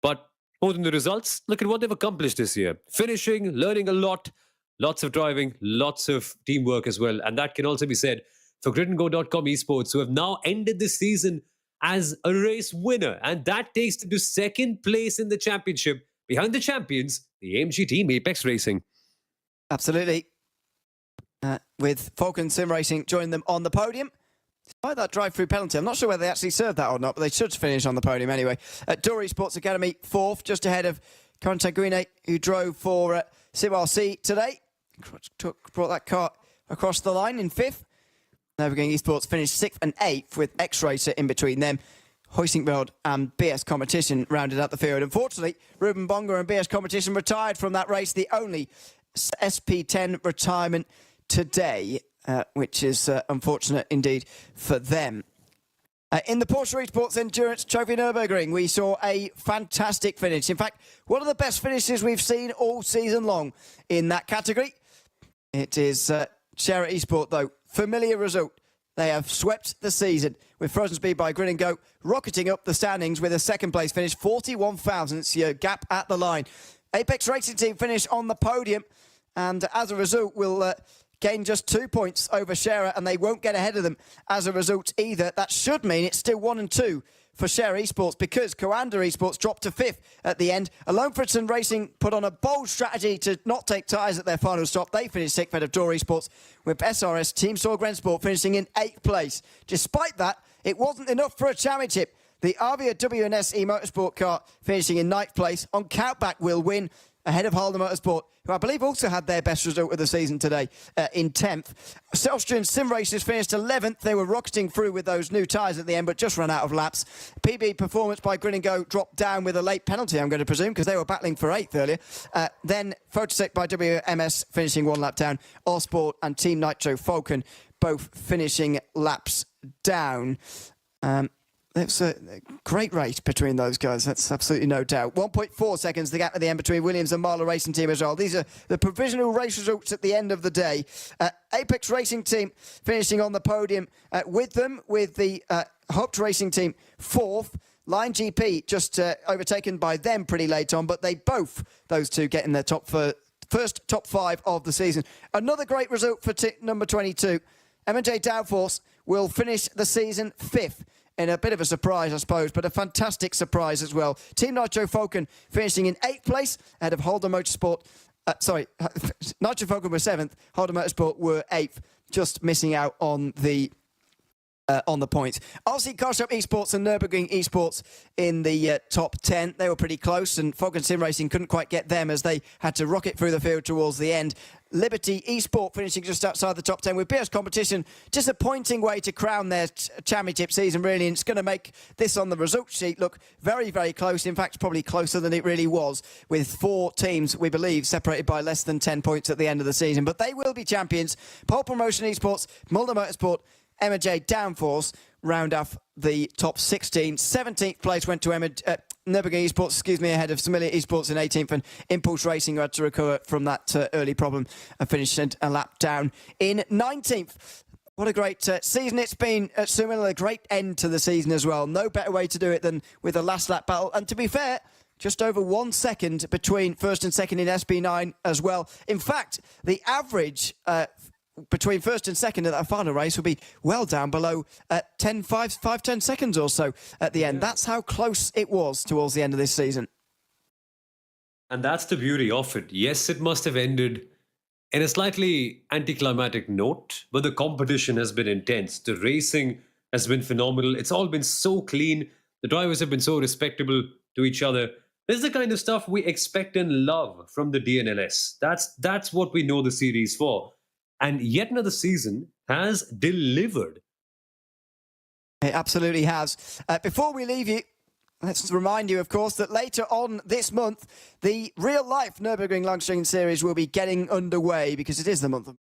But more than the results, look at what they've accomplished this year. Finishing, learning a lot, lots of driving, lots of teamwork as well. And that can also be said for gridandgo.com esports, who have now ended this season as a race winner. And that takes them to 2nd place in the championship, behind the champions, the AMG team Apex Racing. Absolutely. With Falcon Sim Racing joining them on the podium. Despite that drive-through penalty, I'm not sure whether they actually served that or not, but they should finish on the podium anyway. Dory Sports Academy 4th, just ahead of Contaguine, who drove for SimRC today. Brought that car across the line in 5th. Nürburgring Esports finished 6th and 8th with X-Racer in between them. Hoisingveld and BS Competition rounded out the field. Unfortunately, Ruben Bonga and BS Competition retired from that race, the only SP10 retirement today, which is unfortunate indeed for them. In the Porsche Esports Endurance Trophy Nürburgring, we saw a fantastic finish. In fact, one of the best finishes we've seen all season long in that category. It is Share Esports, though. Familiar result. They have swept the season with Frozen Speed by Grid and Go rocketing up the standings with a 2nd place finish, 41 thousandths gap at the line. Apex Racing Team finish on the podium and as a result will gain just 2 points over Scherer and they won't get ahead of them as a result either. That should mean it's still 1 and 2 for Share Esports because Coanda Esports dropped to 5th at the end. Langstrecken Racing put on a bold strategy to not take tyres at their final stop. They finished 6th ahead of Door Esports, with SRS Team Sorgren Sport finishing in 8th place. Despite that, it wasn't enough for a championship. The Avia WNS e-motorsport car finishing in 9th place. On countback will win ahead of Halder Motorsport, who I believe also had their best result of the season today in 10th. Austrian Sim Racers finished 11th. They were rocketing through with those new tyres at the end, but just ran out of laps. PB Performance by Grin & Go dropped down with a late penalty, I'm going to presume, because they were battling for 8th earlier. Then Photosec by WMS finishing 1 lap down. Allsport and Team Nitro Falcon both finishing laps down. It's a great race between those guys, that's absolutely no doubt. 1.4 seconds the gap at the end between Williams and Marla Racing Team as well. These are the provisional race results at the end of the day. Apex Racing Team finishing on the podium with them, with the Hopped Racing Team 4th. Line GP just overtaken by them pretty late on, but those two getting their first top 5 of the season. Another great result for number 22. M&J Downforce will finish the season 5th. In a bit of a surprise, I suppose, but a fantastic surprise as well. Team Nitro Falcon finishing in 8th place ahead of Halder Motorsport. Nitro Falcon were 7th. Halder Motorsport were 8th, just missing out on the points. RC Car Shop Esports and Nürburgring Esports in the top 10. They were pretty close, and Falcon Sim Racing couldn't quite get them as they had to rocket through the field towards the end. Liberty Esport finishing just outside the top 10 with BS Competition. Disappointing way to crown their championship season, really, and it's going to make this on the results sheet look very, very close. In fact, probably closer than it really was, with 4 teams, we believe, separated by less than 10 points at the end of the season. But they will be champions. Pole Promotion Esports, Mulder Motorsport, M&J Downforce round off the top 16. 17th place went to Nürburgring Esports, ahead of Similia Esports in 18th, and Impulse Racing, who had to recover from that early problem and finished a lap down in 19th. What a great season it's been at Similia, a great end to the season as well. No better way to do it than with a last lap battle. And to be fair, just over 1 second between first and second in SB9 as well. In fact, the average between first and second in that final race will be well down below 10 seconds or so at the end. That's how close it was towards the end of this season. And that's the beauty of it. Yes, it must have ended in a slightly anticlimactic note, but the competition has been intense. The racing has been phenomenal. It's all been so clean. The drivers have been so respectable to each other. This is the kind of stuff we expect and love from the DNLS. That's what we know the series for. And yet another season has delivered. It absolutely has. Before we leave you, let's remind you, of course, that later on this month, the real-life Nürburgring Langstrecken Series will be getting underway because it is the month of